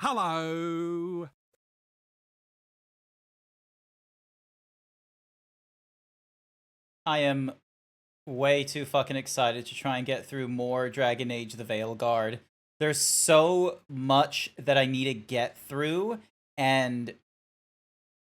Hello. I am way too fucking excited to try and get through more Dragon Age the Veilguard. There's so much that I need to get through, and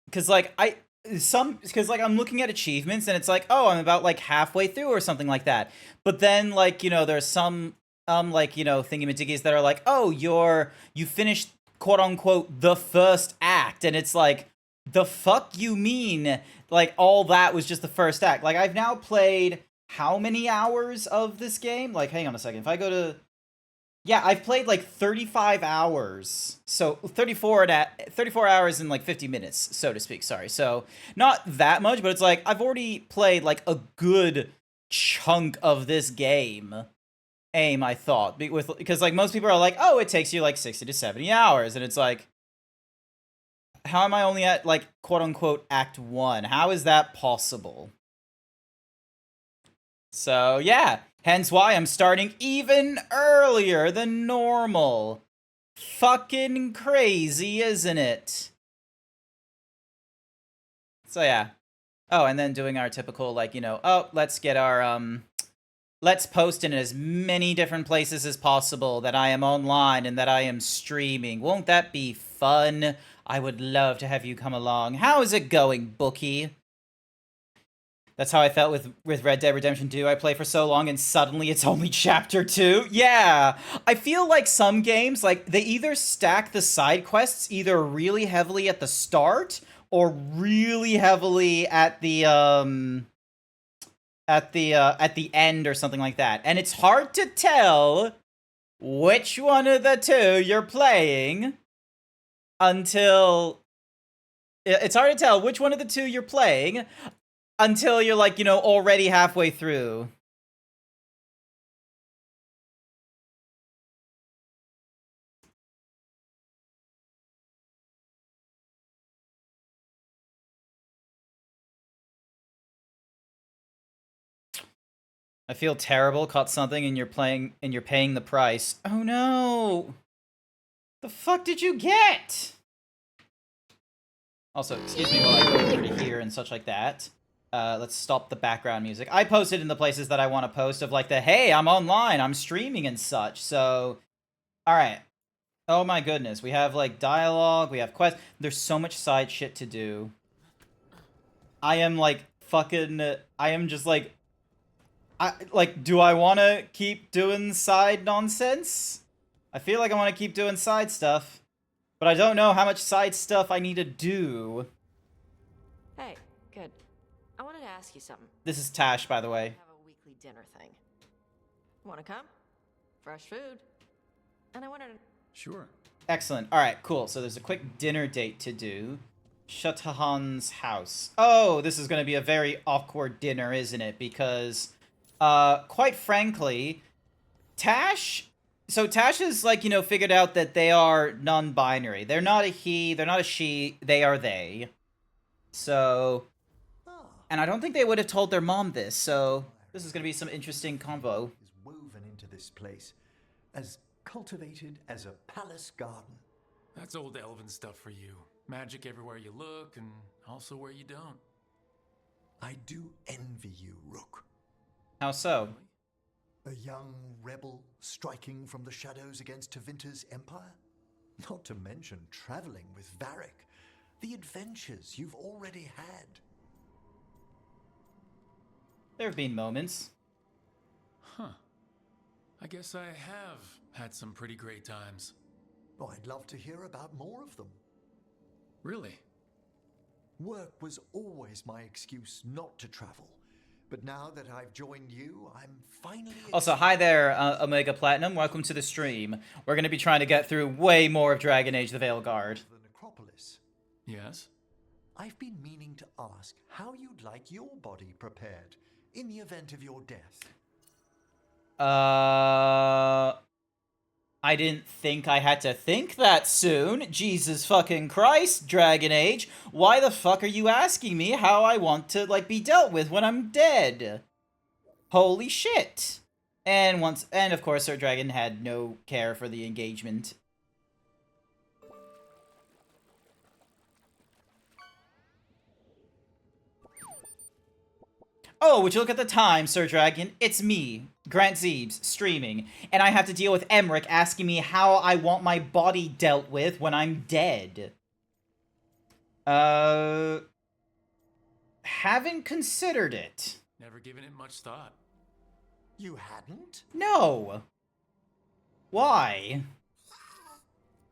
because I'm looking at achievements and it's like, oh, I'm about like halfway through or something like that. But then like, there's some thingamajiggies that are like, oh, you finished quote unquote the first act, and it's like, the fuck you mean? Like, all that was just the first act. Like, I've now played how many hours of this game? Like, hang on a second. If I go to, yeah, I've played like 35 hours. So 34 hours and like 50 minutes, so to speak. Sorry. So not that much, but it's like I've already played like a good chunk of this game. I thought, because like most people are like, oh, it takes you like 60 to 70 hours, and it's like, how am I only at like quote unquote act 1? How is that possible? So yeah, hence why I'm starting even earlier than normal. Fucking crazy, isn't it? So yeah. Oh, and then doing our typical, like, oh, let's get our, let's post in as many different places as possible that I am online and that I am streaming. Won't that be fun? I would love to have you come along. How is it going, Bookie? That's how I felt with Red Dead Redemption 2. I play for so long and suddenly it's only chapter 2. Yeah. I feel like some games, like, they either stack the side quests either really heavily at the start or really heavily at the end or something like that. And it's hard to tell which one of the two you're playing until it's hard to tell which one of the two you're playing until you're like, already halfway through. I feel terrible, caught something and you're paying the price. Oh no! The fuck did you get? Also, excuse me while I go over to here and such like that. Let's stop the background music. I posted in the places that I want to post of like the, hey, I'm online, I'm streaming and such, so... Alright. Oh my goodness, we have like dialogue, we have quests, there's so much side shit to do. I am like fucking, I am just like, do I want to keep doing side nonsense? I feel like I want to keep doing side stuff, but I don't know how much side stuff I need to do. Hey, good. I wanted to ask you something. This is Tash, by the way. Have a weekly dinner thing. Want to come? Fresh food. And I wanted to... Sure. Excellent. Alright, cool. So there's a quick dinner date to do. Shatahan's house. Oh, this is going to be a very awkward dinner, isn't it? Because, quite frankly, Tash... So Tash has, like, figured out that they are non-binary. They're not a he, they're not a she, they are they. So... And I don't think they would have told their mom this, so this is going to be some interesting convo. Is woven into this place, as cultivated as a palace garden. That's old elven stuff for you. Magic everywhere you look, and also where you don't. I do envy you, Rook. How so? A young rebel striking from the shadows against Tevinter's empire? Not to mention traveling with Varric. The adventures you've already had. There have been moments. Huh. I guess I have had some pretty great times. Oh, I'd love to hear about more of them. Really? Work was always my excuse not to travel. But now that I've joined you, I'm finally... Also, hi there, Omega Platinum. Welcome to the stream. We're going to be trying to get through way more of Dragon Age the Veilguard. The necropolis. Yes? I've been meaning to ask how you'd like your body prepared in the event of your death. I didn't think I had to think that soon. Jesus fucking Christ, Dragon Age. Why the fuck are you asking me how I want to, like, be dealt with when I'm dead? Holy shit. And of course, Sir Dragon had no care for the engagement. Oh, would you look at the time, Sir Dragon? It's me, GrantZeebs, streaming, and I have to deal with Emmerich asking me how I want my body dealt with when I'm dead. Haven't considered it. Never given it much thought. You hadn't? No. Why?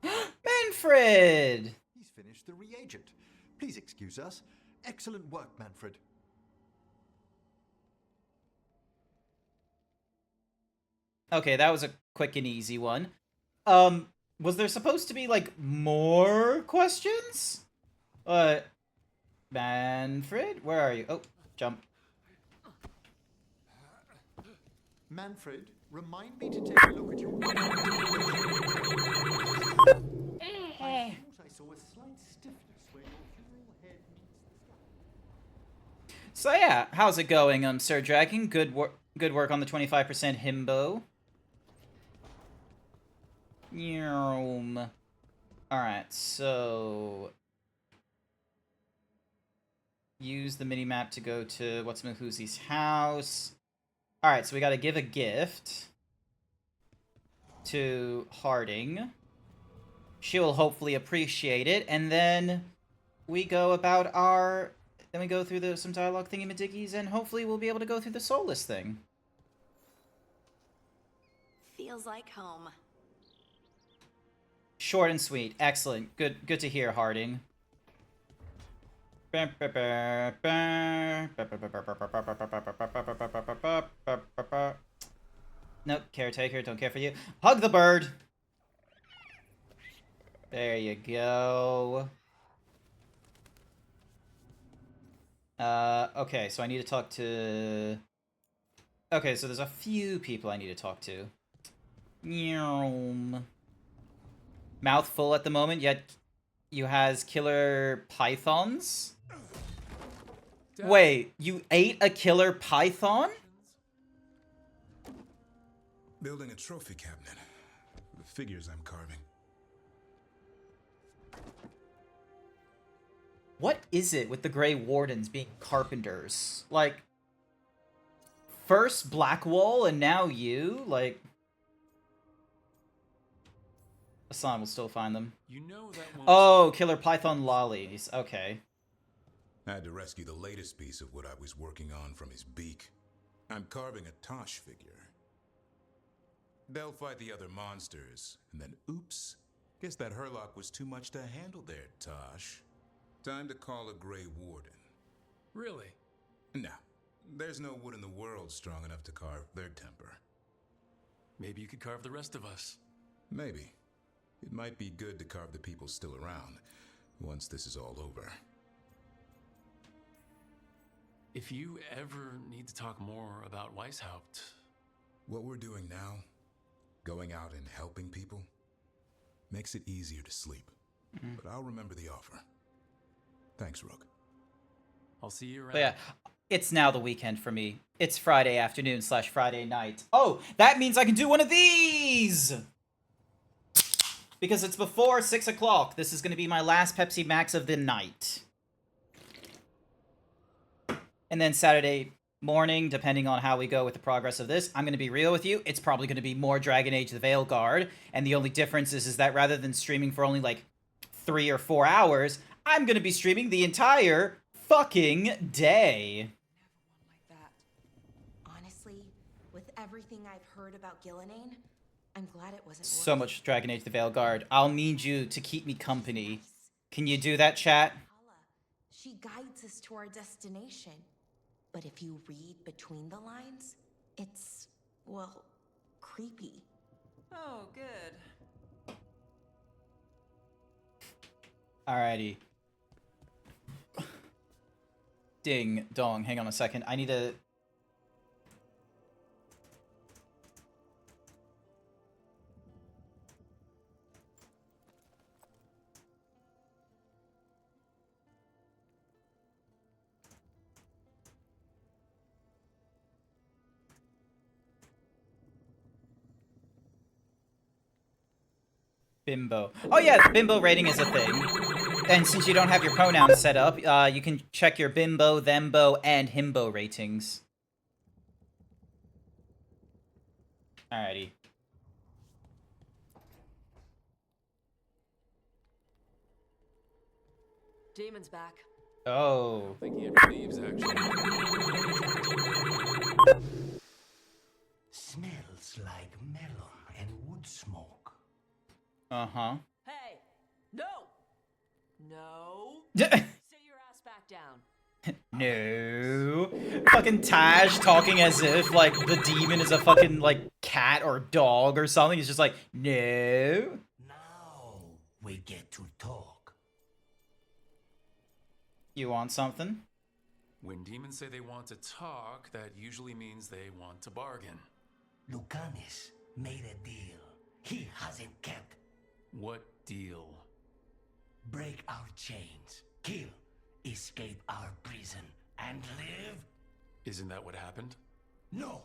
Manfred! He's finished the reagent. Please excuse us. Excellent work, Manfred. Okay, that was a quick and easy one. Was there supposed to be, like, more questions? Manfred? Where are you? Oh, jump. Manfred, remind me to take a look at your... I thought I saw a slight stiffness where your whole head meets the sky. So yeah, how's it going, Sir Dragon? Good work on the 25% himbo. Alright, so... use the minimap to go to What's-Mahoozy's house. Alright, so we gotta give a gift to Harding. She will hopefully appreciate it, and then we go about our... then we go through some dialogue thingy-majiggies, and hopefully we'll be able to go through the soulless thing. Feels like home. Short and sweet. Excellent. Good to hear, Harding. Nope, caretaker, don't care for you. Hug the bird! There you go. Okay, so I need to talk to... okay, so there's a few people I need to talk to. Mouth full at the moment, yet you has killer pythons? Wait, you ate a killer python? Building a trophy cabinet. The figures I'm carving. What is it with the Grey Wardens being carpenters? Like, first Blackwall and now you? Like... Hassan will still find them. You know that won't... Oh, killer python lollies. Okay. I had to rescue the latest piece of what I was working on from his beak. I'm carving a Tosh figure. They'll fight the other monsters, and then oops. Guess that Herlock was too much to handle there, Tosh. Time to call a Grey Warden. Really? No, there's no wood in the world strong enough to carve their temper. Maybe you could carve the rest of us. Maybe. It might be good to carve the people still around, once this is all over. If you ever need to talk more about Weishaupt... What we're doing now, going out and helping people, makes it easier to sleep. But I'll remember the offer. Thanks, Rook. I'll see you around. But yeah, it's now the weekend for me. It's Friday afternoon / Friday night. Oh, that means I can do one of these! Because it's before 6 o'clock. This is going to be my last Pepsi Max of the night. And then Saturday morning, depending on how we go with the progress of this, I'm going to be real with you, it's probably going to be more Dragon Age the Veilguard. And the only difference is that rather than streaming for only like 3 or 4 hours, I'm going to be streaming the entire fucking day. Never one like that. Honestly, with everything I've heard about Gillinane, I'm glad it wasn't So worse. much Dragon Age the Veilguard. I'll need you to keep me company. Can you do that, chat? She guides us to our destination. But if you read between the lines, it's, well, creepy. Oh, good. Alrighty. Ding dong. Hang on a second. I need to... Bimbo. Oh yeah, bimbo rating is a thing. And since you don't have your pronouns set up, you can check your bimbo, thembo, and himbo ratings. Alrighty. Demon's back. Oh. I think he ever leaves, actually. Smells like melon and wood smoke. Uh-huh. Hey! No! No! No. Sit your ass back down. Fucking Taj talking as if, like, the demon is a fucking, like, cat or dog or something. He's just like, no. Now we get to talk. You want something? When demons say they want to talk, that usually means they want to bargain. Lucanis made a deal he hasn't kept. What deal? Break our chains, kill, escape our prison, and live? Isn't that what happened? No,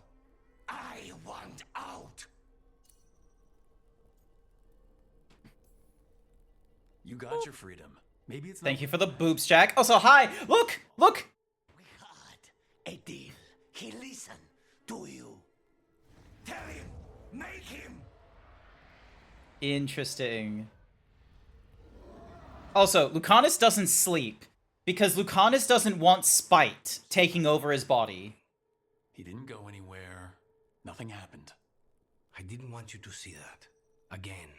I want out. You got your freedom. Maybe it's not. Thank you for the boops, Jack. Also, hi! Look! Look! We had a deal. He listened to you. Tell him, make him. Interesting. Also, Lucanus doesn't sleep, because Lucanus doesn't want spite taking over his body. He didn't go anywhere. Nothing happened. I didn't want you to see that again.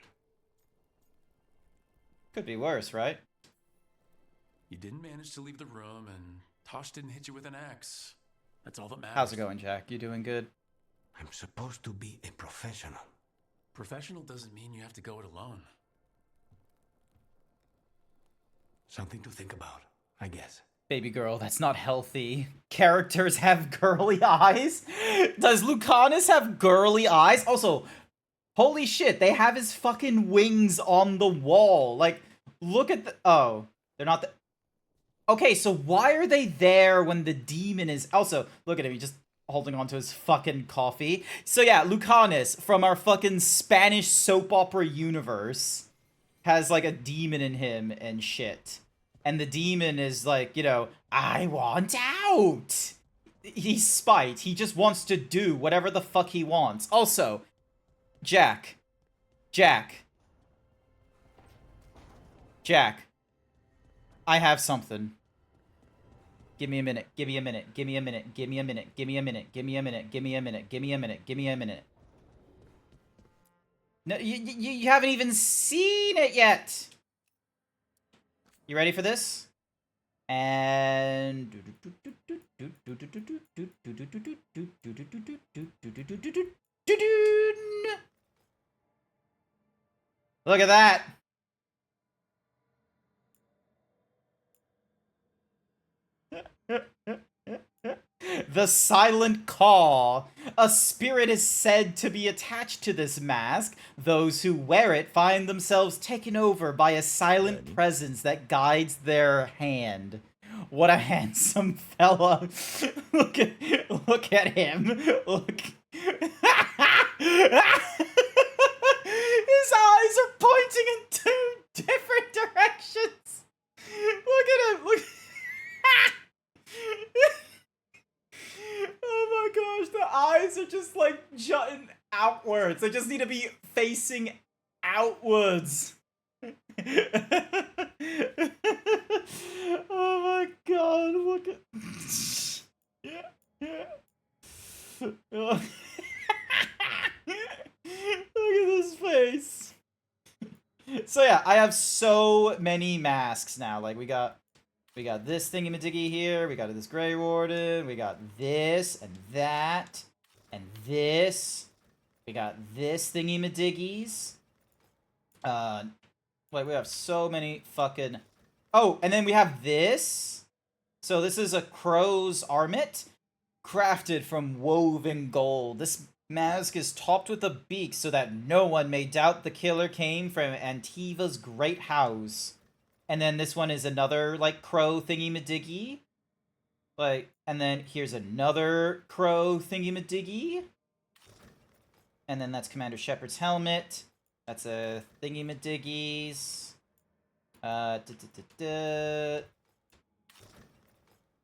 Could be worse, right? You didn't manage to leave the room, and Tosh didn't hit you with an axe. That's all that matters. How's it going, Jack? You doing good? I'm supposed to be a professional. Professional doesn't mean you have to go it alone. Something to think about, I guess. Baby girl, that's not healthy. Characters have girly eyes? Does Lucanus have girly eyes? Also, holy shit, they have his fucking wings on the wall. Like, look at the... Oh, they're not the... Okay, so why are they there when the demon is... Also, look at him, he's just holding on to his fucking coffee. So yeah, Lucanus, from our fucking Spanish soap opera universe, has, like, a demon in him and shit. And the demon is like, you know, I want out! He's spite. He just wants to do whatever the fuck he wants. Also, Jack. I have something. Give me a minute. Give me a minute. Give me a minute. Give me a minute. Give me a minute. Give me a minute. Give me a minute. Give me a minute. Give me a minute. No, you haven't even seen it yet. You ready for this? And look at that. The Silent Call. A spirit is said to be attached to this mask. Those who wear it find themselves taken over by a silent presence that guides their hand. What a handsome fella. Look at him. Look. His eyes are pointing in two different directions. Look at him. Look. Oh my gosh, the eyes are just like jutting outwards. They just need to be facing outwards. Oh my god, look at... Look at this face. So yeah, I have so many masks now. Like, we got this thingy-majiggy here, we got this Grey Warden, we got this, and that, and this. We got this thingy-majiggies. Like, we have so many fucking... Oh, and then we have this. So this is a crow's armet, crafted from woven gold. This mask is topped with a beak so that no one may doubt the killer came from Antiva's great house. And then this one is another, like, crow thingy-majiggy. Like, and then here's another crow thingy-majiggy. And then that's Commander Shepard's helmet. That's a thingy-majiggies.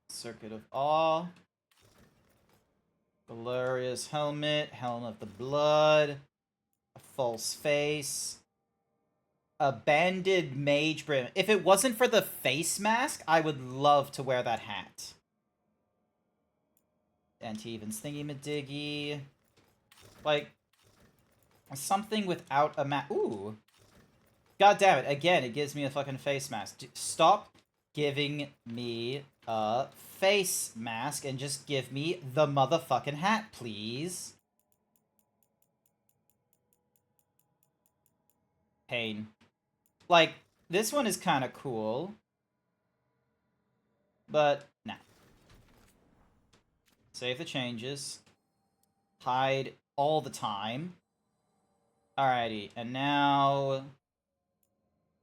Circuit of Awe. Glorious helmet, helm of the blood, a false face, a banded mage brim. If it wasn't for the face mask, I would love to wear that hat. Anti-evens thingy-madiggy. Like, something without a mask. Ooh. God damn it. Again, it gives me a fucking face mask. Stop giving me a face mask and just give me the motherfucking hat, please. Pain. Like, this one is kind of cool. But, nah. Save the changes. Hide all the time. Alrighty, and now...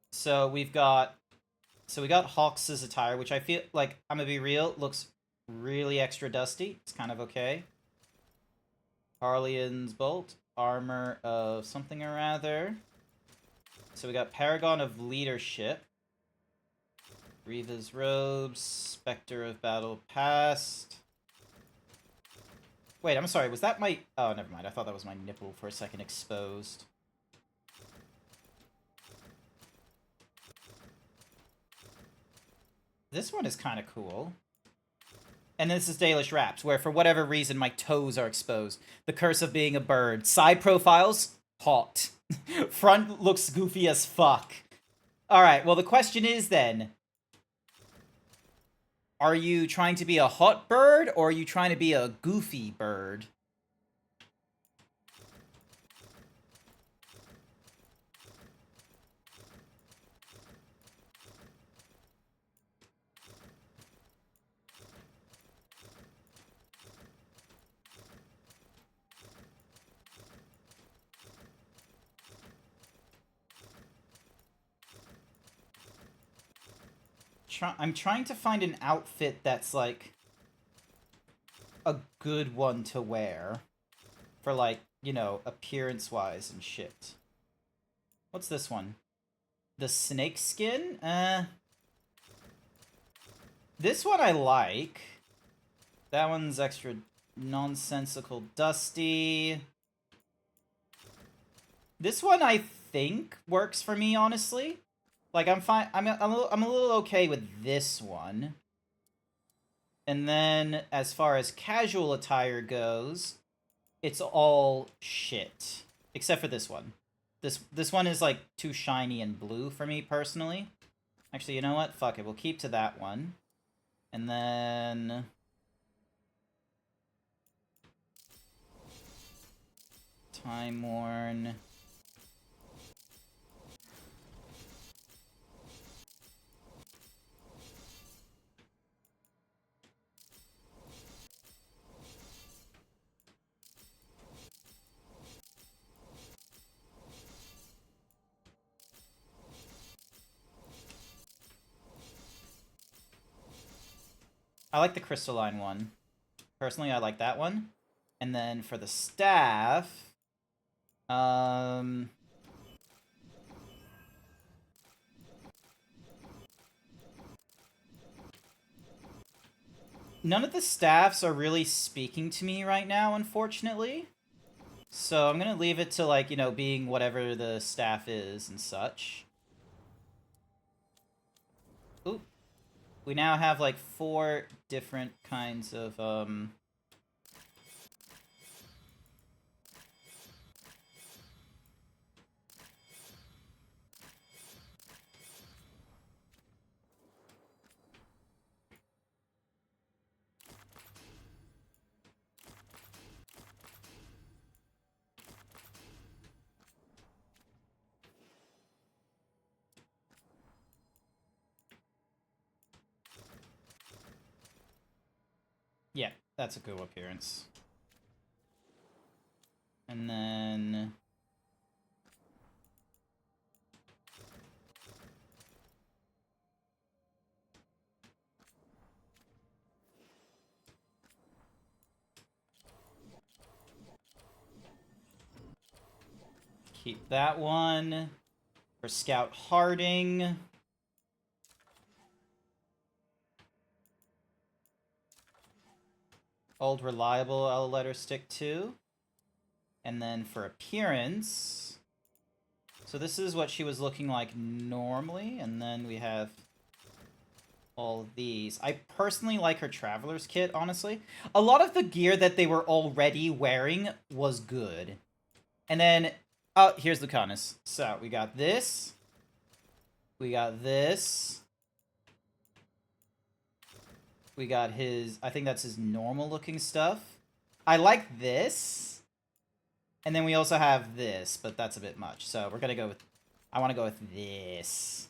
So we got Hawks' attire, which I feel like, I'm gonna be real, looks really extra dusty. It's kind of okay. Harleyan's bolt, armor of something or rather. So we got Paragon of Leadership, Reva's robes, Spectre of Battle Past. Wait, I'm sorry, was that my... Oh, never mind, I thought that was my nipple for a second exposed. This one is kind of cool. And this is Dalish Wraps, where for whatever reason my toes are exposed. The curse of being a bird. Side profiles? Hot. Front looks goofy as fuck. Alright, well the question is then... Are you trying to be a hot bird, or are you trying to be a goofy bird? I'm trying to find an outfit that's, like, a good one to wear. For, like, you know, appearance-wise and shit. What's this one? The snake skin? This one I like. That one's extra nonsensical dusty. This one I think works for me, honestly. Like, I'm fine. I'm a little okay with this one. And then, as far as casual attire goes, it's all shit. Except for this one. This one is, like, too shiny and blue for me, personally. Actually, you know what? Fuck it. We'll keep to that one. And then... Time-worn... I like the crystalline one. Personally, I like that one. And then for the staff... None of the staffs are really speaking to me right now, unfortunately. So I'm gonna leave it to, like, you know, being whatever the staff is and such. Oop. We now have, like, 4 different kinds of, Yeah, that's a good appearance. And then... Keep that one. For Scout Harding. Old Reliable, I'll let her stick to. And then for appearance... So this is what she was looking like normally, and then we have all of these. I personally like her Traveler's Kit, honestly. A lot of the gear that they were already wearing was good. And then, oh, here's Lucanus. So, we got this. We got this. We got his, I think that's his normal looking stuff. I like this. And then we also have this, but that's a bit much. So we're gonna go with, I want to go with this.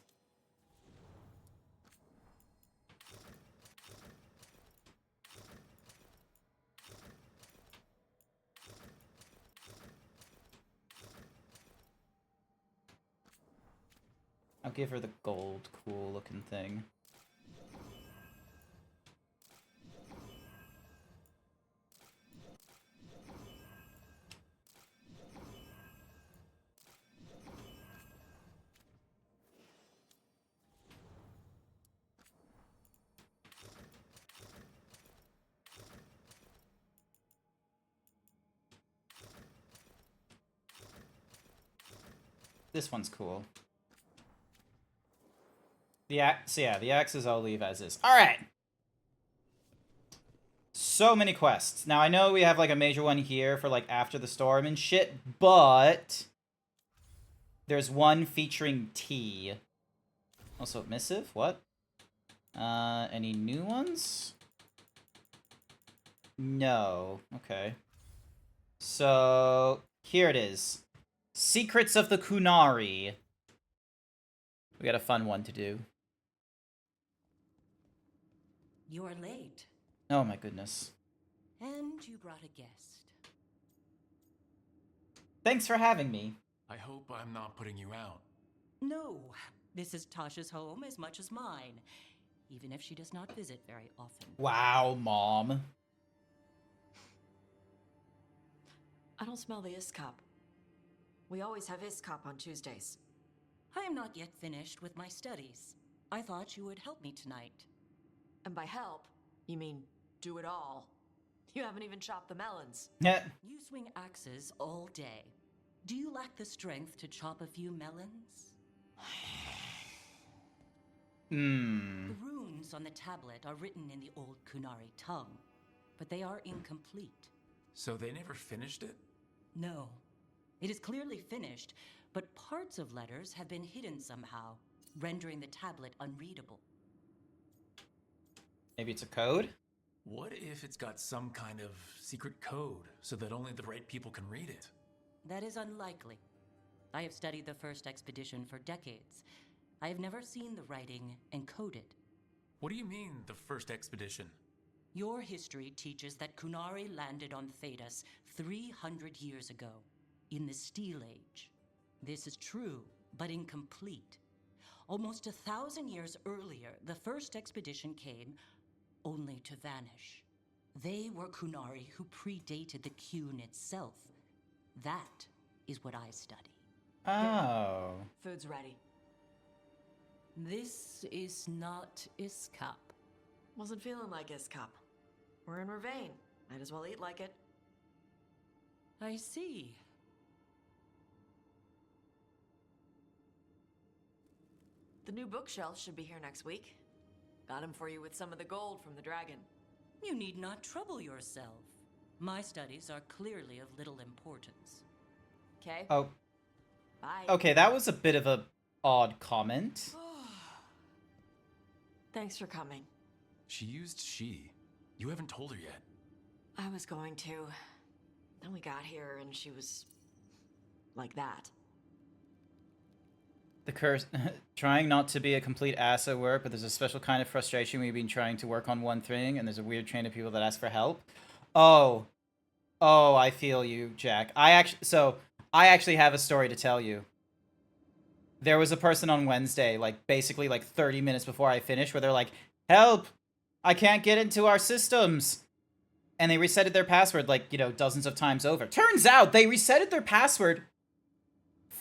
I'll give her the gold cool looking thing. This one's cool. The axes I'll leave as is. Alright! So many quests. Now, I know we have, like, a major one here for, like, after the storm and shit, but... There's one featuring T. Also, missive? What? Any new ones? No. Okay. So, here it is. Secrets of the Kunari. We got a fun one to do. You're late. Oh my goodness. And you brought a guest. Thanks for having me. I hope I'm not putting you out. No, this is Tasha's home as much as mine, even if she does not visit very often. Wow, Mom. I don't smell the Iskop. We always have Iskop on Tuesdays. I am not yet finished with my studies. I thought you would help me tonight. And by help, you mean do it all. You haven't even chopped the melons. Yeah. You swing axes all day. Do you lack the strength to chop a few melons? The runes on the tablet are written in the old Kunari tongue, but they are incomplete. So they never finished it? No. It is clearly finished, but parts of letters have been hidden somehow, rendering the tablet unreadable. Maybe it's a code? What if it's got some kind of secret code so that only the right people can read it? That is unlikely. I have studied the first expedition for decades. I have never seen the writing encoded. What do you mean, the first expedition? Your history teaches that Kunari landed on Thedas 300 years ago, in the Steel Age. This is true, but incomplete. Almost 1,000 years earlier, the first expedition came only to vanish. They were Kunari who predated the Qun itself. That is what I study. Oh. Food's ready. This is not Iskap. Wasn't feeling like Iskop. We're in Ravane. Might as well eat like it. I see. The new bookshelf should be here next week. Got him for you with some of the gold from the dragon. You need not trouble yourself. My studies are clearly of little importance. Okay? Oh. Bye. Okay, that was a bit of a odd comment. Thanks for coming. She used she. You haven't told her yet. I was going to. Then we got here and she was... like that. The curse... trying not to be a complete ass at work, but there's a special kind of frustration when you've been trying to work on one thing, and there's a weird train of people that ask for help. Oh. Oh, I feel you, Jack. I actually have a story to tell you. There was a person on Wednesday, like, basically, like, 30 minutes before I finished, where they're like, help! I can't get into our systems! And they resetted their password, like, you know, dozens of times over. Turns out they resetted their password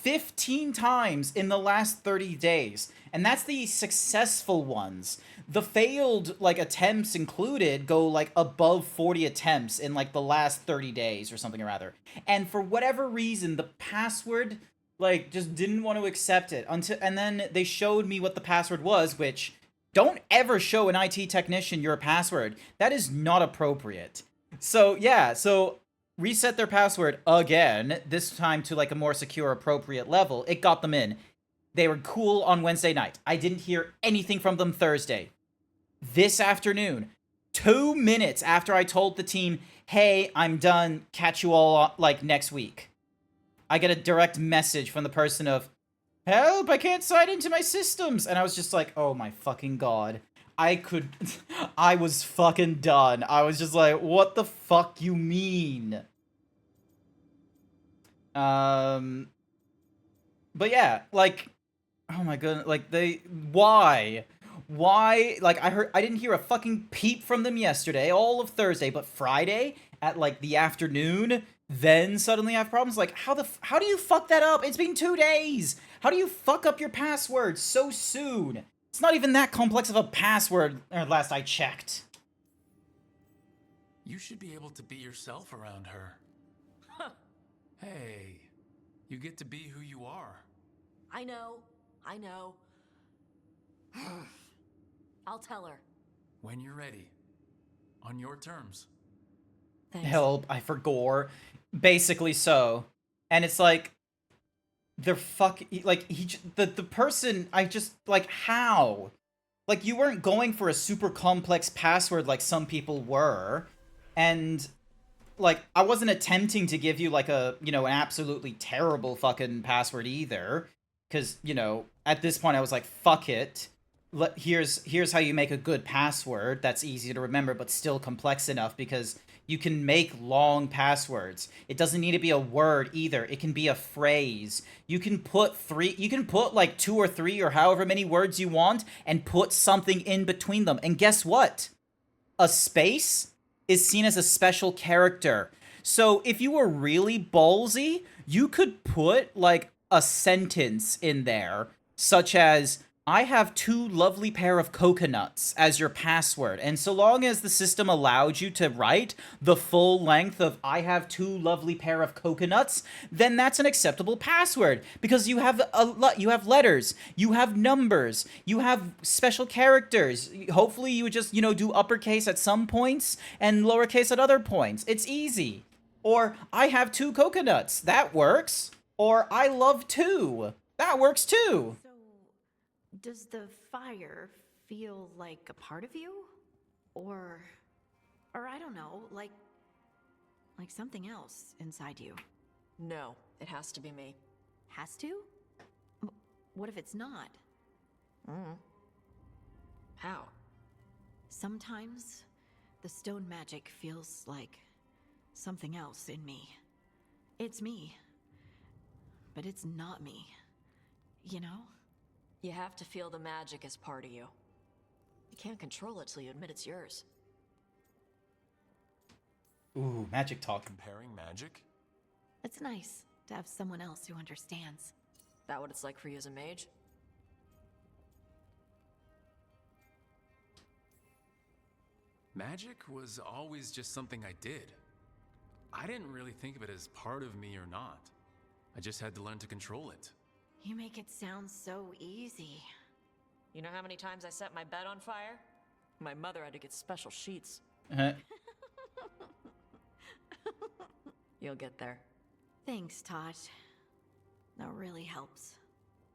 15 times in the last 30 days. And that's the successful ones. The failed, like, attempts included go, like, above 40 attempts in, like, the last 30 days or something or other. And for whatever reason, the password, like, just didn't want to accept it. And then they showed me what the password was, which, don't ever show an IT technician your password. That is not appropriate. So, yeah, so reset their password again, this time to, like, a more secure, appropriate level. It got them in. They were cool on Wednesday night. I didn't hear anything from them Thursday. This afternoon, 2 minutes after I told the team, hey, I'm done, catch you all, like, next week, I get a direct message from the person of, help, I can't sign into my systems. And I was just like, oh my fucking god. I was fucking done. I was just like, what the fuck you mean? But yeah, like, oh my goodness, like, why? Like, I didn't hear a fucking peep from them yesterday, all of Thursday, but Friday, at, like, the afternoon, then suddenly I have problems. Like, how do you fuck that up? It's been 2 days! How do you fuck up your password so soon? It's not even that complex of a password, last I checked. You should be able to be yourself around her. Huh. Hey, you get to be who you are. I know. I'll tell her. When you're ready. On your terms. Thanks. Help, I forgot. Basically so. And it's like, the person, I just, like, how? Like, you weren't going for a super complex password like some people were. And, like, I wasn't attempting to give you, like, an absolutely terrible fucking password either. Because, at this point I was like, fuck it. Here's how you make a good password that's easy to remember but still complex enough, because you can make long passwords. It doesn't need to be a word either. It can be a phrase. You can put like 2 or 3 or however many words you want and put something in between them. And guess what? A space is seen as a special character. So if you were really ballsy, you could put, like, a sentence in there, such as, I have 2 lovely pair of coconuts, as your password. And so long as the system allowed you to write the full length of I have 2 lovely pair of coconuts, then that's an acceptable password, because you have letters, you have numbers, you have special characters. Hopefully you would just, do uppercase at some points and lowercase at other points. It's easy. Or I have 2 coconuts. That works. Or I love 2. That works too. So, does the fire feel like a part of you? Or I don't know, like something else inside you? No, it has to be me. Has to? What if it's not? How? Sometimes the stone magic feels like something else in me. It's me, but it's not me, you know? You have to feel the magic as part of you. You can't control it till you admit it's yours. Ooh, magic talk. Comparing magic? It's nice to have someone else who understands. That what it's like for you as a mage? Magic was always just something I did. I didn't really think of it as part of me or not. I just had to learn to control it. You make it sound so easy. You know how many times I set my bed on fire? My mother had to get special sheets. You'll get there. Thanks, Tosh. That really helps.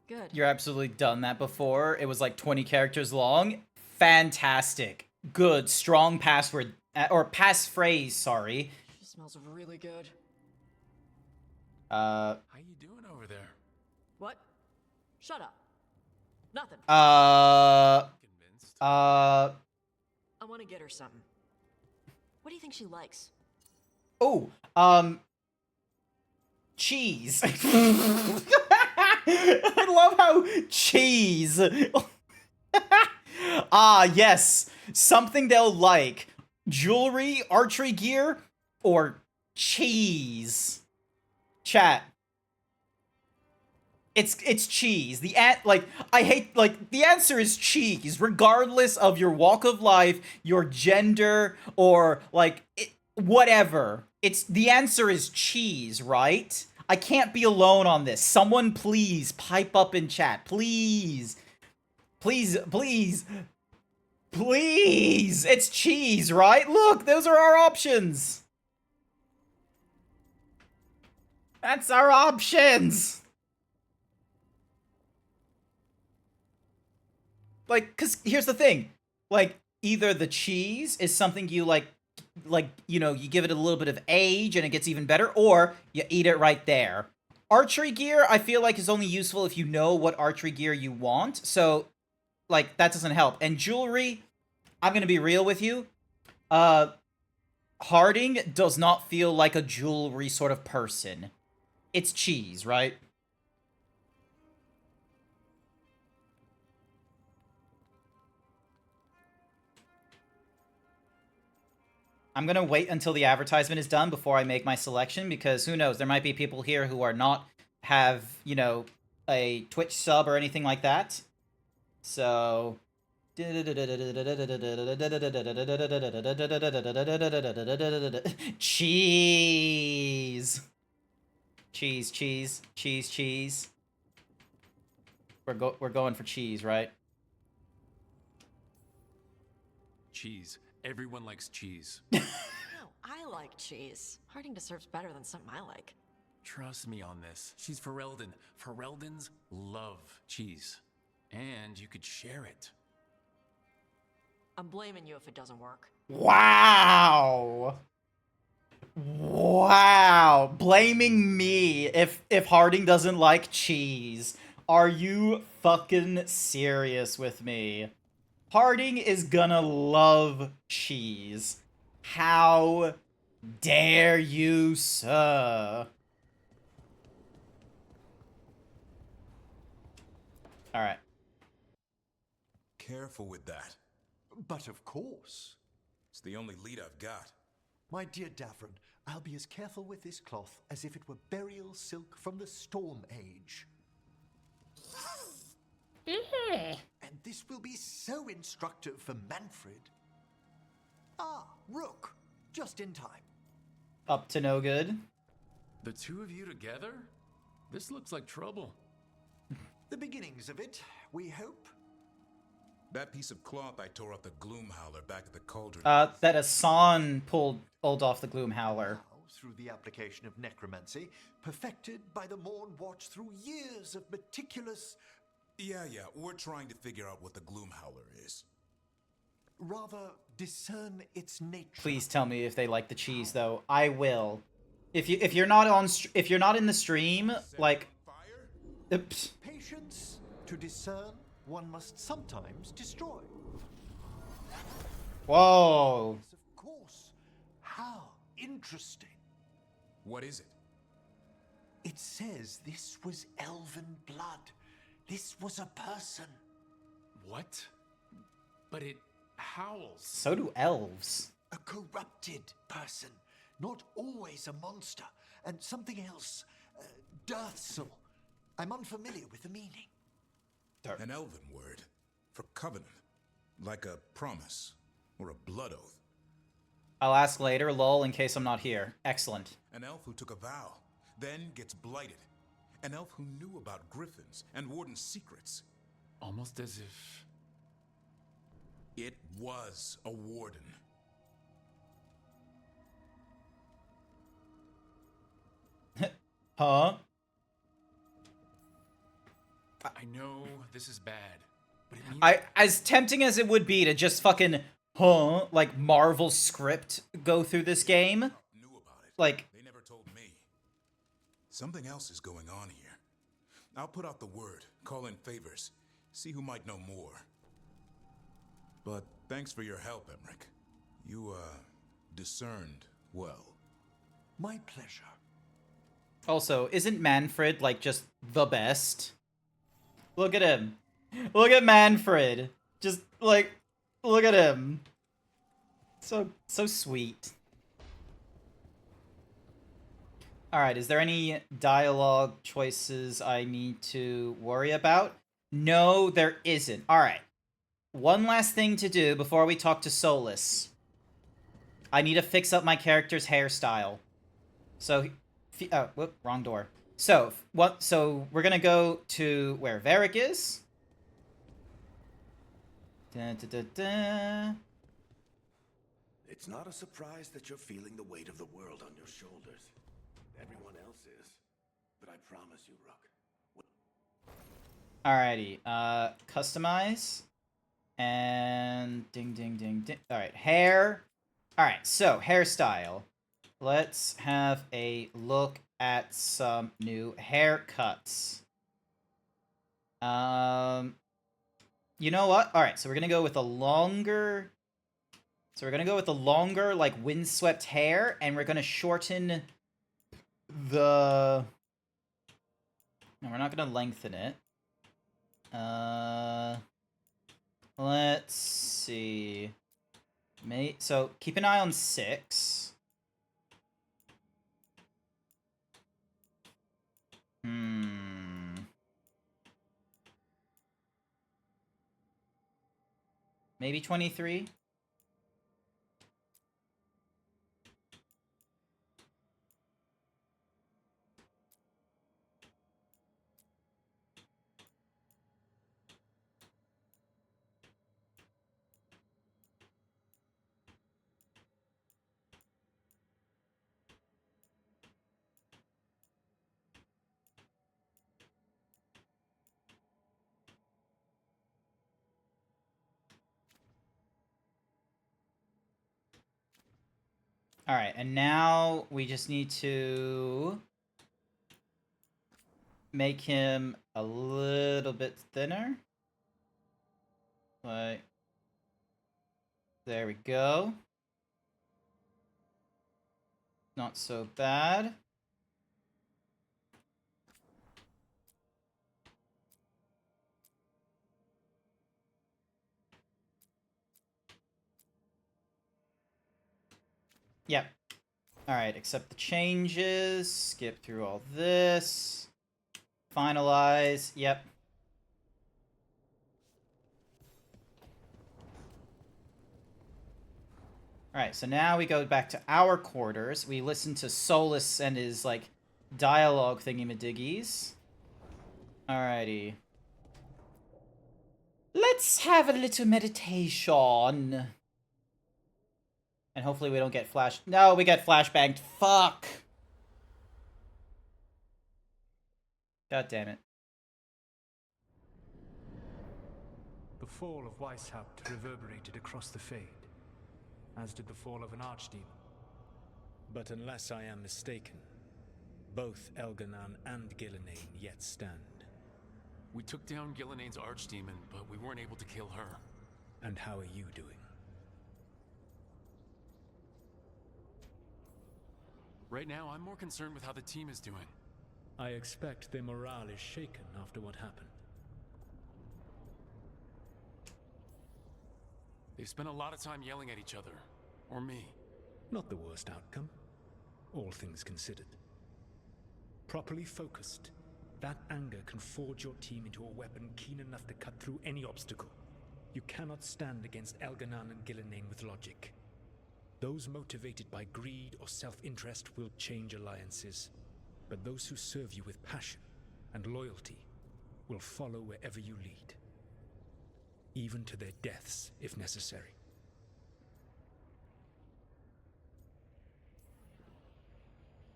Good. You're absolutely done that before. It was like 20 characters long. Fantastic. Good, strong password, or passphrase, sorry. She smells really good. How you doing over there? What? Shut up. Nothing. Convinced? I want to get her something. What do you think she likes? Oh, cheese. I love how cheese. Yes. Something they'll like. Jewelry, archery gear, or cheese. Chat. It's cheese. The answer is cheese, regardless of your walk of life, your gender, or whatever. The answer is cheese, right? I can't be alone on this. Someone please pipe up in chat, please, please, please, please. It's cheese, right? Look, those are our options. That's our options. Like, cause here's the thing, like, either the cheese is something you you give it a little bit of age and it gets even better, or you eat it right there. Archery gear, I feel like, is only useful if you know what archery gear you want, so, like, that doesn't help. And jewelry, I'm gonna be real with you, Harding does not feel like a jewelry sort of person. It's cheese, right? I'm gonna wait until the advertisement is done before I make my selection, because who knows, there might be people here who are not have, you know, a Twitch sub or anything like that. So cheese. Cheese, cheese, cheese, cheese. We're going for cheese, right? Cheese. Everyone likes cheese. No, I like cheese. Harding deserves better than something I like. Trust me on this. She's Ferelden. Fereldens love cheese. And you could share it. I'm blaming you if it doesn't work. Wow. Wow. Blaming me if Harding doesn't like cheese. Are you fucking serious with me? Harding is gonna love cheese. How dare you, sir? Alright. Careful with that. But of course. It's the only lead I've got. My dear Davron, I'll be as careful with this cloth as if it were burial silk from the Storm Age. And this will be so instructive for Manfred. Ah, Rook, just in time. Up to no good. The two of you together? This looks like trouble. The beginnings of it, we hope. That piece of cloth I tore off the Gloomhowler back at the cauldron. That Asan pulled off the Gloomhowler. Now, through the application of necromancy, perfected by the Morn Watch through years of meticulous... Yeah, we're trying to figure out what the Gloomhowler is. Rather, discern its nature. Please tell me if they like the cheese, though. I will. If you're not in the stream, like... Oops. Patience. To discern, one must sometimes destroy. Whoa. Yes, of course. How interesting. What is it? It says this was elven blood. This was a person. What? But it howls. So do elves. A corrupted person. Not always a monster. And something else. Deathsel. I'm unfamiliar with the meaning. An elven word. For covenant. Like a promise. Or a blood oath. I'll ask later, lol, in case I'm not here. Excellent. An elf who took a vow. Then gets blighted. An elf who knew about griffins and warden's secrets. Almost as if... It was a warden. Huh? I know this is bad, but it means... As tempting as it would be to just fucking, like Marvel script go through this game. Knew about it. Like... They never told me. Something else is going on here. I'll put out the word, call in favors, see who might know more. But thanks for your help, Emmerich. You, discerned well. My pleasure. Also, isn't Manfred, like, just the best? Look at him. Look at Manfred. Just, like, look at him. So sweet. Alright, is there any dialogue choices I need to worry about? No, there isn't. Alright. One last thing to do before we talk to Solus. I need to fix up my character's hairstyle. So, oh, whoop, wrong door. So, so we're gonna go to where Varric is. Da, da, da, da. It's not a surprise that you're feeling the weight of the world on your shoulders. Everyone else is. But I promise you, Rook. Alrighty, customize. And ding, ding, ding, ding. Alright, hair. Alright, so, hairstyle. Let's have a look at some new haircuts. You know what? Alright, so we're gonna go with a longer... So we're gonna go with the longer, like, windswept hair, and we're gonna shorten the... No, we're not gonna lengthen it. Let's see. So, keep an eye on 6. Maybe 23? Alright, and now we just need to make him a little bit thinner. Like, there we go. Not so bad. Yep. Alright, accept the changes. Skip through all this. Finalize. Yep. Alright, so now we go back to our quarters. We listen to Solus and his, like, dialogue thingy-madiggies. Alrighty. Let's have a little meditation. And hopefully we don't get flash... No, we get flashbanged. Fuck! God damn it. The fall of Weishaupt reverberated across the Fade, as did the fall of an archdemon. But unless I am mistaken, both Elganan and Gillenane yet stand. We took down Gillenane's archdemon, but we weren't able to kill her. And how are you doing? Right now, I'm more concerned with how the team is doing. I expect their morale is shaken after what happened. They've spent a lot of time yelling at each other. Or me. Not the worst outcome, all things considered. Properly focused, that anger can forge your team into a weapon keen enough to cut through any obstacle. You cannot stand against Elganan and Gillenane with logic. Those motivated by greed or self-interest will change alliances. But those who serve you with passion and loyalty will follow wherever you lead. Even to their deaths, if necessary.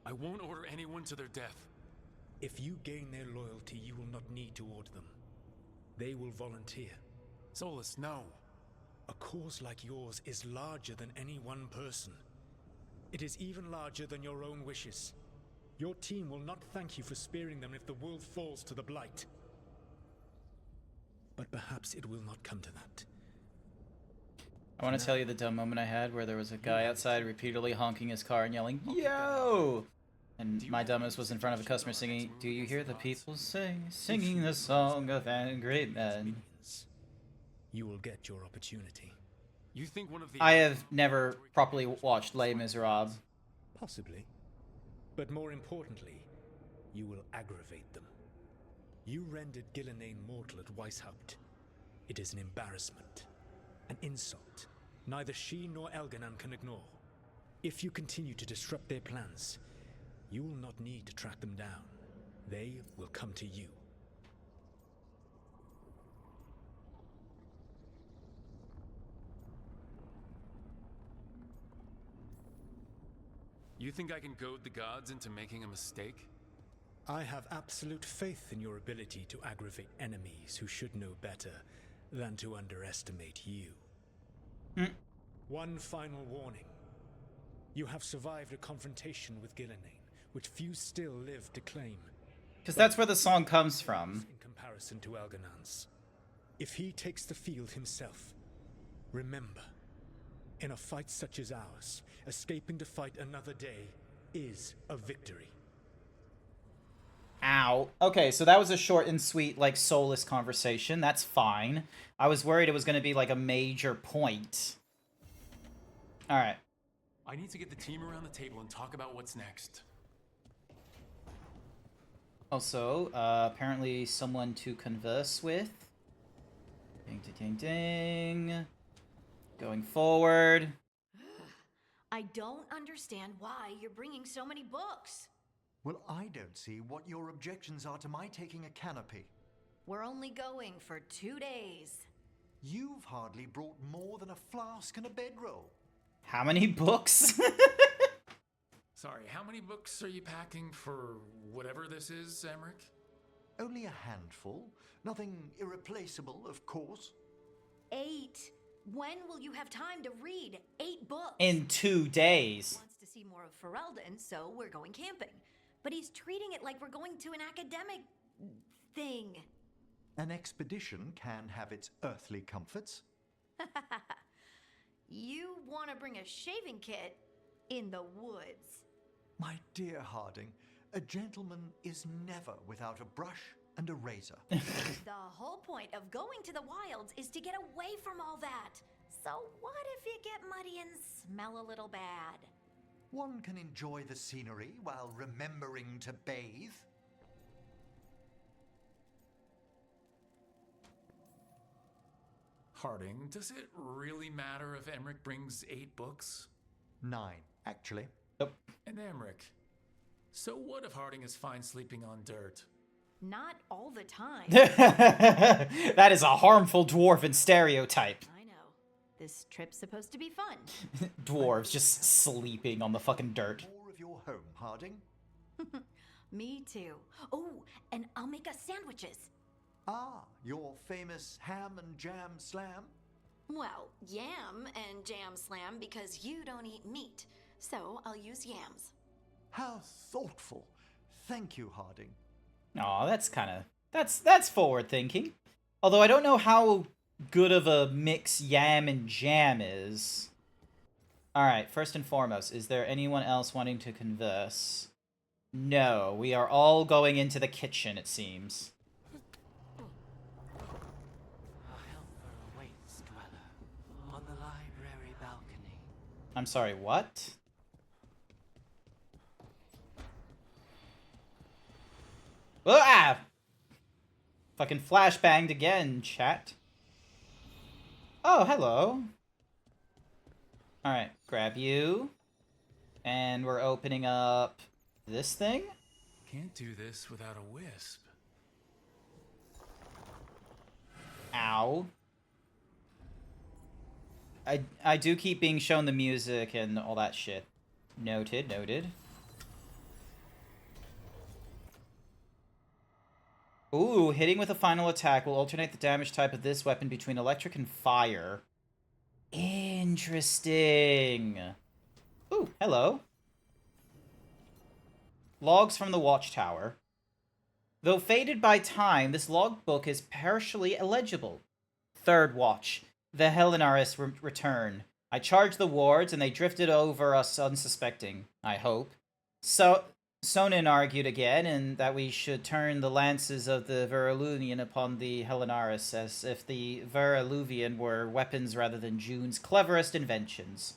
I won't order anyone to their death. If you gain their loyalty, you will not need to order them. They will volunteer. Solus, no. A cause like yours is larger than any one person. It is even larger than your own wishes. Your team will not thank you for sparing them if the world falls to the Blight. But perhaps it will not come to that. I want to tell you the dumb moment I had where there was a guy outside repeatedly honking his car and yelling, "Yo!" And my dumbest was in front of a customer singing, "Do you hear the people singing the song of angry men?" You will get your opportunity. You think one of the... I have never properly watched Les Miserables. Possibly. But more importantly, you will aggravate them. You rendered Gillenane mortal at Weishaupt. It is an embarrassment, an insult neither she nor Elganan can ignore. If you continue to disrupt their plans, you will not need to track them down. They will come to you. You think I can goad the gods into making a mistake? I have absolute faith in your ability to aggravate enemies who should know better than to underestimate you. One final warning. You have survived a confrontation with Gillenane, which few still live to claim. Because that's where the song comes from. In comparison to Elganan's. If he takes the field himself, remember, in a fight such as ours, escaping to fight another day is a victory. Ow. Okay, so that was a short and sweet, like, soulless conversation. That's fine. I was worried it was going to be, like, a major point. Alright. I need to get the team around the table and talk about what's next. Also, apparently someone to converse with. Ding, ding, ding, ding. Going forward. I don't understand why you're bringing so many books. Well, I don't see what your objections are to my taking a canopy. We're only going for 2 days. You've hardly brought more than a flask and a bedroll. How many books? Sorry, how many books are you packing for whatever this is, Emmerich? Only a handful. Nothing irreplaceable, of course. 8. When will you have time to read 8 books? In 2 days. He wants to see more of Ferelden, so we're going camping. But he's treating it like we're going to an academic thing. An expedition can have its earthly comforts. You want to bring a shaving kit in the woods. My dear Harding, a gentleman is never without a brush and a razor. The whole point of going to the wilds is to get away from all that. So what if you get muddy and smell a little bad? One can enjoy the scenery while remembering to bathe. Harding, does it really matter if Emmerich brings 8 books? 9, actually. Nope. And Emmerich, so what if Harding is fine sleeping on dirt? Not all the time. That is a harmful dwarven stereotype. I know. This trip's supposed to be fun. Dwarves just sleeping on the fucking dirt. More of your home, Harding. Me too. Oh, and I'll make us sandwiches. Ah, your famous ham and jam slam? Well, yam and jam slam because you don't eat meat. So I'll use yams. How thoughtful. Thank you, Harding. Aw, that's kind of... That's forward thinking. Although I don't know how good of a mix yam and jam is. Alright, first and foremost, is there anyone else wanting to converse? No, we are all going into the kitchen, it seems. A helper awaits, Dweller, on the library balcony. I'm sorry, what? Ah! Fucking flashbanged again, chat. Oh, hello. Alright, grab you. And we're opening up this thing? Can't do this without a wisp. Ow. I do keep being shown the music and all that shit. Noted, noted. Ooh, hitting with a final attack will alternate the damage type of this weapon between electric and fire. Interesting. Ooh, hello. Logs from the Watchtower. Though faded by time, this logbook is partially illegible. Third watch. The Helenaris return. I charged the wards, and they drifted over us unsuspecting, I hope. So Sonin argued again, and that we should turn the lances of the Verilunian upon the Helenaris, as if the Veriluvian were weapons rather than June's cleverest inventions.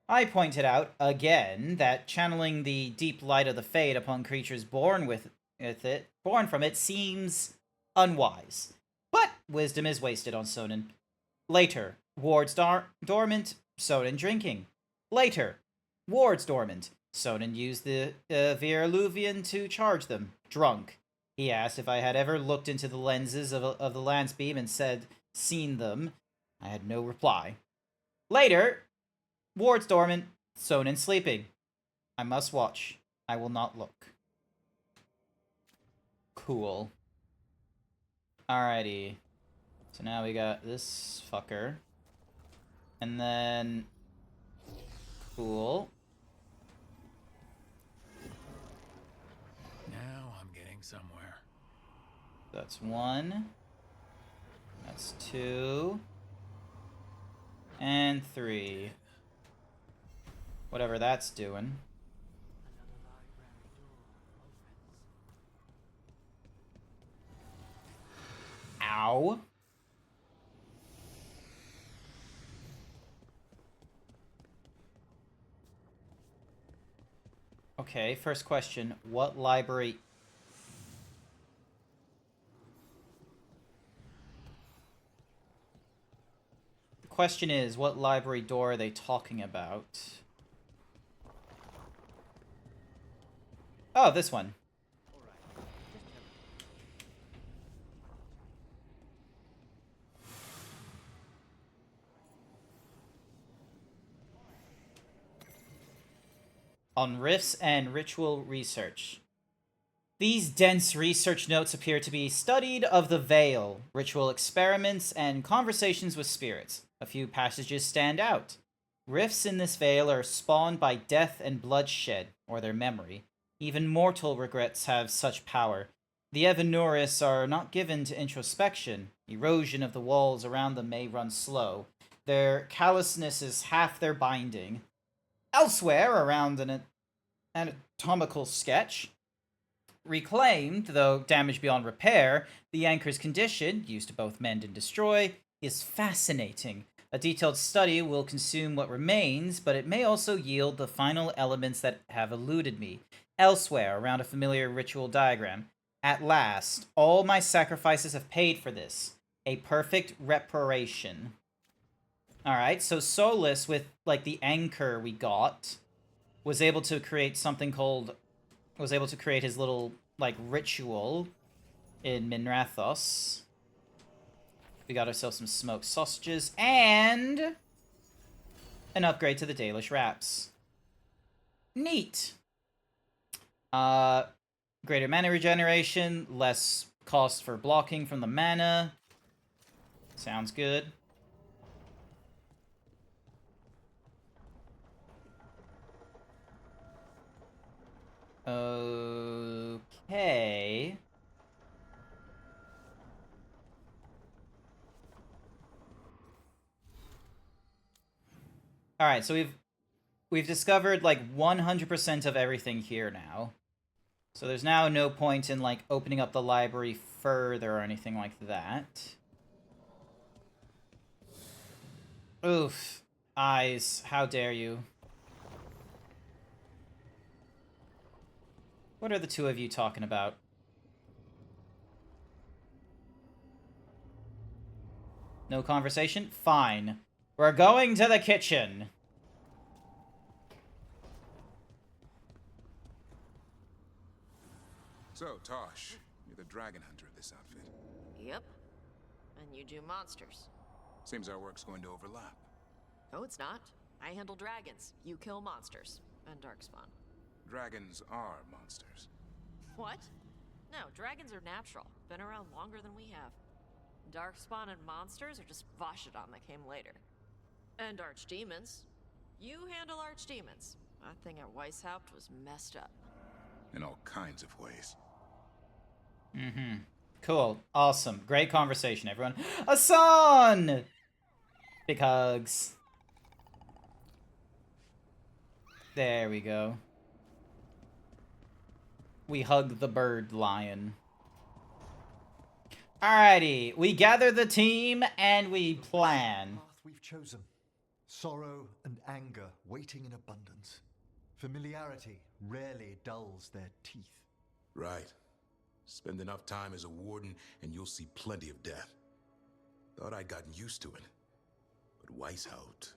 I pointed out, again, that channeling the deep light of the Fade upon creatures born from it seems unwise. But wisdom is wasted on Sonin. Later, wards dormant, Sonin drinking. Later, wards dormant, Sonin used the Veilguard to charge them, drunk. He asked if I had ever looked into the lenses of the lance beam and seen them. I had no reply. Later, wards dormant, Sonin sleeping. I must watch. I will not look. Cool. Alrighty. So now we got this fucker. And then... Cool. Now I'm getting somewhere. That's 1. That's 2. And 3. Whatever that's doing. Ow. Okay, first question. What library... The question is, what library door are they talking about? Oh, this one. On Rifts and Ritual Research. These dense research notes appear to be studied of the Veil, ritual experiments, and conversations with spirits. A few passages stand out. Rifts in this Veil are spawned by death and bloodshed, or their memory. Even mortal regrets have such power. The Evanuris are not given to introspection. Erosion of the walls around them may run slow. Their callousness is half their binding. Elsewhere, around an anatomical sketch, reclaimed, though damaged beyond repair, the anchor's condition, used to both mend and destroy, is fascinating. A detailed study will consume what remains, but it may also yield the final elements that have eluded me. Elsewhere, around a familiar ritual diagram. At last, all my sacrifices have paid for this. A perfect reparation. Alright, so Solus, with, like, the anchor we got, was able to create something called... was able to create his little, like, ritual in Minrathos. We got ourselves some smoked sausages, and an upgrade to the Dalish wraps. Neat! Greater mana regeneration, less cost for blocking from the mana. Sounds good. Okay. Alright, so we've discovered like 100% of everything here now. So there's now no point in like opening up the library further or anything like that. Oof. Eyes, how dare you. What are the two of you talking about? No conversation? Fine. We're going to the kitchen. So, Tosh, you're the dragon hunter of this outfit. Yep. And you do monsters. Seems our work's going to overlap. No, it's not. I handle dragons. You kill monsters. And darkspawn. Dragons are monsters. What? No, dragons are natural. Been around longer than we have. Darkspawn and monsters are just Vashidon that came later. And archdemons. You handle archdemons. That thing at Weishaupt was messed up. In all kinds of ways. Mm-hmm. Cool. Awesome. Great conversation, everyone. Asan! Big hugs. There we go. We hug the bird lion. Alrighty. We gather the team and we plan. Path we've chosen. Sorrow and anger waiting in abundance. Familiarity rarely dulls their teeth. Right. Spend enough time as a warden and you'll see plenty of death. Thought I'd gotten used to it. But Weishaupt...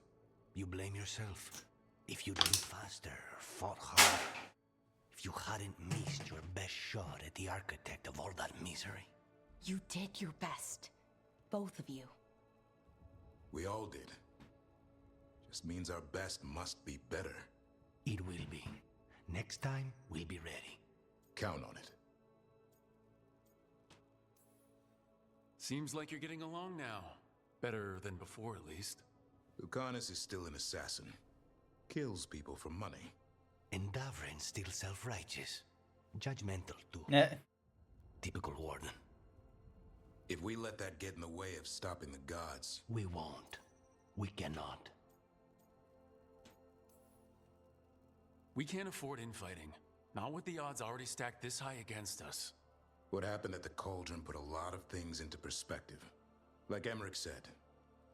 You blame yourself. If you'd been faster or fought harder. If you hadn't missed your best shot at the architect of all that misery. You did your best. Both of you. We all did. Just means our best must be better. It will be. Next time, we'll be ready. Count on it. Seems like you're getting along now. Better than before, at least. Lucanus is still an assassin. Kills people for money. And Davrin's still self-righteous. Judgmental, too. Nah. Typical warden. If we let that get in the way of stopping the gods... We won't. We cannot. We can't afford infighting. Not with the odds already stacked this high against us. What happened at the Cauldron put a lot of things into perspective. Like Emmerich said,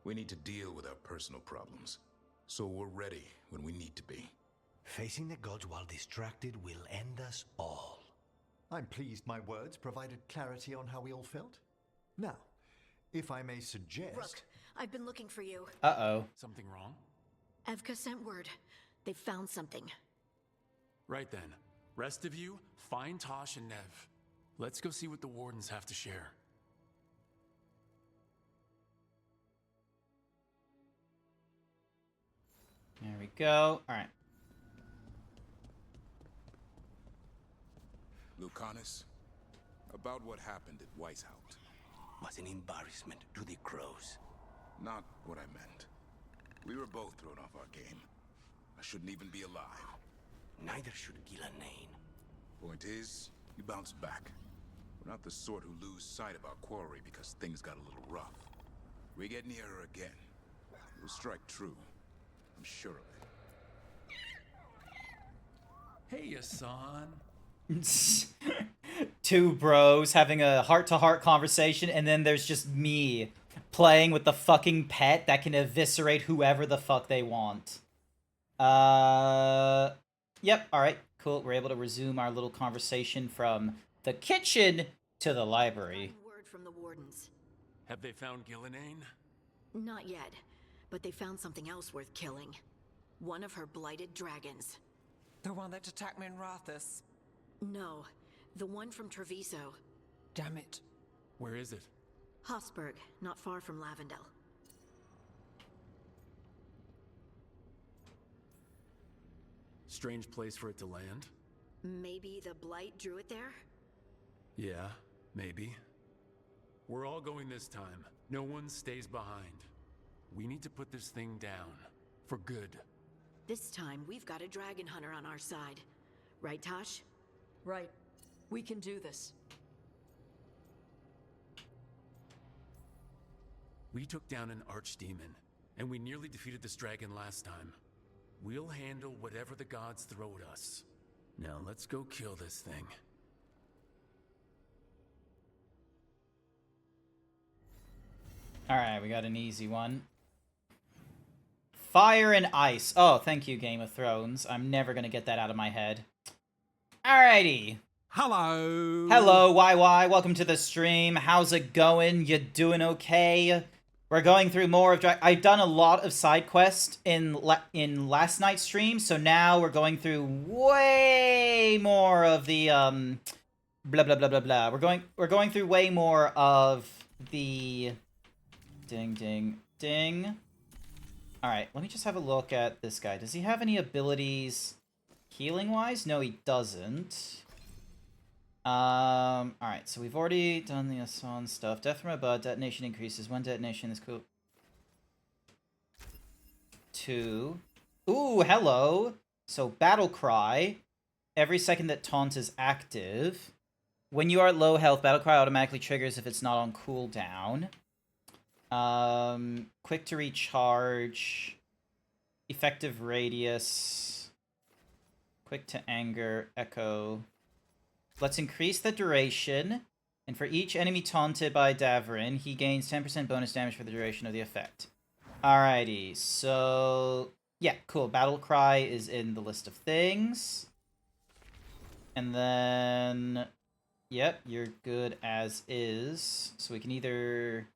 we need to deal with our personal problems. So we're ready when we need to be. Facing the gods while distracted will end us all. I'm pleased my words provided clarity on how we all felt. Now, if I may suggest... Rook, I've been looking for you. Uh-oh. Something wrong? Evka sent word. They found something. Right then. Rest of you, find Tosh and Nev. Let's go see what the wardens have to share. There we go. Alright. Lucanus, about what happened at Weishaupt. Was an embarrassment to the crows. Not what I meant. We were both thrown off our game. I shouldn't even be alive. Neither should Gillanane. Point is, you bounced back. We're not the sort who lose sight of our quarry because things got a little rough. We get near her again. We'll strike true. I'm sure of it. Hey, Hassan. Two bros having a heart-to-heart conversation, and then there's just me playing with the fucking pet that can eviscerate whoever the fuck they want. Yep, alright, cool. We're able to resume our little conversation from the kitchen to the library. Word from the wardens. Have they found Gillanane? Not yet, but they found something else worth killing. One of her blighted dragons. The one that attacked me in Rathus. No, the one from Treviso. Damn it. Where is it? Hofsburg, not far from Lavendel. Strange place for it to land. Maybe the blight drew it there? Yeah, maybe. We're all going this time. No one stays behind. We need to put this thing down. For good. This time, we've got a dragon hunter on our side. Right, Tosh? Right. We can do this. We took down an archdemon, and we nearly defeated this dragon last time. We'll handle whatever the gods throw at us. Now let's go kill this thing. Alright, we got an easy one. Fire and ice. Oh, thank you, Game of Thrones. I'm never gonna get that out of my head. Alrighty. Hello. Hello, YY. Welcome to the stream. How's it going? You doing okay? We're going through more of... I've done a lot of side quests in last night's stream, so now we're going through way more of the blah blah blah blah blah. We're going through way more of the ding ding ding. All right, let me just have a look at this guy. Does he have any abilities healing wise? No, he doesn't. All right, so we've already done the Hassan stuff. Death from above, detonation increases. One detonation is cool. 2. Ooh, hello. So battle cry. Every second that taunt is active. When you are at low health, battle cry automatically triggers if it's not on cooldown. Quick to recharge. Effective radius. Quick to anger. Echo. Let's increase the duration, and for each enemy taunted by Davrin, he gains 10% bonus damage for the duration of the effect. Alrighty, so yeah, cool. Battle cry is in the list of things. And then, yep, you're good as is. So we can either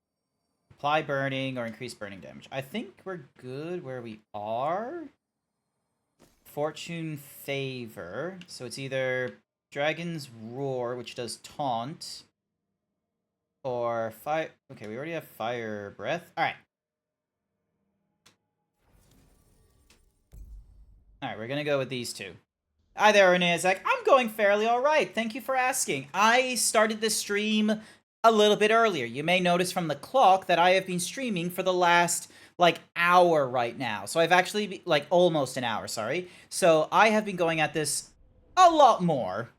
apply burning or increase burning damage. I think we're good where we are. Fortune favor. So it's either Dragon's Roar, which does taunt, or fire. Okay, we already have fire breath. All right. All right, we're gonna go with these two. Hi there, Renezak. I'm going fairly all right. Thank you for asking. I started this stream a little bit earlier. You may notice from the clock that I have been streaming for the last, like, hour right now. So I've actually, like, almost an hour, sorry. So I have been going at this a lot more.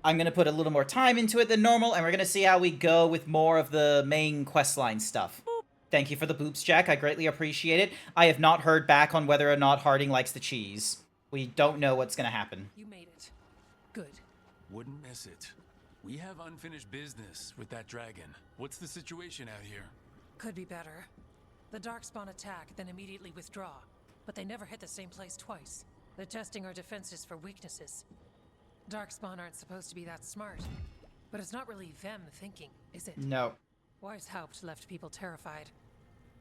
I'm going to put a little more time into it than normal, and we're going to see how we go with more of the main questline stuff. Thank you for the boops, Jack. I greatly appreciate it. I have not heard back on whether or not Harding likes the cheese. We don't know what's gonna happen. You made it. Good. Wouldn't miss it. We have unfinished business with that dragon. What's the situation out here? Could be better. The Darkspawn attack, then immediately withdraw. But they never hit the same place twice. They're testing our defenses for weaknesses. Darkspawn aren't supposed to be that smart. But it's not really them thinking, is it? No. Weishaupt left people terrified.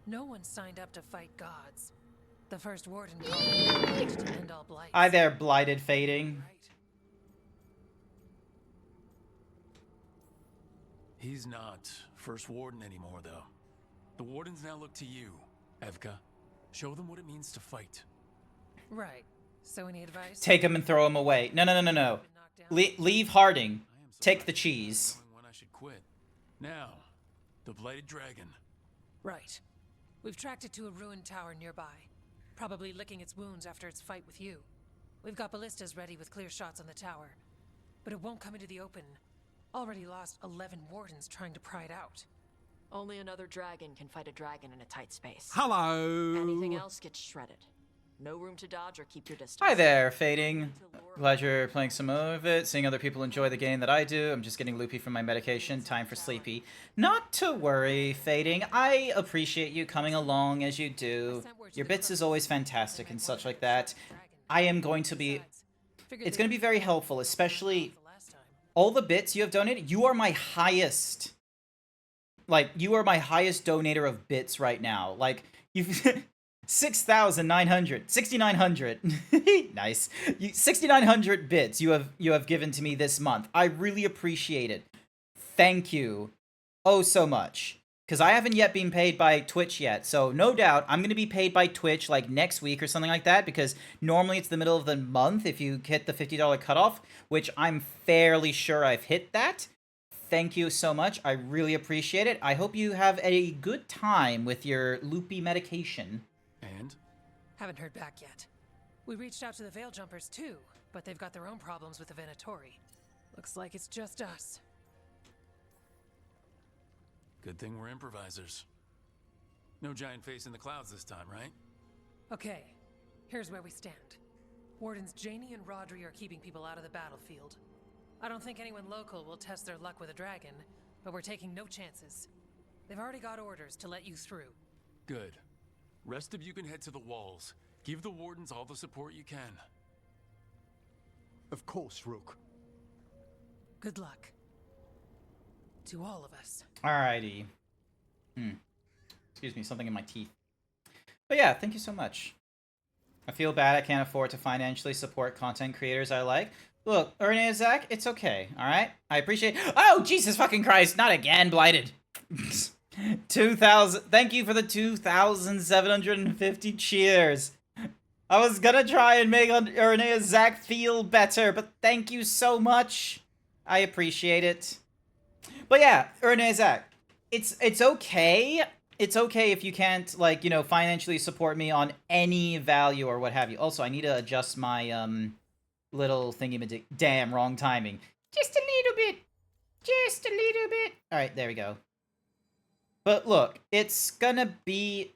No one signed up to fight gods. The first warden called it to end all blights. Hi there, blighted fading. Right. He's not first warden anymore, though. The wardens now look to you, Evka. Show them what it means to fight. Right. So any advice? Take him and throw him away. No. Leave Harding. Take the cheese. When I should quit. Now, the blighted dragon. Right. We've tracked it to a ruined tower nearby. Probably licking its wounds after its fight with you. We've got ballistas ready with clear shots on the tower. But it won't come into the open. Already lost 11 wardens trying to pry it out. Only another dragon can fight a dragon in a tight space. Hello! Anything else gets shredded. No room to dodge or keep your distance. Hi there, Fading. Glad you're playing some more of it. Seeing other people enjoy the game that I do. I'm just getting loopy from my medication. Time for sleepy. Not to worry, Fading. I appreciate you coming along as you do. Your bits is always fantastic and such like that. I am going to be... It's going to be very helpful, especially all the bits you have donated. You are my highest... Like, you are my highest donator of bits right now. Like, you've... 6,900, 6,900, nice. 6,900 bits you have given to me this month. I really appreciate it. Thank you, oh so much. Because I haven't yet been paid by Twitch yet, so no doubt I'm gonna be paid by Twitch like next week or something like that. Because normally it's the middle of the month if you hit the $50 cutoff, which I'm fairly sure I've hit that. Thank you so much. I really appreciate it. I hope you have a good time with your loopy medication. And? Haven't heard back yet. We reached out to the Veil Jumpers too, but they've got their own problems with the Venatori. Looks like it's just us. Good thing we're improvisers. No giant face in the clouds this time, right? Okay, here's where we stand. Wardens Janie and Rodri are keeping people out of the battlefield. I don't think anyone local will test their luck with a dragon, but we're taking no chances. They've already got orders to let you through. Good. Rest of you can head to the walls. Give the wardens all the support you can. Of course, Rook. Good luck. To all of us. Alrighty. Excuse me, something in my teeth. But yeah, thank you so much. I feel bad I can't afford to financially support content creators I like. Look, Ernie Zach, it's okay, alright? I appreciate... Oh, Jesus fucking Christ, not again, Blighted! 2,000... Thank you for the 2,750 cheers. I was gonna try and make Ernie Zach feel better, but thank you so much. I appreciate it. But yeah, Ernie Zach, it's okay. It's okay if you can't, like, you know, financially support me on any value or what have you. Also, I need to adjust my, little thingy-majig. Damn, wrong timing. Just a little bit. Just a little bit. Alright, there we go. But look, it's gonna be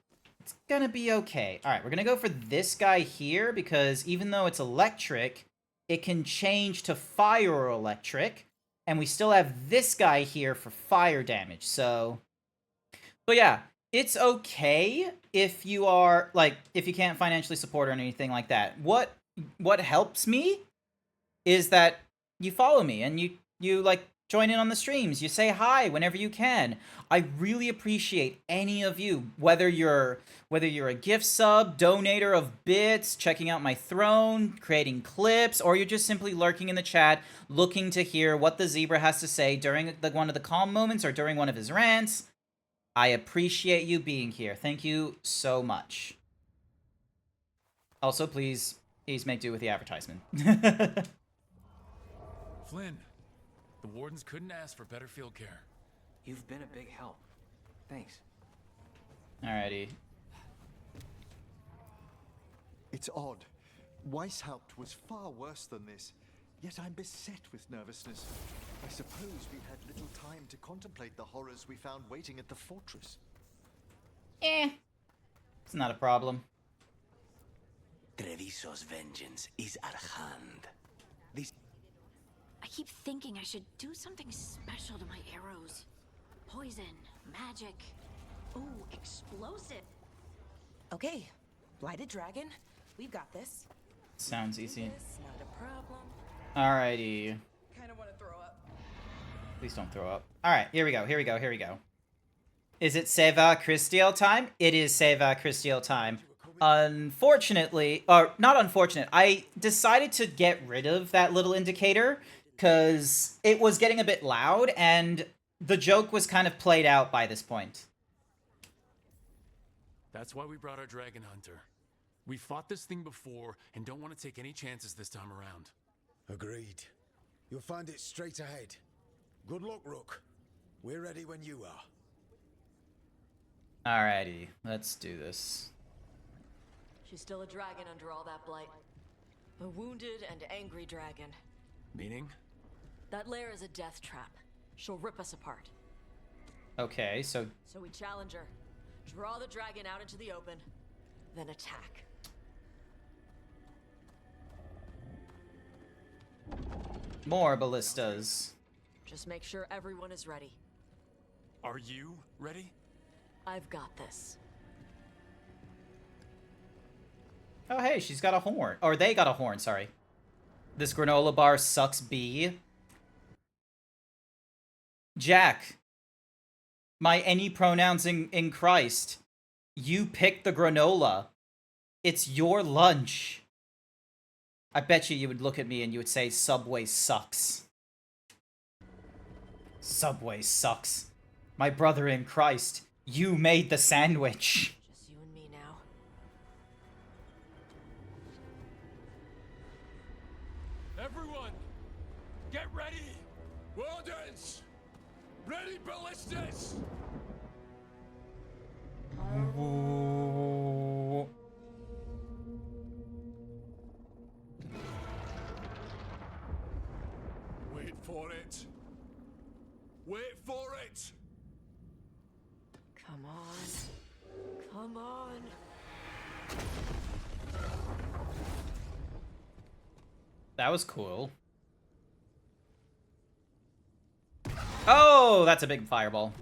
okay. Alright, we're gonna go for this guy here, because even though it's electric, it can change to fire or electric, and we still have this guy here for fire damage, so... But yeah, it's okay if you are, like, if you can't financially support or anything like that. What helps me is that you follow me and you like join in on the streams. You say hi whenever you can. I really appreciate any of you, whether you're a gift sub, donator of bits, checking out my throne, creating clips, or you're just simply lurking in the chat, looking to hear what the zebra has to say during one of the calm moments or during one of his rants. I appreciate you being here. Thank you so much. Also, please make do with the advertisement. Flynn, the wardens couldn't ask for better field care. You've been a big help. Thanks. Alrighty. It's odd. Weishaupt was far worse than this, yet I'm beset with nervousness. I suppose we had little time to contemplate the horrors we found waiting at the fortress. It's not a problem. Treviso's vengeance is at hand. I keep thinking I should do something special to my arrows. Poison, magic. Ooh, explosive. Okay, Blighted Dragon, we've got this. Sounds easy. It's not a problem. Alrighty. Kind of want to throw up. Please don't throw up. Alright, here we go. Is it Seva Christiel time? It is Seva Christiel time. Unfortunately, or not unfortunate, I decided to get rid of that little indicator because it was getting a bit loud and the joke was kind of played out by this point. That's why we brought our dragon hunter. We fought this thing before and don't want to take any chances this time around. Agreed. You'll find it straight ahead. Good luck, Rook. We're ready when you are. Alrighty, let's do this. She's still a dragon under all that blight. A wounded and angry dragon. Meaning? That lair is a death trap. She'll rip us apart. Okay, so we challenge her. Draw the dragon out into the open, then attack. more ballistas. Just make sure everyone is ready. Are you ready? I've got this. Oh, hey, she's got a horn. Or they got a horn, sorry. This granola bar sucks B. Jack. My any pronouns in Christ. You picked the granola. It's your lunch. I bet you would look at me and you would say, Subway sucks. Subway sucks. My brother in Christ, you made the sandwich. Just you and me now. Everyone, get ready! Wardens! Ready ballistas! Wait for it. Wait for it! Come on. Come on. That was cool. Oh, that's a big fireball.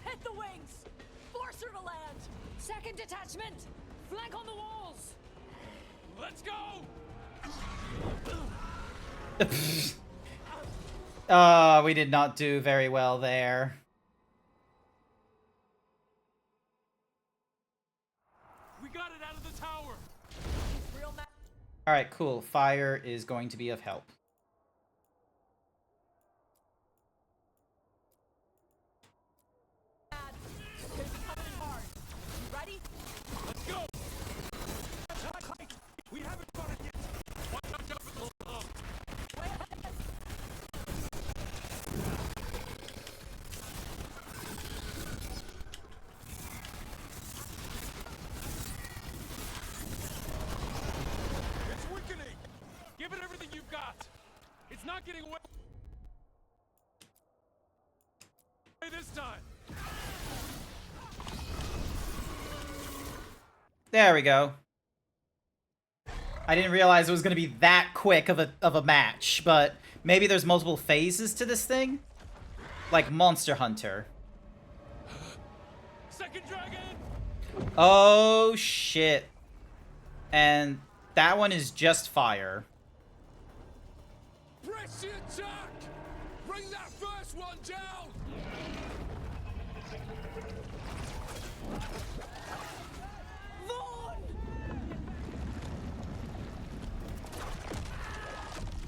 Hit the wings! Force her to land! Second detachment! Flank on the walls! Let's go! We did not do very well there. We got it out of the tower! Alright, cool. Fire is going to be of help. Ready? Let's go! We haven't got it yet! Watch out for the slow. It's weakening! Give it everything you've got! It's not getting away this time! There we go. I didn't realize it was gonna be that quick of a match, but maybe there's multiple phases to this thing? Like Monster Hunter. Second dragon! Oh, shit. And that one is just fire. Press the attack! Bring that first one down!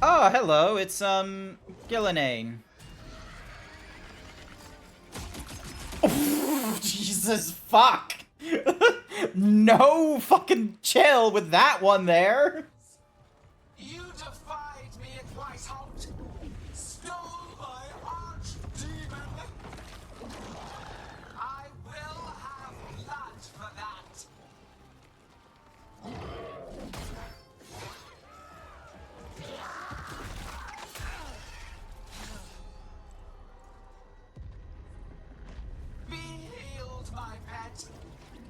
Oh, hello, it's, Gillinane. Oh, Jesus, fuck! No fucking chill with that one there! You defied me at Weishaupt, stole my archdemon. I will have blood for that. Be healed, my pet.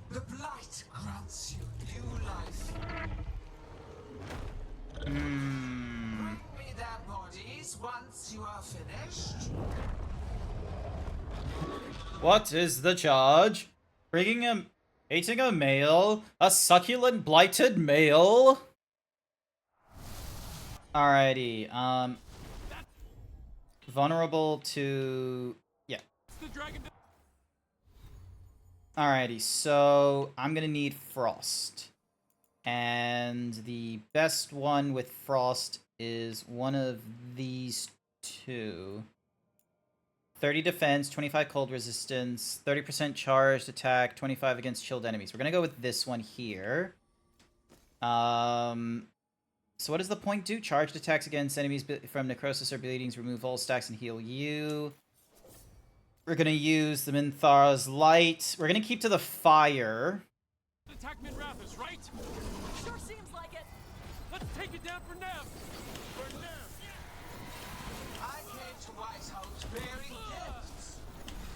The blight grants you new life. Bring me their bodies once you are finished. What is the charge? Hating a male? A succulent blighted male? Alrighty, vulnerable to... yeah. Alrighty, so I'm gonna need Frost. And the best one with Frost is one of these two. 30 defense, 25 cold resistance, 30% charged attack, 25 against chilled enemies. We're gonna go with this one here. So what does the point do? Charged attacks against enemies from necrosis or bleedings, remove all stacks and heal you. We're gonna use the Minthara's Light. We're gonna keep to the fire. Attack Minrathous, right? Sure seems like it. Let's take it down for Nev! For Nev! I came to Weishaupt bearing gifts.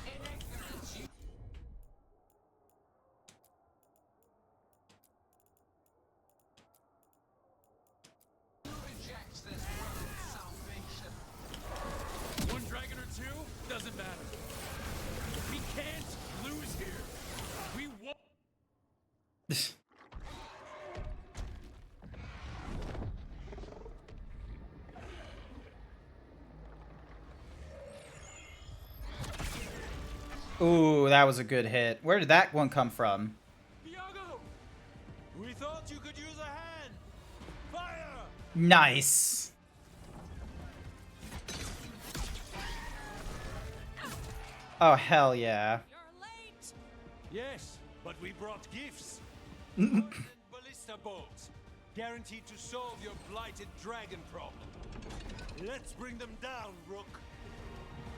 In ignorance, you reject this world's salvation. One dragon or two? Doesn't matter. We can't lose here. We won't. Ooh, that was a good hit. Where did that one come from? Iago! We thought you could use a hand! Fire! Nice. Oh, hell yeah. Yes, but we brought gifts. And ballista bolts, guaranteed to solve your blighted dragon problem. Let's bring them down, Rook.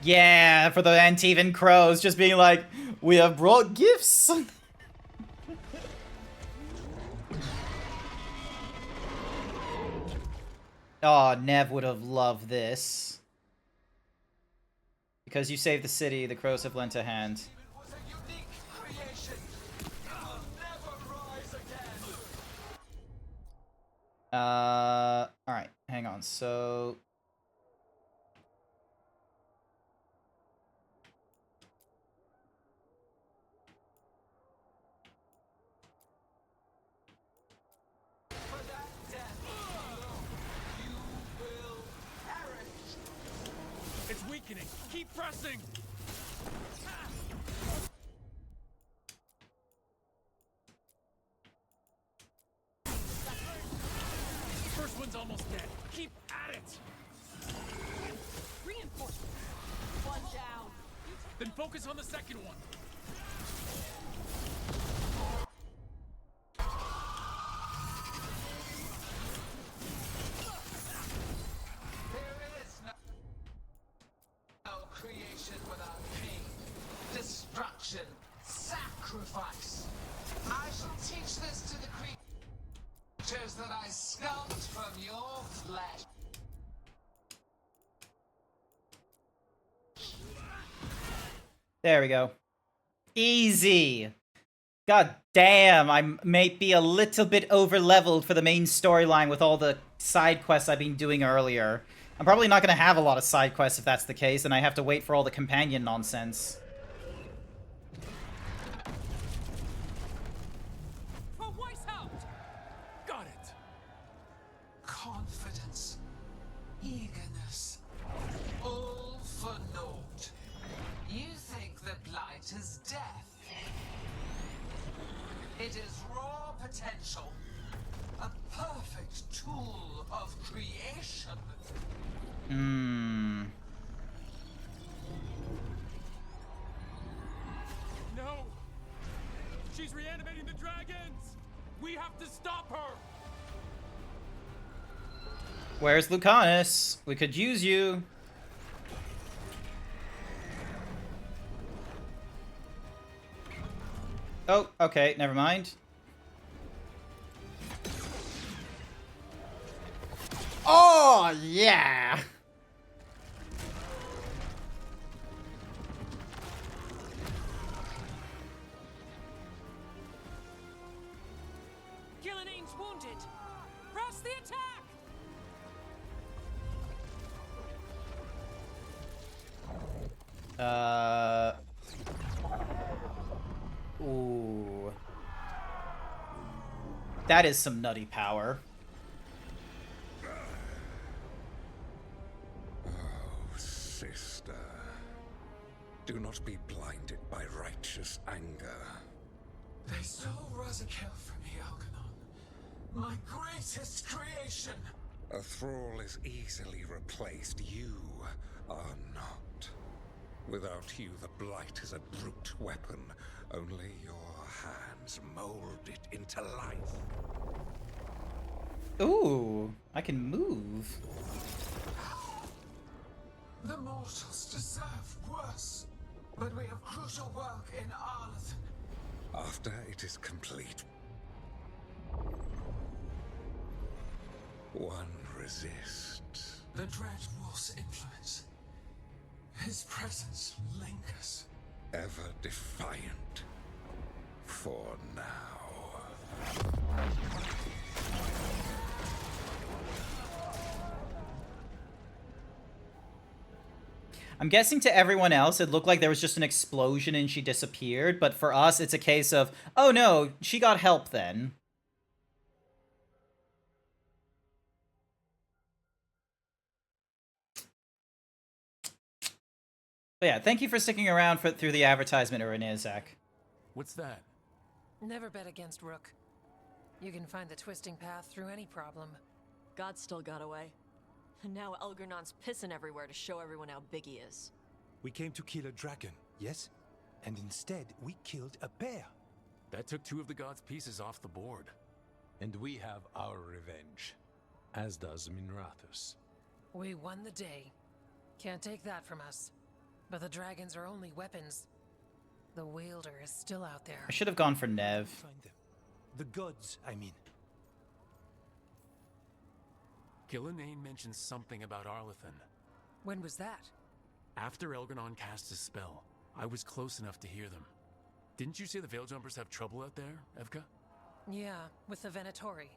Yeah, for the Antivan crows just being like, we have brought gifts. Oh, Nev would have loved this. Because you saved the city, the crows have lent a hand. was a unique creation. It'll never rise again. Alright, hang on, so... For that death alone, you will perish. It's weakening. Keep pressing. First one's almost dead. Keep at it. Reinforcement. One down. Then focus on the second one. There is no creation without pain, destruction, sacrifice. I shall teach this to the creatures that I sculpt from your flesh. There we go. Easy. God damn, I might be a little bit over-leveled for the main storyline with all the side quests I've been doing earlier. I'm probably not going to have a lot of side quests if that's the case, and I have to wait for all the companion nonsense. For Weishaupt! Got it! Confidence. Eagerness. All for naught. You think the blight is death. It is raw potential. A perfect tool of creation. No! She's reanimating the dragons! We have to stop her! Where's Lucanus? We could use you. Oh, okay, never mind. Oh, yeah! Gillinane's wounded. Press the attack! Ooh. That is some nutty power. Oh, sister. Do not be blinded by righteous anger. They stole Razikel from me, Algernon. My greatest creation. A thrall is easily replaced. You are not. Without you, the blight is a brute weapon. Only your hands mold it into life. Ooh, I can move. The mortals deserve worse. But we have crucial work in Arlathan. After it is complete, one resists. The Dread Wolf's influence. His presence lingers. Ever defiant. For now. I'm guessing to everyone else it looked like there was just an explosion and she disappeared, but for us it's a case of, oh no, she got help then. But yeah, thank you for sticking around through the advertisement, Zach. What's that? Never bet against Rook. You can find the twisting path through any problem. God still got away. And now Elgernon's pissing everywhere to show everyone how big he is. We came to kill a dragon, yes? And instead, we killed a bear. That took 2 of the gods' pieces off the board. And we have our revenge. As does Minrathus. We won the day. Can't take that from us. But the dragons are only weapons. The wielder is still out there. I should have gone for Nev. Find them. The gods, I mean. Gillinane mentioned something about Arlathan. When was that? After Elgernon cast his spell, I was close enough to hear them. Didn't you say the Veiljumpers have trouble out there, Evka? Yeah, with the Venatori.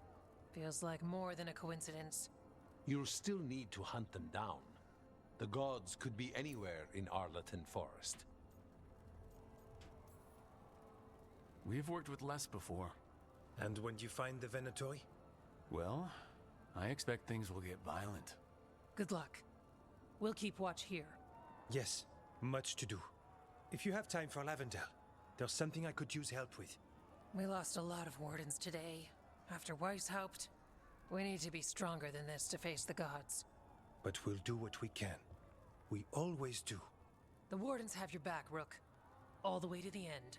Feels like more than a coincidence. You'll still need to hunt them down. The gods could be anywhere in Arlathan Forest. We've worked with less before. And when you find the Venatori? Well, I expect things will get violent. Good luck. We'll keep watch here. Yes, much to do. If you have time for Lavendel, there's something I could use help with. We lost a lot of wardens today. After Weishaupt, we need to be stronger than this to face the gods. But we'll do what we can. We always do. The wardens have your back, Rook. All the way to the end.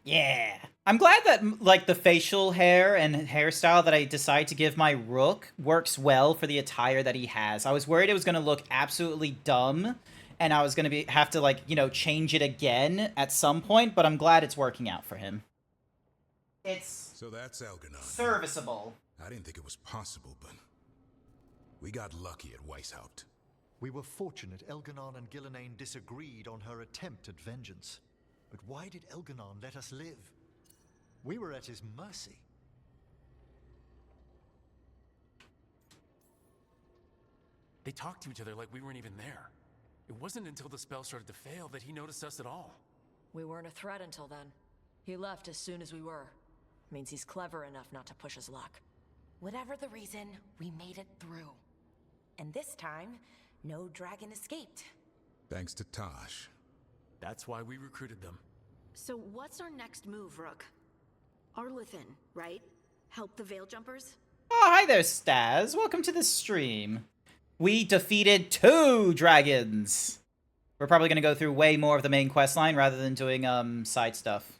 Yeah. I'm glad that, like, the facial hair and hairstyle that I decide to give my Rook works well for the attire that he has. I was worried it was going to look absolutely dumb, and I was going to have to, like, you know, change it again at some point, but I'm glad it's working out for him. It's... So that's Elgernon. Serviceable. I didn't think it was possible, but... we got lucky at Weishaupt. We were fortunate Elgernon and Gillinane disagreed on her attempt at vengeance. But why did Elgernon let us live? We were at his mercy. They talked to each other like we weren't even there. It wasn't until the spell started to fail that he noticed us at all. We weren't a threat until then. He left as soon as we were. Means he's clever enough not to push his luck. Whatever the reason, we made it through. And this time, no dragon escaped. Thanks to Tosh. That's why we recruited them. So what's our next move, Rook? Arlethan, right? Help the Veil Jumpers? Oh, hi there, Staz. Welcome to the stream. We defeated 2 dragons. We're probably going to go through way more of the main quest line rather than doing side stuff.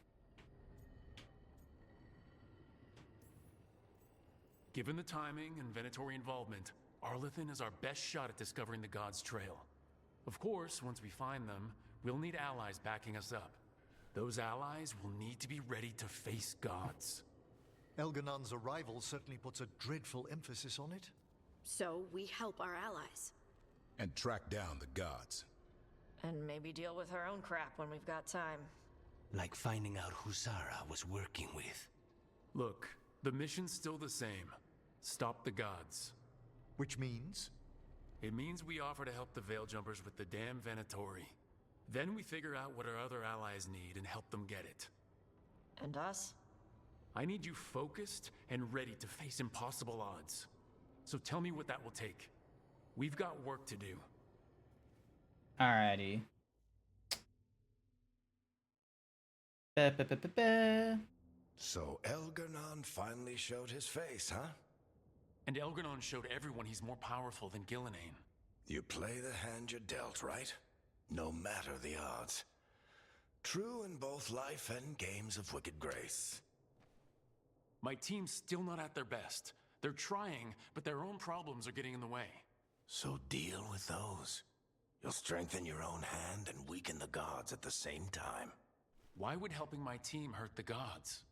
Given the timing and Venatori involvement, Arlethan is our best shot at discovering the Gods' trail. Of course, once we find them, we'll need allies backing us up. Those allies will need to be ready to face gods. Elganon's arrival certainly puts a dreadful emphasis on it. So we help our allies. And track down the gods. And maybe deal with our own crap when we've got time. Like finding out who Sarah was working with. Look, the mission's still the same. Stop the gods. Which means? It means we offer to help the Veil Jumpers with the damn Venatori. Then we figure out what our other allies need and help them get it. And us? I need you focused and ready to face impossible odds. So tell me what that will take. We've got work to do. Alrighty. So Elganon finally showed his face, huh? And Elganon showed everyone he's more powerful than Gillenane. You play the hand you're dealt, right? No matter the odds. True in both life and games of wicked grace. My team's still not at their best. They're trying, but their own problems are getting in the way. So deal with those. You'll strengthen your own hand and weaken the gods at the same time. Why would helping my team hurt the gods?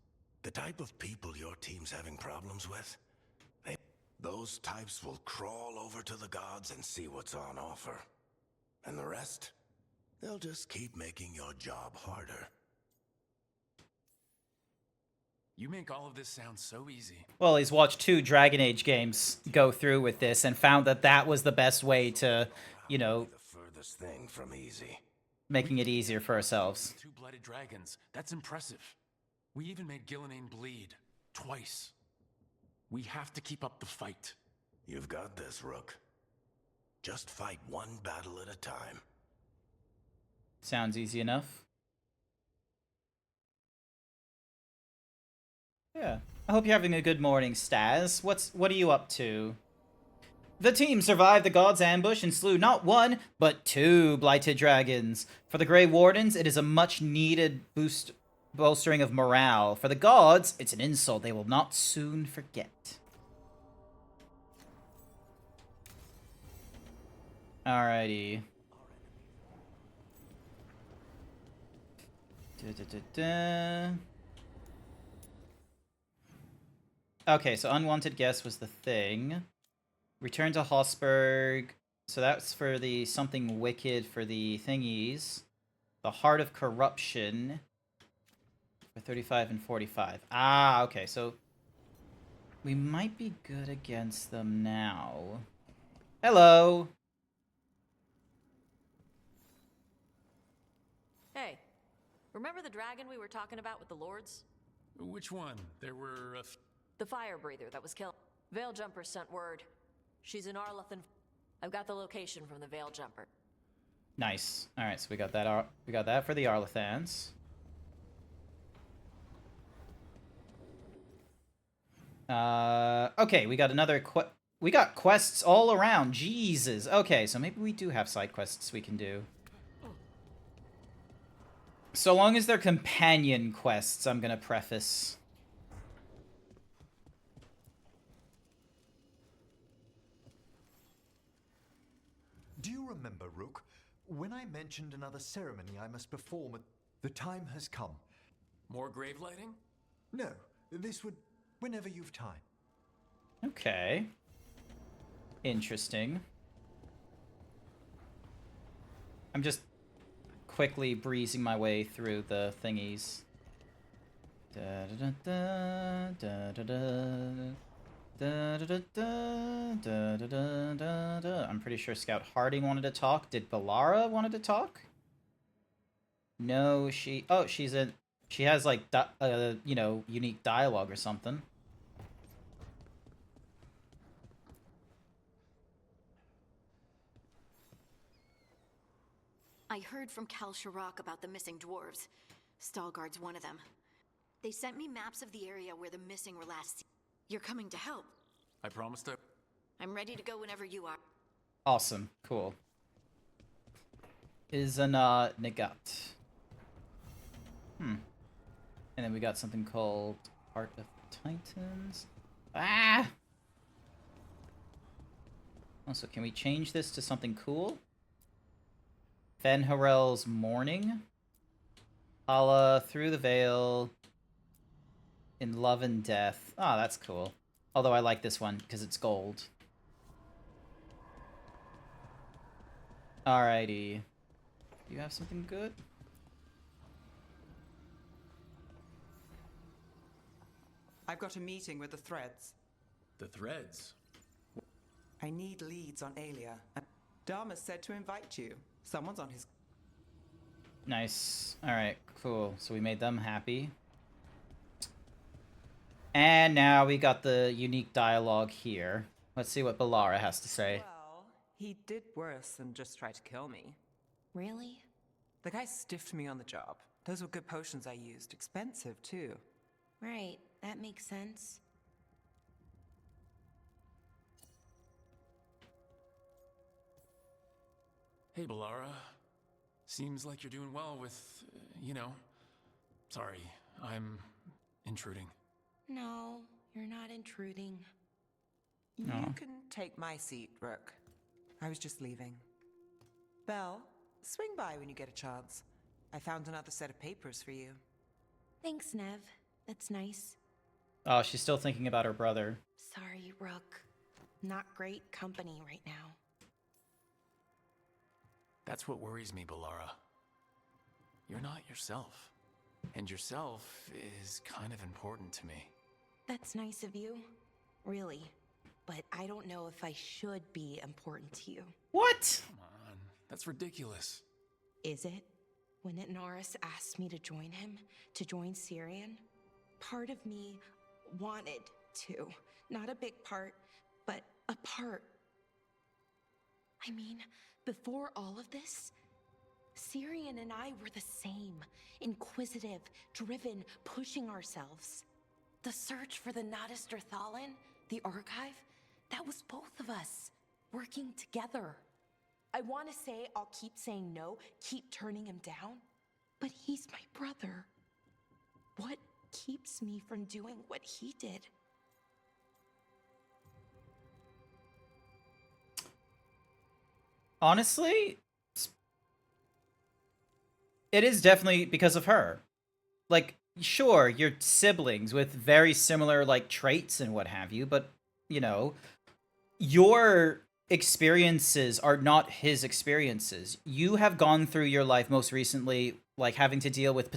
The type of people your team's having problems with, those types will crawl over to the gods and see what's on offer. And the rest, they'll just keep making your job harder. You make all of this sound so easy. Well, he's watched 2 Dragon Age games go through with this and found that that was the best way to, you know, the furthest thing from easy. Making it easier for ourselves. 2 blooded dragons. That's impressive. We even made Gillenane bleed. Twice. We have to keep up the fight. You've got this, Rook. Just fight one battle at a time. Sounds easy enough. Yeah. I hope you're having a good morning, Staz. What are you up to? The team survived the gods' ambush and slew not 1, but 2 blighted dragons. For the Grey Wardens, it is a much-needed bolstering of morale. For the gods, it's an insult they will not soon forget. Alrighty. Okay, so unwanted guest was the thing. Return to Hossberg. So that's for the something wicked for the thingies. The Heart of Corruption. For 35 and 45. Ah, okay, so we might be good against them now. Hello. Hey, remember the dragon we were talking about with the lords? Which one? There were The fire breather that was killed. Veil Jumper sent word. She's in Arlethan. I've got the location from the Veil Jumper. Nice. All right, so we got that. We got that for the Arlethans. Okay, we got another we got quests all around. Jesus. Okay, so maybe we do have side quests we can do. So long as they're companion quests, I'm gonna preface. Do you remember, Rook, when I mentioned another ceremony I must perform? The time has come. More grave lighting? No, this would... whenever you've time. Okay. Interesting. I'm just quickly breezing my way through the thingies. Da da da da da da. Da, da, da, da, da, da, da, da, da. I'm pretty sure Scout Harding wanted to talk. Did Balara wanted to talk? No, she... Oh, she's a... She has, like, you know, unique dialogue or something. I heard from Cal Shirak about the missing dwarves. Stalguard's one of them. They sent me maps of the area where the missing were last seen. You're coming to help. I promised her. I'm ready to go whenever you are. Awesome. Cool. Nagat. And then we got something called Heart of Titans. Ah! Also, can we change this to something cool? Fenharel's Mourning. Allah Through the Veil. In Love and Death. Ah, that's cool. Although I like this one because it's gold. Alrighty. Do you have something good? I've got a meeting with the Threads. The Threads? I need leads on Alia. Dharma said to invite you. Someone's on his... Nice. Alright, cool. So we made them happy. And now we got the unique dialogue here. Let's see what Balara has to say. Well, he did worse than just try to kill me. Really? The guy stiffed me on the job. Those were good potions I used. Expensive, too. Right, that makes sense. Hey, Balara. Seems like you're doing well with, you know... Sorry, I'm intruding. No, you're not intruding. No. You can take my seat, Rook. I was just leaving. Belle, swing by when you get a chance. I found another set of papers for you. Thanks, Nev. That's nice. Oh, she's still thinking about her brother. Sorry, Rook. Not great company right now. That's what worries me, Balara. You're not yourself. And yourself is kind of important to me. That's nice of you. Really. But I don't know if I should be important to you. What? Come on. That's ridiculous. Is it? When Norris asked me to join him, to join Syrian, part of me wanted to. Not a big part, but a part. I mean, before all of this, Syrian and I were the same. Inquisitive, driven, pushing ourselves. The search for the Nadister Thalin, the archive, that was both of us, working together. I want to say I'll keep saying no, keep turning him down, but he's my brother. What keeps me from doing what he did? Honestly, it is definitely because of her. Like, sure, you're siblings with very similar, like, traits and what have you, but, you know, your experiences are not his experiences. You have gone through your life most recently, like, having to deal with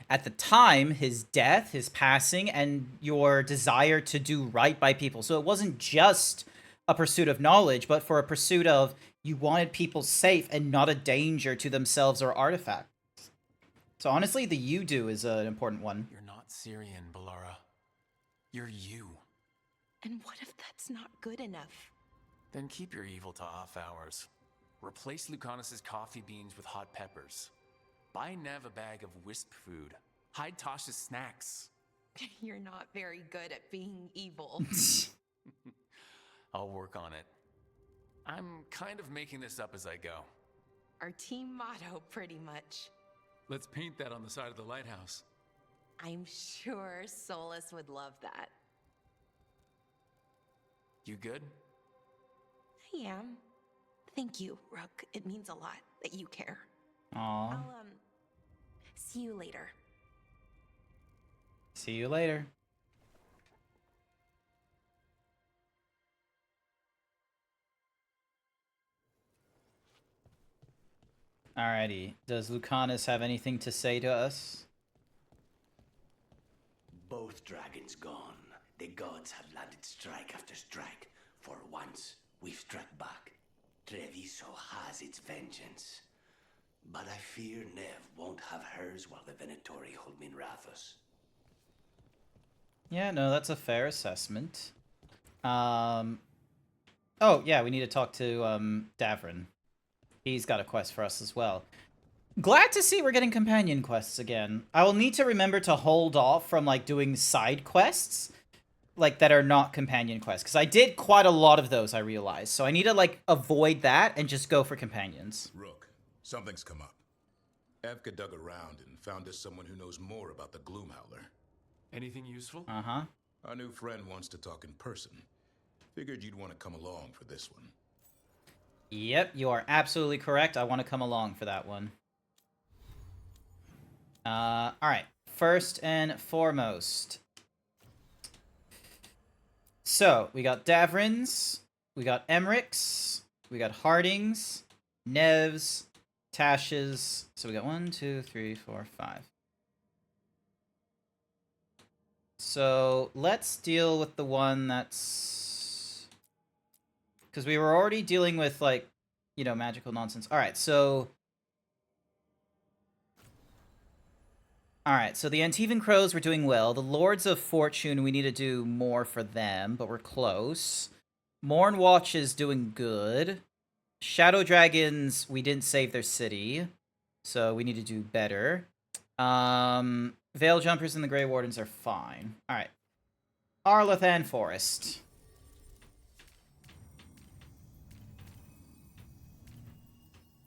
at the time, his death, his passing, and your desire to do right by people. So it wasn't just a pursuit of knowledge, but for a pursuit of you wanted people safe and not a danger to themselves or artifacts. So honestly, the you do is an important one. You're not Syrian, Balara. You're you. And what if that's not good enough? Then keep your evil to off hours. Replace Lucanus's coffee beans with hot peppers. Buy Nev a bag of wisp food. Hide Tosh's snacks. You're not very good at being evil. I'll work on it. I'm kind of making this up as I go. Our team motto, pretty much. Let's paint that on the side of the lighthouse. I'm sure Solus would love that. You good? I am. Thank you, Rook. It means a lot that you care. Aww. I'll, see you later. See you later. Alrighty. Does Lucanus have anything to say to us? fourth dragon's gone. The gods have landed strike after strike. For once, we've struck back. Treviso has its vengeance. But I fear Nev won't have hers while the Venatori hold Minrathos. Yeah, no, that's a fair assessment. Oh, yeah, we need to talk to Davrin. He's got a quest for us as well. Glad to see we're getting companion quests again. I will need to remember to hold off from, like, doing side quests, like, that are not companion quests. Because I did quite a lot of those, I realized. So I need to, like, avoid that and just go for companions. Rook, something's come up. Evka dug around and found us someone who knows more about the Gloomhowler. Anything useful? Uh-huh. Our new friend wants to talk in person. Figured you'd want to come along for this one. Yep, you are absolutely correct. I want to come along for that one. Alright. First and foremost. So, we got Davrin's, we got Emmerich's, we got Harding's, Nev's, Tash's. So we got 1, 2, 3, 4, 5. So, let's deal with the one that's... Because we were already dealing with, like, you know, magical nonsense. Alright, so... Alright, so the Antivan Crows were doing well. The Lords of Fortune, we need to do more for them, but we're close. Morn Watch is doing good. Shadow Dragons, we didn't save their city, so we need to do better. Veil Jumpers and the Grey Wardens are fine. Alright. Arlathan Forest.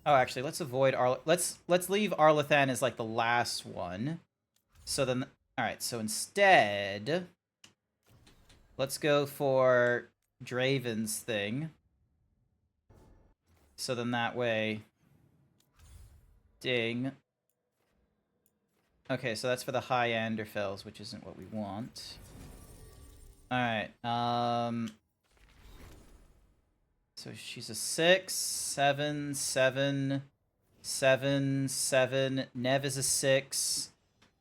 Oh, actually, let's avoid let's leave Arlathan as, like, the last one. So then, alright, so instead, let's go for Draven's thing. So then that way, ding. Okay, so that's for the high Anderfells, which isn't what we want. Alright, so she's a 6, 7, 7, 7, 7. Nev is a 6.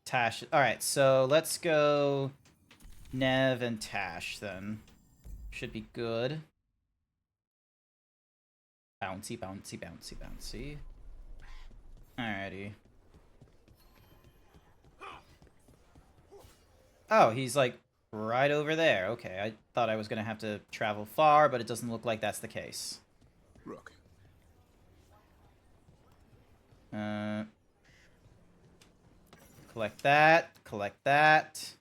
Tash. Alright, so let's go Nev and Tash then. Should be good. Bouncy, bouncy, bouncy, bouncy. Alrighty. Oh, he's like right over there. Okay, I thought I was gonna have to travel far, but it doesn't look like that's the case. Rook. Collect that. Collect that.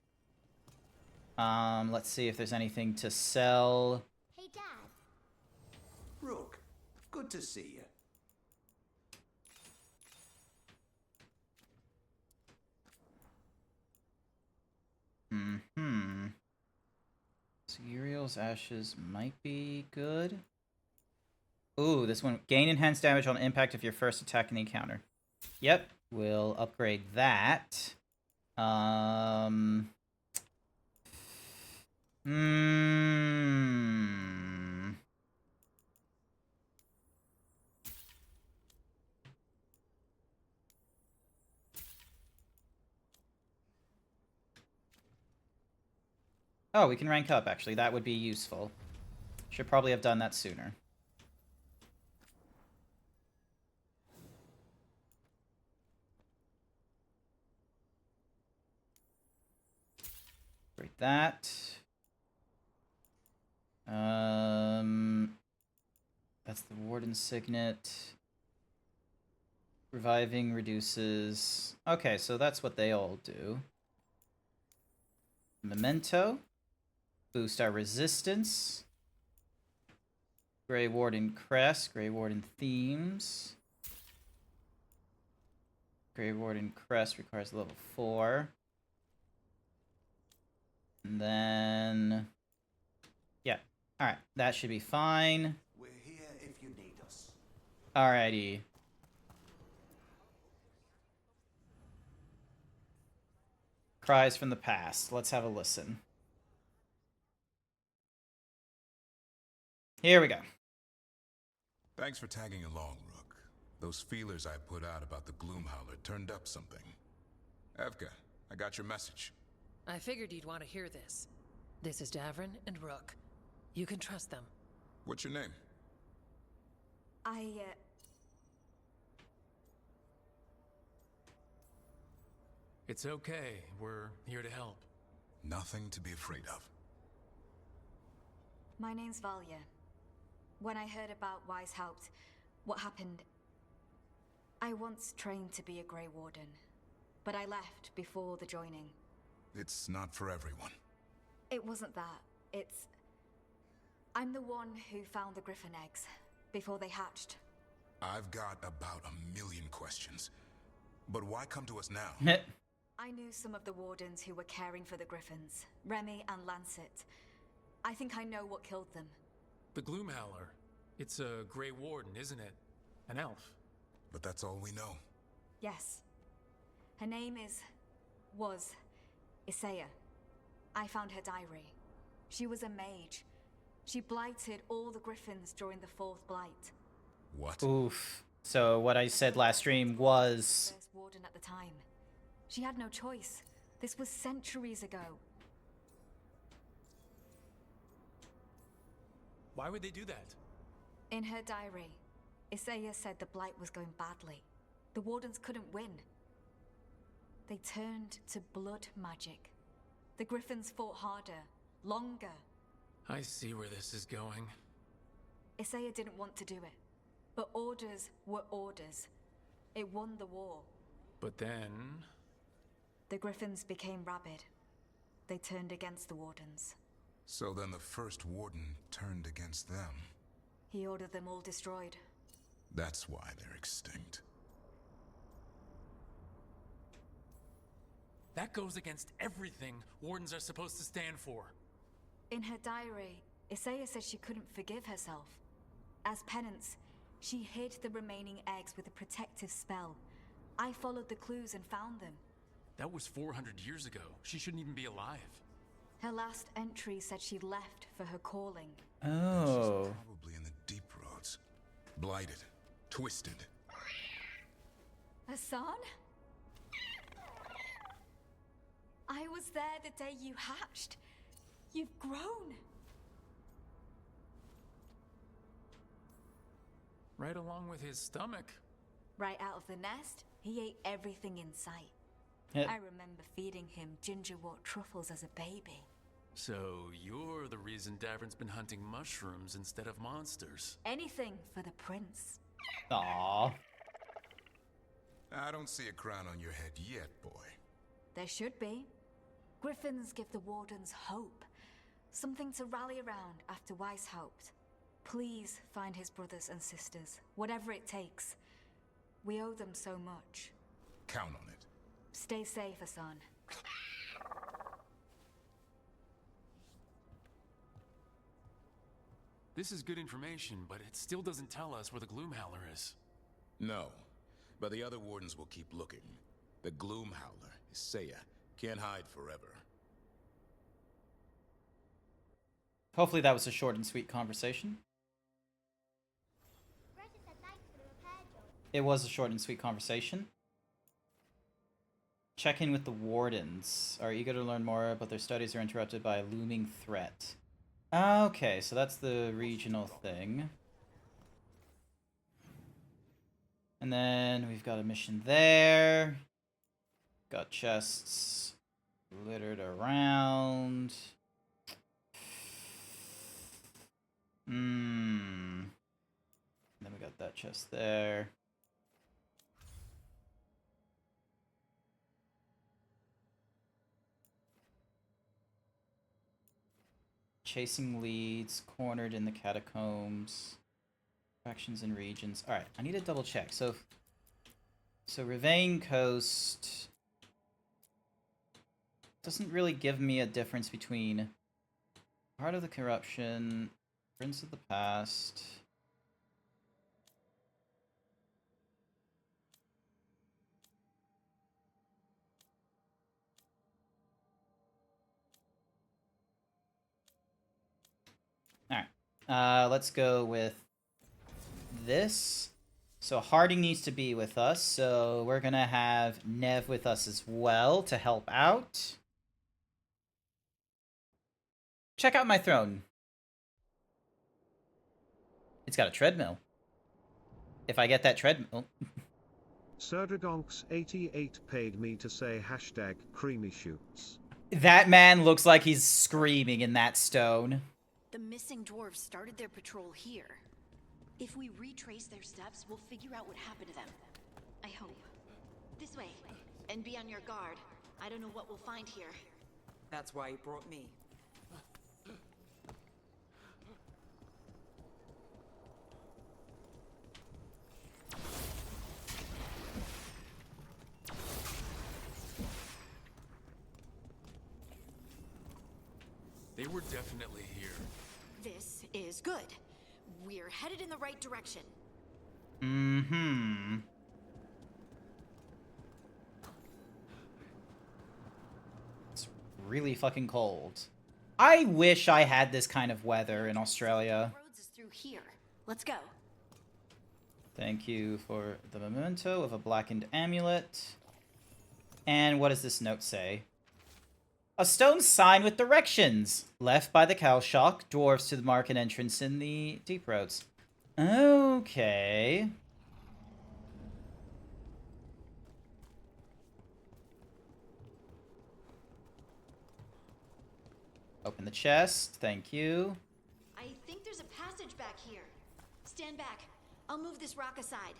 Let's see if there's anything to sell. Hey, Dad. Rook, good to see you. So Uriel's Ashes might be good. Ooh, this one. Gain enhanced damage on impact of your first attack in the encounter. Yep, we'll upgrade that. Oh, we can rank up, actually. That would be useful. Should probably have done that sooner. Break that. That's the Warden Signet. Reviving reduces... Okay, so that's what they all do. Memento. Boost our resistance. Grey Warden Crest. Grey Warden Themes. Grey Warden Crest requires level 4. And then... Yeah. Alright, that should be fine. We're here if you need us. Alrighty. Cries from the past. Let's have a listen. Here we go. Thanks for tagging along, Rook. Those feelers I put out about the Gloomhowler turned up something. Evka, I got your message. I figured you'd want to hear this. This is Davrin and Rook. You can trust them. What's your name? It's okay. We're here to help. Nothing to be afraid of. My name's Valya. When I heard about Weishaupt, what happened... I once trained to be a Grey Warden, but I left before the joining. It's not for everyone. It wasn't that. It's... I'm the one who found the Griffin eggs, before they hatched. I've got about 1,000,000 questions. But why come to us now? I knew some of the Wardens who were caring for the Griffins, Remy and Lancet. I think I know what killed them. The Gloomhowler. It's a Grey Warden, isn't it? An elf. But that's all we know. Yes. Her name was Isaiah. I found her diary. She was a mage. She blighted all the Griffins during the Fourth Blight. What? Oof. So what I said last stream was... First Warden at the time. She had no choice. This was centuries ago. Why would they do that? In her diary, Isaiah said the Blight was going badly. The Wardens couldn't win. They turned to blood magic. The Griffins fought harder, longer. I see where this is going. Isaiah didn't want to do it, but orders were orders. It won the war. But then... The Griffins became rabid. They turned against the Wardens. So then the first Warden turned against them. He ordered them all destroyed. That's why they're extinct. That goes against everything Wardens are supposed to stand for. In her diary, Isaiah said she couldn't forgive herself. As penance, she hid the remaining eggs with a protective spell. I followed the clues and found them. That was 400 years ago. She shouldn't even be alive. Her last entry said she left for her calling. Oh. She's probably in the deep roads. Blighted. Twisted. Hassan? I was there the day you hatched. You've grown. Right along with his stomach. Right out of the nest, he ate everything in sight. Yep. I remember feeding him gingerwort truffles as a baby. So you're the reason Davrin's been hunting mushrooms instead of monsters. Anything for the prince. Aww. I don't see a crown on your head yet, boy. There should be. Griffins give the Wardens hope. Something to rally around after Weishaupt. Please find his brothers and sisters, whatever it takes. We owe them so much. Count on it. Stay safe, Hassan. This is good information, but it still doesn't tell us where the Gloomhowler is. No, but the other Wardens will keep looking. The Gloomhowler, Isaiah, can't hide forever. Hopefully that was a short and sweet conversation. It was a short and sweet conversation. Check in with the Wardens. Are eager to learn more, but their studies are interrupted by a looming threat. Okay, so that's the regional thing. And then we've got a mission there. Got chests littered around. Then we got that chest there. Chasing leads, cornered in the catacombs, factions and regions. All right, I need to double check. So Rivain Coast doesn't really give me a difference between Heart of the Corruption, Prince of the Past. Alright, let's go with this. So Harding needs to be with us, so we're gonna have Nev with us as well to help out. check out my throne. It's got a treadmill. If I get that treadmill... Surdragonx88 paid me to say hashtag creamy shoots. That man looks like he's screaming in that stone. The missing dwarves started their patrol here. If we retrace their steps, we'll figure out what happened to them. I hope. This way. And be on your guard. I don't know what we'll find here. That's why you brought me. They were definitely here. This is good. We're headed in the right direction. Mm-hmm. It's really fucking cold. I wish I had this kind of weather in Australia. Roads is through here. Let's go. Thank you for the memento of a blackened amulet. And what does this note say? A stone sign with directions. Left by the cow shock. Dwarves to the market entrance in the deep roads. Okay. Open the chest. Thank you. I think there's a passage back here. Stand back. I'll move this rock aside.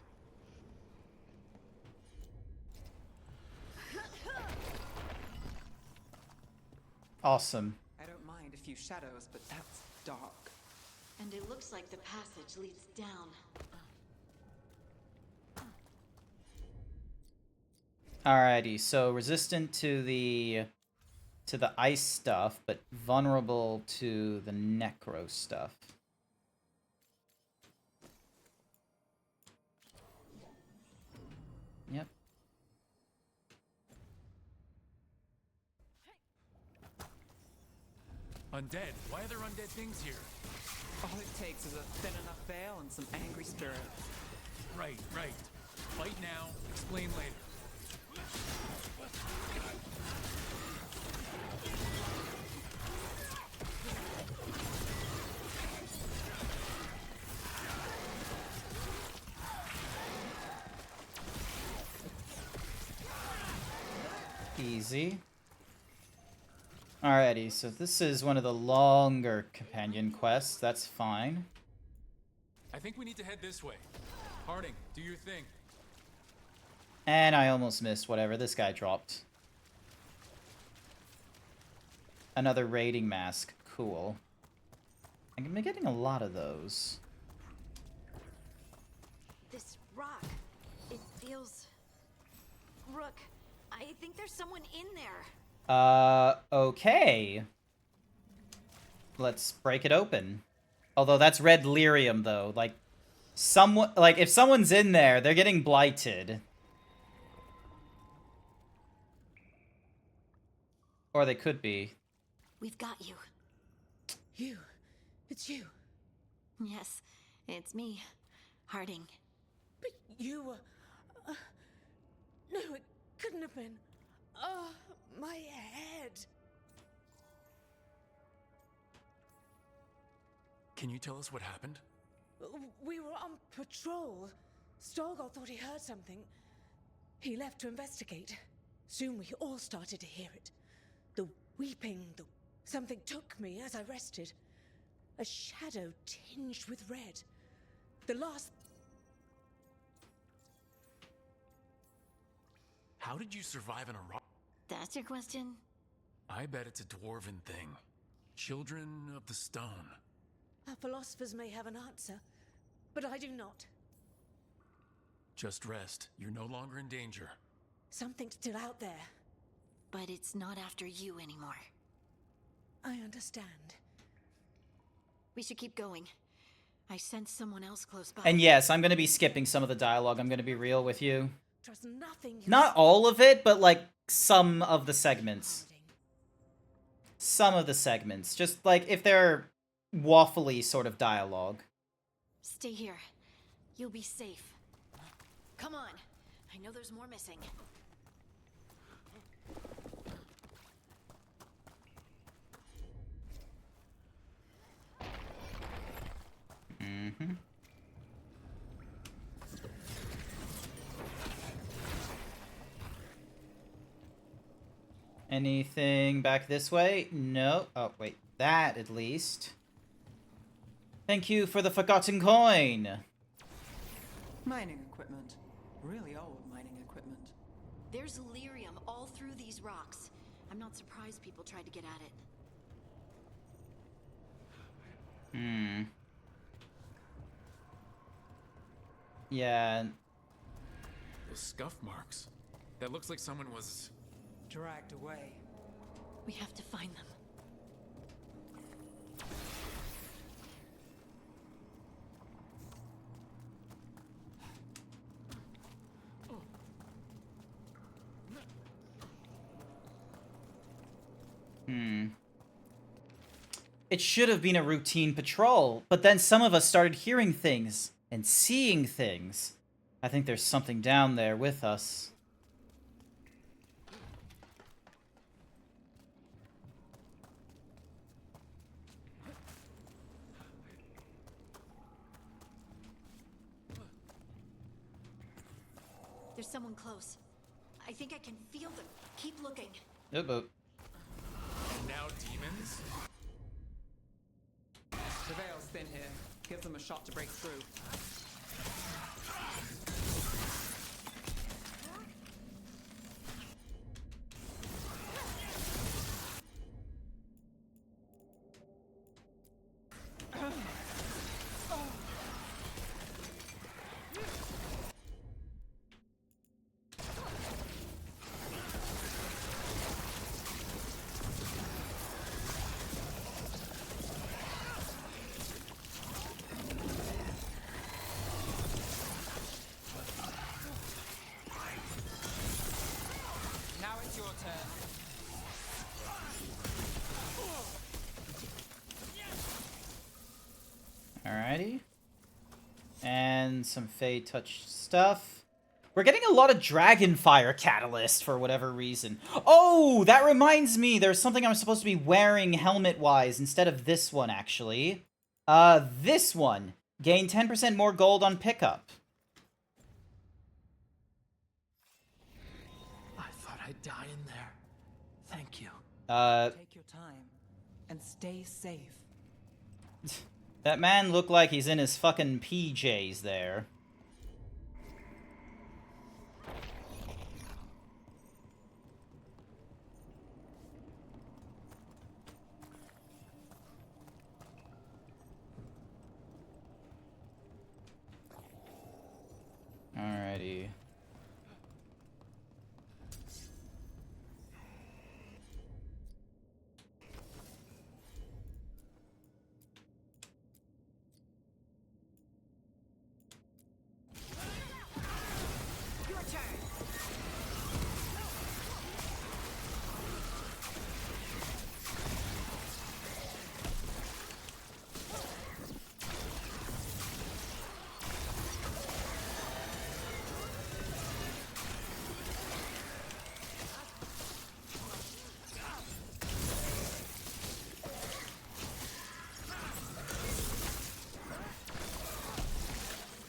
Awesome. I don't mind a few shadows, but that's dark. And it looks like the passage leads down. Alrighty, so resistant to the ice stuff, but vulnerable to the necro stuff. Yep. Undead? Why are there undead things here? All it takes is a thin enough veil and some angry spirits. Right. Fight now, explain later. Easy. Alrighty, so this is one of the longer companion quests. That's fine. I think we need to head this way. Harding, do your thing. And I almost missed whatever this guy dropped. Another raiding mask. Cool. I'm getting a lot of those. This rock, it feels... Rook, I think there's someone in there. Okay. Let's break it open. Although that's red lyrium, though. Like, if someone's in there, they're getting blighted. Or they could be. We've got you. You. It's you. Yes, it's me, Harding. But you were... no, it couldn't have been. Oh, my head. Can you tell us what happened? We were on patrol. Stolgar thought he heard something. He left to investigate. Soon we all started to hear it. The weeping, something took me as I rested. A shadow tinged with red. The last... How did you survive in a rock? That's your question? I bet it's a dwarven thing. Children of the stone. Our philosophers may have an answer, but I do not. Just rest. You're no longer in danger. Something's still out there. But it's not after you anymore. I understand. We should keep going. I sense someone else close by. And yes, I'm going to be skipping some of the dialogue. I'm going to be real with you. Trust nothing. Not all of it, but like some of the segments. Some of the segments. Just like if they're waffly sort of dialogue. Stay here. You'll be safe. Come on. I know there's more missing. Mm-hmm. Anything back this way? No. Oh, wait. That, at least. Thank you for the forgotten coin! Mining equipment. Really old mining equipment. There's lyrium all through these rocks. I'm not surprised people tried to get at it. Hmm. Yeah. Those scuff marks. That looks like someone was... dragged away. We have to find them. It should have been a routine patrol, but then some of us started hearing things and seeing things. I think there's something down there with us. There's someone close. I think I can feel them. Keep looking. Oop, oop. Now demons? The Veil's thin here. Give them a shot to break through. Now it's your turn. Alrighty. And some Fey Touch stuff. We're getting a lot of Dragonfire Catalyst for whatever reason. Oh, that reminds me. There's something I'm supposed to be wearing helmet-wise instead of this one, actually. This one. Gain 10% more gold on pickup. I thought I'd die in there. Thank you. Take your time and stay safe. That man looked like he's in his fucking PJs there. Alrighty. Your turn.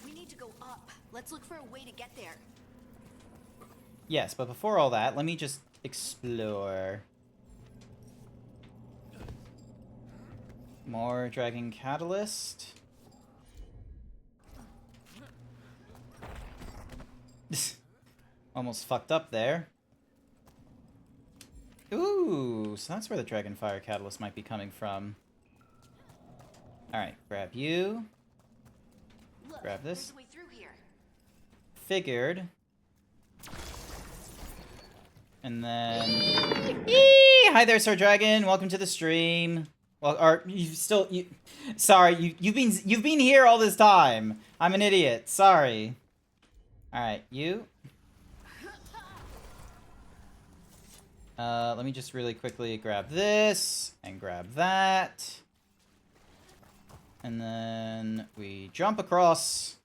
We need to go up. Let's look for a way to get there. Yes, but before all that, let me just explore. More Dragon Catalyst. Almost fucked up there. Ooh, so that's where the Dragonfire Catalyst might be coming from. Alright, grab you. Look, Grab this. there's a way through here. Figured. And then... Eee! Hi there, Sir Dragon. Welcome to the stream. Well, or sorry, you've been here all this time. I'm an idiot. Sorry. All right, you. Let me just really quickly grab this and grab that. And then we jump across.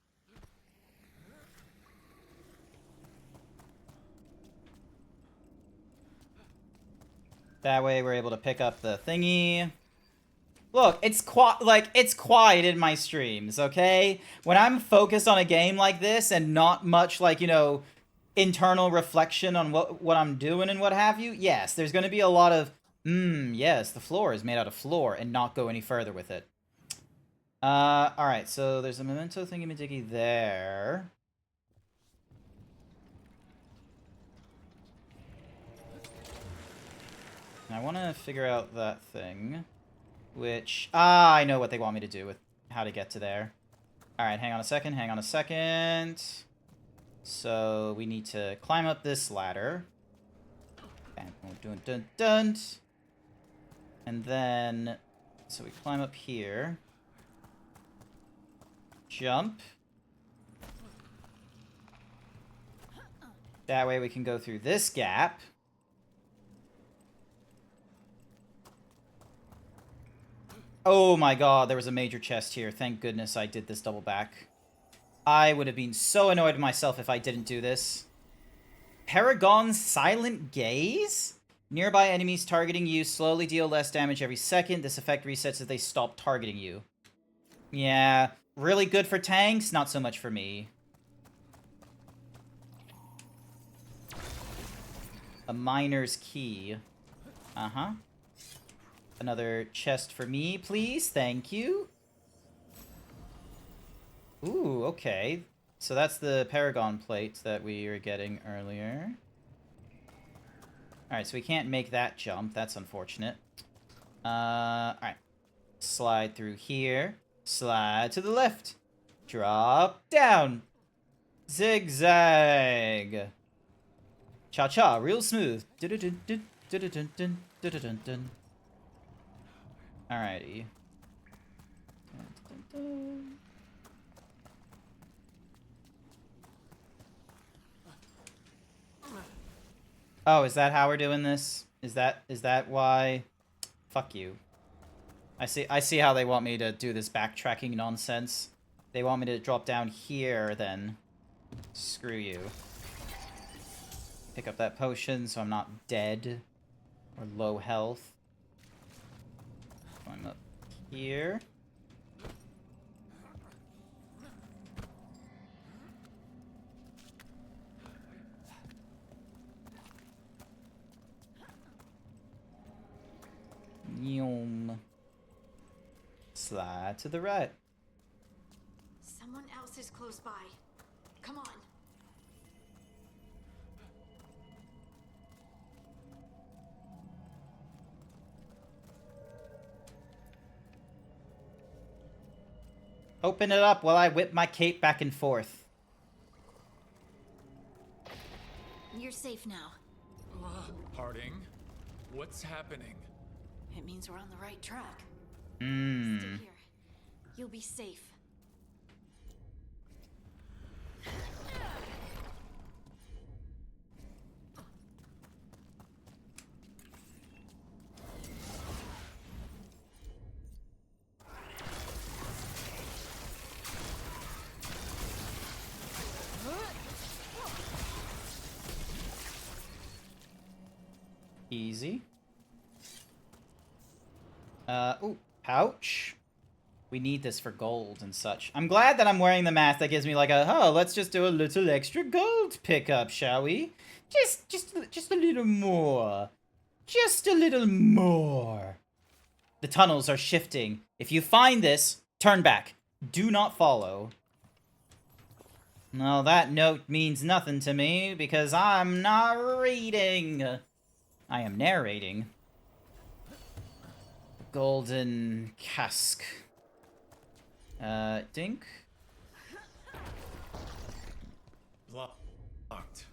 That way we're able to pick up the thingy. Look, it's quiet in my streams, okay? When I'm focused on a game like this and not much, like, you know, internal reflection on what I'm doing and what have you, yes, there's going to be a lot of, yes, the floor is made out of floor, and not go any further with it. Alright, so there's a memento thingy-majiggy there. I want to figure out that thing. Which, I know what they want me to do with how to get to there. Alright, hang on a second. So, we need to climb up this ladder. Dun, dun, dun. And then, so we climb up here. Jump. That way we can go through this gap. Oh my god, there was a major chest here. Thank goodness I did this double back. I would have been so annoyed with myself if I didn't do this. Paragon's Silent Gaze? Nearby enemies targeting you slowly deal less damage every second. This effect resets as they stop targeting you. Yeah, really good for tanks, not so much for me. A miner's key. Uh-huh. Another chest for me, please. Thank you. Ooh, okay. So that's the Paragon plate that we were getting earlier. Alright, so we can't make that jump. That's unfortunate. Alright. Slide through here. Slide to the left. Drop down. Zigzag. Cha-cha, real smooth. Alrighty. Oh, is that how we're doing this? Is that why? Fuck you. I see how they want me to do this backtracking nonsense. They want me to drop down here then. Screw you. Pick up that potion so I'm not dead or low health. Climb up here. Yum. Slide to the right. Someone else is close by. Come on. Open it up while I whip my cape back and forth. You're safe now. Harding, what's happening? It means we're on the right track. Stay Mmm. here. You'll be safe. Easy. Ooh, pouch. We need this for gold and such. I'm glad that I'm wearing the mask that gives me like a, oh, let's just do a little extra gold pickup, shall we? Just a little more. Just a little more. The tunnels are shifting. If you find this, turn back. Do not follow. Well, that note means nothing to me because I'm not reading. I am narrating. Golden cask. Dink? Locked.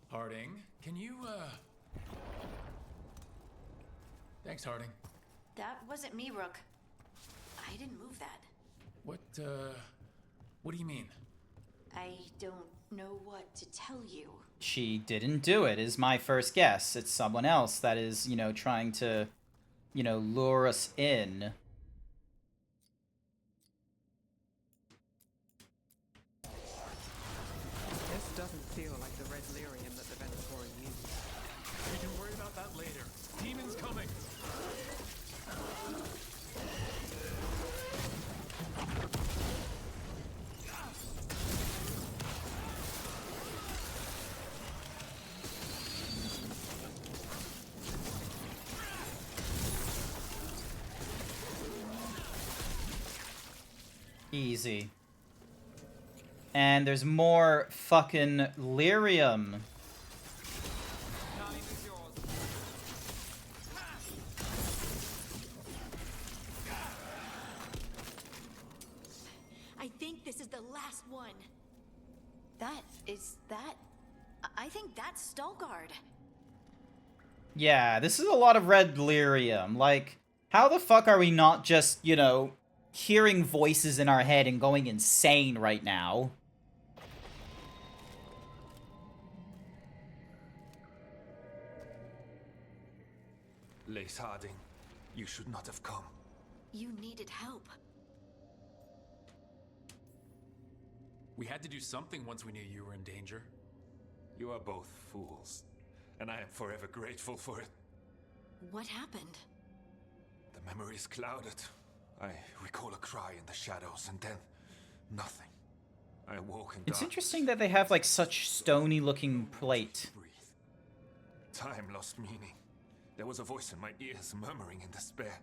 Harding, can you, Thanks, Harding. That wasn't me, Rook. I didn't move that. What do you mean? I don't know what to tell you. She didn't do it, is my first guess. It's someone else that is, you know, trying to, you know, lure us in. This doesn't feel like the red lyrium that the Venatori used. We can worry about that later. Demons coming! Easy. And there's more fucking lyrium. I think this is the last one. I think that's Veilguard. Yeah, this is a lot of red lyrium. Like, how the fuck are we not just, you know, hearing voices in our head and going insane right now? Lace Harding, you should not have come. You needed help. We had to do something once we knew you were in danger. You are both fools, and I am forever grateful for it. What happened? The memory is clouded. I recall a cry in the shadows, and then nothing. I awoke in It's darkness. interesting that they have, like, such stony-looking plate. Time lost meaning. There was a voice in my ears murmuring in despair.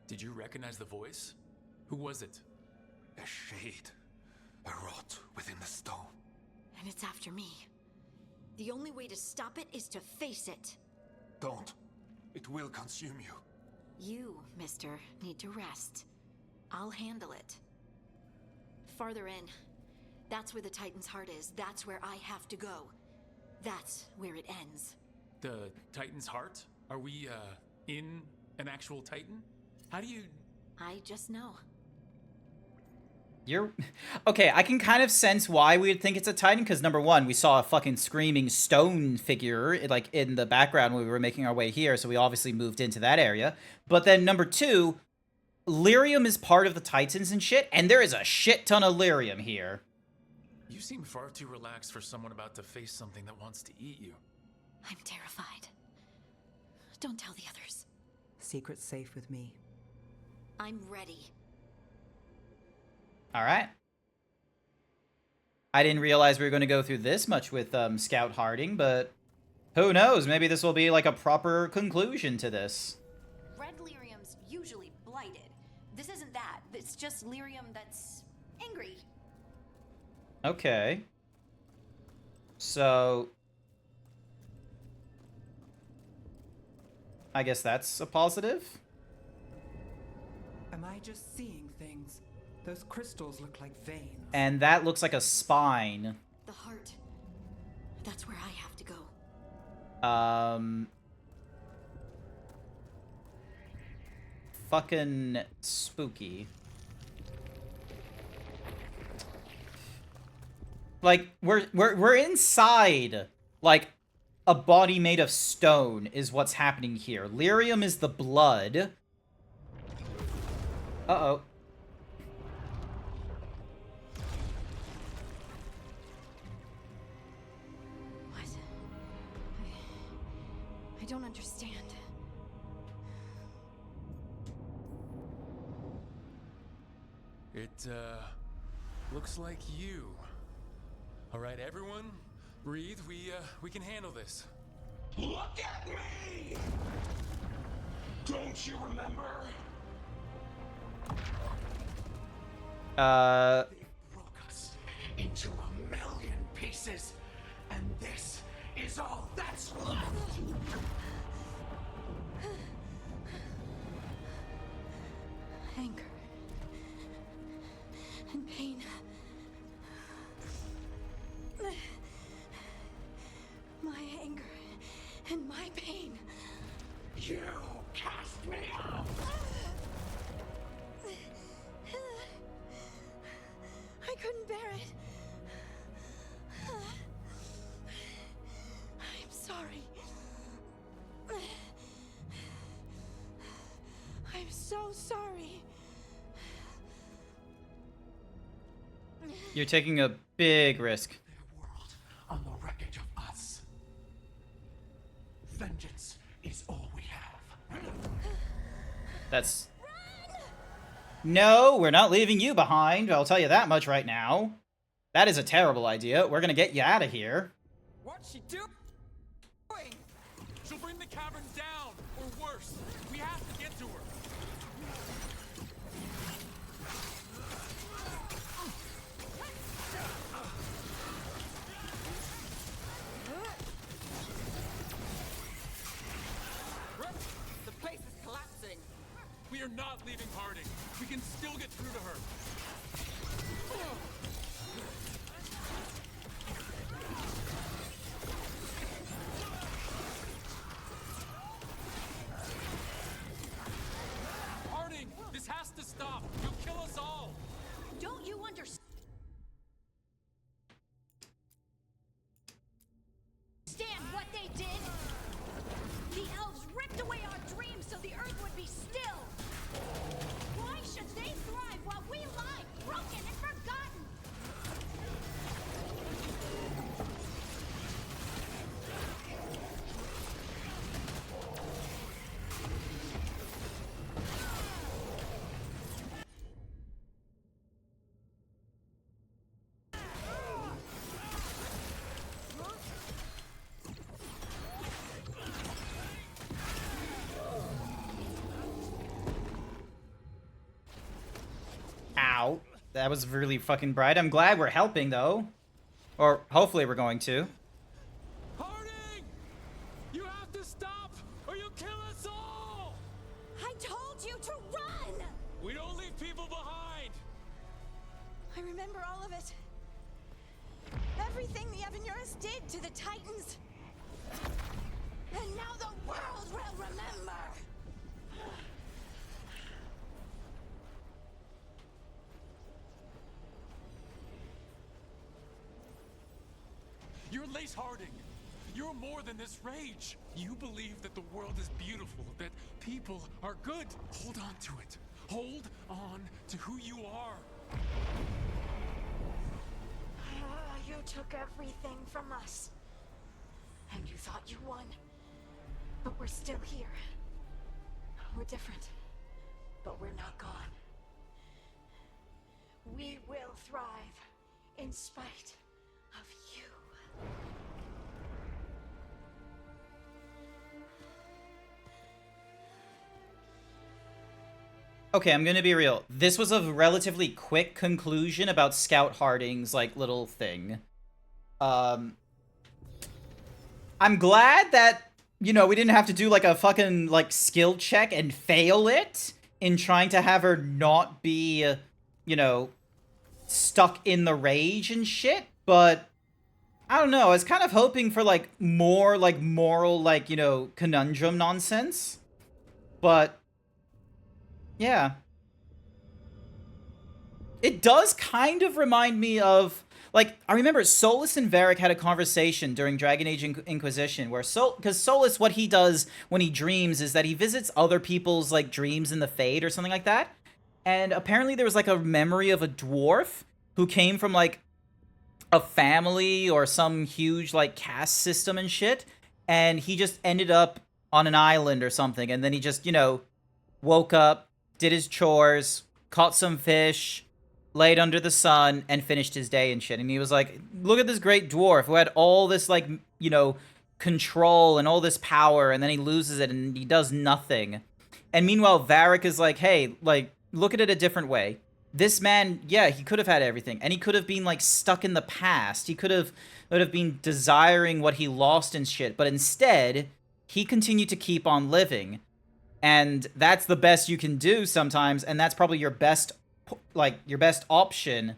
Did you recognize the voice? Who was it? A shade, a rot within the stone. And it's after me. The only way to stop it is to face it. Don't. It will consume you. You, mister, need to rest. I'll handle it. Farther in. That's where the Titan's heart is. That's where I have to go. That's where it ends. The Titan's heart? Are we, in an actual Titan? How do you... I just know. You're... Okay, I can kind of sense why we would think it's a Titan, because number one, we saw a fucking screaming stone figure, like, in the background when we were making our way here, so we obviously moved into that area. But then number two, lyrium is part of the Titans and shit, and there is a shit ton of lyrium here. You seem far too relaxed for someone about to face something that wants to eat you. I'm terrified. Don't tell the others. Secret's safe with me. I'm ready. Alright. I didn't realize we were going to go through this much with Scout Harding, but who knows? Maybe this will be like a proper conclusion to this. Red lyrium's usually blighted. This isn't that. It's just lyrium that's angry. Okay. So... I guess that's a positive? Am I just seeing things? Those crystals look like veins. And that looks like a spine. The heart. That's where I have to go. Fucking spooky. Like, we're inside, like, a body made of stone is what's happening here. Lyrium is the blood. Uh-oh. What? I don't understand. It, looks like you. All right, everyone, breathe. We can handle this. Look at me! Don't you remember? They broke us into 1,000,000 pieces, and this is all that's left. Anger. And pain. My anger and my pain. You cast me out. I couldn't bear it. I'm sorry. I'm so sorry. You're taking a big risk. On the wreckage of us. Vengeance is all we have. That's... No, we're not leaving you behind. I'll tell you that much right now. That is a terrible idea. We're gonna get you out of here. What's she doing? She'll bring the cavern down, or worse. have to get to her. The place is collapsing. We are not leaving Harding. We can still get through to her. Harding, this has to stop. You'll kill us all. Don't you understand what they did? The elves ripped away our dreams so the earth would be still. Why should they thrive while we lie, broken and forgotten? Ow. That was really fucking bright. I'm glad we're helping, though. Or hopefully we're going to. Harding! You have to stop, or you'll kill us all! I told you to run! We don't leave people behind! I remember all of it. Everything the Avenurus did to the Titans. And now the world will remember. You're Lace Harding. You're more than this rage. You believe that the world is beautiful, that people are good. Hold on to it. Hold on to who you are. You took everything from us. And you thought you won. But we're still here. We're different. But we're not gone. We will thrive in spite of you. Okay, I'm gonna be real. This was a relatively quick conclusion about Scout Harding's, like, little thing. I'm glad that, you know, we didn't have to do, like, a fucking, like, skill check and fail it in trying to have her not be, you know, stuck in the rage and shit, but I don't know. I was kind of hoping for, like, more, like, moral, like, you know, conundrum nonsense, but yeah. It does kind of remind me of, like, I remember Solus and Varric had a conversation during Dragon Age Inquisition where because Solus, what he does when he dreams is that he visits other people's, like, dreams in the Fade or something like that. And apparently there was, like, a memory of a dwarf who came from, like, a family or some huge, like, caste system and shit. And he just ended up on an island or something. And then he just, you know, woke up, did his chores, caught some fish, laid under the sun, and finished his day and shit. And he was like, look at this great dwarf who had all this, like, you know, control and all this power, and then he loses it and he does nothing. And meanwhile, Varric is like, hey, like, look at it a different way. This man, yeah, he could have had everything, and he could have been, like, stuck in the past. He would have been desiring what he lost and shit, but instead, he continued to keep on living. And that's the best you can do sometimes, and that's probably your best, like, your best option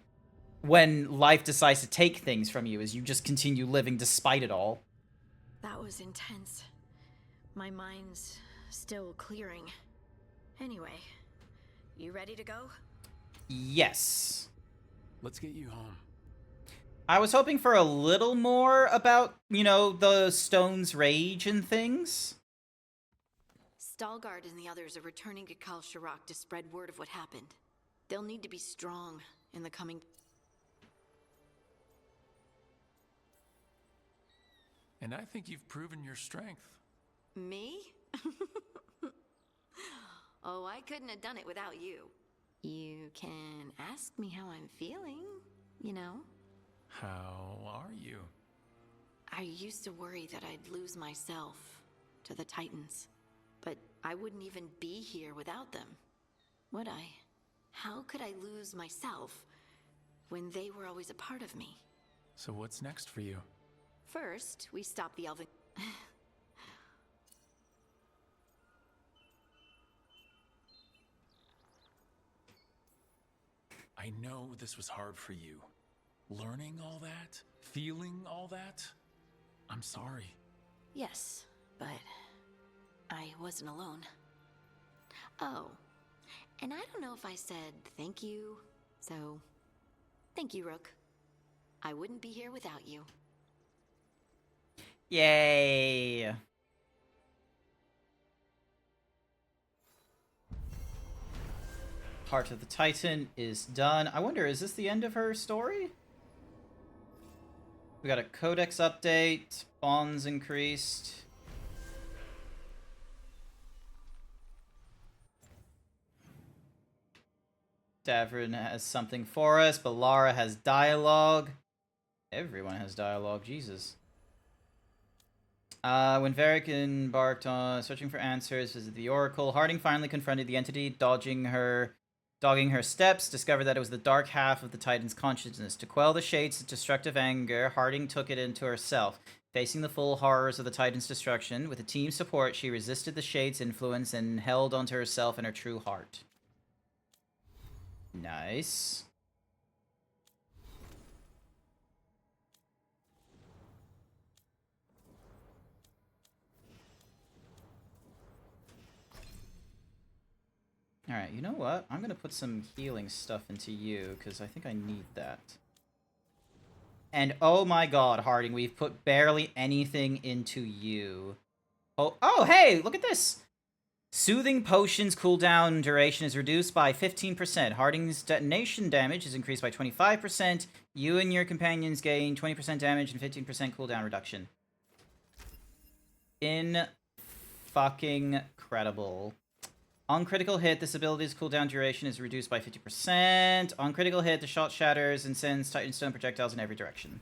when life decides to take things from you, is you just continue living despite it all. That was intense. My mind's still clearing. Anyway, you ready to go? Yes. Let's get you home. I was hoping for a little more about, you know, the Stone's rage and things. Stalgard and the others are returning to Kal Shirak to spread word of what happened. They'll need to be strong in the coming... And I think you've proven your strength. Me? Oh, I couldn't have done it without you. You can ask me how I'm feeling, you know? How are you? I used to worry that I'd lose myself to the Titans. But I wouldn't even be here without them, would I? How could I lose myself when they were always a part of me? So what's next for you? First, we stop the elven... I know this was hard for you. Learning all that? Feeling all that? I'm sorry. Yes, but I wasn't alone. Oh, and I don't know if I said thank you, so thank you, Rook. I wouldn't be here without you. Yay! Heart of the Titan is done. I wonder, is this the end of her story? We got a codex update. Bonds increased. Davrin has something for us, but Lara has dialogue. Everyone has dialogue, Jesus. When Varric embarked on searching for answers, visited the Oracle, Harding finally confronted the entity, dogging her steps, discovered that it was the dark half of the Titan's consciousness. To quell the Shade's destructive anger, Harding took it into herself. Facing the full horrors of the Titan's destruction, with the team's support, she resisted the Shade's influence and held onto herself and her true heart. Nice. Alright, you know what? I'm gonna put some healing stuff into you, because I think I need that. And oh my god, Harding, we've put barely anything into you. Oh, hey, look at this! Soothing Potion's cooldown duration is reduced by 15%. Harding's detonation damage is increased by 25%. You and your companions gain 20% damage and 15% cooldown reduction. Fucking-credible. On critical hit, this ability's cooldown duration is reduced by 50%. On critical hit, the shot shatters and sends Titanstone projectiles in every direction.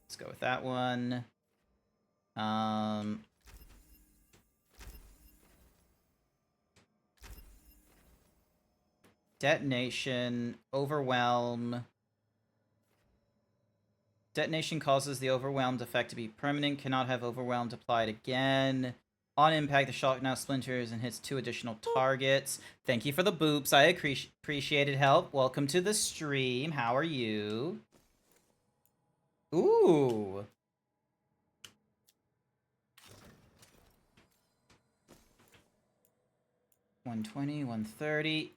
Let's go with that one. Detonation, Overwhelm. Detonation causes the overwhelmed effect to be permanent. Cannot have overwhelmed applied again. On impact, the shot now splinters and hits 2 additional targets. Thank you for the boops. I appreciated help. Welcome to the stream. How are you? Ooh. $120, $130.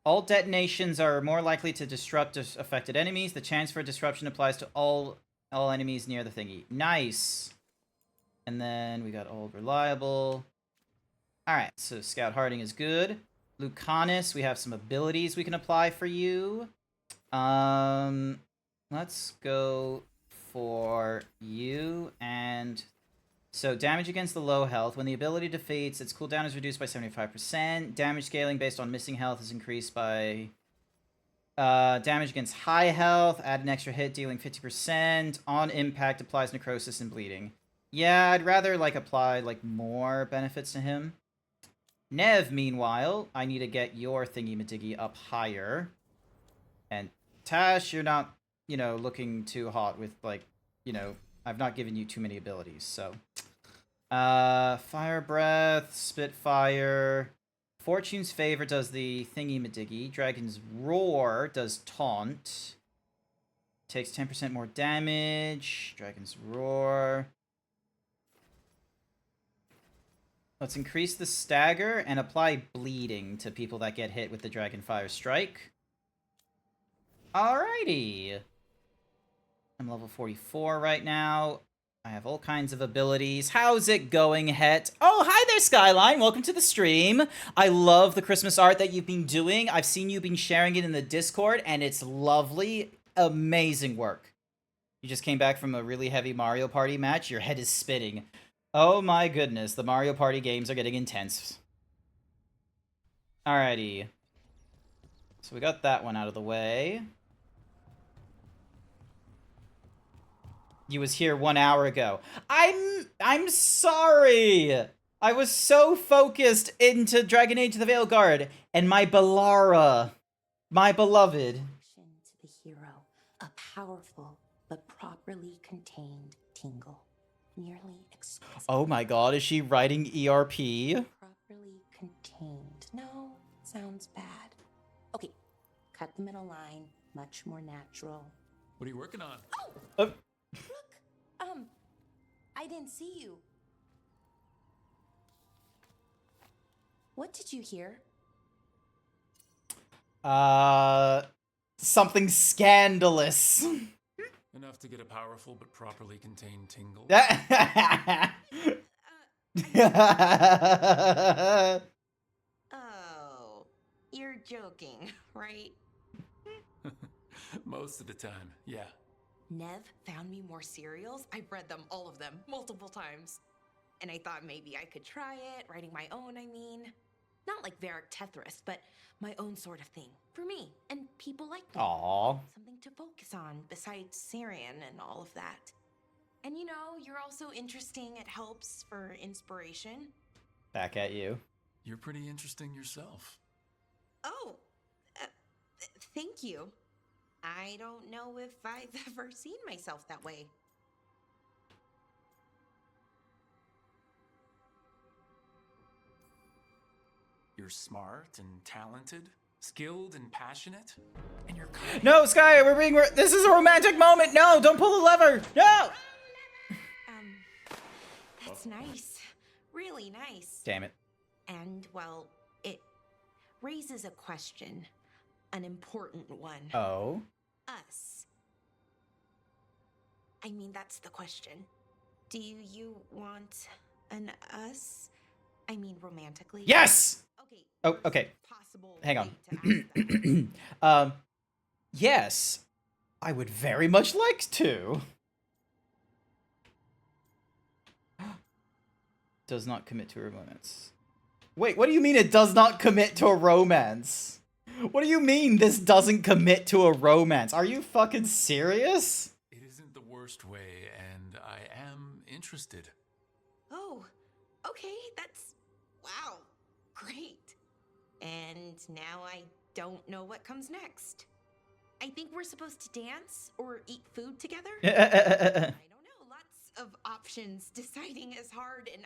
All detonations are more likely to disrupt affected enemies. The chance for disruption applies to all enemies near the thingy. Nice. And then we got Old Reliable. Alright, so Scout Harding is good. Lucanus, we have some abilities we can apply for you. Let's go for you. And so damage against the low health. When the ability defeats, its cooldown is reduced by 75%. Damage scaling based on missing health is increased by... damage against high health. Add an extra hit, dealing 50%. On impact, applies necrosis and bleeding. Yeah, I'd rather, like, apply, like, more benefits to him. Nev, meanwhile, I need to get your thingy-majiggy up higher. And Tash, you're not, you know, looking too hot with, like, you know, I've not given you too many abilities, so. Fire Breath, Spitfire. Fortune's Favor does the thingy-majiggy. Dragon's Roar does taunt. Takes 10% more damage. Dragon's Roar. Let's increase the stagger and apply bleeding to people that get hit with the Dragonfire Strike. Alrighty. I'm level 44 right now. I have all kinds of abilities. How's it going, Het? Oh, hi there, Skyline. Welcome to the stream. I love the Christmas art that you've been doing. I've seen you've been sharing it in the Discord, and it's lovely. Amazing work. You just came back from a really heavy Mario Party match. Your head is spinning. Oh my goodness, the Mario Party games are getting intense. Alrighty. So we got that one out of the way. You was here 1 hour ago. I'm sorry! I was so focused into Dragon Age the Veilguard and my Balara, my beloved. To the hero, a powerful but properly contained tingle. Nearly exquisite. Oh my god, is she writing ERP? Properly contained. No, sounds bad. Okay, cut the middle line. Much more natural. What are you working on? Look, I didn't see you. What did you hear? Something scandalous. Enough to get a powerful but properly contained tingle. Oh, you're joking, right? Most of the time, yeah. Nev found me more cereals. I've read them, all of them, multiple times. And I thought maybe I could try it, writing my own, I mean. Not like Varric Tetris, but my own sort of thing. For me, and people like me. Aww. Something to focus on, besides Syrian and all of that. And you know, you're also interesting, it helps for inspiration. Back at you. You're pretty interesting yourself. Oh, thank you. I don't know if I've ever seen myself that way. You're smart and talented, skilled and passionate, and you're kind. No, Sky, this is a romantic moment. No, don't pull the lever. No. That's nice. Really nice. Damn it. And, well, it raises a question. An important one. Oh? Us. I mean, that's the question. Do you want an us? I mean, romantically? Yes! Okay. Oh, okay. Possible Hang on. Yes. I would very much like to. Does not commit to a romance. Wait, what do you mean it does not commit to a romance? What do you mean this doesn't commit to a romance? Are you fucking serious? It isn't the worst way, and I am interested. Oh, okay, that's... wow, great. And now I don't know what comes next. I think we're supposed to dance or eat food together? I don't know, lots of options. Deciding is hard, and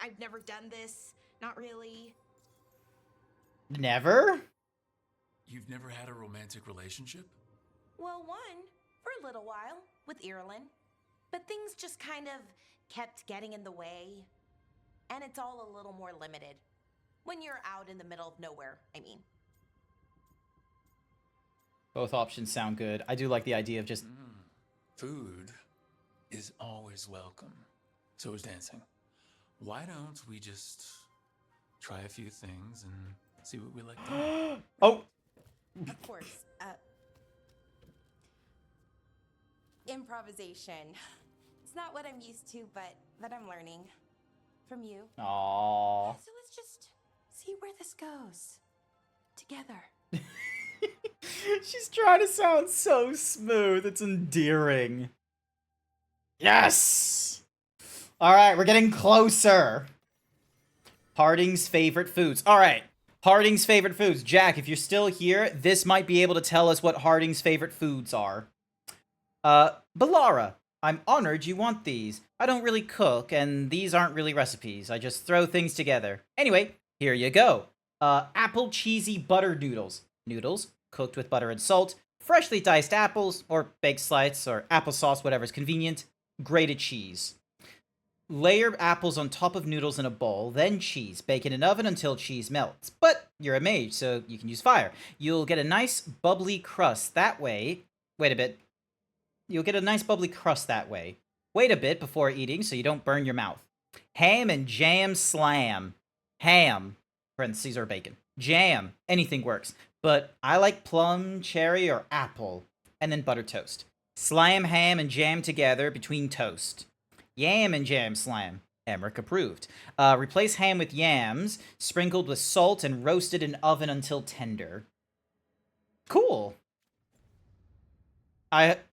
I've never done this. Not really. Never? You've never had a romantic relationship? Well, one, for a little while, with Irulan. But things just kind of kept getting in the way. And it's all a little more limited. When you're out in the middle of nowhere, I mean. Both options sound good. I do like the idea of just... Food is always welcome. So is dancing. Why don't we just try a few things and see what we like to do? Oh! Of course. Improvisation. It's not what I'm used to, but I'm learning. From you. Aww. So let's just see where this goes. Together. She's trying to sound so smooth. It's endearing. Yes! Alright, we're getting closer. Harding's favorite foods. Alright. Harding's favorite foods. Jack, if you're still here, this might be able to tell us what Harding's favorite foods are. Balara, I'm honored you want these. I don't really cook, and these aren't really recipes. I just throw things together. Anyway, here you go. Apple cheesy butter noodles. Noodles, cooked with butter and salt. Freshly diced apples, or baked slices, or applesauce, whatever's convenient. Grated cheese. Layer apples on top of noodles in a bowl, then cheese. Bake in an oven until cheese melts. But you're a mage, so you can use fire. You'll get a nice bubbly crust that way. Wait a bit. You'll get a nice bubbly crust that way. Wait a bit before eating so you don't burn your mouth. Ham and jam slam. Ham, parentheses, or bacon. Jam, anything works. But I like plum, cherry, or apple. And then butter toast. Slam ham and jam together between toast. Yam and jam slam. Emmerich approved. Replace ham with yams, sprinkled with salt and roasted in oven until tender. Cool.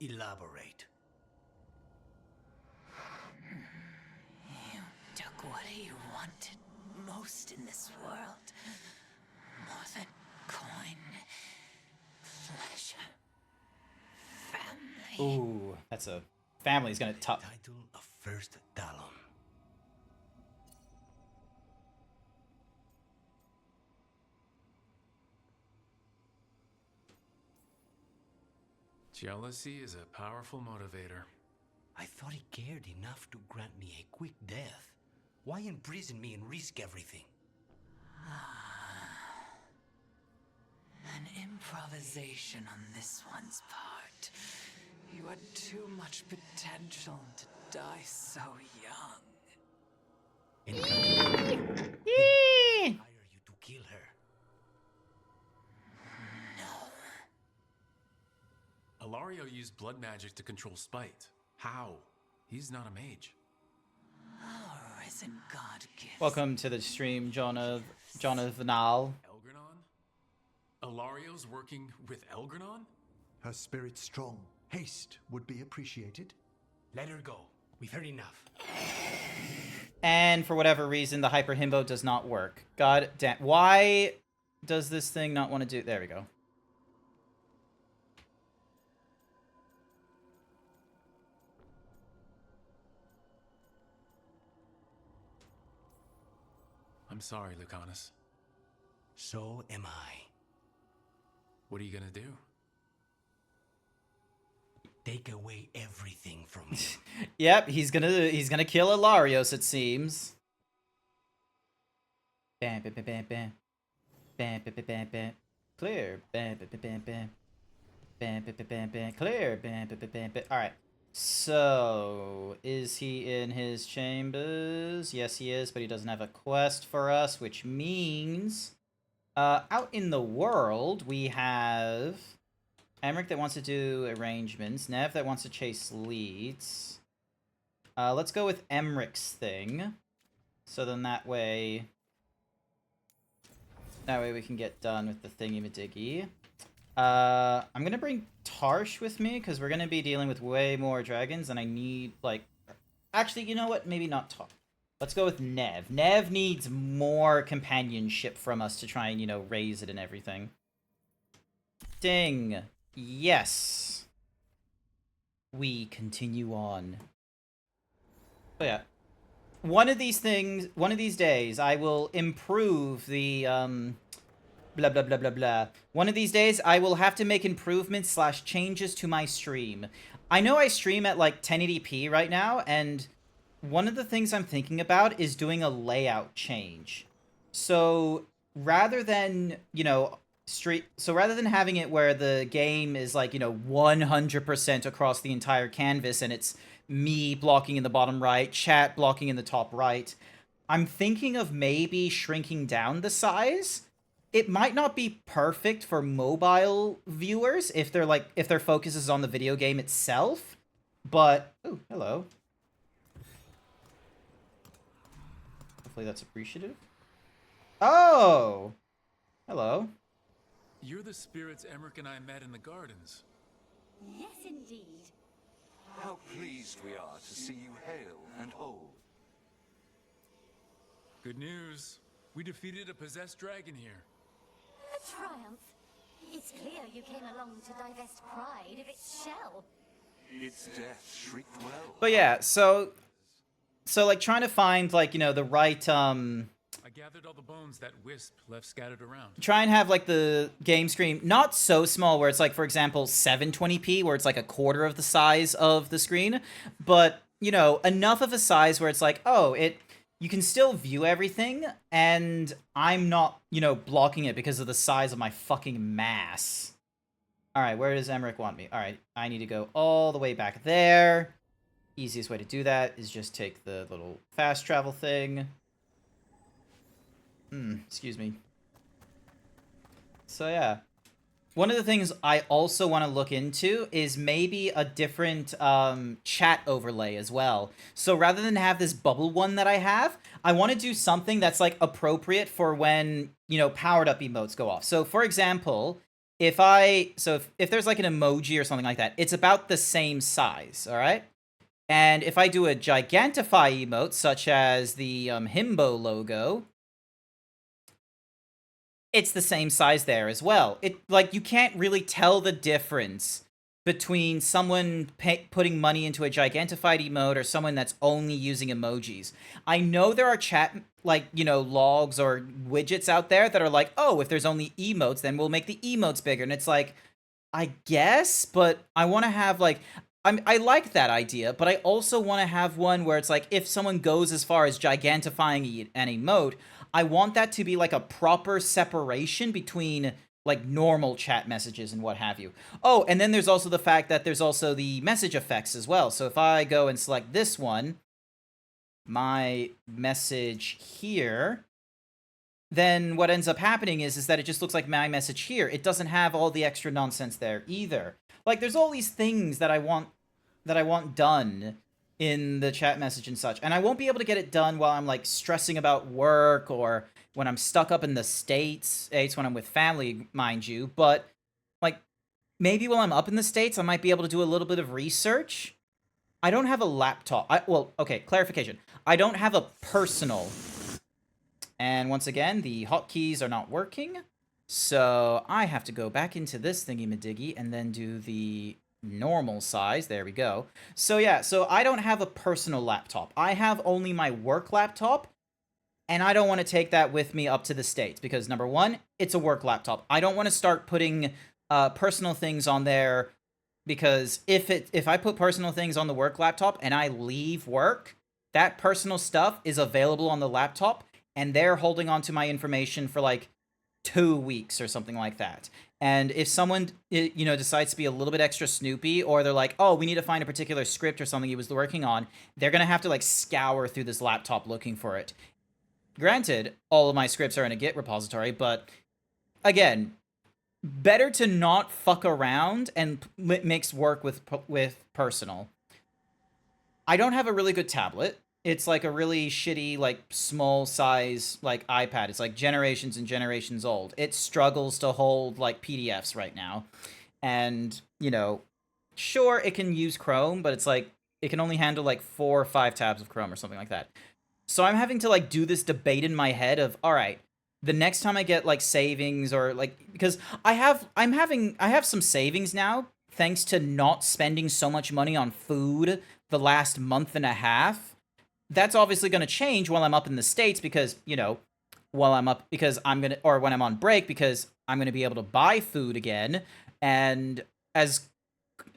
Elaborate. You took what he wanted most in this world. More than coin, pleasure, family. Ooh, that's a family's gonna top. Title of First Talon. Jealousy is a powerful motivator. I thought he cared enough to grant me a quick death. Why imprison me and risk everything? An improvisation on this one's part. You had too much potential to die so young. Hire you to kill her. Ilario used blood magic to control spite. How? He's not a mage. Risen God gift. Welcome to the stream, Jonathan. Elgranon? Ilario's working with Elgranon? Her spirit's strong. Haste would be appreciated. Let her go. We've heard enough. And for whatever reason, the Hyper Himbo does not work. God damn. Why does this thing not want to do... There we go. I'm sorry, Lucanus. So am I. What are you gonna do? Take away everything from me. Yep, he's gonna kill Ilarios, it seems. Bam, bam, bam, bam, bam. Bam, bam, bam, bam, bam. Clear. Bam, bam, bam, bam, bam. Bam, bam, bam, bam, bam. Clear. Bam, bam, bam, bam, bam. Alright. So, is he in his chambers? Yes, he is, but he doesn't have a quest for us, which means... out in the world, we have... Emmerich that wants to do arrangements. Nev that wants to chase leads. Let's go with Emmerich's thing. So then that way... That way we can get done with the thingy-madiggy. I'm gonna bring Tarsh with me, because we're gonna be dealing with way more dragons, and I need, like... Actually, you know what? Maybe not Tarsh. Let's go with Nev. Nev needs more companionship from us to try and, you know, raise it and everything. Ding. Yes. We continue on. But yeah. One of these days, I will improve the, blah, blah, blah, blah, blah. One of these days, I will have to make improvements / changes to my stream. I know I stream at, like, 1080p right now, and one of the things I'm thinking about is doing a layout change. So, rather than, you know, rather than having it where the game is, like, you know, 100% across the entire canvas, and it's me blocking in the bottom right, chat blocking in the top right, I'm thinking of maybe shrinking down the size. It might not be perfect for mobile viewers if their focus is on the video game itself, but... Oh, hello. Hopefully that's appreciative. Oh! Hello. You're the spirits Emmerich and I met in the gardens. Yes, indeed. How pleased we are to see you hale and whole. Good news. We defeated a possessed dragon here. A triumph. It's clear you came along to divest pride of its shell. Its death shrieked well. But yeah, so like trying to find, like, you know, the right I gathered all the bones that Wisp left scattered around. try and have, like, the game screen not so small where it's, like, for example, 720p, where it's, like, a quarter of the size of the screen, but, you know, enough of a size where it's, like, oh, you can still view everything, and I'm not, you know, blocking it because of the size of my fucking mass. Alright, where does Emmerich want me? Alright, I need to go all the way back there. Easiest way to do that is just take the little fast travel thing. Excuse me. So yeah. One of the things I also want to look into is maybe a different chat overlay as well. So rather than have this bubble one that I have, I want to do something that's, like, appropriate for when, you know, powered up emotes go off. So for example, if there's like an emoji or something like that, it's about the same size, all right? And if I do a gigantify emote, such as the himbo logo, it's the same size there as well. Like, you can't really tell the difference between someone putting money into a gigentified emote or someone that's only using emojis. I know there are chat, like, you know, logs or widgets out there that are like, oh, if there's only emotes, then we'll make the emotes bigger. And it's like, I guess, but I want to have, like, I like that idea, but I also want to have one where it's like, if someone goes as far as gigantifying an emote, I want that to be like a proper separation between like normal chat messages and what have you. Oh, and then there's also the fact that there's also the message effects as well. So if I go and select this one, my message here, then what ends up happening is that it just looks like my message here. It doesn't have all the extra nonsense there either. Like, there's all these things that I want done in the chat message and such. And I won't be able to get it done while I'm, like, stressing about work or when I'm stuck up in the States. It's when I'm with family, mind you. But, like, maybe while I'm up in the States, I might be able to do a little bit of research. I don't have a laptop. Well, okay, clarification. I don't have a personal. And once again, the hotkeys are not working. So I have to go back into this thingy-madiggy and then do the normal size. There we go. So yeah, so I don't have a personal laptop. I have only my work laptop, and I don't want to take that with me up to the States because, number one, it's a work laptop. I don't want to start putting personal things on there because if I put personal things on the work laptop and I leave work, that personal stuff is available on the laptop, and they're holding on to my information for like 2 weeks or something like that. And if someone, you know, decides to be a little bit extra snoopy, or they're like, oh, we need to find a particular script or something he was working on, they're going to have to, like, scour through this laptop looking for it. Granted, all of my scripts are in a Git repository, but, again, better to not fuck around and mix work with personal. I don't have a really good tablet. It's like a really shitty, like, small size, like, iPad. It's like generations and generations old. It struggles to hold, like, PDFs right now. And, you know, sure, it can use Chrome, but it's like, it can only handle, like, 4 or 5 tabs of Chrome or something like that. So I'm having to, like, do this debate in my head of, all right, the next time I get, like, savings or, like, because I have some savings now, thanks to not spending so much money on food the last month and a half. That's obviously going to change while I'm up in the States because, you know, while I'm up, because I'm going to, or when I'm on break, because I'm going to be able to buy food again. And as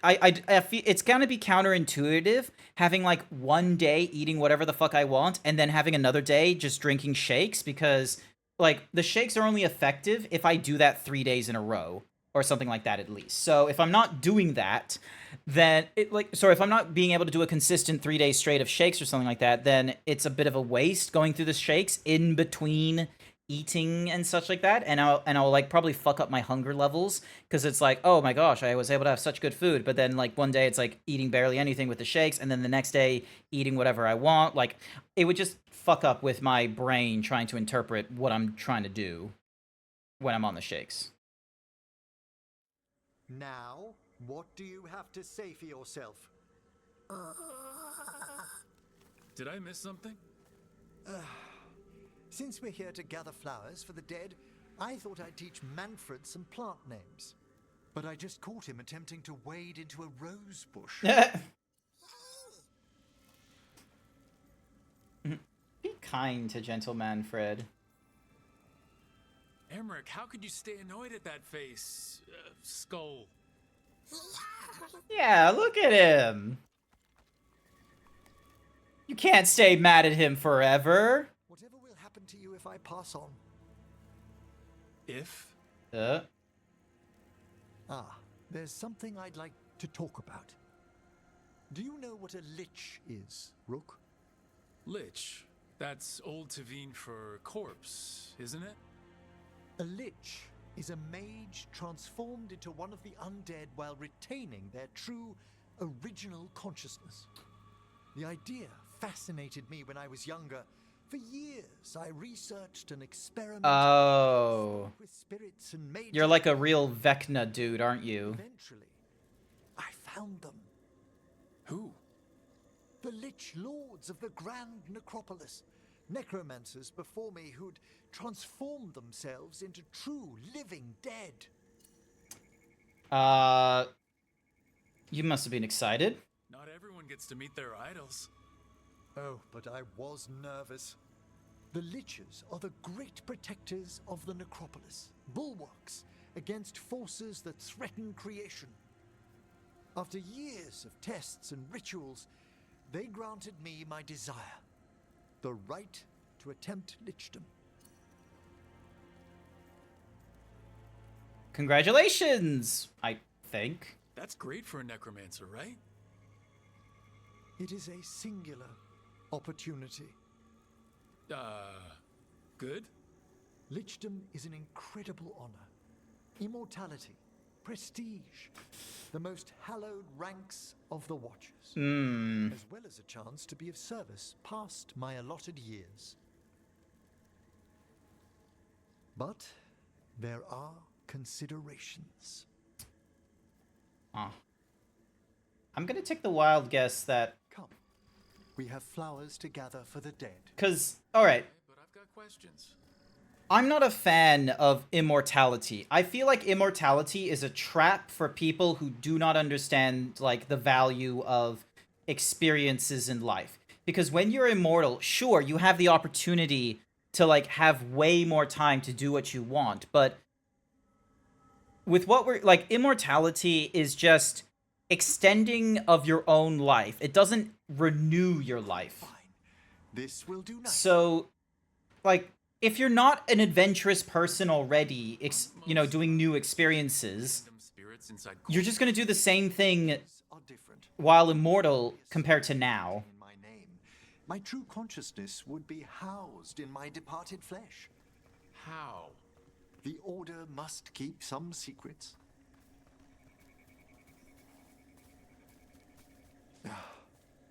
I feel it's going to be counterintuitive having like one day eating whatever the fuck I want and then having another day just drinking shakes, because like the shakes are only effective if I do that 3 days in a row or something like that at least. So if I'm not doing that, then if I'm not being able to do a consistent 3 days straight of shakes or something like that, then it's a bit of a waste going through the shakes in between eating and such like that, and I'll like probably fuck up my hunger levels because it's like, oh my gosh, I was able to have such good food, but then like one day it's like eating barely anything with the shakes, and then the next day eating whatever I want. Like, it would just fuck up with my brain trying to interpret what I'm trying to do when I'm on the shakes. Now, what do you have to say for yourself? Did I miss something? Since we're here to gather flowers for the dead, I thought I'd teach Manfred some plant names. But I just caught him attempting to wade into a rose bush. Be kind to gentle Manfred. Emmerich, how could you stay annoyed at that face? Skull. Yeah, look at him. You can't stay mad at him forever. Whatever will happen to you if I pass on? If? There's something I'd like to talk about. Do you know what a lich is, Rook? Lich? That's Old Tavine for corpse, isn't it? A lich is a mage transformed into one of the undead while retaining their true, original consciousness. The idea fascinated me when I was younger, For years, I researched and experimented with spirits and made You're like a real Vecna dude, aren't you? Eventually, I found them. Who? The Lich Lords of the Grand Necropolis. Necromancers before me who'd transformed themselves into true living dead. You must have been excited. Not everyone gets to meet their idols. Oh, but I was nervous. The Liches are the great protectors of the Necropolis, bulwarks against forces that threaten creation. After years of tests and rituals, they granted me my desire, the right to attempt lichdom. Congratulations, I think. That's great for a necromancer, right? It is a singular opportunity. Good? Lichdom is an incredible honor. Immortality, prestige, the most hallowed ranks of the Watchers. As well as a chance to be of service past my allotted years. But there are considerations. I'm gonna take the wild guess that... Come, we have flowers to gather for the dead. Because, alright, But I've got questions. I'm not a fan of immortality. I feel like immortality is a trap for people who do not understand, like, the value of experiences in life. Because when you're immortal, sure, you have the opportunity to, like, have way more time to do what you want, but with what we're, like, immortality is just extending of your own life. It doesn't renew your life. Fine. This will do nothing. So, like, if you're not an adventurous person already, you know, doing new experiences, you're just gonna do the same thing while immortal compared to now. In my name, my true consciousness would be housed in my departed flesh. How? The Order must keep some secrets.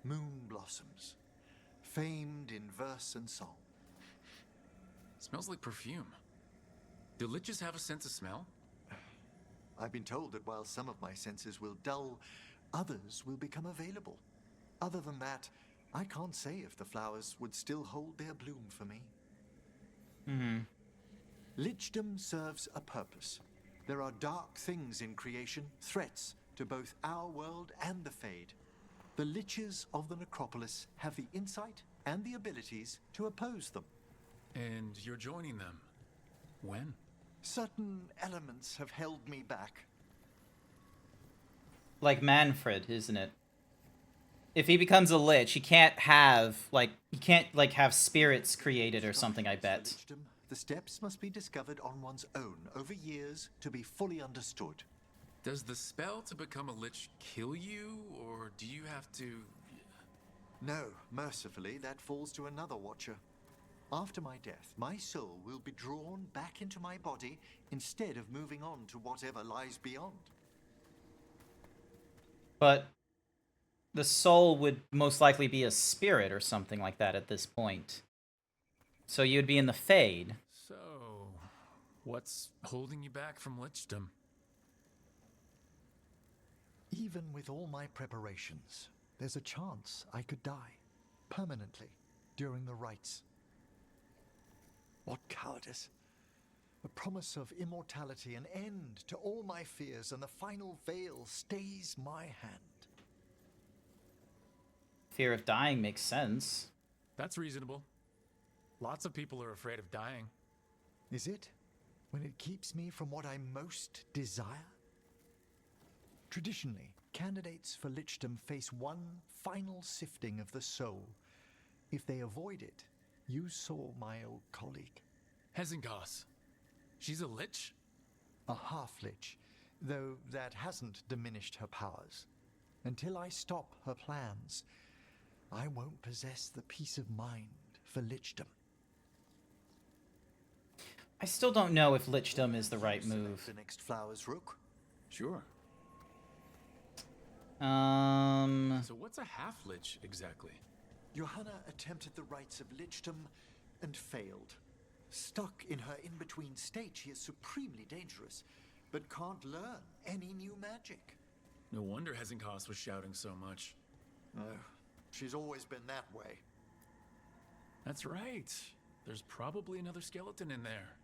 Moon blossoms, famed in verse and song. Smells like perfume. Do liches have a sense of smell? I've been told that while some of my senses will dull, others will become available. Other than that, I can't say if the flowers would still hold their bloom for me. Lichdom serves a purpose. There are dark things in creation, threats to both our world and the Fade. The Liches of the Necropolis have the insight and the abilities to oppose them. And you're joining them. When? Certain elements have held me back. Like Manfred, isn't it? If he becomes a lich, he can't have, like, have spirits created or something, I bet. Lichdom, the steps must be discovered on one's own over years to be fully understood. Does the spell to become a lich kill you, or do you have to... No, mercifully, that falls to another Watcher. After my death, my soul will be drawn back into my body instead of moving on to whatever lies beyond. But the soul would most likely be a spirit or something like that at this point. So you'd be in the Fade. So, what's holding you back from lichdom? Even with all my preparations, there's a chance I could die permanently during the rites. What cowardice! A promise of immortality, an end to all my fears, and the final veil stays my hand. Fear of dying makes sense. That's reasonable. Lots of people are afraid of dying. Is it? When it keeps me from what I most desire? Traditionally, candidates for lichdom face one final sifting of the soul. If they avoid it, you saw my old colleague. Hezengas. She's a lich? A half-lich, though that hasn't diminished her powers. Until I stop her plans, I won't possess the peace of mind for lichdom. I still don't know if lichdom is the right move. The next flowers, Rook? Sure. So what's a half-lich, exactly? Johanna attempted the rites of lichdom and failed. Stuck in her in-between state, she is supremely dangerous, but can't learn any new magic. No wonder Hezenkos was shouting so much. No, she's always been that way. That's right. There's probably another skeleton in there.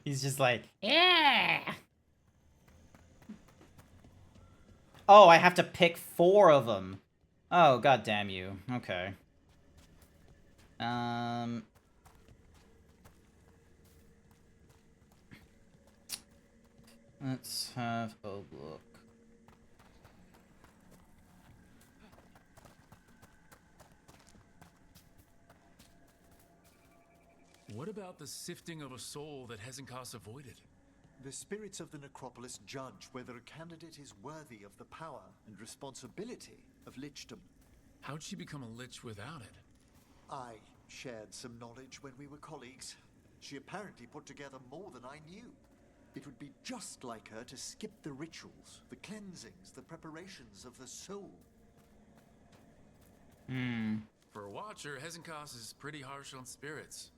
He's just like, yeah. Oh, I have to pick 4 of them. Oh, god damn you. Okay. Let's have a look. What about the sifting of a soul that Hezenkos avoided? The spirits of the necropolis judge whether a candidate is worthy of the power and responsibility of lichdom. How'd she become a lich without it? I shared some knowledge when we were colleagues. She apparently put together more than I knew. It would be just like her to skip the rituals, the cleansings, the preparations of the soul. For a watcher, Hezenkos is pretty harsh on spirits.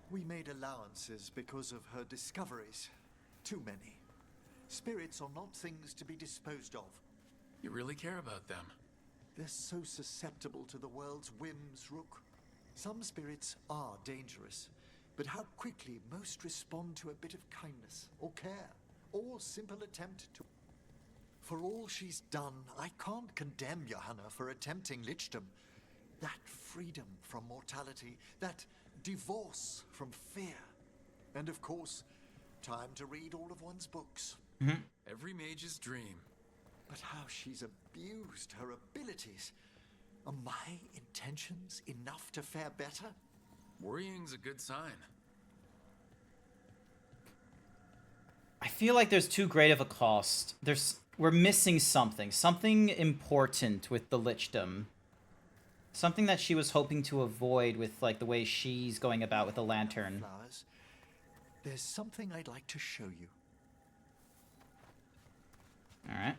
We made allowances because of her discoveries. Too many. Spirits are not things to be disposed of. You really care about them. They're so susceptible to the world's whims, Rook. Some spirits are dangerous, but how quickly most respond to a bit of kindness, or care, or simple attempt to... For all she's done, I can't condemn Johanna for attempting lichdom. That freedom from mortality, that divorce from fear. And of course, time to read all of one's books. Every mage's dream. But how she's abused her abilities. Are my intentions enough to fare better? Worrying's a good sign. I feel like there's too great of a cost. We're missing something. Something important with the lichdom. Something that she was hoping to avoid with, like, the way she's going about with the lantern. Flowers. There's something I'd like to show you. Alright.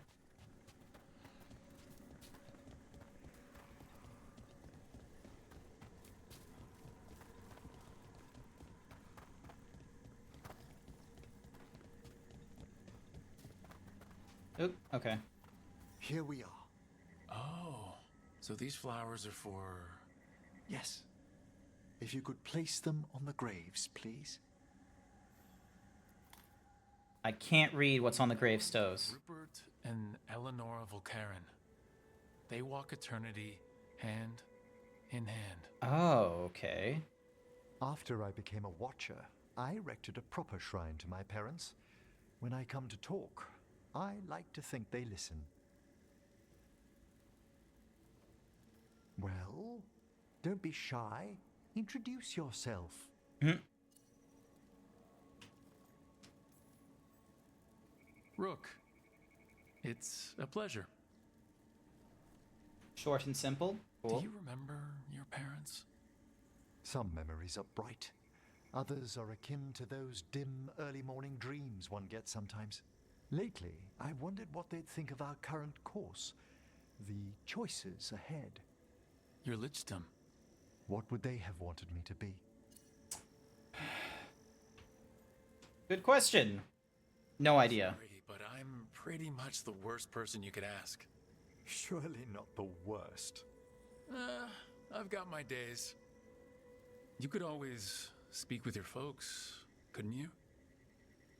Oop, okay. Here we are. Oh, so these flowers are for... Yes. If you could place them on the graves, please. I can't read what's on the gravestones. Rupert and Eleanor Volkaren. They walk eternity hand in hand. Oh, okay. After I became a watcher, I erected a proper shrine to my parents. When I come to talk, I like to think they listen. Well, don't be shy. Introduce yourself. Rook, it's a pleasure. Short and simple. Cool. Do you remember your parents? Some memories are bright. Others are akin to those dim, early morning dreams one gets sometimes. Lately, I wondered what they'd think of our current course, the choices ahead. Your lichdom. What would they have wanted me to be? Good question. No idea. Sorry, but I'm pretty much the worst person you could ask. Surely not the worst. I've got my days. You could always speak with your folks, couldn't you?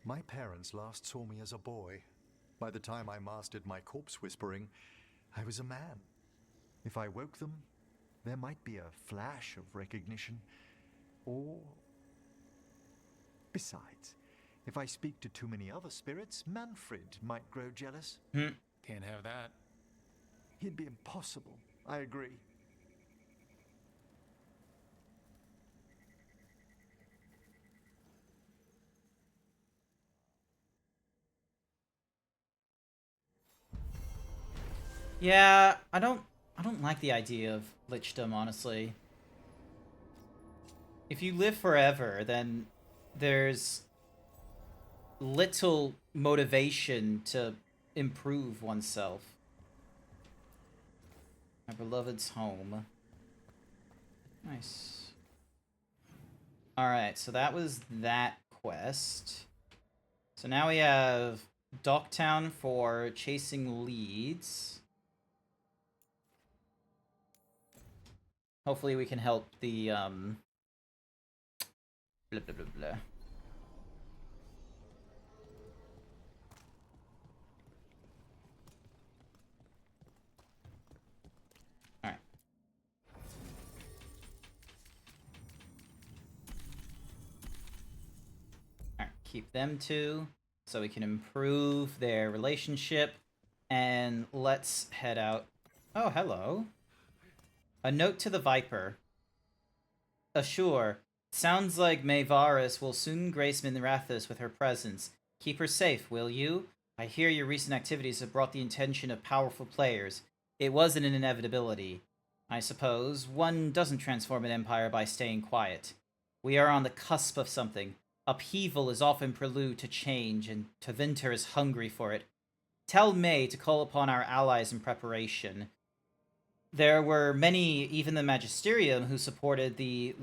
My parents last saw me as a boy. By the time I mastered my corpse whispering, I was a man. If I woke them, there might be a flash of recognition, or... Besides, if I speak to too many other spirits, Manfred might grow jealous. Can't have that. He'd be impossible. I agree. Yeah, I don't like the idea of lichdom, honestly. If you live forever, then there's little motivation to improve oneself. My beloved's home. Nice. Alright, so that was that quest. So now we have Docktown for chasing leads. Hopefully we can help the, blah, blah, blah, blah. Alright. Alright, keep them two, so we can improve their relationship. And let's head out. Oh, hello. A note to the Viper. Assure. Sounds like Maevaris will soon grace Minrathous with her presence. Keep her safe, will you? I hear your recent activities have brought the attention of powerful players. It wasn't an inevitability. I suppose one doesn't transform an empire by staying quiet. We are on the cusp of something. Upheaval is often prelude to change, and Tevinter is hungry for it. Tell May to call upon our allies in preparation. There were many, even the Magisterium, who supported the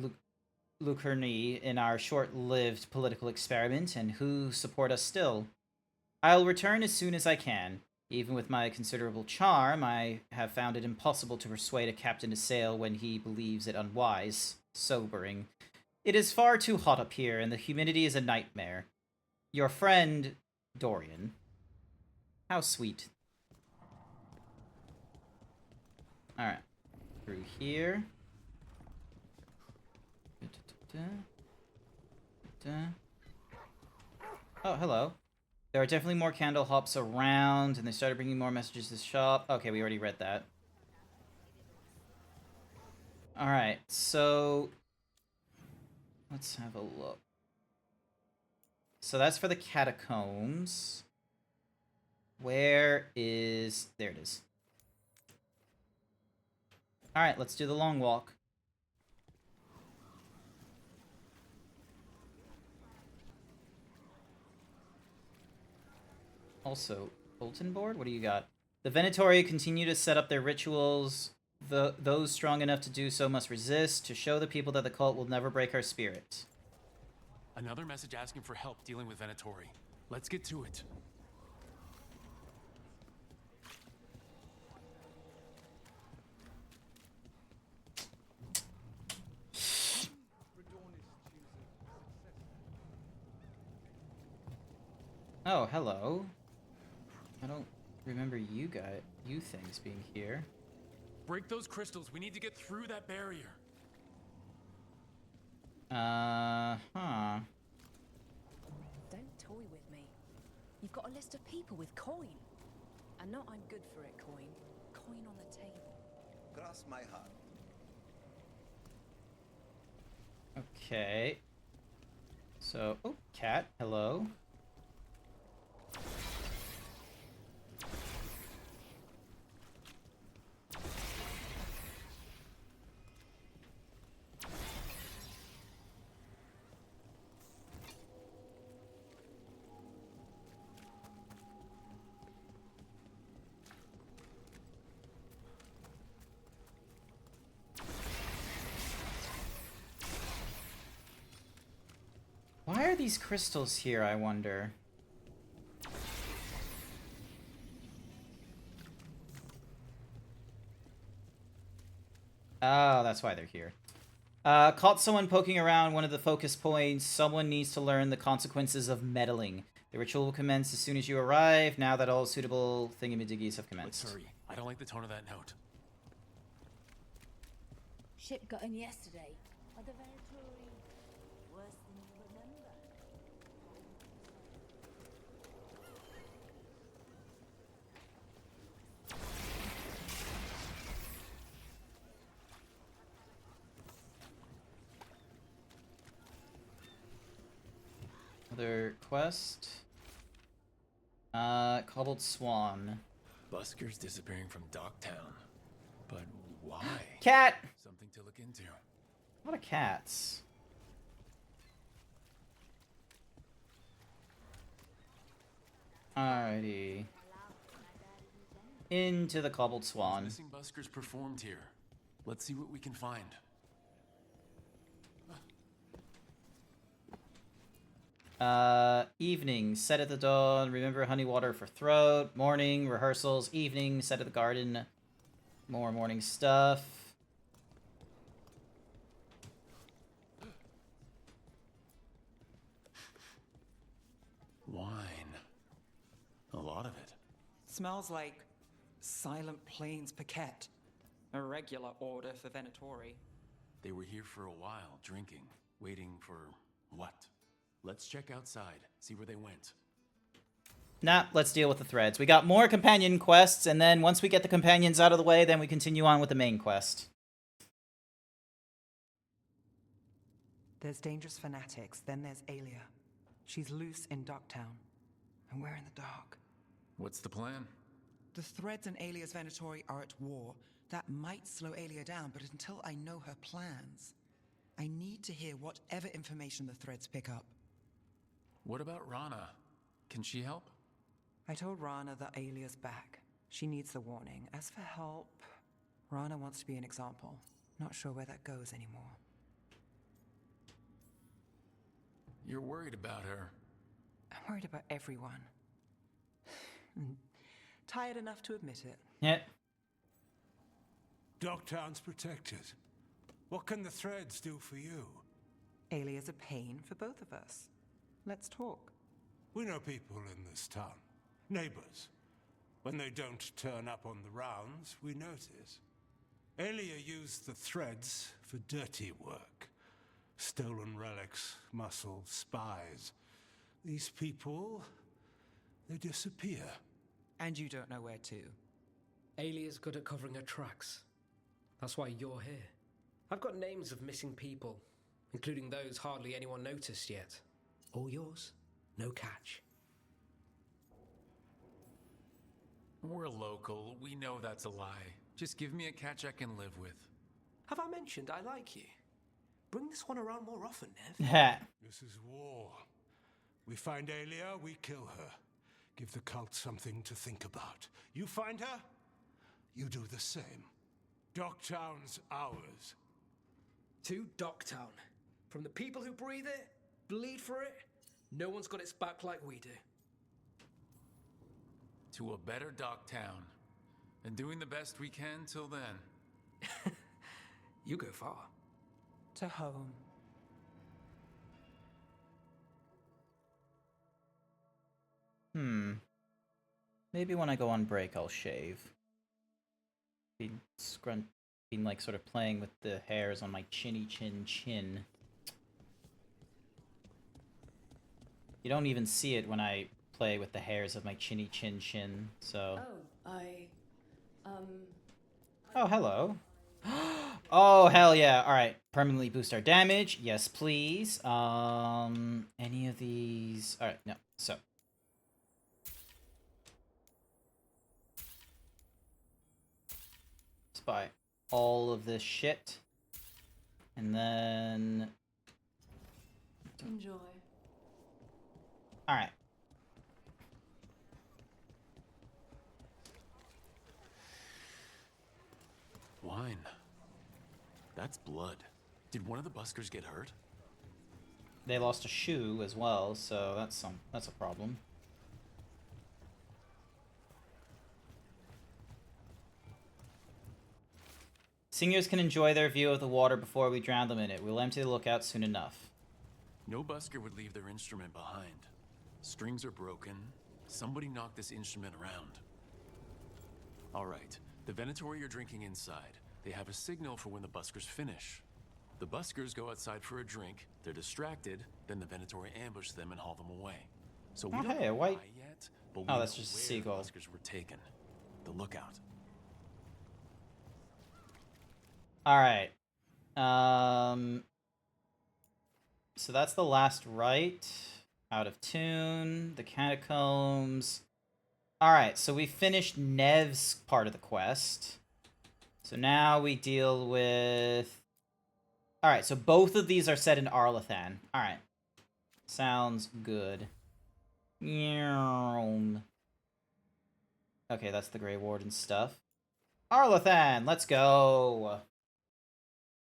Lucerni in our short-lived political experiment, and who support us still. I'll return as soon as I can. Even with my considerable charm, I have found it impossible to persuade a captain to sail when he believes it unwise. Sobering. It is far too hot up here, and the humidity is a nightmare. Your friend, Dorian. How sweet. Alright. Through here. Oh, hello. There are definitely more candle hops around, and they started bringing more messages to the shop. Okay, we already read that. Alright, so... let's have a look. So that's for the catacombs. Where is... there it is. Alright, let's do the long walk. Also, bulletin board? What do you got? The Venatori continue to set up their rituals. Those strong enough to do so must resist, to show the people that the cult will never break our spirit. Another message asking for help dealing with Venatori. Let's get to it. Oh, hello. I don't remember you things being here. Break those crystals. We need to get through that barrier. Huh. Don't toy with me. You've got a list of people with coin. And not I'm good for it, coin. Coin on the table. Cross my heart. Okay. So, oh, cat, hello. Why are these crystals here, I wonder? Oh, that's why they're here. Caught someone poking around one of the focus points. Someone needs to learn the consequences of meddling. The ritual will commence as soon as you arrive, now that all suitable thingamajiggies have commenced. Let's hurry. I don't like the tone of that note. Ship got in yesterday. Are the Venatori worse than you remember? Another quest. Cobbled Swan. Busker's disappearing from Docktown. But why? Cat! Something to look into. A lot of cats. Alrighty. into the Cobbled Swan. These missing buskers performed here. Let's see what we can find. Evening, set at the dawn, remember honey water for throat. Morning, rehearsals. Evening, set at the garden. More morning stuff. Wine. A lot of it. Smells like Silent Plains Paquette. A regular order for Venatori. They were here for a while, drinking, waiting for what? Let's check outside, see where they went. Nah, let's deal with the threads. We got more companion quests, and then once we get the companions out of the way, then we continue on with the main quest. There's Dangerous Fanatics, then there's Alia. She's loose in Docktown, and we're in the dark. What's the plan? The threads and Alia's Venatori are at war. That might slow Alia down, but until I know her plans, I need to hear whatever information the threads pick up. What about Rana? Can she help? I told Rana that Alia's back. She needs the warning. As for help, Rana wants to be an example. Not sure where that goes anymore. You're worried about her. I'm worried about everyone. Tired enough to admit it. Yeah. Docktown's protected. What can the threads do for you? Alia's a pain for both of us. Let's talk. We know people in this town. Neighbors. When they don't turn up on the rounds, we notice. Alia used the threads for dirty work. Stolen relics, muscle, spies. These people, they disappear. And you don't know where to. Alia's good at covering her tracks. That's why you're here. I've got names of missing people, including those hardly anyone noticed yet. All yours, no catch. We're local. We know that's a lie. Just give me a catch I can live with. Have I mentioned I like you? Bring this one around more often, Nev. This is war. We find Alia, we kill her. Give the cult something to think about. You find her, you do the same. Docktown's ours. To Docktown. From the people who breathe it, bleed for it, no one's got its back like we do. To a better Docktown. And doing the best we can till then. You go far. To home. Maybe when I go on break, I'll shave. Been like sort of playing with the hairs on my chinny chin. You don't even see it when I play with the hairs of my chinny chin, so... Oh, hello. Oh, hell yeah. Alright, permanently boost our damage. Yes, please. Any of these... Alright, no. So... Let's buy all of this shit. And then... Enjoy. Alright. Wine. That's blood. Did one of the buskers get hurt? They lost a shoe as well, so that's a problem. Singers can enjoy their view of the water before we drown them in it. We'll empty the lookout soon enough. No busker would leave their instrument behind. Strings are broken. Somebody knocked this instrument around. Alright, the Venatori are drinking inside. They have a signal for when the buskers finish. The buskers go outside for a drink, they're distracted, then the Venatori ambush them and haul them away. So we don't know why yet, but we know that's just a where seagull. the buskers were taken. The lookout. Alright. So that's the last right. Out of tune. The catacombs. Alright, so we finished Nev's part of the quest. So now we deal with... Alright, so both of these are set in Arlathan. Alright. Sounds good. Okay, that's the Grey Warden stuff. Arlathan, let's go!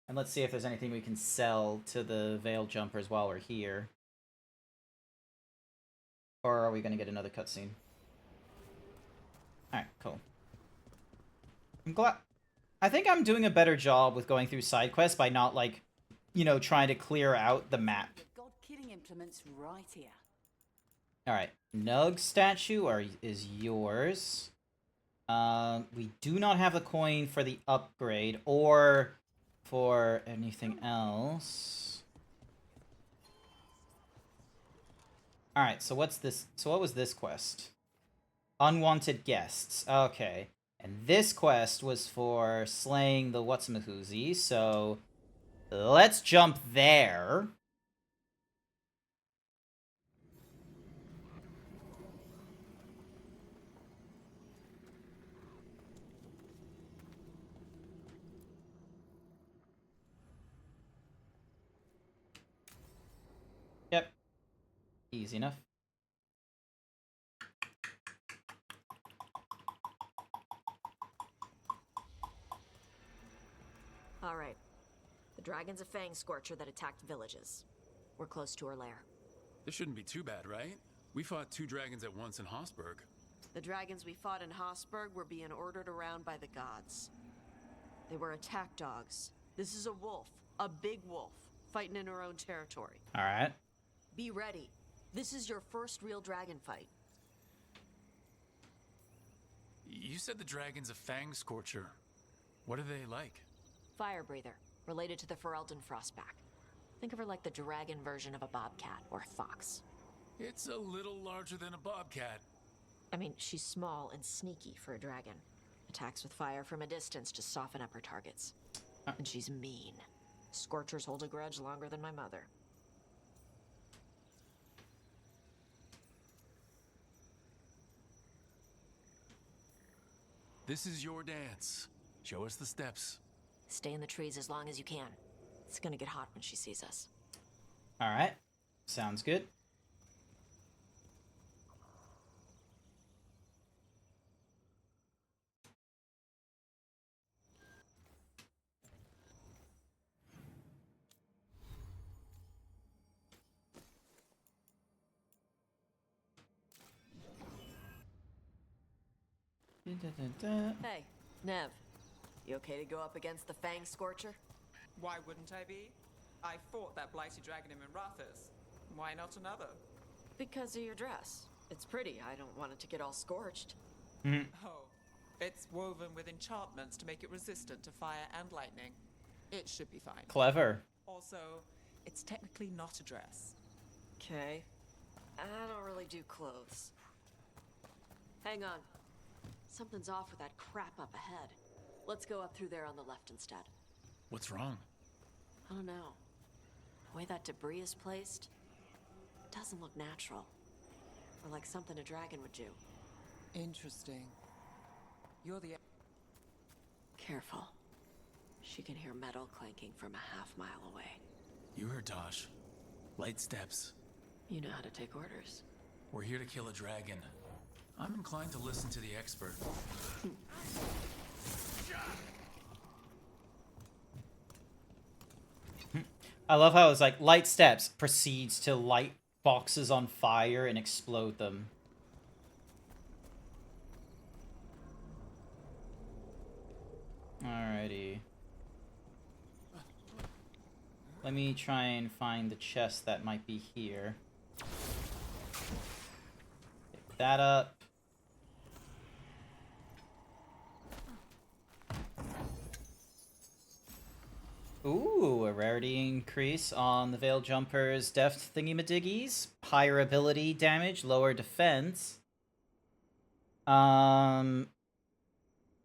And let's see if there's anything we can sell to the Veil Jumpers while we're here. Or are we going to get another cutscene? Alright, cool. I'm glad... I think I'm doing a better job with going through side quests by not, like, you know, trying to clear out the map. God-killing implements right here. Alright, Nug statue is yours. We do not have the coin for the upgrade or for anything else. Alright, so what's this? So what was this quest? Unwanted guests. Okay. And this quest was for slaying the whatsamahoozy, so let's jump there. Yep. Easy enough. All right. The dragon's a fang scorcher that attacked villages. We're close to her lair. This shouldn't be too bad, right? We fought 2 dragons at once in Hossberg. The dragons we fought in Hossberg were being ordered around by the gods. They were attack dogs. This is a wolf, a big wolf, fighting in her own territory. All right. Be ready. This is your first real dragon fight. You said the dragon's a fang scorcher. What are they like? Fire breather, related to the Ferelden Frostback. Think of her like the dragon version of a bobcat or a fox. It's a little larger than a bobcat. I mean, she's small and sneaky for a dragon. Attacks with fire from a distance to soften up her targets. And she's mean. Scorchers hold a grudge longer than my mother. This is your dance. Show us the steps. Stay in the trees as long as you can. It's gonna get hot when she sees us. All right. Sounds good. Hey, Nev. You okay to go up against the Fang Scorcher? Why wouldn't I be? I fought that blighted dragon in Minrathous. Why not another? Because of your dress. It's pretty. I don't want it to get all scorched. Oh, it's woven with enchantments to make it resistant to fire and lightning. It should be fine. Clever. Also, it's technically not a dress. Okay. I don't really do clothes. Hang on. Something's off with that crap up ahead. Let's go up through there on the left instead. What's wrong? I don't know. The way that debris is placed doesn't look natural. Or like something a dragon would do. Interesting. You're the... Careful. She can hear metal clanking from a half-mile away. You heard Tosh. Light steps. You know how to take orders. We're here to kill a dragon. I'm inclined to listen to the expert. I love how it's like light steps proceeds to light boxes on fire and explode them. Alrighty. Let me try and find the chest that might be here. Pick that up. Ooh, a rarity increase on the Veil Jumper's deft thingy-madiggies. Higher ability damage, lower defense. Gain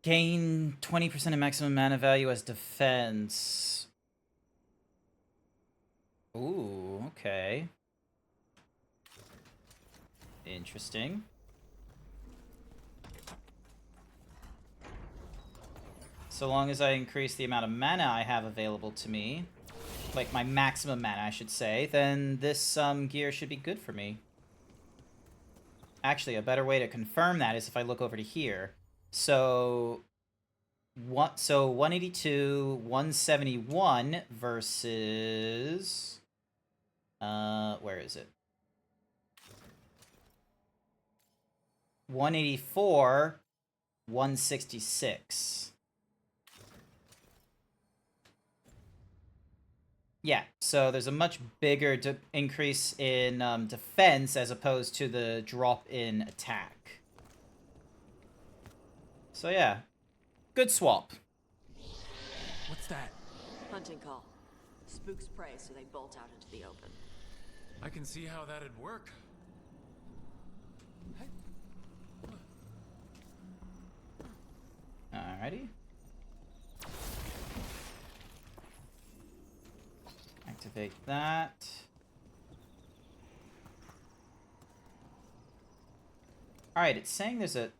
20% of maximum mana value as defense. Ooh, okay. Interesting. So long as I increase the amount of mana I have available to me, like my maximum mana, I should say, then this gear should be good for me. Actually, a better way to confirm that is if I look over to here. So 182, 171 versus where is it? 184, 166. Yeah, so there's a much bigger increase in defense as opposed to the drop in attack. So yeah, good swap. What's that? Hunting call. Spooks prey, so they bolt out into the open. I can see how that'd work. Alrighty. Activate that. Alright, it's saying there's a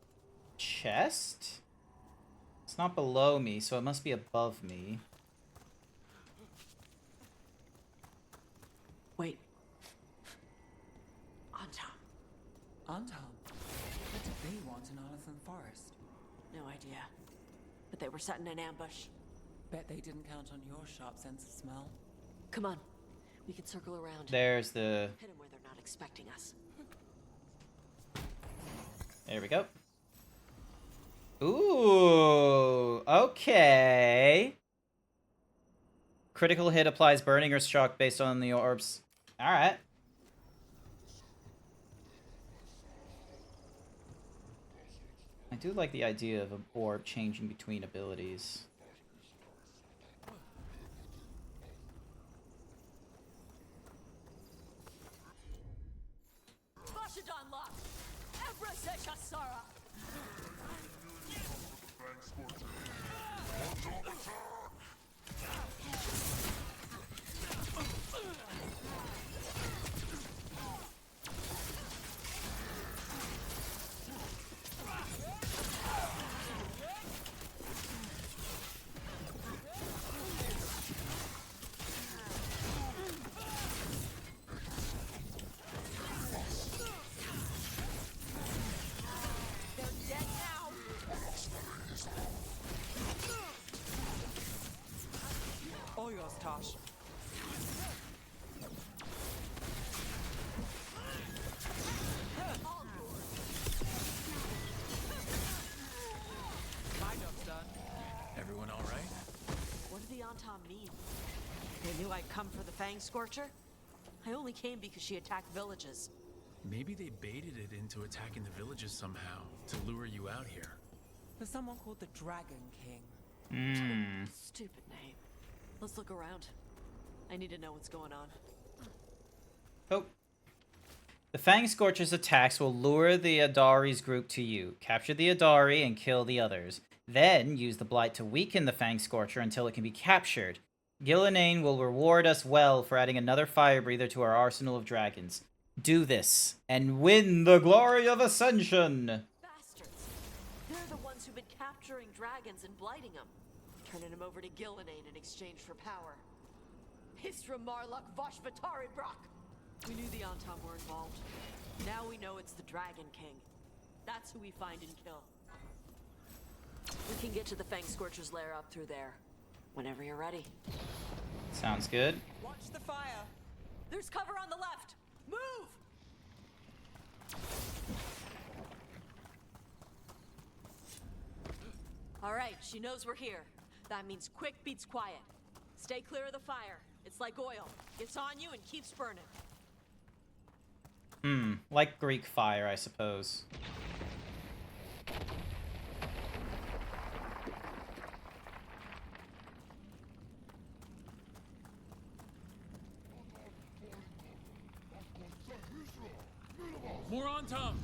chest? It's not below me, so it must be above me. Wait. Anton. Anton? What did they want in Arlington Forest? No idea. But they were setting an ambush. Bet they didn't count on your sharp sense of smell. Come on. We can circle around. There's the... Hit them where they're not expecting us. There we go. Ooh, okay. Critical hit applies burning or shock based on the orbs. Alright. I do like the idea of an orb changing between abilities. All yours, Tosh. My job's done. Everyone all right? What did the Anton mean? They knew I'd come for the Fang Scorcher? I only came because she attacked villages. Maybe they baited it into attacking the villages somehow to lure you out here. There's someone called the Dragon King. Stupid name. Let's look around. I need to know what's going on. Oh. The Fang Scorcher's attacks will lure the Adari's group to you. Capture the Adari and kill the others. Then, use the Blight to weaken the Fang Scorcher until it can be captured. Gillenane will reward us well for adding another fire breather to our arsenal of dragons. Do this, and win the glory of Ascension! Bastards! They're the ones who've been capturing dragons and blighting them. Turning them over to Gillenane in exchange for power. Histra Marluk Voshvatari Brock! We knew the Anton were involved. Now we know it's the Dragon King. That's who we find and kill. We can get to the Fang Scorcher's lair up through there. Whenever you're ready. Sounds good. Watch the fire. There's cover on the left. Move! All right, she knows we're here. That means quick beats quiet. Stay clear of the fire. It's like oil. Gets on you and keeps burning. Like Greek fire, I suppose. More on Tom!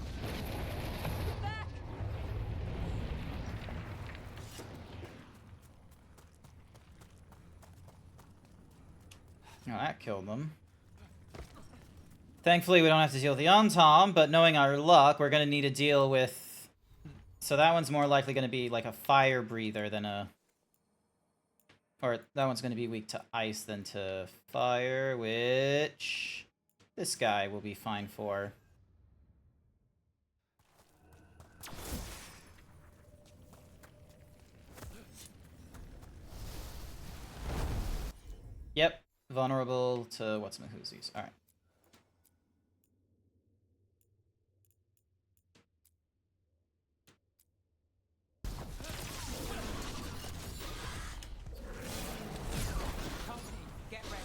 Back! Oh, that killed them. Thankfully, we don't have to deal with the Antom, but knowing our luck, we're going to need to deal with... So that one's more likely going to be like a fire breather than a... Or that one's going to be weak to ice than to fire, which... This guy will be fine for. Yep. Vulnerable to what's my whoosies. Alright. Get ready.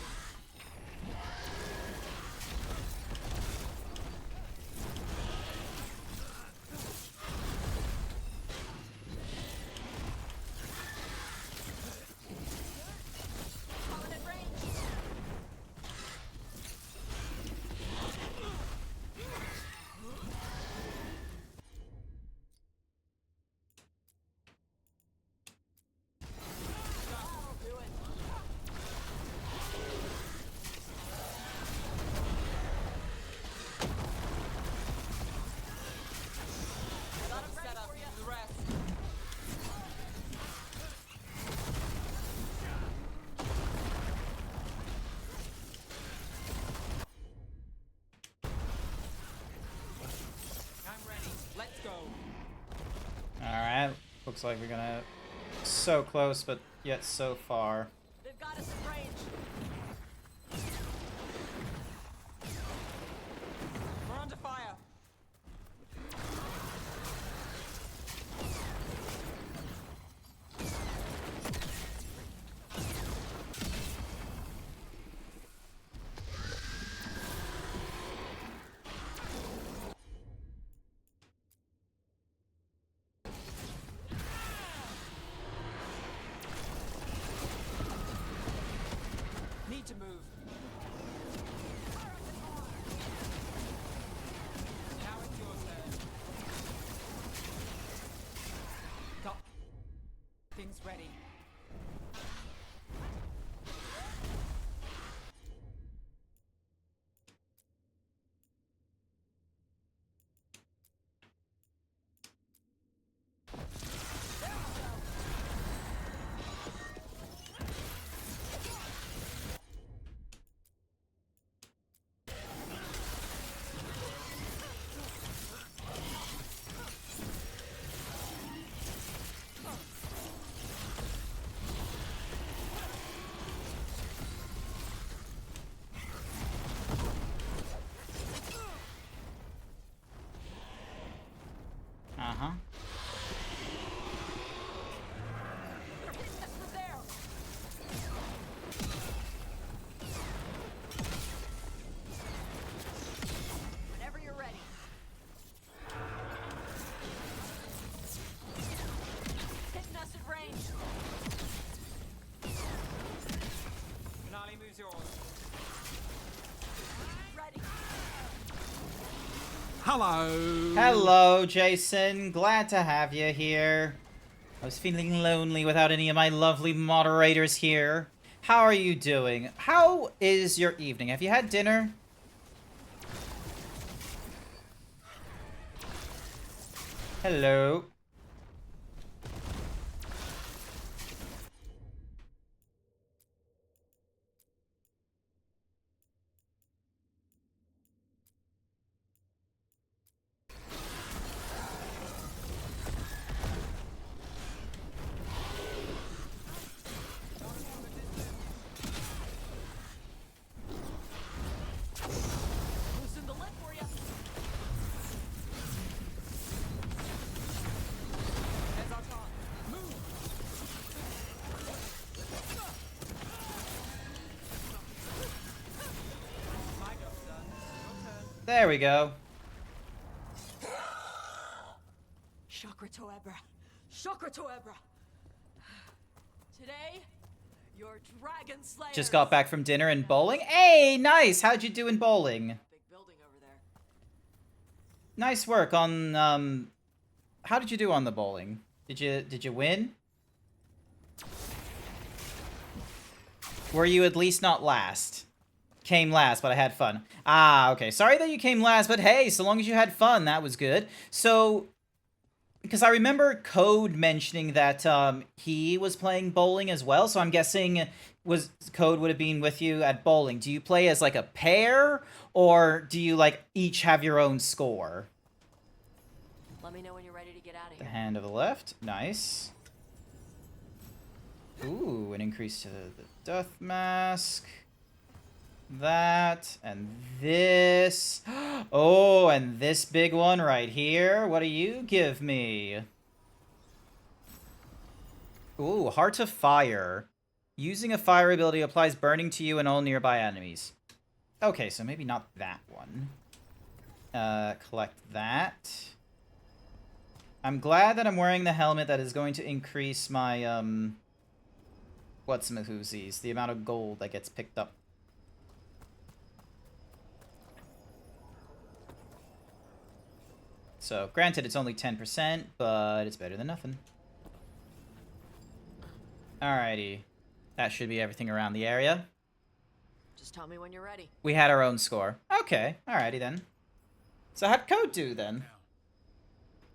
Alright. Looks like we're gonna... So close, but yet so far. They've got us in range. We're under fire. Need to move. Now it's your turn. Got things ready. Uh-huh. Whenever you're ready. Hitting us at range. Finale moves yours. Ready. Hello. Hello, Jason. Glad to have you here. I was feeling lonely without any of my lovely moderators here. How are you doing? How is your evening? Have you had dinner? Hello. Loosen the lid for you. Heads on top. Move. My go, son. Your turn. There we go. Chakra Toebra. Chakra Toebra. Today, your dragon slayer. Just got back from dinner and bowling. Hey, nice. How'd you do in bowling? Big building over there. Nice work on how did you do on the bowling? Did you win? Were you at least not last? Came last, but I had fun. Ah, okay. Sorry that you came last, but hey, so long as you had fun, that was good. So, because I remember Code mentioning that he was playing bowling as well, so I'm guessing Code would have been with you at bowling. Do you play as like a pair, or do you like each have your own score? Let me know when you're ready to Hand of the left. Nice. Ooh, an increase to the death mask. That. And this. Oh, and this big one right here. What do you give me? Ooh, Heart of Fire. Using a fire ability applies burning to you and all nearby enemies. Okay, so maybe not that one. Collect that. I'm glad that I'm wearing the helmet that is going to increase my, whatsamahoozies, the amount of gold that gets picked up. So, granted, it's only 10%, but it's better than nothing. Alrighty. That should be everything around the area. Just tell me when you're ready. We had our own score. Okay, alrighty then. So how'd Code do then?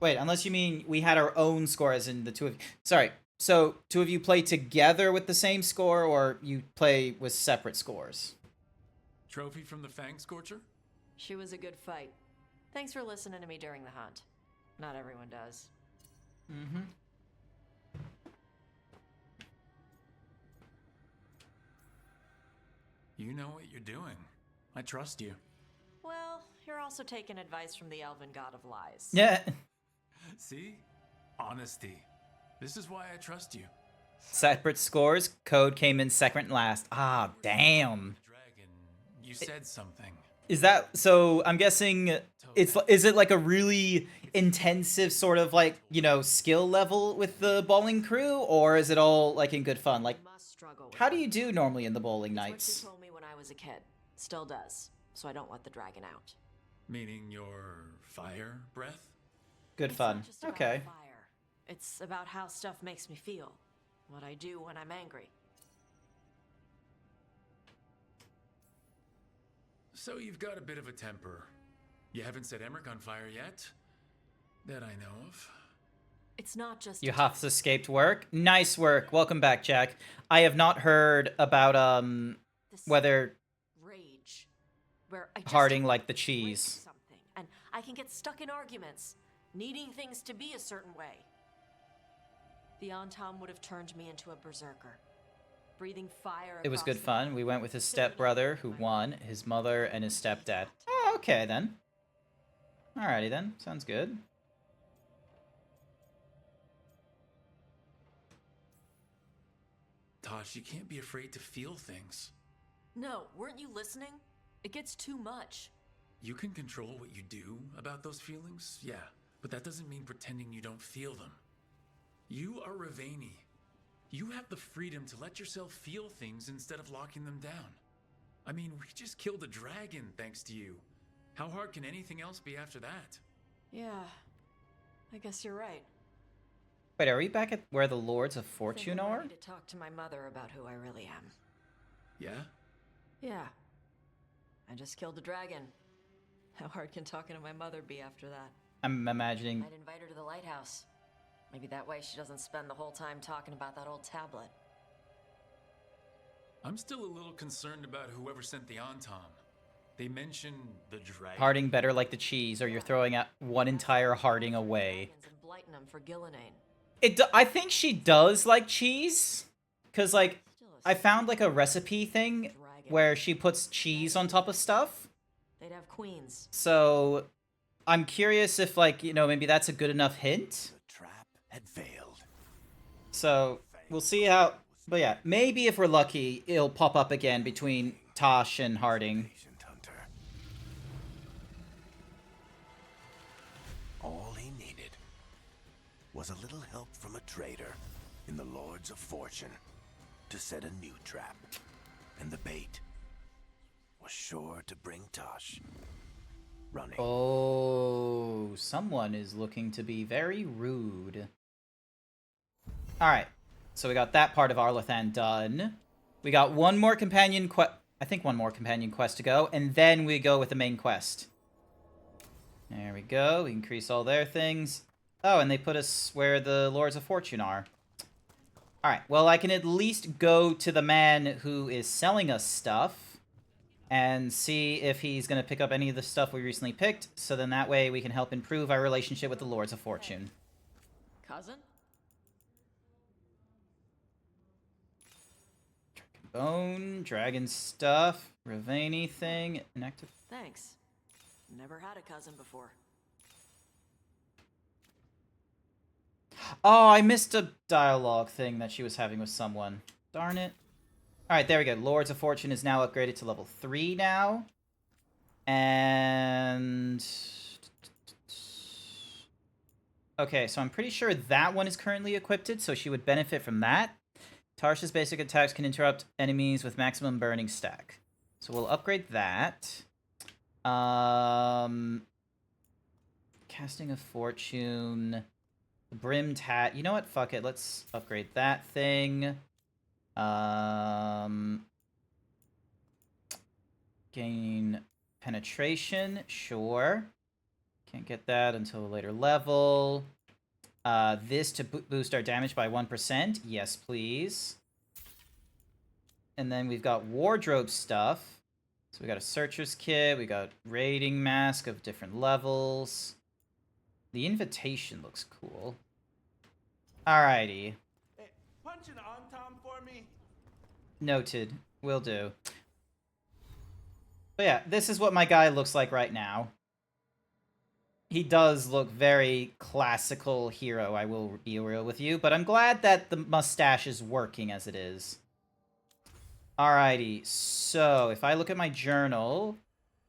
Wait, unless you mean we had our own score as in the two of you. Sorry, so two of you play together with the same score, or you play with separate scores? Trophy from the Fang Scorcher? She was a good fight. Thanks for listening to me during the hunt. Not everyone does. Mm-hmm. You know what you're doing. I trust you. Well, you're also taking advice from the elven god of lies. Yeah. See? Honesty. This is why I trust you. Separate scores. Code came in second last. Ah, damn. You said something. Is that so? I'm guessing is it like a really intensive sort of like, you know, skill level with the bowling crew, or is it all like in good fun? Like, how do you do normally in the bowling nights? It's what she told me when I was a kid. Still does. So I don't let the dragon out. Meaning your fire breath? Good It's fun. not just about Okay. Fire. It's about how stuff makes me feel. What I do when I'm angry. So you've got a bit of a temper. You haven't set Emmerich on fire yet? That I know of. It's not just You Huffs escaped work. Nice work. Welcome back, Jack. I have not heard about whether rage, where I just Harding liked the break cheese. something, and I can get stuck in arguments, needing things to be a certain way. The Antam would have turned me into a berserker, breathing fire. It was across good the fun. We went with his stepbrother, who won, his mother, and his stepdad. Oh, okay then. Alrighty then. Sounds good. Tosh, you can't be afraid to feel things. No, weren't you listening? It gets too much. You can control what you do about those feelings, yeah, but that doesn't mean pretending you don't feel them. You are Ravani. You have the freedom to let yourself feel things instead of locking them down. I mean, we just killed a dragon thanks to you. How hard can anything else be after that? Yeah, I guess you're right. Wait, are we back at where the Lords of I think Fortune I'm are? ready to talk to my mother about who I really am. Yeah? Yeah. I just killed a dragon. How hard can talking to my mother be after that? I'm imagining. I'd invite her to the lighthouse. Maybe that way she doesn't spend the whole time talking about that old tablet. I'm still a little concerned about whoever sent the Antam. They mentioned the dragon. Harding better like the cheese, or you're throwing out one entire Harding away. And blighting them for Gillinane. I think she does like cheese, cause like I found like a recipe thing where she puts cheese on top of stuff. They'd have queens. So I'm curious if like, you know, maybe that's a good enough hint. Had failed. So we'll see how. But yeah, maybe if we're lucky, it'll pop up again between Tosh and Harding. All he needed was a little help from a trader in the Lords of Fortune to set a new trap. And the bait was sure to bring Tosh running. Oh, someone is looking to be very rude. Alright, so we got that part of Arlathan done. We got one more companion quest. I think one more companion quest to go, and then we go with the main quest. There we go. We increase all their things. Oh, and they put us where the Lords of Fortune are. Alright, well, I can at least go to the man who is selling us stuff and see if he's going to pick up any of the stuff we recently picked, so then that way we can help improve our relationship with the Lords of Fortune. cousin? Bone, dragon stuff, Ravani thing, inactive. Thanks. Never had a cousin before. Oh, I missed a dialogue thing that she was having with someone. Darn it. Alright, there we go. Lords of Fortune is now upgraded to level 3 now. And... okay, so I'm pretty sure that one is currently equipped, so she would benefit from that. Tarsha's basic attacks can interrupt enemies with maximum burning stack. So we'll upgrade that. Casting of Fortune. Brimmed Hat. You know what? Fuck it. Let's upgrade that thing. Gain penetration. Sure. Can't get that until a later level. This to boost our damage by 1%. Yes, please. And then we've got wardrobe stuff. So we got a searcher's kit. We got raiding mask of different levels. The invitation looks cool. Alrighty. Hey, punch an on-tom for me. Noted. Will do. But yeah, this is what my guy looks like right now. He does look very classical hero, I will be real with you, but I'm glad that the mustache is working as it is. Alrighty, so if I look at my journal,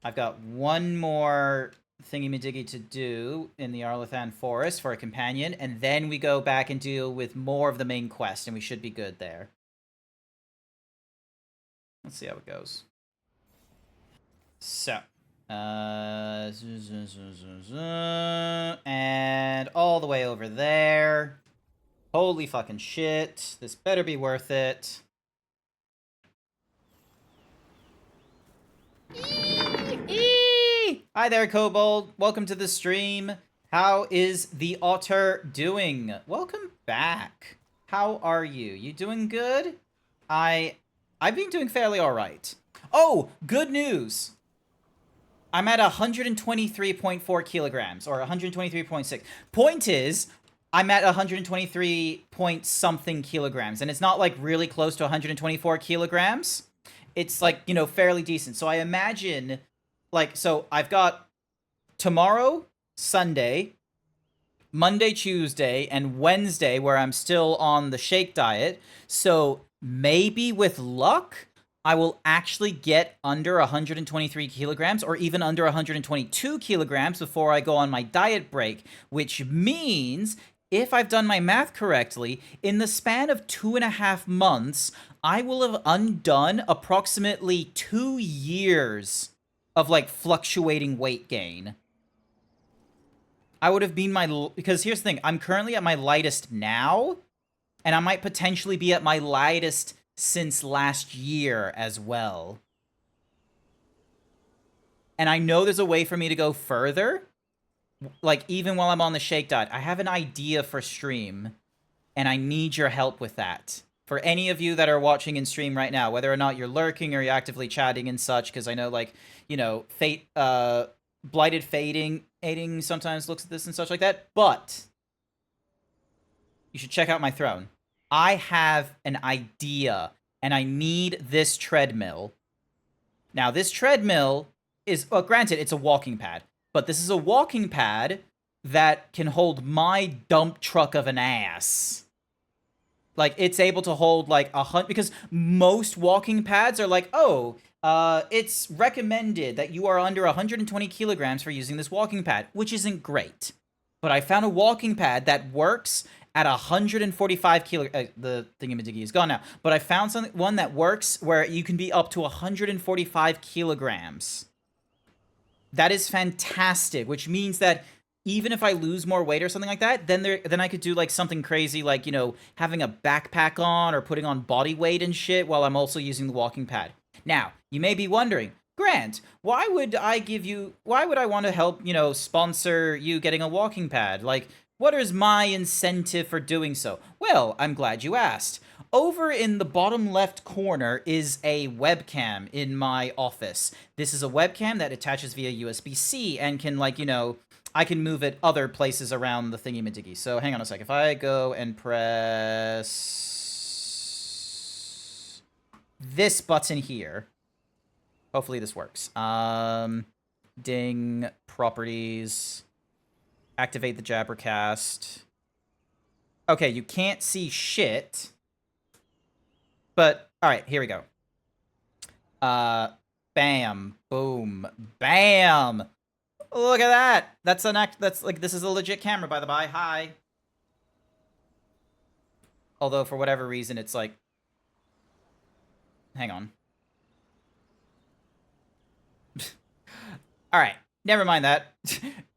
I've got one more thingy-majiggy to do in the Arlathan Forest for a companion, and then we go back and deal with more of the main quest, and we should be good there. Let's see how it goes. So, and all the way over there. Holy fucking shit. This better be worth it. Hi there, Kobold. Welcome to the stream. How is the otter doing? Welcome back. How are you? You doing good? I've been doing fairly alright. Oh, good news. I'm at 123.4 kilograms, or 123.6. Point is, I'm at 123 point something kilograms, and it's not like really close to 124 kilograms. It's like, you know, fairly decent. So I imagine, like, so I've got tomorrow, Sunday, Monday, Tuesday, and Wednesday where I'm still on the shake diet. So maybe with luck, I will actually get under 123 kilograms or even under 122 kilograms before I go on my diet break, which means, if I've done my math correctly, in the span of 2.5 months, I will have undone approximately 2 years of, like, fluctuating weight gain. I would have been because here's the thing, I'm currently at my lightest now, and I might potentially be at my lightest since last year as well. And I know there's a way for me to go further, like, even while I'm on the shake diet. I have an idea for stream, and I need your help with that. For any of you that are watching in stream right now, whether or not you're lurking or you're actively chatting and such, because I know, like, you know, Blighted Fading sometimes looks at this and such like that, but you should check out my throne. I have an idea, and I need this treadmill. Now, this treadmill is, well, granted, it's a walking pad, but this is a walking pad that can hold my dump truck of an ass. Like, it's able to hold, like, 100, because most walking pads are like, oh, it's recommended that you are under 120 kilograms for using this walking pad, which isn't great. But I found a walking pad that works at 145 kilograms. The thingy-majiggy is gone now. But I found one that works where you can be up to 145 kilograms. That is fantastic, which means that even if I lose more weight or something like that, then I could do, like, something crazy, like, you know, having a backpack on or putting on body weight and shit while I'm also using the walking pad. Now, you may be wondering, Grant, why would I want to help, you know, sponsor you getting a walking pad? Like, What is my incentive for doing so? Well, I'm glad you asked. Over in the bottom left corner is a webcam in my office. This is a webcam that attaches via USB-C and can, like, you know, I can move it other places around the thingy-majiggy. So hang on a sec. If I go and press this button here, hopefully this works. Ding, properties, activate the Jabbercast. Okay, you can't see shit. But, alright, here we go. Bam, boom, bam! Look at that! That's like, this is a legit camera, by the by. Hi. Although, for whatever reason, it's like... Hang on. Alright, never mind that.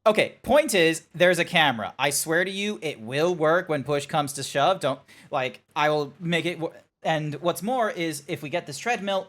Okay, point is, there's a camera. I swear to you, it will work when push comes to shove. Don't, like, I will make it... And what's more is, if we get this treadmill,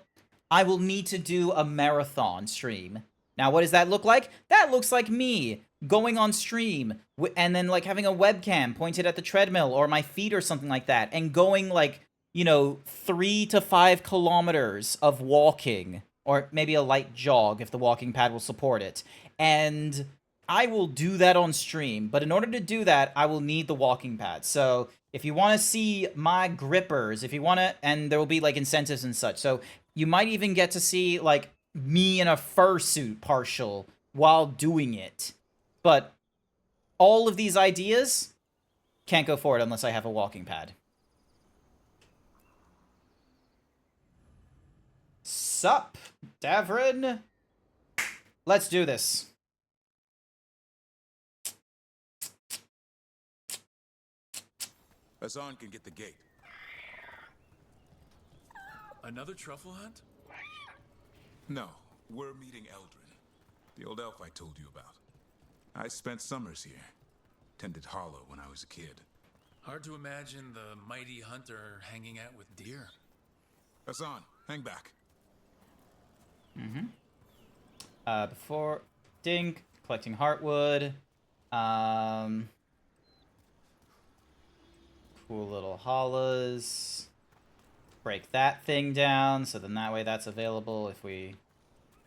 I will need to do a marathon stream. Now, what does that look like? That looks like me going on stream and then, like, having a webcam pointed at the treadmill or my feet or something like that and going, like, you know, 3 to 5 kilometers of walking, or maybe a light jog if the walking pad will support it. And I will do that on stream, but in order to do that, I will need the walking pad. So if you want to see my grippers, if you want to, and there will be, like, incentives and such. So you might even get to see, like, me in a fursuit partial while doing it. But all of these ideas can't go forward unless I have a walking pad. Sup, Davrin? Let's do this. Hassan can get the gate. Another truffle hunt? No, we're meeting Eldrin, the old elf I told you about. I spent summers here. Tended Hollow when I was a kid. Hard to imagine the mighty hunter hanging out with deer. Hassan, hang back. Mm-hmm. Before... Dink, collecting heartwood. Cool little hollows. Break that thing down, so then that way that's available if we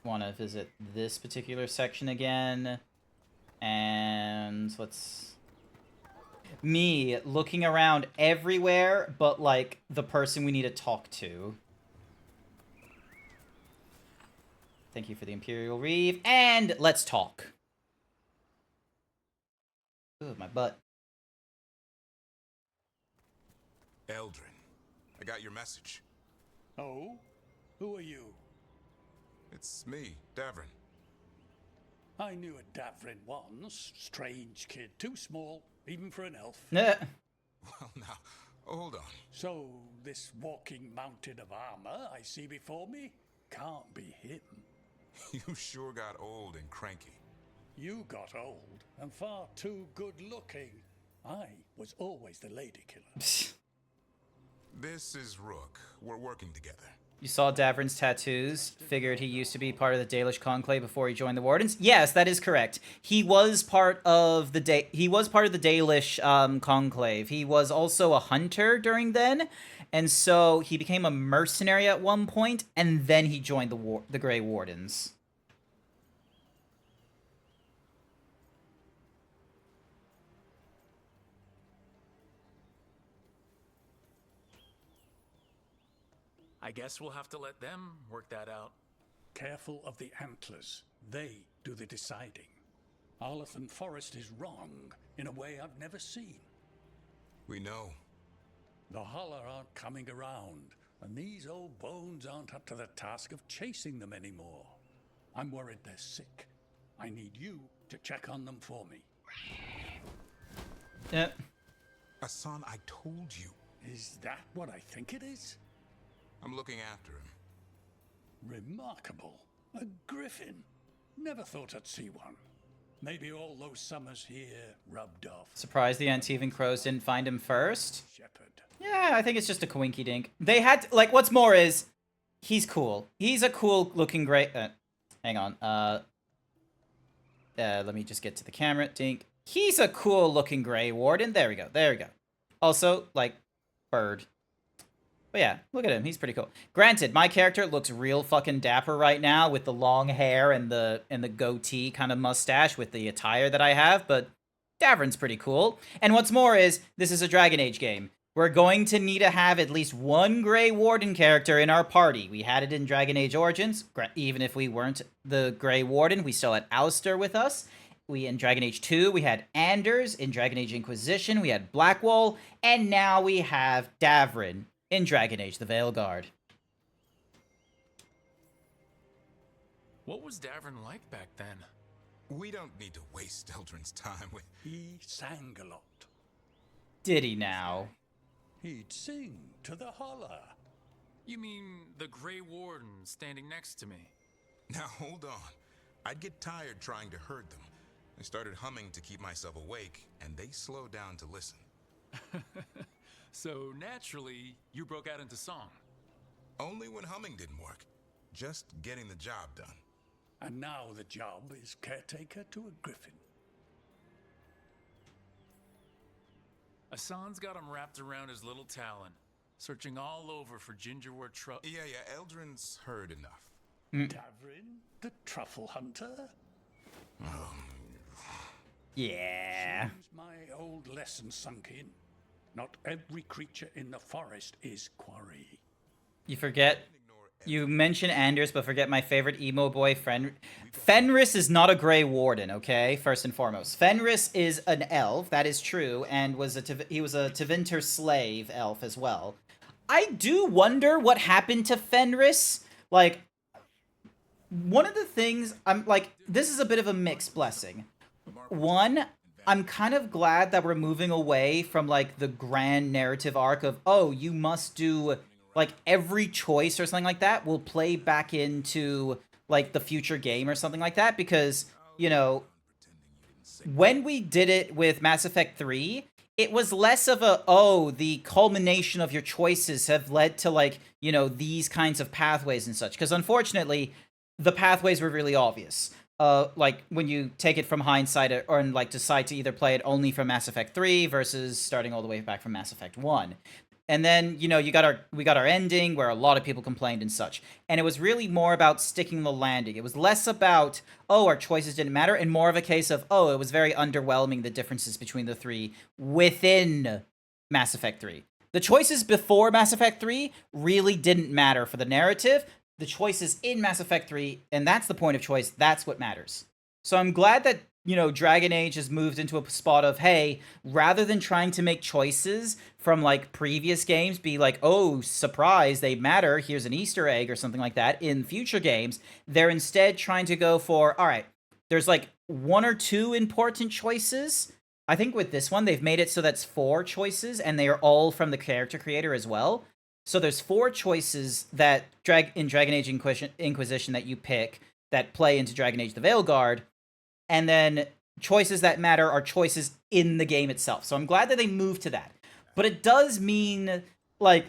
want to visit this particular section again. And let's... Me looking around everywhere but, like, the person we need to talk to. Thank you for the Imperial Reeve. And let's talk. Ooh, my butt. Eldrin, I got your message. Oh? Who are you? It's me, Davrin. I knew a Davrin once. Strange kid. Too small, even for an elf. Nah. Well, now, hold on. So, this walking mountain of armor I see before me can't be him. You sure got old and cranky. You got old and far too good looking. I was always the lady killer. This is Rook. We're working together. You saw Davrin's tattoos. Figured he used to be part of the Dalish Conclave before he joined the Wardens. Yes, that is correct. He was part of the Dalish Conclave. He was also a hunter during then, and so he became a mercenary at one point, and then he joined the Grey Wardens. I guess we'll have to let them work that out. Careful of the antlers. They do the deciding. Arlathan Forest is wrong in a way I've never seen. We know. The Holler aren't coming around, and these old bones aren't up to the task of chasing them anymore. I'm worried they're sick. I need you to check on them for me. Hassan, I told you. Is that what I think it is? I'm looking after him. Remarkable. A griffin. Never thought I'd see one. Maybe all those summers here rubbed off. Surprised the Antivan Crows didn't find him first? Shepherd. Yeah, I think it's just a coinky dink. They had to, like, what's more is, he's cool. He's a cool looking great... hang on. Let me just get to the camera. Dink. He's a cool looking Grey Warden. There we go. There we go. Also, like, bird. But yeah, look at him. He's pretty cool. Granted, my character looks real fucking dapper right now with the long hair and the goatee kind of mustache with the attire that I have, but Davrin's pretty cool. And what's more is, this is a Dragon Age game. We're going to need to have at least one Grey Warden character in our party. We had it in Dragon Age Origins. Even if we weren't the Grey Warden, we still had Alistair with us. In Dragon Age 2, we had Anders. In Dragon Age Inquisition, we had Blackwall. And now we have Davrin in Dragon Age the Veilguard. What was Davrin like back then? We don't need to waste Eldrin's time with... He sang a lot. Did he now? He'd sing to the holler. You mean the Grey Warden standing next to me? Now hold on. I'd get tired trying to herd them. I started humming to keep myself awake, and they slowed down to listen. So naturally, you broke out into song. Only when humming didn't work. Just getting the job done. And now the job is caretaker to a griffin. Hassan's got him wrapped around his little talon, searching all over for gingerwort truffle. Yeah, Eldrin's heard enough. Davrin, the truffle hunter? Yeah. Seems my old lesson sunk in. Not every creature in the forest is quarry. You forget... You mention Anders, but forget my favorite emo boy, Fenris is not a Grey Warden, okay? First and foremost. Fenris is an elf, that is true, and he was a Tevinter slave elf as well. I do wonder what happened to Fenris. Like, one of the things, this is a bit of a mixed blessing. One, I'm kind of glad that we're moving away from, like, the grand narrative arc of, oh, you must do... like, every choice or something like that will play back into, like, the future game or something like that. Because, you know, when we did it with Mass Effect 3, it was less of a, oh, the culmination of your choices have led to, like, you know, these kinds of pathways and such. Because, unfortunately, the pathways were really obvious. Like, when you take it from hindsight or, like, decide to either play it only from Mass Effect 3 versus starting all the way back from Mass Effect 1. And then, you know, we got our ending where a lot of people complained and such. And it was really more about sticking the landing. It was less about, oh, our choices didn't matter, and more of a case of, oh, it was very underwhelming, the differences between the three within Mass Effect 3. The choices before Mass Effect 3 really didn't matter for the narrative. The choices in Mass Effect 3, and that's the point of choice, that's what matters. So I'm glad that, you know, Dragon Age has moved into a spot of, hey, rather than trying to make choices from, like, previous games, be like, oh, surprise, they matter, here's an Easter egg or something like that in future games, they're instead trying to go for, all right, there's, like, one or two important choices. I think with this one, they've made it so that's 4 choices, and they are all from the character creator as well. So there's 4 choices that in Dragon Age Inquisition that you pick that play into Dragon Age the Veilguard. And then choices that matter are choices in the game itself. So I'm glad that they moved to that. But it does mean, like,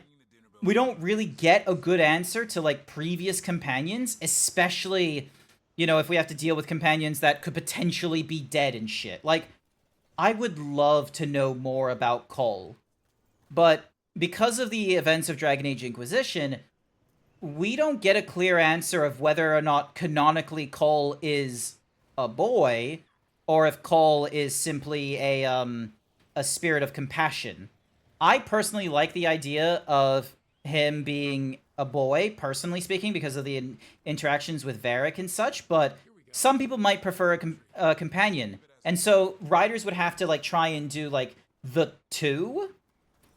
we don't really get a good answer to, like, previous companions, especially, you know, if we have to deal with companions that could potentially be dead and shit. Like, I would love to know more about Cole. But because of the events of Dragon Age Inquisition, we don't get a clear answer of whether or not canonically Cole is a boy, or if Cole is simply a spirit of compassion. I personally like the idea of him being a boy, personally speaking, because of the interactions with Varric and such, but some people might prefer a companion. And so riders would have to, like, try and do, like, the 2,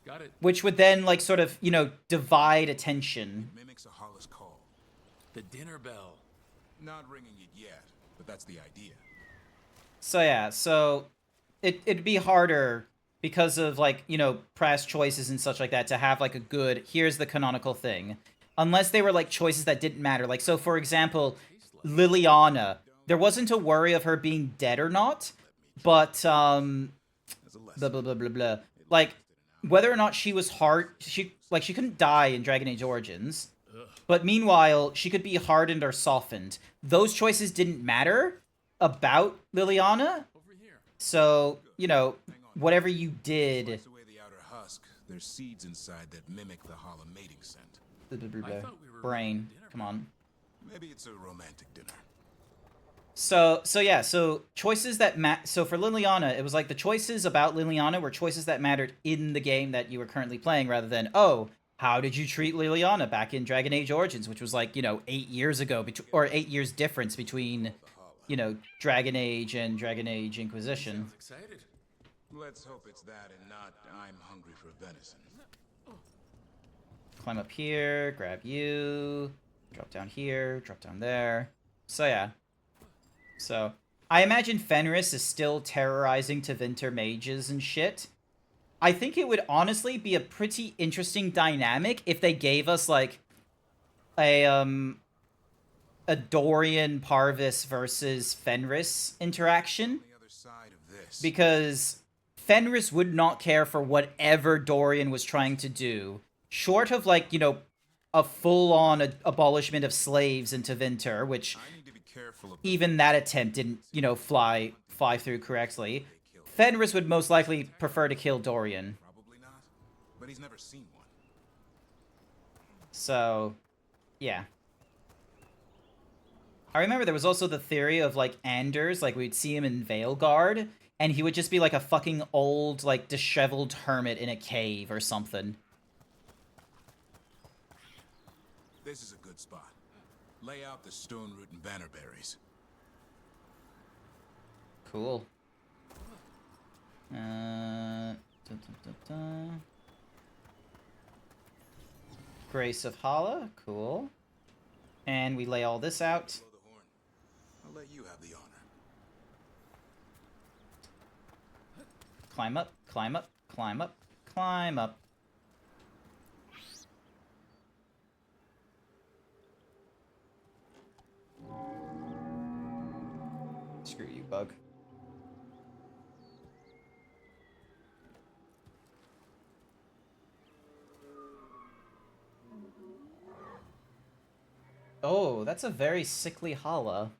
Got it. which would then, like, sort of, you know, divide attention. Mimics a Hollis call. The dinner bell. Not ringing it yet, but that's the idea. So yeah, so it'd be harder because of, like, you know, past choices and such like that to have, like, a good, here's the canonical thing. Unless they were, like, choices that didn't matter. Like, so for example, Liliana, there wasn't a worry of her being dead or not, but, blah, blah, blah, blah, blah. Like, whether or not she was she couldn't die in Dragon Age Origins, but meanwhile, she could be hardened or softened. Those choices didn't matter about Liliana, So, you know, whatever you did... Slice away the outer husk. There's seeds inside that mimic the hollow mating scent. Brain. Come on. Maybe it's a romantic dinner. So yeah, so choices that so for Liliana, it was like the choices about Liliana were choices that mattered in the game that you were currently playing, rather than, oh, how did you treat Liliana back in Dragon Age Origins, which was like, you know, 8 years ago, or 8 years difference between, you know, Dragon Age and Dragon Age Inquisition. Excited. Let's hope it's that and not I'm hungry for venison. Climb up here, grab you, drop down here, drop down there. So yeah. So, I imagine Fenris is still terrorizing Tevinter mages and shit. I think it would honestly be a pretty interesting dynamic if they gave us, like, a Dorian Parvis versus Fenris interaction. Because Fenris would not care for whatever Dorian was trying to do. Short of, like, you know, a full-on abolishment of slaves in Tevinter, which... even that attempt didn't, you know, fly through correctly. Fenris would most likely prefer to kill Dorian. Probably not, but he's never seen one. So, yeah. I remember there was also the theory of, like, Anders, like, we'd see him in Veilguard, and he would just be, like, a fucking old, like, disheveled hermit in a cave or something. This is a good spot. Lay out the stone root and bannerberries. Cool. Grace of Hala, cool. And we lay all this out. I'll let you have the honor. Climb up, climb up, climb up, climb up. Screw you, bug. Oh, that's a very sickly Hala.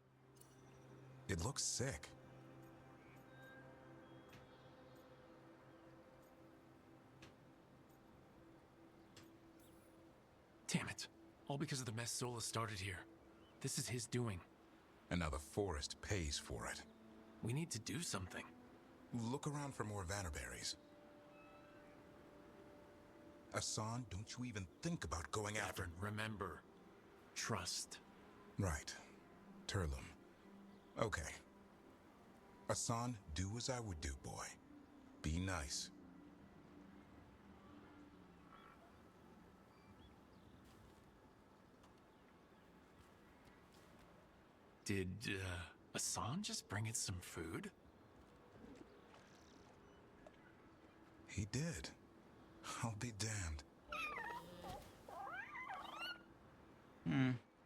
It looks sick. Damn it. All because of the mess Zola started here. This is his doing. And now the forest pays for it. We need to do something. Look around for more vannerberries. Asan, don't you even think about going after... Remember, trust. Right. Turlum. Okay. Asan, do as I would do, boy. Be nice. Did, Asan just bring in some food? He did. I'll be damned.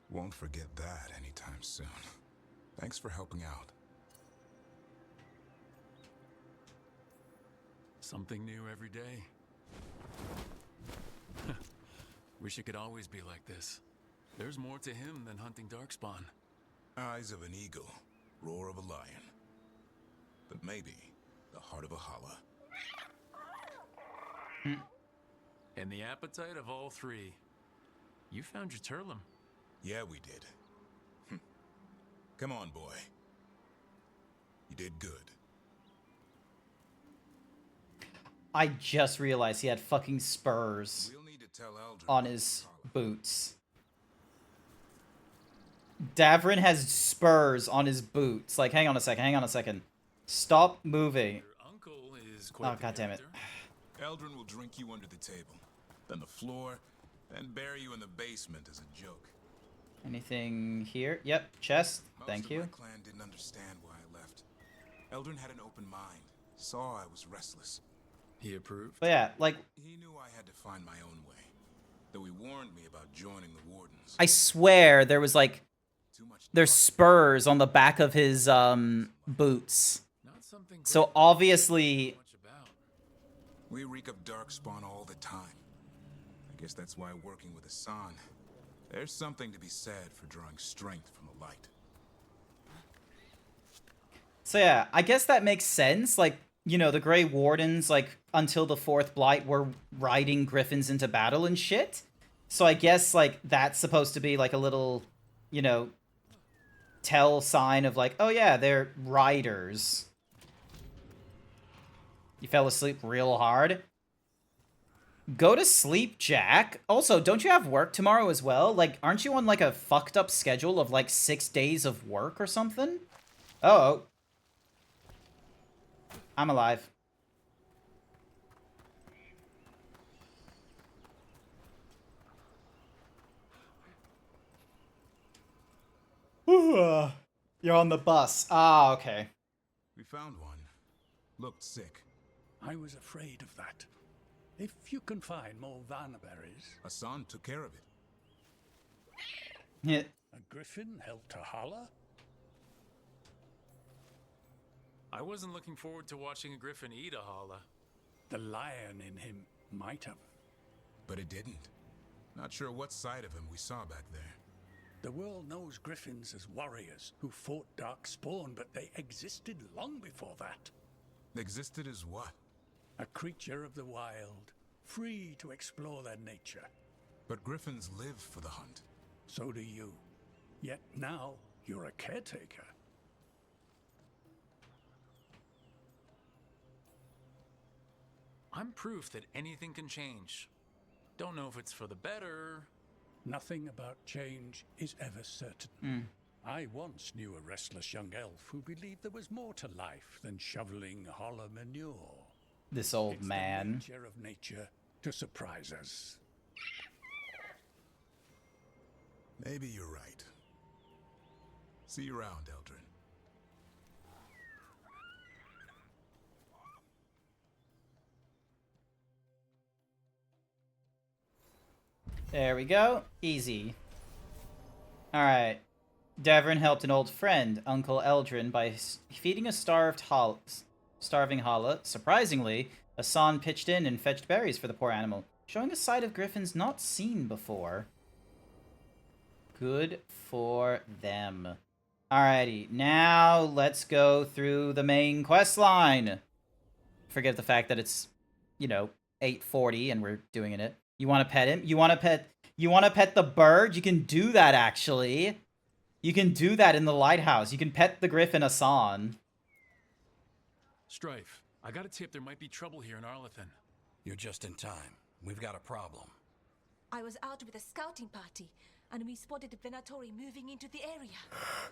Won't forget that anytime soon. Thanks for helping out. Something new every day. Wish it could always be like this. There's more to him than hunting Darkspawn. Eyes of an eagle, roar of a lion. But maybe the heart of a Hala. And the appetite of all three. You found your Turlum. Yeah, we did. Come on, boy. You did good. I just realized he had fucking spurs on his boots. Davrin has spurs on his boots. Like, hang on a second. Stop moving. Your uncle is quite Oh, god damn it. Eldrin will drink you under the table, then the floor, then bury you in the basement as a joke. Anything here? Yep, chest. Thank you. My clan didn't understand why I left. Eldrin had an open mind, saw I was restless. He approved? But yeah, like... He knew I had to find my own way, though he warned me about joining the Wardens. I swear there was, like... There's spurs on the back of his, boots. So obviously... We reek of Darkspawn all the time. I guess that's why working with Asan, there's something to be said for drawing strength from the light. So yeah, I guess that makes sense. Like, you know, the Grey Wardens, like, until the Fourth Blight were riding griffins into battle and shit. So I guess, like, that's supposed to be, like, a little, you know, tell sign of, like, oh yeah, they're riders. You fell asleep real hard. Go to sleep, Jack. Also, don't you have work tomorrow as well? Like, aren't you on, like, a fucked up schedule of, like, 6 days of work or something? Oh. I'm alive. You're on the bus. Ah, okay. We found one. Looked sick. I was afraid of that. If you can find more Vanaberries... Hassan took care of it. Yeah. A griffin helped her holler? I wasn't looking forward to watching a griffin eat a holla. The lion in him might have. But it didn't. Not sure what side of him we saw back there. The world knows griffins as warriors who fought Darkspawn, but they existed long before that. Existed as what? A creature of the wild, free to explore their nature. But griffins live for the hunt. So do you. Yet now, you're a caretaker. I'm proof that anything can change. Don't know if it's for the better. Nothing about change is ever certain. I once knew a restless young elf who believed there was more to life than shoveling hollow manure. This old It's man. The nature of nature to surprise us. Maybe you're right. See you around, Eldrin. There we go. Easy. Alright. Davrin helped an old friend, Uncle Eldrin, by feeding a starving Hala. Surprisingly, Hassan pitched in and fetched berries for the poor animal, showing a side of griffins not seen before. Good for them. Alrighty, now let's go through the main quest line. Forget the fact that it's, you know, 8:40 and we're doing it. You want to pet him? You want to pet the bird? You can do that, actually. You can do that in the lighthouse. You can pet the griffin Hassan. Strife, I got a tip there might be trouble here in Arlethan. You're just in time. We've got a problem. I was out with a scouting party, and we spotted the Venatori moving into the area.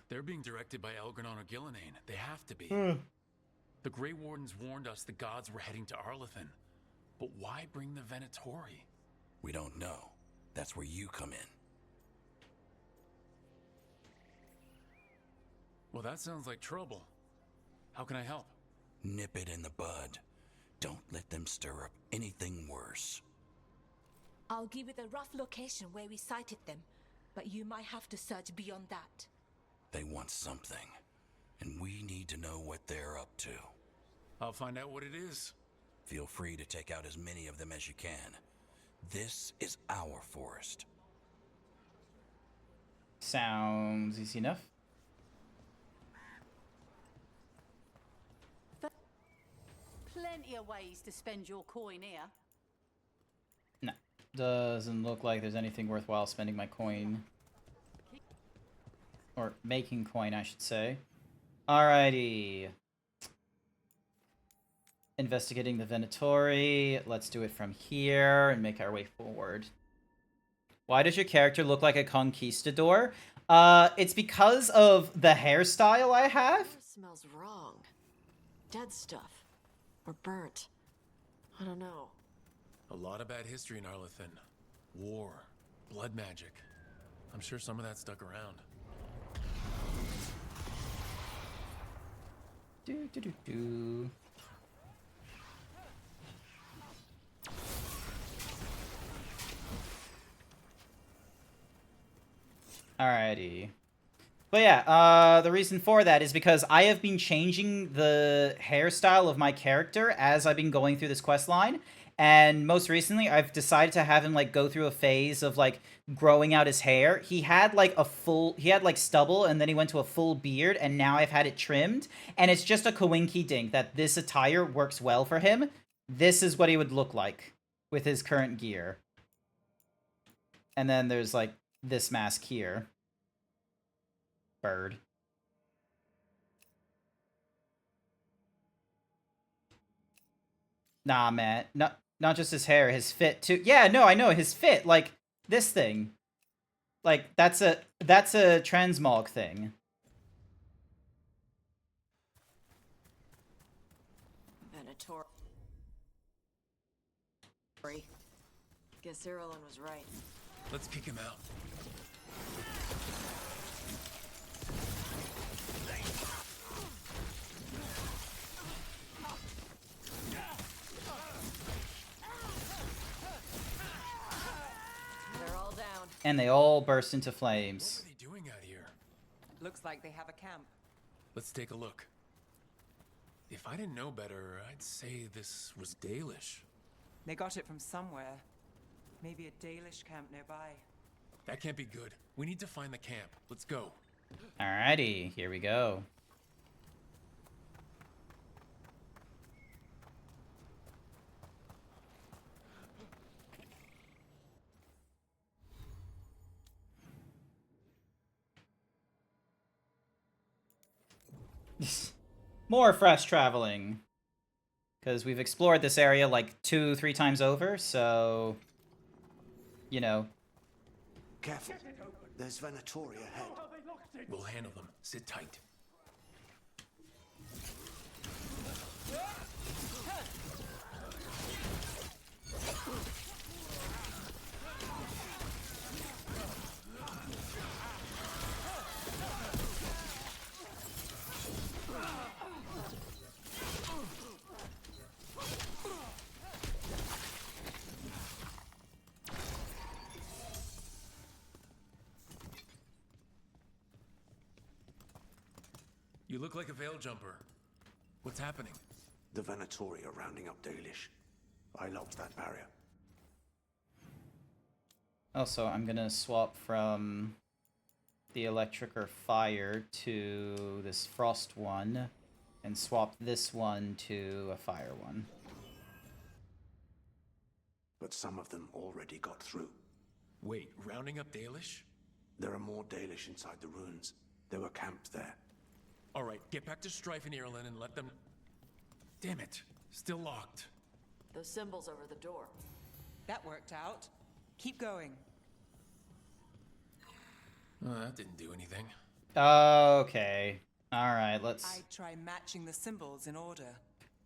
They're being directed by Elgranon or Gillinane. They have to be. The Grey Wardens warned us the gods were heading to Arlethan. But why bring the Venatori? We don't know. That's where you come in. Well, that sounds like trouble. How can I help? Nip it in the bud. Don't let them stir up anything worse. I'll give you the rough location where we sighted them, but you might have to search beyond that. They want something, and we need to know what they're up to. I'll find out what it is. Feel free to take out as many of them as you can. This is our forest. Sounds easy enough. Plenty of ways to spend your coin here. No, doesn't look like there's anything worthwhile spending my coin. Or making coin, I should say. Alrighty. Investigating the Venatori. Let's do it from here and make our way forward. Why does your character look like a conquistador? It's because of the hairstyle I have. It smells wrong. Dead stuff. Or burnt. I don't know. A lot of bad history in Arlethan. War. Blood magic. I'm sure some of that stuck around. Do. Alrighty. But yeah, the reason for that is because I have been changing the hairstyle of my character as I've been going through this quest line, And most recently, I've decided to have him, like, go through a phase of, like, growing out his hair. He had, like, stubble, and then he went to a full beard, and now I've had it trimmed. And it's just a coinky dink that this attire works well for him. This is what he would look like with his current gear. And then there's, like, this mask here. Bird. Nah, man. Not just his hair, his fit too. Yeah, no, I know his fit. Like this thing. Like that's a transmog thing. Venator. Guess Irulan was right. Let's kick him out. And they all burst into flames. What are they doing out here? Looks like they have a camp. Let's take a look. If I didn't know better, I'd say this was Dalish. They got it from somewhere. Maybe a Dalish camp nearby. That can't be good. We need to find the camp. Let's go. Alrighty, here we go. More fast traveling. Because we've explored this area like 2-3 times over, so... You know. Careful. There's Venatori ahead. We'll handle them. Sit tight. You look like a veil jumper. What's happening? The Venatori are rounding up Dalish. I locked that barrier. Also, I'm gonna swap from the electric or fire to this frost one, and swap this one to a fire one. But some of them already got through. Wait, rounding up Dalish? There are more Dalish inside the ruins. They were camped there. All right, get back to Strife and Irulan and let them... Damn it, still locked. Those symbols over the door. That worked out. Keep going. That didn't do anything. Okay. Alright, let's... I'd try matching the symbols in order.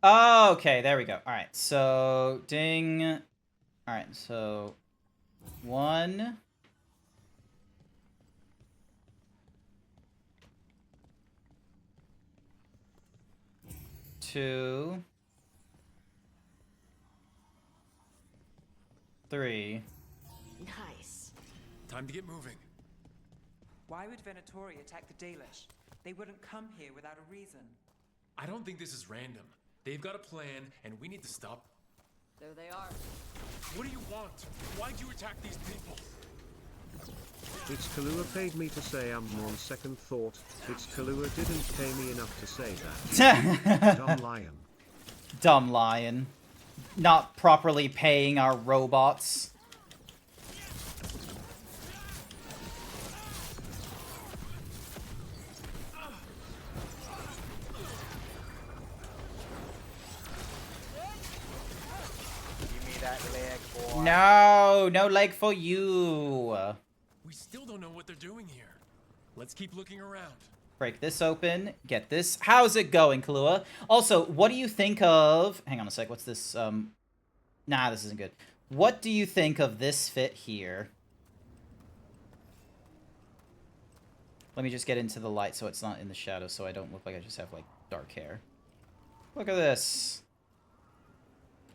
Okay, there we go. Alright, so... Ding... Alright, so... 1... 2... 3... Nice. Time to get moving. Why would Venatori attack the Dalish? They wouldn't come here without a reason. I don't think this is random. They've got a plan, and we need to stop. There they are. What do you want? Why'd you attack these people? It's Kahlua paid me to say I'm on second thought. It's Kahlua didn't pay me enough to say that. Dumb lion. Dumb lion. Not properly paying our robots. No, no leg for you. We still don't know what they're doing here. Let's keep looking around. Break this open. Get this. How's it going, Kahlua? Also, what do you think of... Hang on a sec. What's this? Nah, this isn't good. What do you think of this fit here? Let me just get into the light so it's not in the shadow so I don't look like I just have, like, dark hair. Look at this.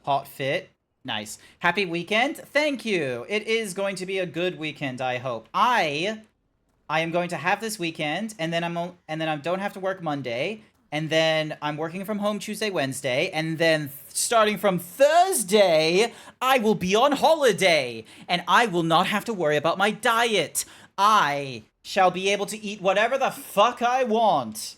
Hot fit. Nice. Happy weekend? Thank you. It is going to be a good weekend, I hope. I am going to have this weekend, and then I don't have to work Monday, And then I'm working from home Tuesday, Wednesday, and then starting from Thursday, I will be on holiday, and I will not have to worry about my diet. I shall be able to eat whatever the fuck I want.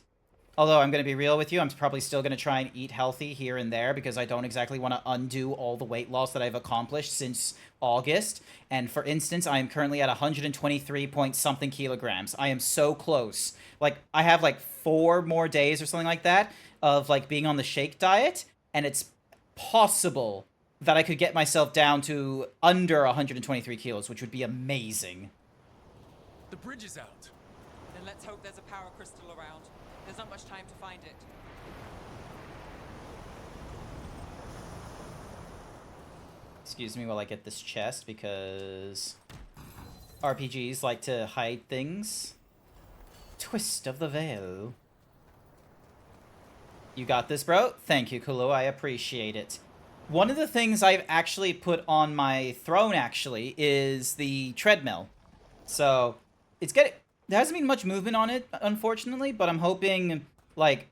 Although, I'm going to be real with you, I'm probably still going to try and eat healthy here and there because I don't exactly want to undo all the weight loss that I've accomplished since August. And for instance, I am currently at 123 point something kilograms. I am so close. Like, I have like 4 more days or something like that of like being on the shake diet, and it's possible that I could get myself down to under 123 kilos, which would be amazing. The bridge is out. Then let's hope there's a power crystal around. There's not much time to find it. Excuse me while I get this chest, because RPGs like to hide things. Twist of the veil. You got this, bro? Thank you, Kulu. I appreciate it. One of the things I've actually put on my throne, actually, is the treadmill. So, it's getting... There hasn't been much movement on it, unfortunately, but I'm hoping, like,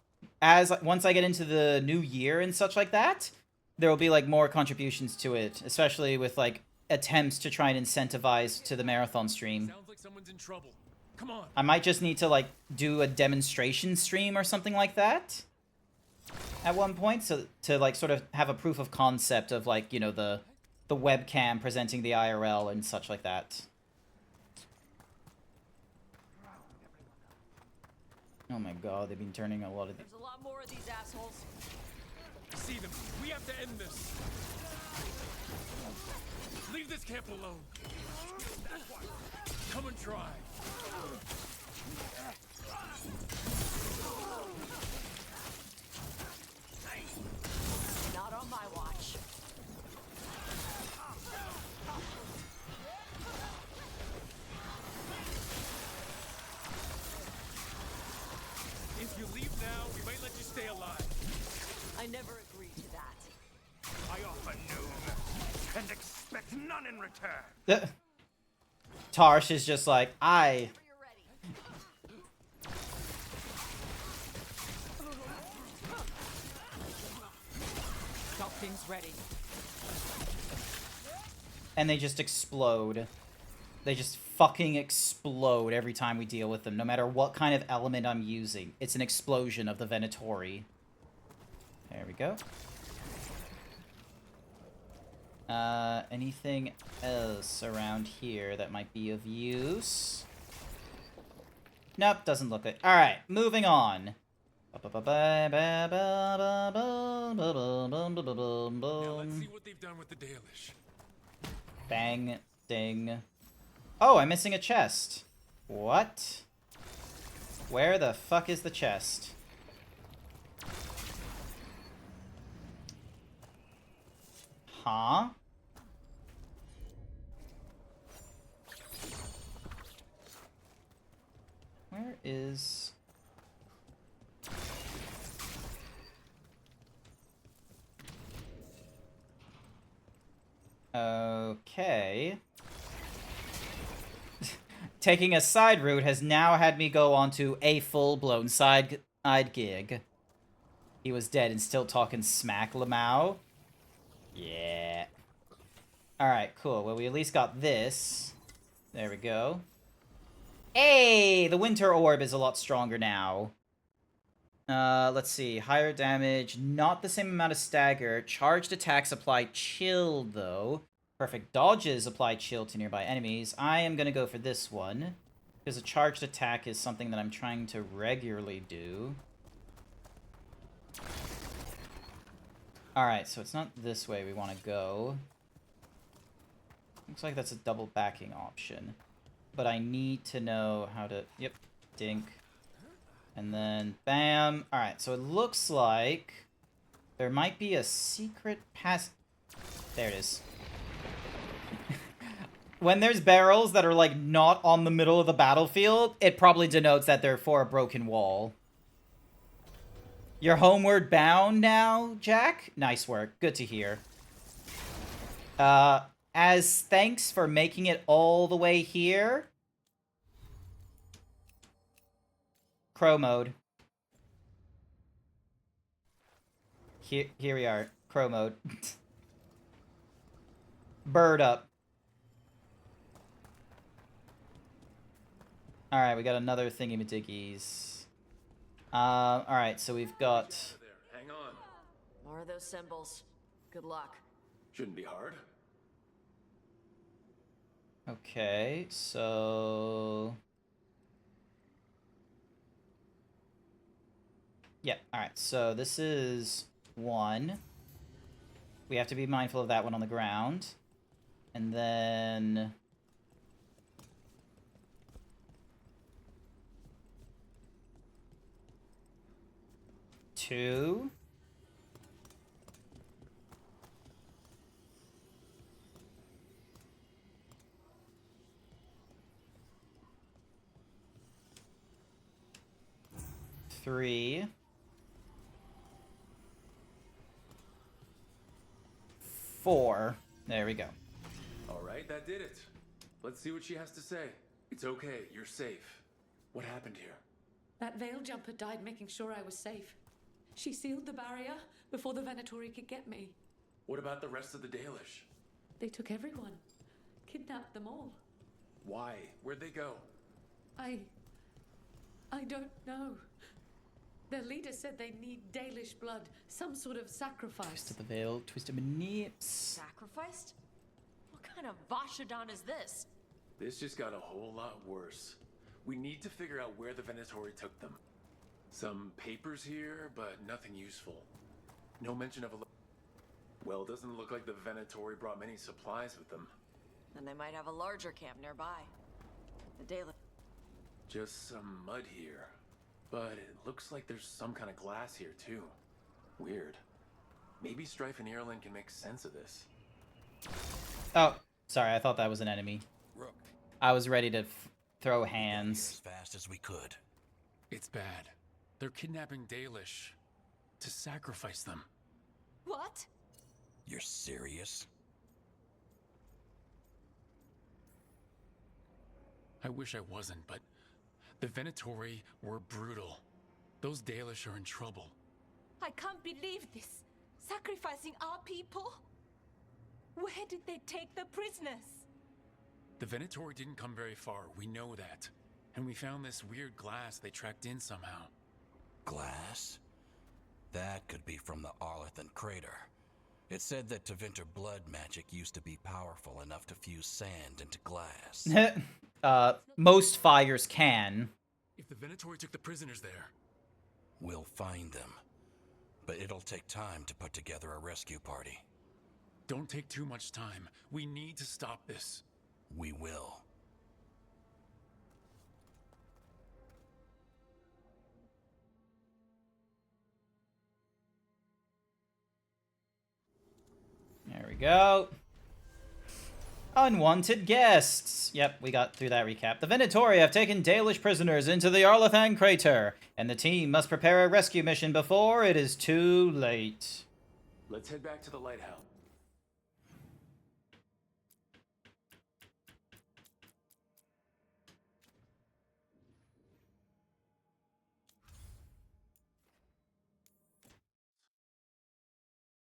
once I get into the new year and such like that, there will be, like, more contributions to it, especially with, like, attempts to try and incentivize to the marathon stream. Sounds like someone's in trouble. Come on. I might just need to, like, do a demonstration stream or something like that at one point, so to, like, sort of have a proof of concept of, like, you know, the webcam presenting the IRL and such like that. Oh my god, they've been turning a lot of... There's a lot more of these assholes. See them. We have to end this. Leave this camp alone. Come and try. Not on my watch. If you leave now, we might let you stay alive. I never agreed to that. I offer no and expect none in return. Tarsh is just like, I... Got things ready. And they just explode. They just fucking explode every time we deal with them, no matter what kind of element I'm using. It's an explosion of the Venatori. There we go. Anything else around here that might be of use? Nope, doesn't look it. Alright, moving on. Now let's see what they've done with the Dalish. Bang, ding. Oh, I'm missing a chest. What? Where the fuck is the chest? Huh? Where is... Okay. Taking a side route has now had me go onto a full-blown side gig. He was dead and still talking smack, Lamau. Yeah. Alright, cool. Well, we at least got this. There we go. Hey! The Winter Orb is a lot stronger now. Let's see. Higher damage, not the same amount of stagger. Charged attacks apply chill, though. Perfect dodges apply chill to nearby enemies. I am gonna go for this one, because a charged attack is something that I'm trying to regularly do. Alright, so it's not this way we want to go. Looks like that's a double backing option. But I need to know how to... Yep, dink. And then, bam. Alright, so it looks like there might be a secret pass... There it is. When there's barrels that are, like, not on the middle of the battlefield, it probably denotes that they're for a broken wall. You're homeward bound now, Jack? Nice work. Good to hear. As thanks for making it all the way here... Crow mode. Here we are. Crow mode. Bird up. Alright, we got another thingy-majiggies. Alright, so we've got... Hang on. More of those symbols. Good luck. Shouldn't be hard. Okay, so... Yeah, alright, so this is 1. We have to be mindful of that one on the ground. And then... 2. Three. 4. There we go. All right, that did it. Let's see what she has to say. It's okay, you're safe. What happened here? That veil jumper died making sure I was safe. She sealed the barrier before the Venatori could get me. What about the rest of the Dalish? They took everyone. Kidnapped them all. Why? Where'd they go? I don't know. Their leader said they need Dalish blood, some sort of sacrifice. Twisted the veil, twisted my nips. Sacrificed? What kind of Vashadon is this? This just got a whole lot worse. We need to figure out where the Venatori took them. Some papers here, but nothing useful. No mention of a... Well, it doesn't look like the Venatori brought many supplies with them. Then they might have a larger camp nearby. The Dalish... Just some mud here. But it looks like there's some kind of glass here, too. Weird. Maybe Strife and Ireland can make sense of this. Oh, sorry, I thought that was an enemy. Rook. I was ready to throw hands. As fast as we could. It's bad. They're kidnapping Dalish to sacrifice them. What? You're serious? I wish I wasn't, but the Venatori were brutal. Those Dalish are in trouble. I can't believe this. Sacrificing our people? Where did they take the prisoners? The Venatori didn't come very far, we know that. And we found this weird glass they tracked in somehow. Glass? That could be from the Arlethan crater. It said that Tevinter blood magic used to be powerful enough to fuse sand into glass. Most fires can. If the Venatori took the prisoners there... We'll find them. But it'll take time to put together a rescue party. Don't take too much time. We need to stop this. We will. There we go. Unwanted guests. Yep, we got through that recap. The Venatori have taken Dalish prisoners into the Arlethan crater, and the team must prepare a rescue mission before it is too late. Let's head back to the lighthouse.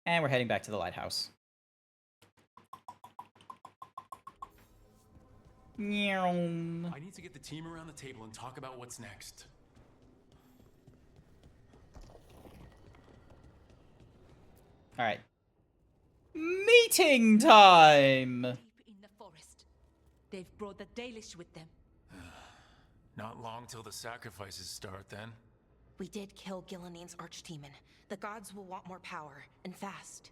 And we're heading back to the lighthouse. I need to get the team around the table and talk about what's next. Alright. Meeting time! Deep in the forest. They've brought the Dalish with them. Not long till the sacrifices start, then. We did kill Gilanine's archdemon. The gods will want more power, and fast.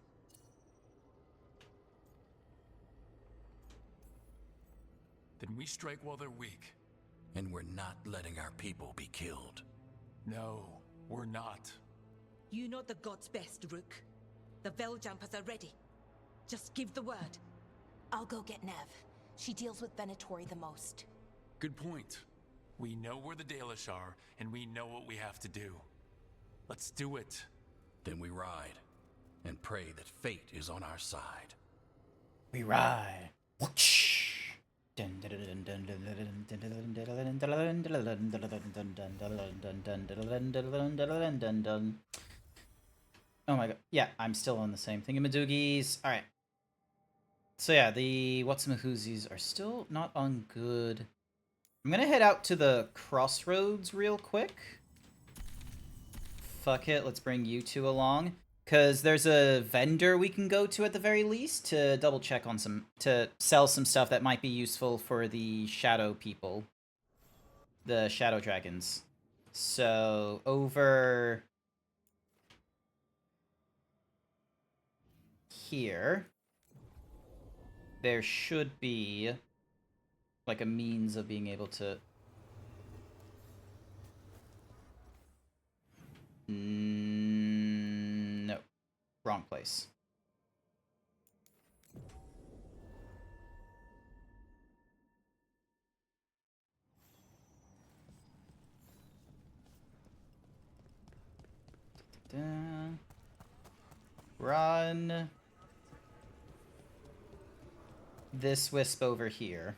Then we strike while they're weak. And we're not letting our people be killed. No, we're not. You know the gods best, Rook. The Veil Jumpers are ready. Just give the word. I'll go get Nev. She deals with Venatori the most. Good point. We know where the Dalish are, and we know what we have to do. Let's do it. Then we ride, and pray that fate is on our side. We ride. Oh my god. Yeah, I'm still on the same thingamadoogies. Alright. So yeah, the whatsamahoosies are still not on good. I'm gonna head out to the crossroads real quick. Fuck it, let's bring you two along. Because there's a vendor we can go to at the very least to double check on to sell some stuff that might be useful for the shadow people. The shadow dragons. So, over here, there should be like a means of being able to... No. Wrong place. Run. This wisp over here.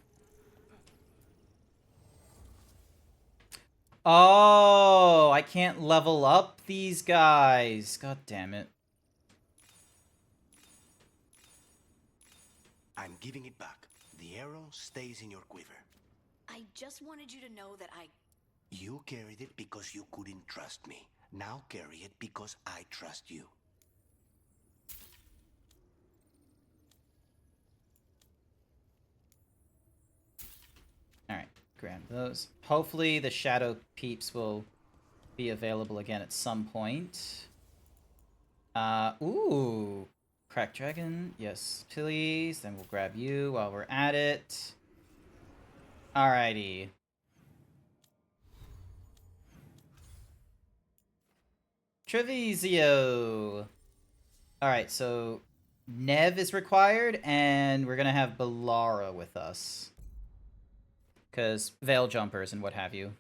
Oh, I can't level up these guys. God damn it. I'm giving it back. The arrow stays in your quiver. I just wanted you to know that I... You carried it because you couldn't trust me. Now carry it because I trust you. Alright, grab those. Hopefully the shadow peeps will be available again at some point. Ooh. Cracked dragon. Yes, please. Then we'll grab you while we're at it. Alrighty. Trevisio. Alright, so Nev is required, and we're gonna have Balara with us. Because veil jumpers and what have you.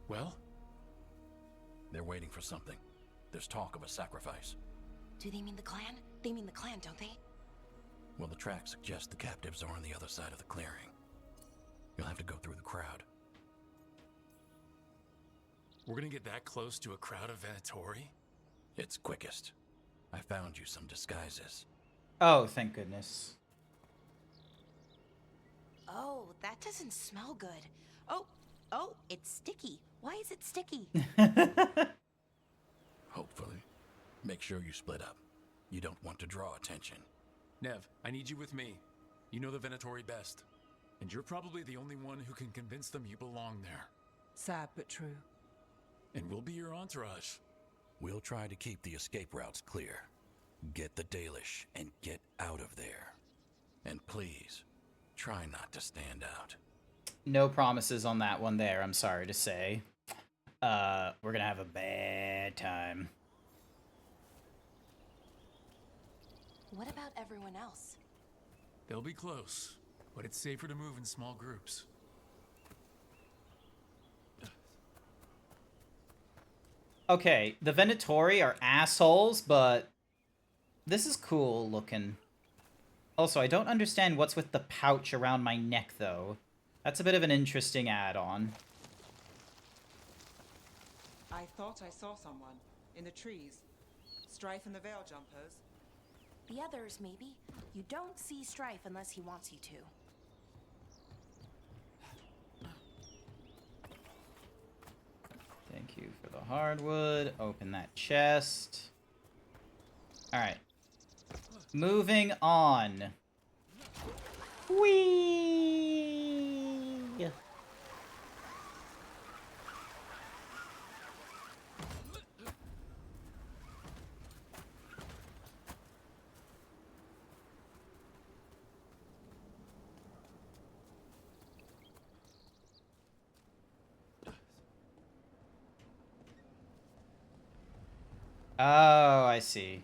Well? They're waiting for something. There's talk of a sacrifice. Do they mean the clan? They mean the clan, don't they? Well, the tracks suggest the captives are on the other side of the clearing. You'll have to go through the crowd. We're gonna get that close to a crowd of Venatori? It's quickest. I found you some disguises. Oh, thank goodness. Oh, that doesn't smell good. Oh, it's sticky. Why is it sticky? Hopefully. Make sure you split up. You don't want to draw attention. Nev, I need you with me. You know the Venatori best. And you're probably the only one who can convince them you belong there. Sad but true. And we'll be your entourage. We'll try to keep the escape routes clear. Get the Dalish and get out of there. And please, try not to stand out. No promises on that one there, I'm sorry to say. We're gonna have a bad time. What about everyone else? They'll be close, but it's safer to move in small groups. Okay, the Venatori are assholes, but this is cool looking. Also, I don't understand what's with the pouch around my neck, though. That's a bit of an interesting add-on. I thought I saw someone in the trees. Strife and the Veil Jumpers. The others, maybe. You don't see Strife unless he wants you to. Thank you for the hardwood. Open that chest. Alright. Moving on. Whee! Oh, I see.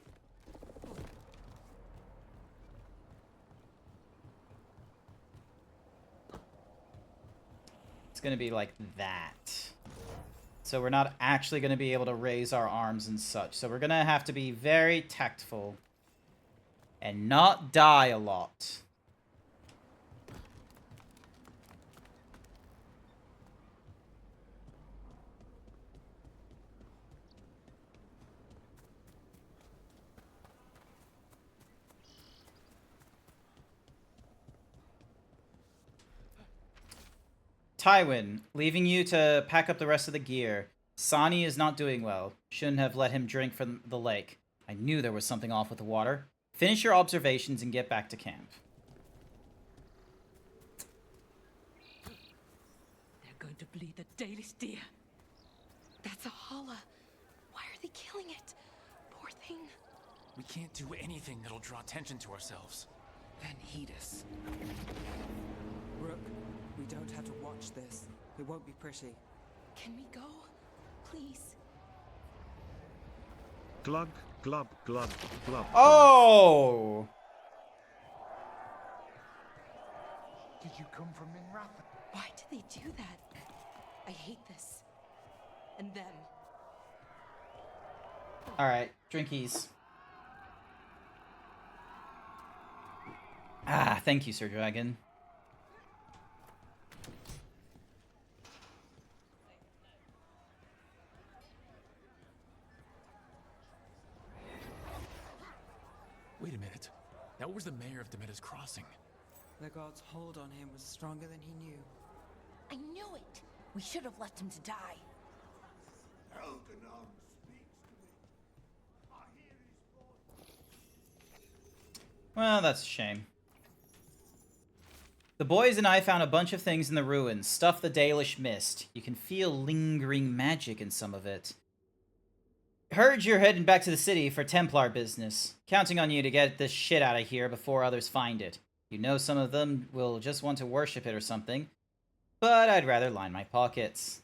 It's gonna be like that. So we're not actually going to be able to raise our arms and such. So we're going to have to be very tactful. And not die a lot. Tywin, leaving you to pack up the rest of the gear. Sani is not doing well. Shouldn't have let him drink from the lake. I knew there was something off with the water. Finish your observations and get back to camp. They're going to bleed the Dalish deer. That's a holla. Why are they killing it? Poor thing. We can't do anything that'll draw attention to ourselves. Then heed us. Rook, we don't have to watch this. It won't be pretty. Can we go? Please. Glug, glub, glub, glub. Oh! Did you come from Minrath? Why did they do that? I hate this. And them. Alright, drinkies. Ah, thank you, Sir Dragon. Wait a minute. That was the mayor of Demeter's Crossing. The god's hold on him was stronger than he knew. I knew it. We should have left him to die. Well, that's a shame. The boys and I found a bunch of things in the ruins. Stuff the Dalish missed. You can feel lingering magic in some of it. Heard you're heading back to the city for Templar business. Counting on you to get this shit out of here before others find it. You know some of them will just want to worship it or something. But I'd rather line my pockets.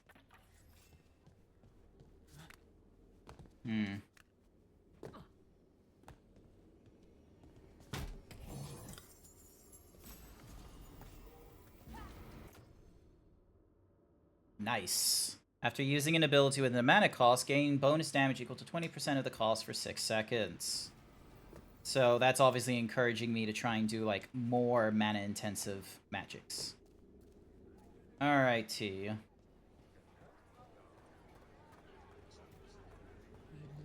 Nice. After using an ability with a mana cost, gain bonus damage equal to 20% of the cost for 6 seconds. So that's obviously encouraging me to try and do, like, more mana-intensive magics. Alrighty.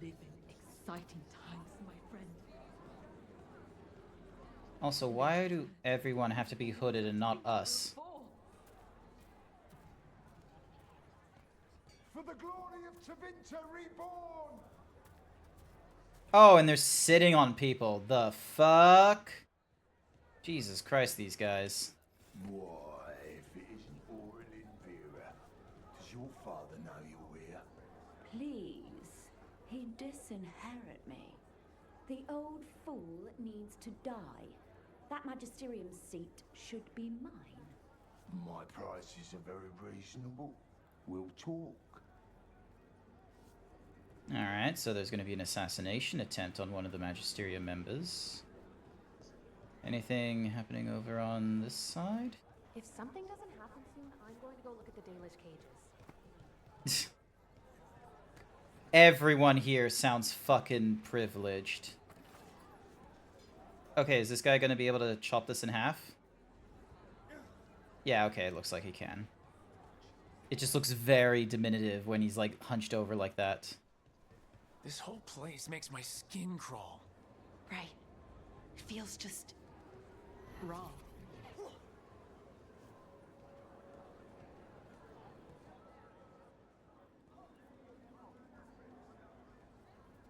We live in exciting times, my friend. Also, why do everyone have to be hooded and not us? For the glory of Tevinter reborn! Oh, and they're sitting on people. The fuck? Jesus Christ, these guys. Why, if it isn't Aurelin Vera, does your father know you're here? Please, he disinherit me. The old fool needs to die. That magisterium seat should be mine. My prices are very reasonable. We'll talk. Alright, so there's going to be an assassination attempt on one of the Magisterium members. Anything happening over on this side? If something doesn't happen soon, I'm going to go look at the Dalish cages. Everyone here sounds fucking privileged. Okay, is this guy going to be able to chop this in half? Yeah, okay, it looks like he can. It just looks very diminutive when he's, like, hunched over like that. This whole place makes my skin crawl. Right. It feels just wrong.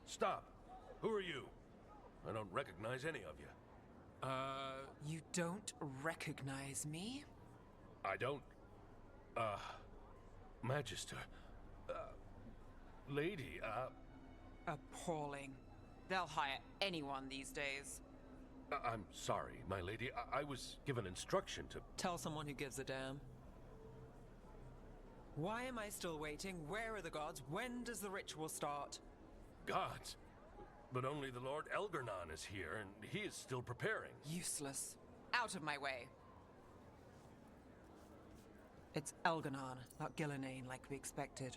Stop. Who are you? I don't recognize any of you. You don't recognize me? I don't. Magister. Lady, Appalling. They'll hire anyone these days. I'm sorry, my lady. I was given instruction to... Tell someone who gives a damn. Why am I still waiting? Where are the gods? When does the ritual start? Gods? But only the Lord Elgarnon is here, and he is still preparing. Useless. Out of my way. It's Elgarnon, not Gillenane like we expected.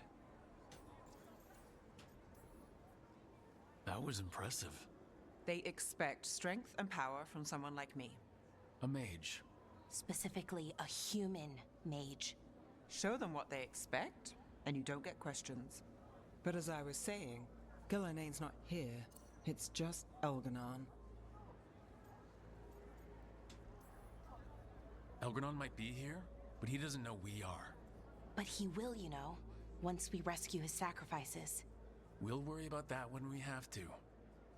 That was impressive. They expect strength and power from someone like me. A mage. Specifically, a human mage. Show them what they expect, and you don't get questions. But as I was saying, Gilanane's not here. It's just Elganon. Elganon might be here, but he doesn't know we are. But he will, you know, once we rescue his sacrifices. We'll worry about that when we have to.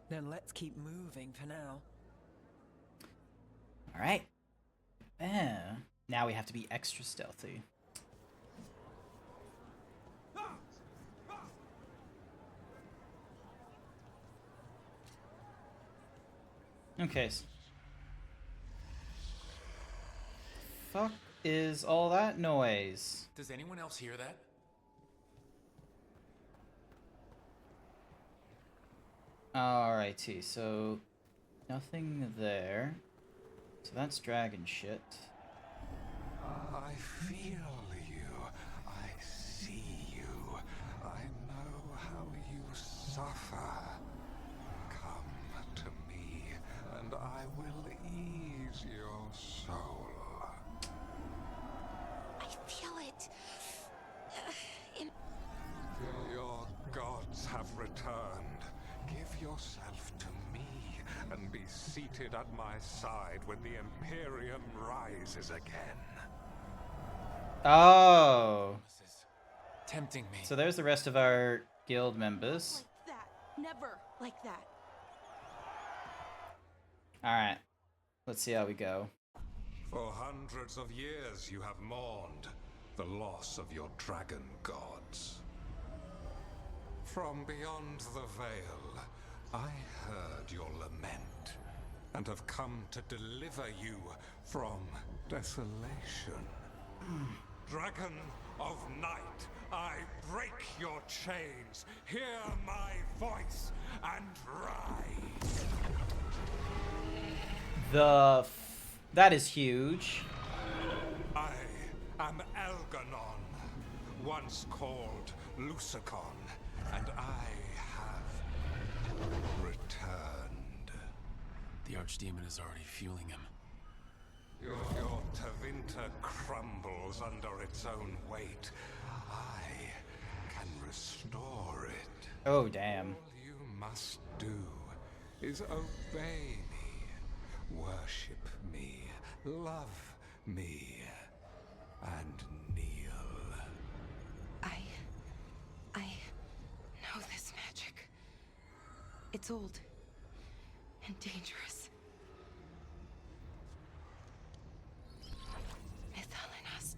Then let's keep moving for now. Alright. Now we have to be extra stealthy. Okay. Fuck is all that noise? Does anyone else hear that? Alrighty, so nothing there. So that's dragon shit. I feel you. I see you. I know how you suffer. Come to me, and I will ease your soul. I feel it. Your gods have returned. Give yourself to me and be seated at my side when the Imperium rises again. Oh. This is tempting me. So there's the rest of our guild members. Like that. Never like that. Alright. Let's see how we go. For hundreds of years you have mourned the loss of your dragon gods. From beyond the veil, I heard your lament and have come to deliver you from desolation. Dragon of night, I break your chains. Hear my voice and rise. That is huge. I am Elganon, once called Lucicon, and I have returned. The Archdemon is already fueling him. Your Tevinter crumbles under its own weight. I can restore it. Oh, damn. All you must do is obey me, worship me, love me, and kneel. I know this magic. It's old and dangerous. Mythalinas.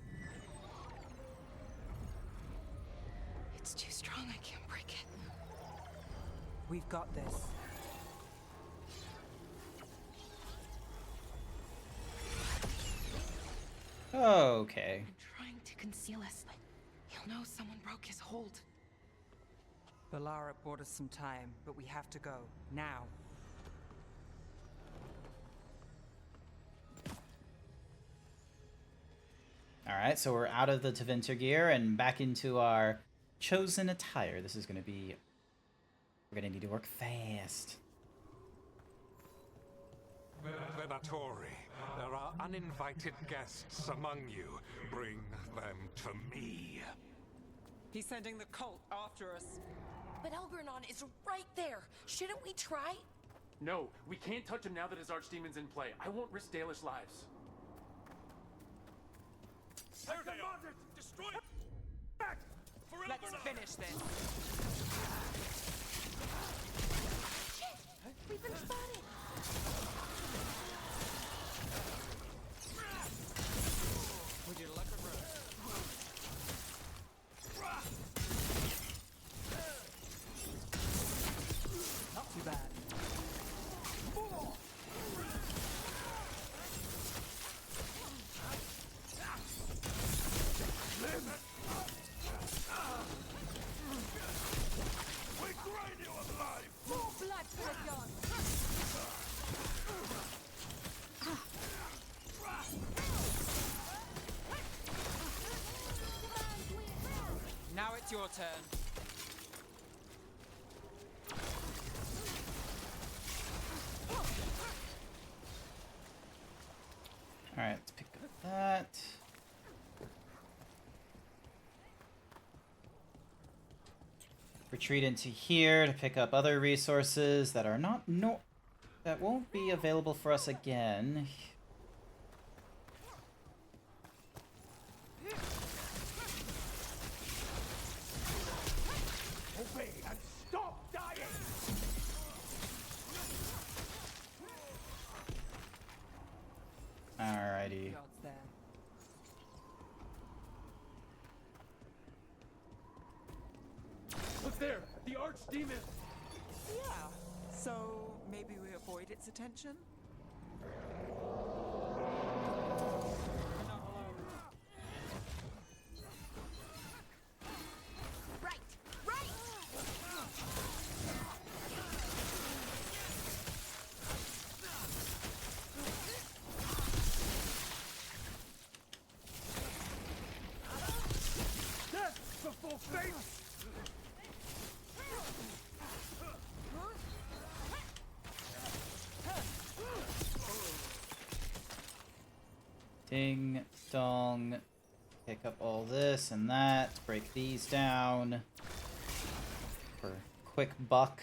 It's too strong, I can't break it. We've got this. Okay. Trying to conceal us. He'll know someone broke his hold. Balara bought us some time, but we have to go. Now. Alright, so we're out of the Tevinter gear and back into our chosen attire. This is going to be... We're going to need to work fast. Venatori, there are uninvited guests among you. Bring them to me. He's sending the cult after us. But Elgranon is right there. Shouldn't we try? No, we can't touch him now that his Archdemon's in play. I won't risk Dalish lives. There they are! Destroy it! Back! Let's finish this. Shit! We've been spotted! Would you like a rose? Not too bad. We grind you alive! More blood for the gods! Now it's your turn. pick up that. Retreat into here to pick up other resources that are that won't be available for us again. Obey and stop dying! Alrighty. Look there! The archdemon! Yeah. So maybe we avoid its attention? Right! Right! Death before fate! Ding dong. Pick up all this and that. Break these down. For quick buck.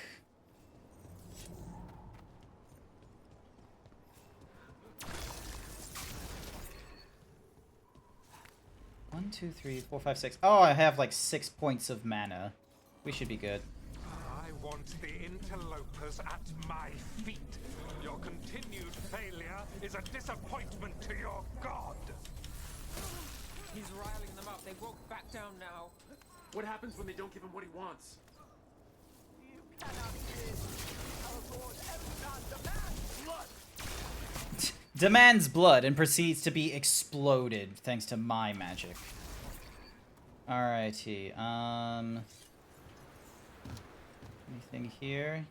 One, two, three, four, five, six. Oh, I have like 6 points of mana. We should be good. I want the interlopers at my feet. Your continued failure is a disappointment to your god. He's riling them up. They won't back down now. What happens when they don't give him what he wants? You cannot win. Our lord Elrond demands blood. Demands blood and proceeds to be exploded thanks to my magic. Alrighty, anything here?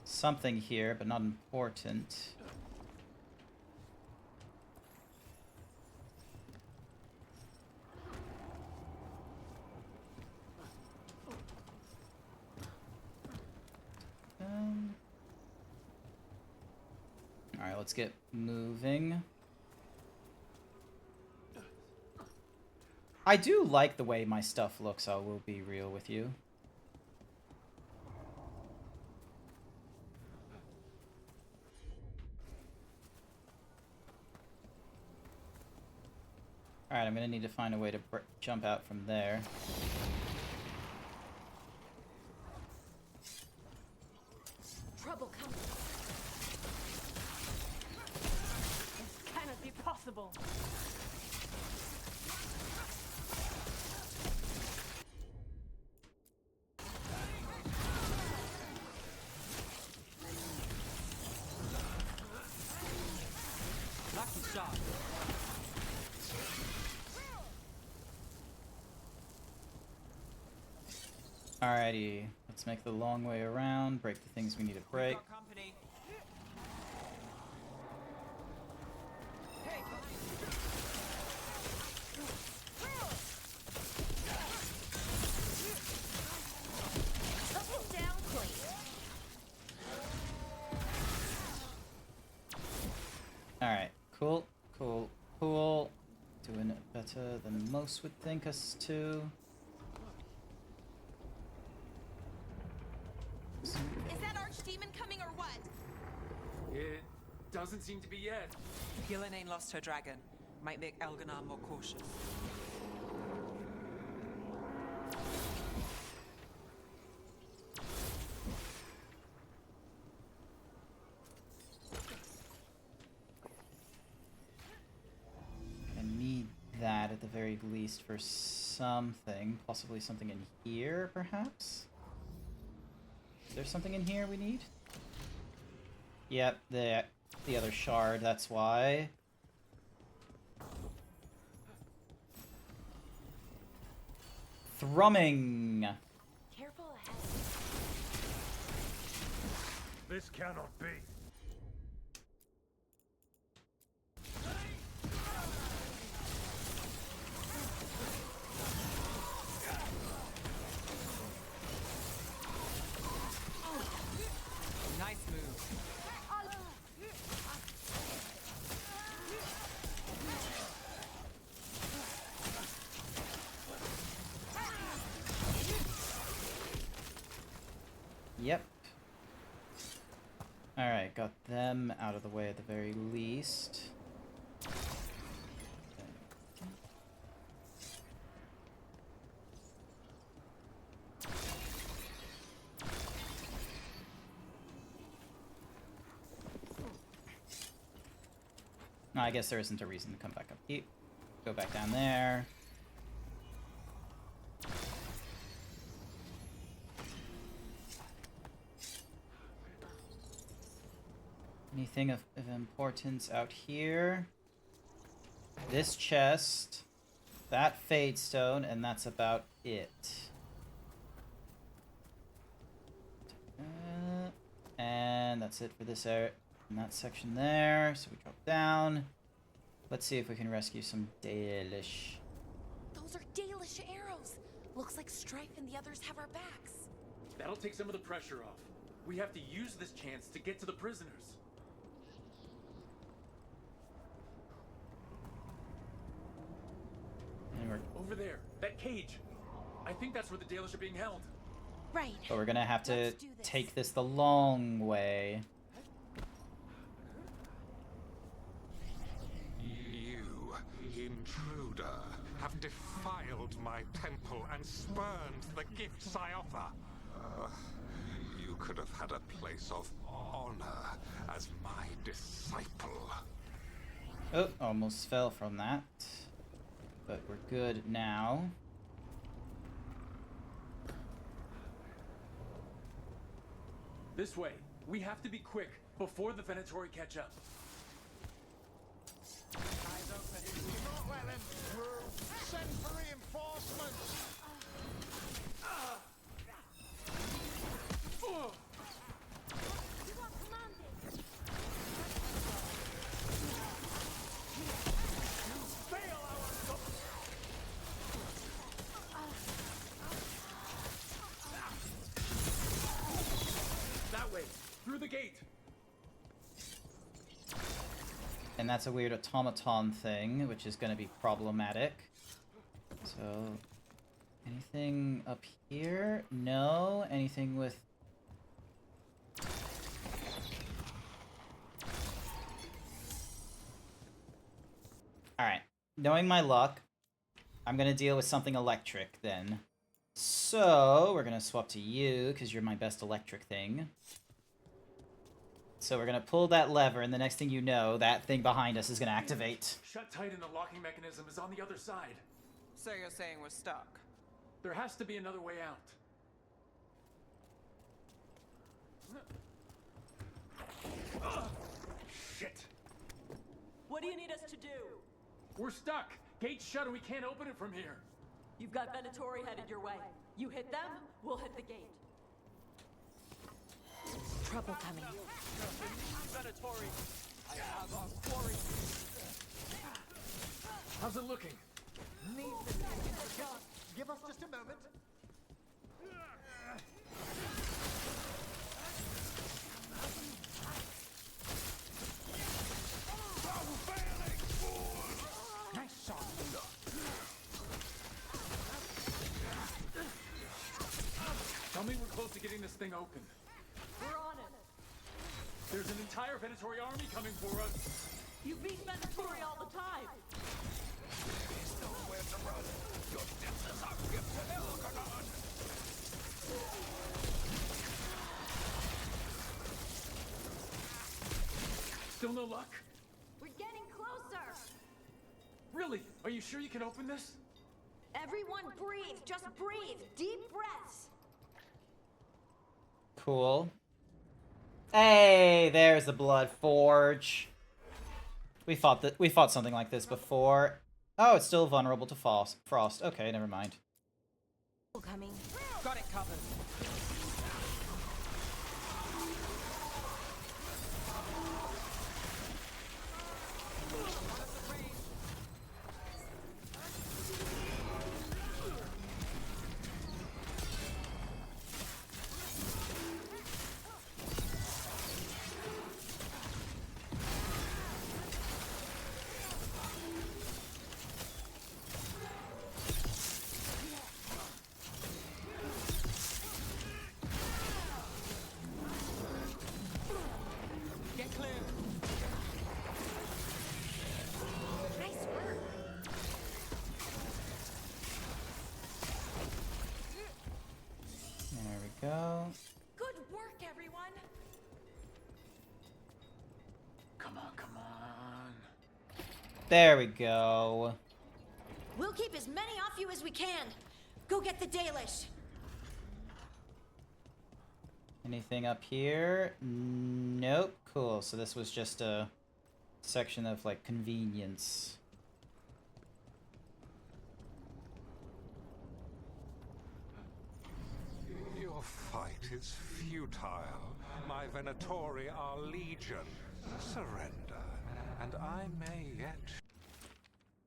Something here, but not important. Alright, let's get moving. I do like the way my stuff looks, I will be real with you. Alright, I'm gonna need to find a way to jump out from there. Trouble coming. This cannot be possible. Lucky shot. Alrighty, let's make the long way around, break the things we need to break. Got company. Shut him down, please. Alright, cool, cool, cool. Doing it better than most would think us to. Is that archdemon coming or what? It doesn't seem to be yet. Gillenane lost her dragon. Might make Elganar more cautious. I need that at the very least for something. Possibly something in here, perhaps? Is there something in here we need? Yep, the other shard, that's why. Thrumming! Careful ahead. This cannot be. Nice move. Yep. Alright, got them out of the way at the very least. No, I guess there isn't a reason to come back up here. Go back down there. Anything of importance out here? This chest, that Fade Stone, and that's about it. And that's it for this area, in that section there. So we drop down. Let's see if we can rescue some Dalish. Those are Dalish arrows. Looks like Strife and the others have our backs. That'll take some of the pressure off. We have to use this chance to get to the prisoners. And we're over there, that cage. I think that's where the Dalish are being held. Right. But we're gonna have to take this the long way. You, intruder, have defiled my temple and spurned the gifts I offer. You could have had a place of honor as my disciple. Oh, almost fell from that. But we're good now. This way. We have to be quick before the Venatori catch up. Eyes open. Not well then. Send for reinforcements. That way, through the gate. And that's a weird automaton thing, which is going to be problematic. So, anything up here? No. Anything with... Alright. Knowing my luck, I'm going to deal with something electric then. So, we're going to swap to you, because you're my best electric thing. So we're going to pull that lever, and the next thing you know, that thing behind us is going to activate. Shut tight and the locking mechanism is on the other side. So you're saying we're stuck? There has to be another way out. Shit! What do you need us to do? We're stuck! Gate's shut and we can't open it from here. You've got Venatori headed your way. You hit them, we'll hit the gate. Trouble coming. Venatori, I have our quarry. How's it looking? Give us just a moment. Nice shot. Tell me we're close to getting this thing open. We're on it. There's an entire Venatori army coming for us. You beat Venatori all the time. There's nowhere to run. Your death is our gift to Veilguard. Still no luck? We're getting closer. Really? Are you sure you can open this? Everyone breathe. Just breathe. Deep breaths. Cool. Hey, there's the Blood Forge. We fought something like this before. Oh, it's still vulnerable to frost. Okay, never mind. Coming. Got it covered. go. Good work, everyone. Come on, come on. There we go. We'll keep as many off you as we can. Go get the Dalish. Anything up here? Nope. Cool. So this was just a section of, like, convenience. Your fight is futile. My Venatori are legion. Surrender, and I may yet...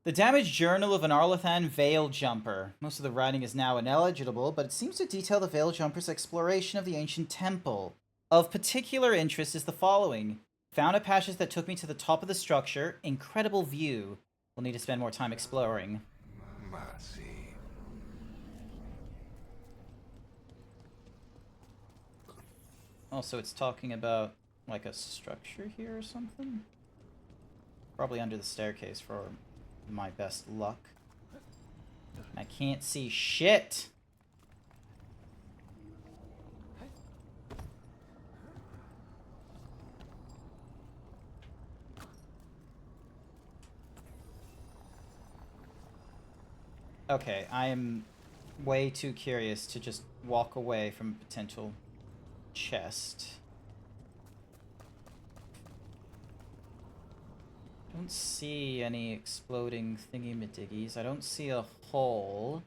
The Damaged Journal of an Arlathan Veil Jumper. Most of the writing is now ineligible, but it seems to detail the Veil Jumper's exploration of the ancient temple. Of particular interest is the following. Found a passage that took me to the top of the structure. Incredible view. We'll need to spend more time exploring. Mercy. Also, it's talking about, like, a structure here or something? Probably under the staircase for my best luck. I can't see shit! Okay, I am way too curious to just walk away from a potential chest. Don't see any exploding thingy-majiggies. I don't see a hole.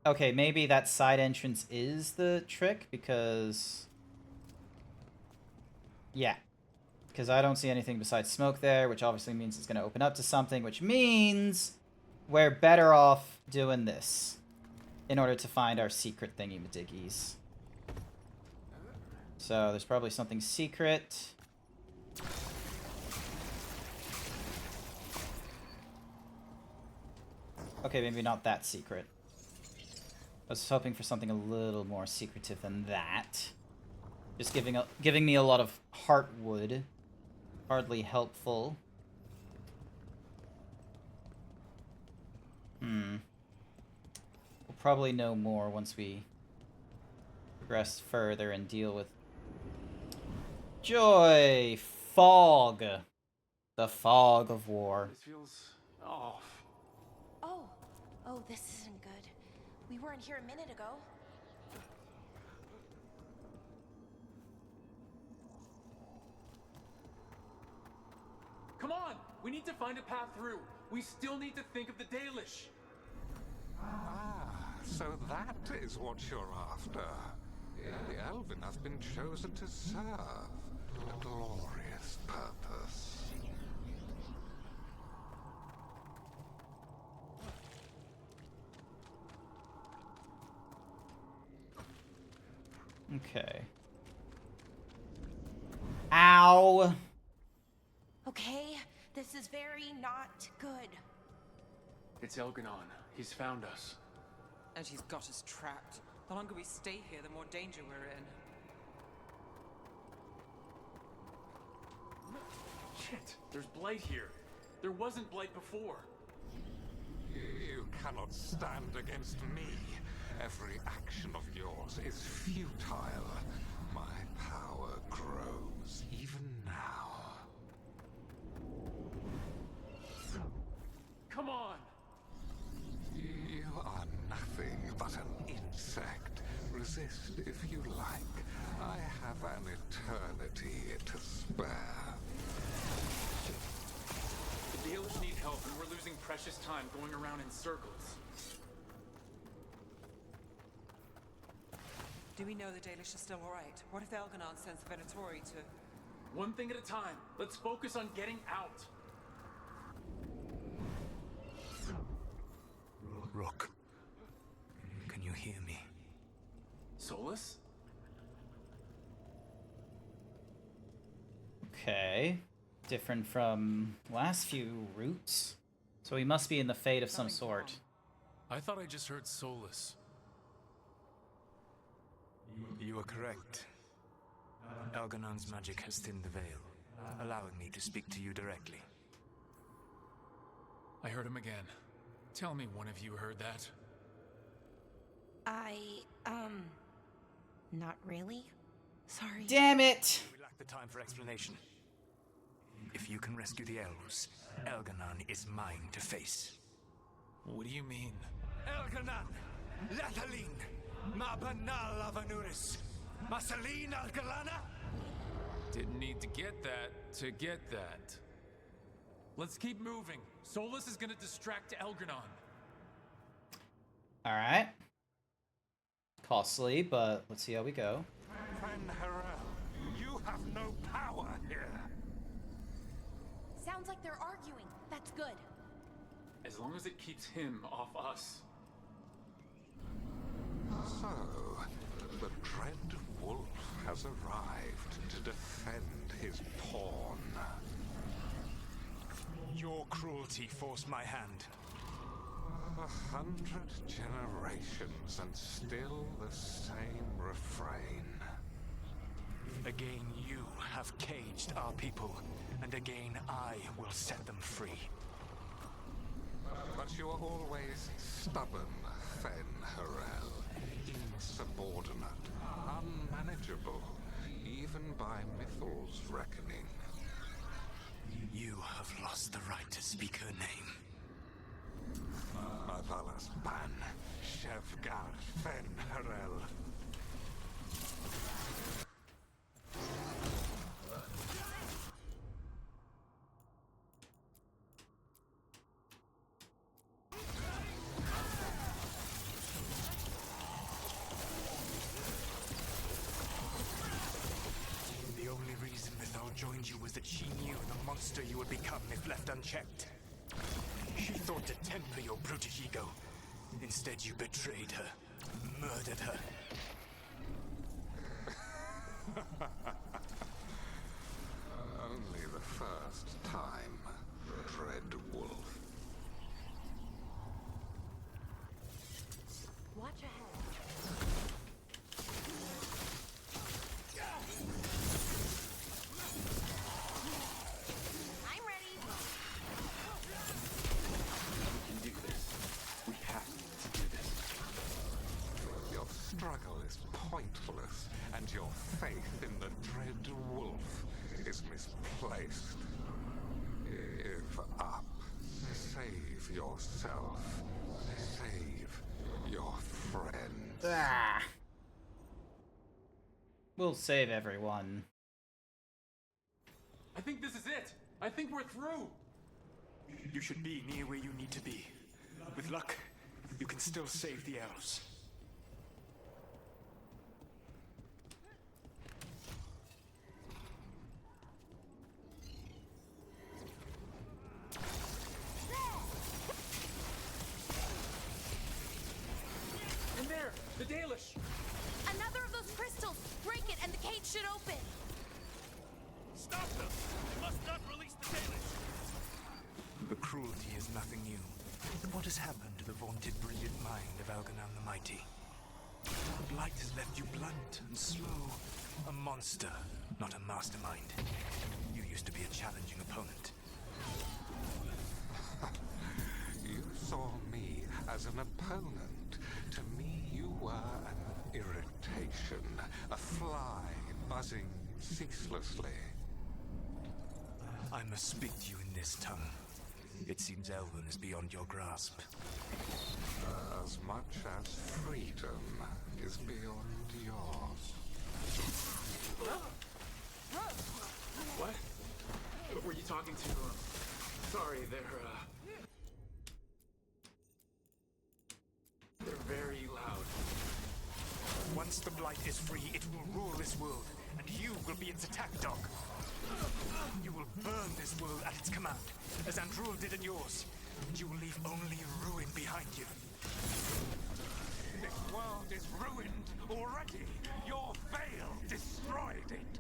Okay, maybe that side entrance is the trick, because... yeah. Because I don't see anything besides smoke there, which obviously means it's going to open up to something, which means we're better off doing this in order to find our secret thingy-majiggies. So there's probably something secret. Okay, maybe not that secret. I was hoping for something a little more secretive than that. Just giving me a lot of heartwood. Hardly helpful. We'll probably know more once we progress further and deal with Joy! Fog! The fog of war. This feels off. Oh, this isn't good. We weren't here a minute ago. Come on! We need to find a path through. We still need to think of the Dalish. Ah, so that is what you're after. The Elven has been chosen to serve a glorious purpose. Okay. Ow! Okay, this is very not good. It's Elganon. He's found us. And he's got us trapped. The longer we stay here, the more danger we're in. Shit, there's blight here. There wasn't blight before. You cannot stand against me. Every action of yours is futile. My power grows even now. Come on! You are nothing but an insect. Resist if you like. I have an eternity to spare. The Dalish need help, and we're losing precious time going around in circles. Do we know the Dalish are still alright? What if Elganon sends the Venatori to... One thing at a time. Let's focus on getting out. Rook, can you hear me? Solus? Okay. Different from last few routes. So he must be in the fate of some sort. I thought I just heard Solus. You are correct. Elganon's magic has thinned the veil, allowing me to speak to you directly. I heard him again. Tell me one of you heard that. Not really. Sorry. Damn it! We lack the time for explanation. If you can rescue the elves, Elganon is mine to face. What do you mean? Elganon! Lathaline! Ma banal avanuris! Masaline Algalana! Didn't need to get that to get that. Let's keep moving. Solus is gonna distract Elganon. Alright. Costly, but let's see how we go. Fen'Harel, you have no power here. Sounds like they're arguing. That's good. As long as it keeps him off us. So, the Dread Wolf has arrived to defend his pawn. Your cruelty forced my hand. 100 generations and still the same refrain. Again, you have caged our people, and again I will set them free. But you are always stubborn, Fen'Harel. Insubordinate, unmanageable, even by Mythal's reckoning. You have lost the right to speak her name. Mavalas Ban, Shevgar Fen'Harel. The only reason Mythal joined you was that she knew the monster you would become if left unchecked. She thought to temper your brutish ego. Instead, you betrayed her, murdered her. Only the first time, Dread Wolf. Watch ahead. I'm ready. We can do this. We have to do this. Your struggle is pointless, and your faith in the Dread Wolf is misplaced. Give up. Save yourself. Save your friends. Ah. We'll save everyone. I think this is it. I think we're through. You should be near where you need to be. With luck, you can still save the elves. And there, the Dalish. Another of those crystals! Break it and the cage should open! Stop them! You must not release the Dalish! The cruelty is nothing new. What has happened to the vaunted brilliant mind of Elganon the Mighty? The blight has left you blunt and slow. A monster, not a mastermind. You used to be a challenging opponent. You saw me as an opponent. To me, you were an irritation, a fly buzzing ceaselessly. I must speak to you in this tongue. It seems Elven is beyond your grasp. As much as freedom is beyond yours. What? What were you talking to? Sorry, they're very loud. Once the blight is free, it will rule this world, and you will be its attack dog. You will burn this world at its command, as Andrul did in yours, and you will leave only ruin behind you. This world is ruined already. Your veil destroyed it.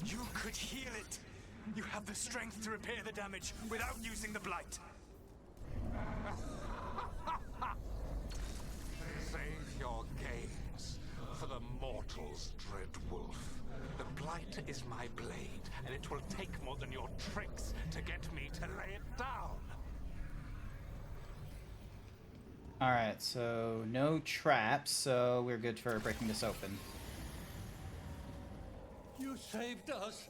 You could heal it. You have the strength to repair the damage without using the blight. Save your games for the mortals, Dread Wolf. The blight is my blade, and it will take more than your tricks to get me to lay it down. Alright, so no traps, so we're good for breaking this open. You saved us.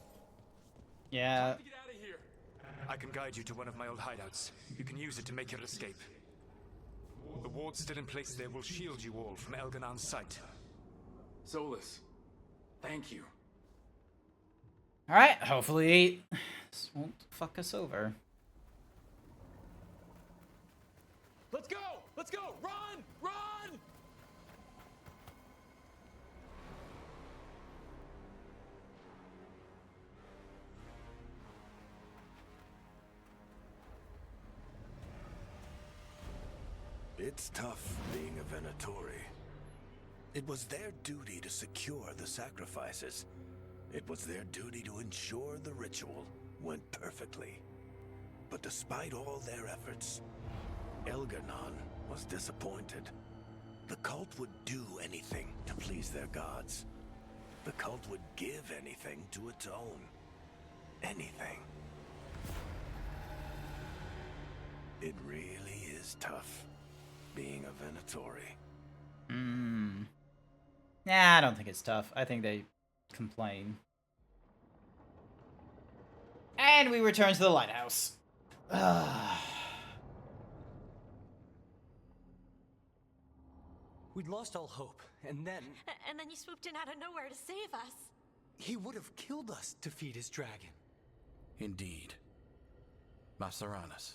Yeah. Time to get out of here. I can guide you to one of my old hideouts. You can use it to make your escape. The wards still in place there will shield you all from Elganon's sight. Solus, thank you. Alright, hopefully this won't fuck us over. Let's go! Let's go! Run! Run! It's tough being a Venatori. It was their duty to secure the sacrifices. It was their duty to ensure the ritual went perfectly. But despite all their efforts, Elganon was disappointed. The cult would do anything to please their gods. The cult would give anything to atone. Anything. It really is tough being a Venatori. Nah, I don't think it's tough. I think they complain. And we return to the lighthouse. We'd lost all hope, and then... And then you swooped in out of nowhere to save us. He would have killed us to feed his dragon. Indeed. Masaranas,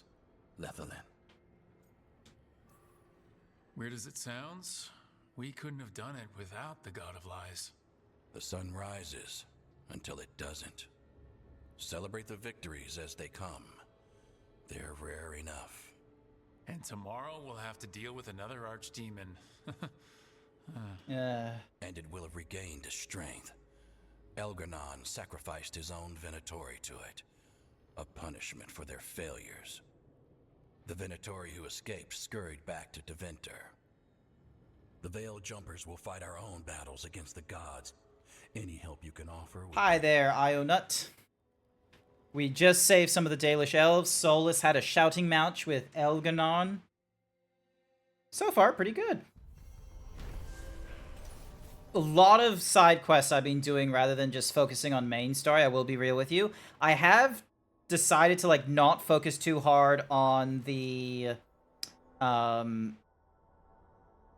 Lethalin. Weird as it sounds, we couldn't have done it without the God of Lies. The sun rises until it doesn't. Celebrate the victories as they come. They're rare enough. And tomorrow we'll have to deal with another archdemon. And it will have regained its strength. Elganon sacrificed his own Venatori to it. A punishment for their failures. The Venatori who escaped scurried back to Deventer. The Veil Jumpers will fight our own battles against the gods. Any help you can offer... Hi there, Ionut. We just saved some of the Dalish elves. Solus had a shouting match with Elganon. So far, pretty good. A lot of side quests I've been doing rather than just focusing on main story, I will be real with you. I have decided to, like, not focus too hard on the...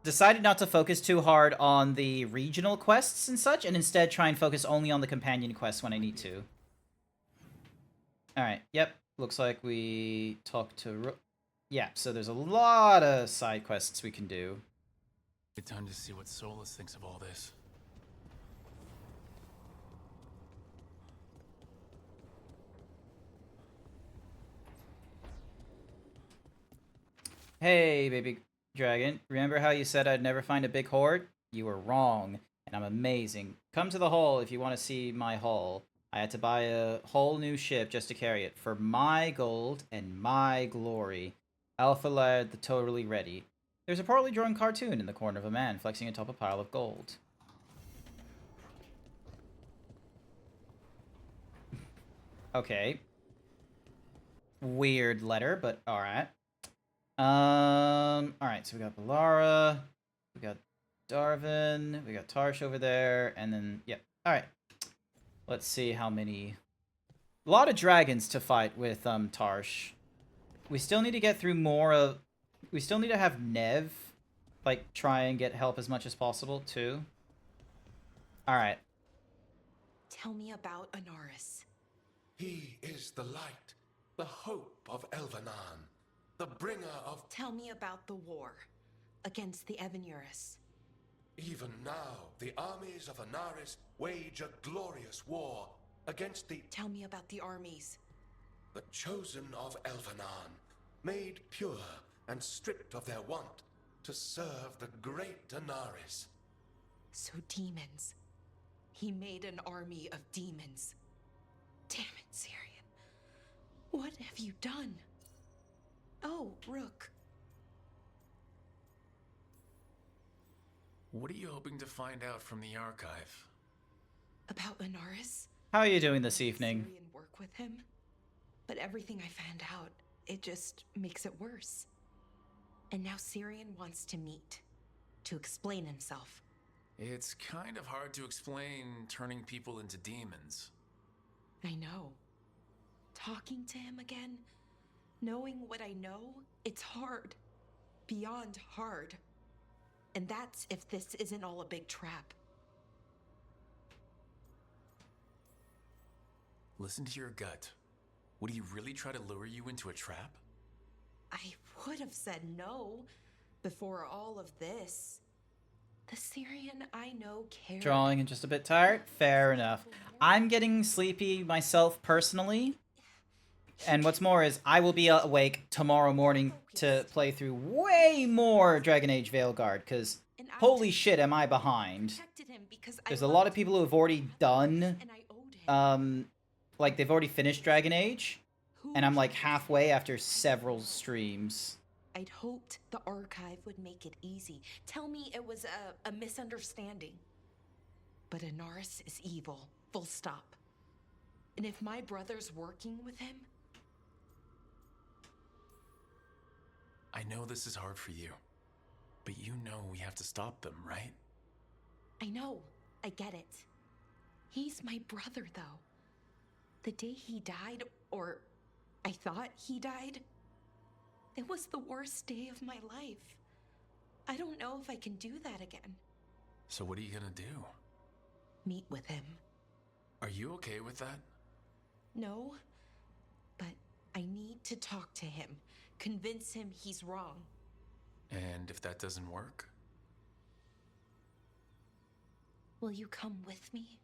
Decided not to focus too hard on the regional quests and such, and instead try and focus only on the companion quests when I need to. Alright, yep. Looks like we talked to... Yeah, so there's a lot of side quests we can do. Good time to see what Solus thinks of all this. Hey, baby dragon. Remember how you said I'd never find a big hoard? You were wrong, and I'm amazing. Come to the hall if you want to see my haul. I had to buy a whole new ship just to carry it, for my gold and my glory. Alpha Lad, the totally ready. There's a poorly drawn cartoon in the corner of a man flexing atop a pile of gold. Okay. Weird letter, but alright. Alright, so we got Balara, we got Darvin, we got Tarsh over there, and then, yep. Alright. Let's see how many... A lot of dragons to fight with, Tarsh. We still need to get through more of... We still need to have Nev, like, try and get help as much as possible, too. Alright. Tell me about Anaris. He is the light, the hope of Elvanan, the bringer of... Tell me about the war against the Evanuris. Even now, the armies of Anaris wage a glorious war against the... Tell me about the armies. The chosen of Elvanan, made pure and stripped of their want to serve the great Anaris. So demons. He made an army of demons. Damn it, Syrian. What have you done? Oh, Rook. What are you hoping to find out from the archive? About Anaris? How are you doing this evening? Syrian work with him. But everything I found out, it just makes it worse. And now Syrian wants to meet, to explain himself. It's kind of hard to explain turning people into demons. I know. Talking to him again, knowing what I know, it's hard. Beyond hard. And that's if this isn't all a big trap. Listen to your gut. Would he really try to lure you into a trap? I would have said no before all of this. The Syrian I know cared. Drawing and just a bit tired? Fair enough. I'm getting sleepy myself personally. And what's more is I will be awake tomorrow morning to play through way more Dragon Age Veilguard, because holy shit am I behind. There's a lot of people who have already done, like they've already finished Dragon Age, and I'm like halfway after several streams. I'd hoped the archive would make it easy. Tell me it was a misunderstanding. But Inaris is evil, full stop. And if my brother's working with him... I know this is hard for you, but you know we have to stop them, right? I know. I get it. He's my brother, though. The day he died, or I thought he died, it was the worst day of my life. I don't know if I can do that again. So what are you gonna do? Meet with him. Are you okay with that? No, but I need to talk to him. Convince him he's wrong. And if that doesn't work? Will you come with me?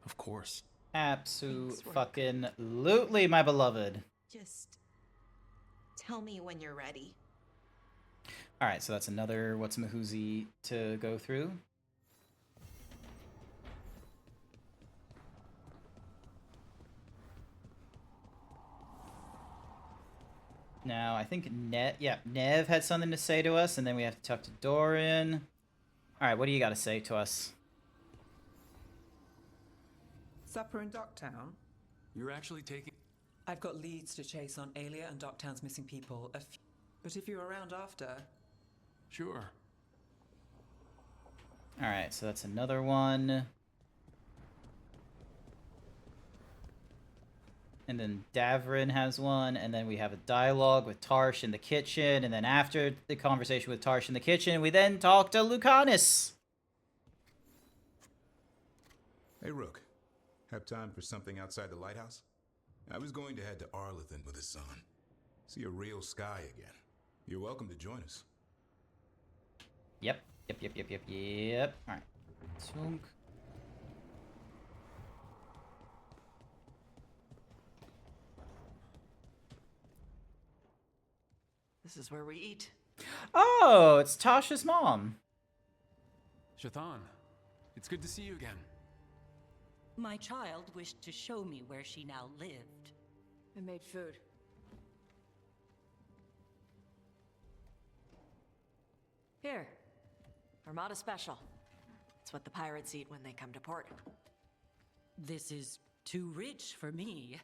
Of course. Absolutely, my beloved. Just tell me when you're ready. Alright, so that's another What's Mahoozy to go through. Now, I think Nev had something to say to us, and then we have to talk to Doran. Alright, what do you got to say to us? Supper in Docktown? You're actually taking... I've got leads to chase on Alia and Docktown's missing people. But if you're around after... Sure. Alright, so that's another one. And then Davrin has one, and then we have a dialogue with Tarsh in the kitchen, and then after the conversation with Tarsh in the kitchen, we then talk to Lucanus. Hey, Rook. Have time for something outside the lighthouse? I was going to head to Arlithin with the sun. See a real sky again. You're welcome to join us. Yep. Alright. Sunk. This is where we eat. Oh, it's Tasha's mom. Shathan, it's good to see you again. My child wished to show me where she now lived. I made food. Here. Armada Special. It's what the pirates eat when they come to port. This is too rich for me.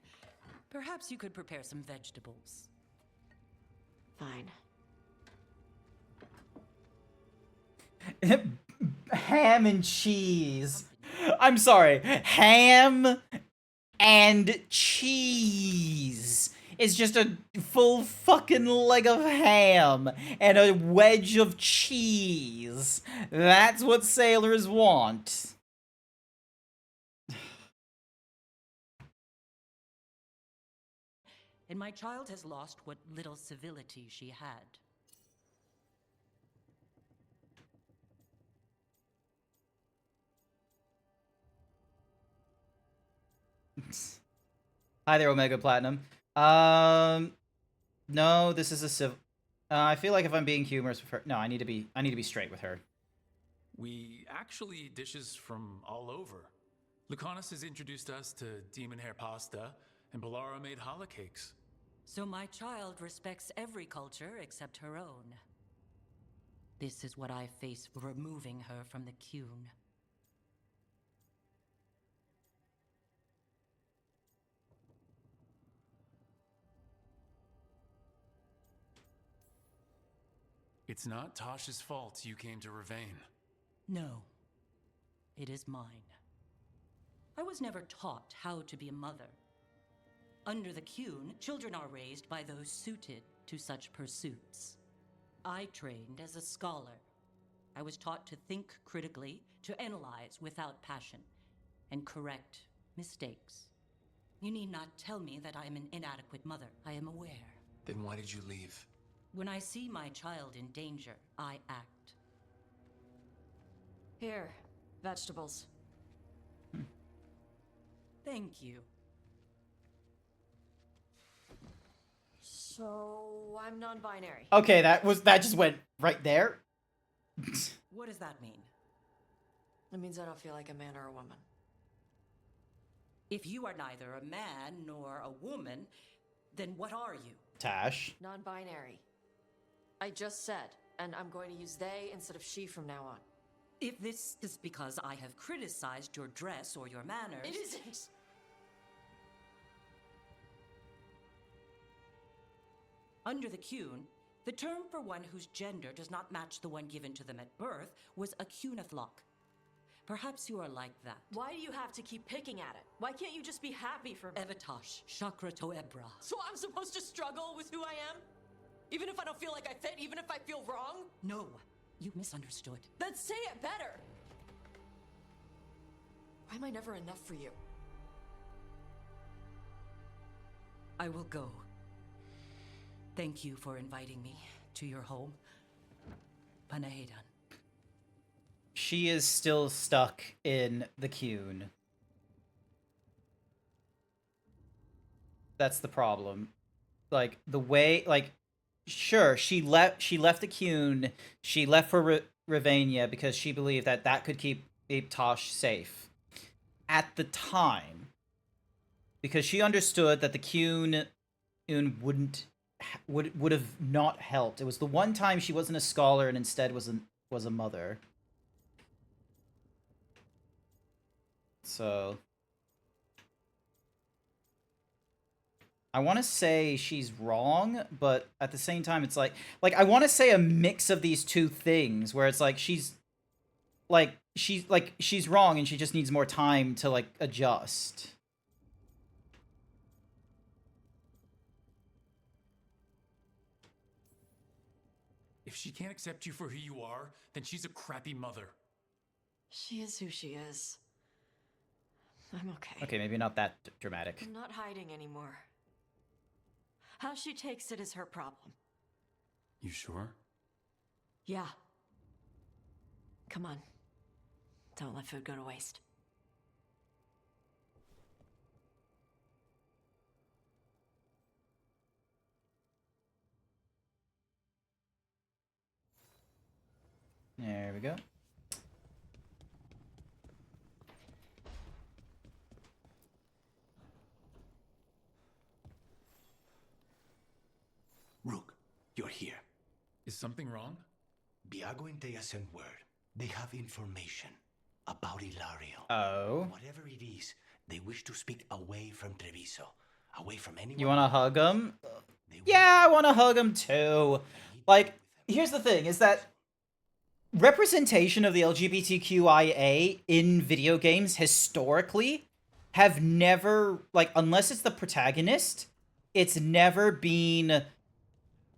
Perhaps you could prepare some vegetables. Fine. Ham and cheese. I'm sorry. Ham and cheese. It's just a full fucking leg of ham and a wedge of cheese. That's what sailors want. And my child has lost what little civility she had. Hi there, Omega Platinum. No, this is a civ. I feel like if I'm being humorous with her, no, I need to be straight with her. We actually eat dishes from all over. Lucanus has introduced us to demon hair pasta, and Balara made challah cakes. So my child respects every culture except her own. This is what I face for removing her from the Qun. It's not Tosh's fault you came to Ravane. No. It is mine. I was never taught how to be a mother. Under the Qun, children are raised by those suited to such pursuits. I trained as a scholar. I was taught to think critically, to analyze without passion, and correct mistakes. You need not tell me that I am an inadequate mother. I am aware. Then why did you leave? When I see my child in danger, I act. Here, vegetables. Thank you. So, I'm non-binary. Okay, that just went right there. What does that mean? It means I don't feel like a man or a woman. If you are neither a man nor a woman, then what are you? Tash. Non-binary. I just said, and I'm going to use they instead of she from now on. If this is because I have criticized your dress or your manners... It isn't! Under the Qun, the term for one whose gender does not match the one given to them at birth was a Qunathlok. Perhaps you are like that. Why do you have to keep picking at it? Why can't you just be happy for me? Evatosh, Chakra Toebra. So I'm supposed to struggle with who I am? Even if I don't feel like I fit, even if I feel wrong? No, you misunderstood. Then say it better! Why am I never enough for you? I will go. Thank you for inviting me to your home. Panahedan. She is still stuck in the Qun. That's the problem. Like, the way, like, sure, she left the Qun, she left for Ravania because she believed that that could keep Tosh safe. At the time. Because she understood that the Qun would have not helped. It was the one time she wasn't a scholar and instead was a mother. So I want to say she's wrong, but at the same time it's like I want to say a mix of these two things where it's like she's wrong and she just needs more time to like adjust. If she can't accept you for who you are, then she's a crappy mother. She is who she is. I'm okay. Okay, maybe not that dramatic. I'm not hiding anymore. How she takes it is her problem. You sure? Yeah. Come on. Don't let food go to waste. There we go. Rook, you're here. Is something wrong? Biago and Dea sent word. They have information about Ilario. Oh. Whatever it is, they wish to speak away from Treviso. Away from anyone. You want to hug him? Yeah, I want to hug him too. Like, here's the thing, is that representation of the LGBTQIA in video games historically have never, like, unless it's the protagonist, it's never been,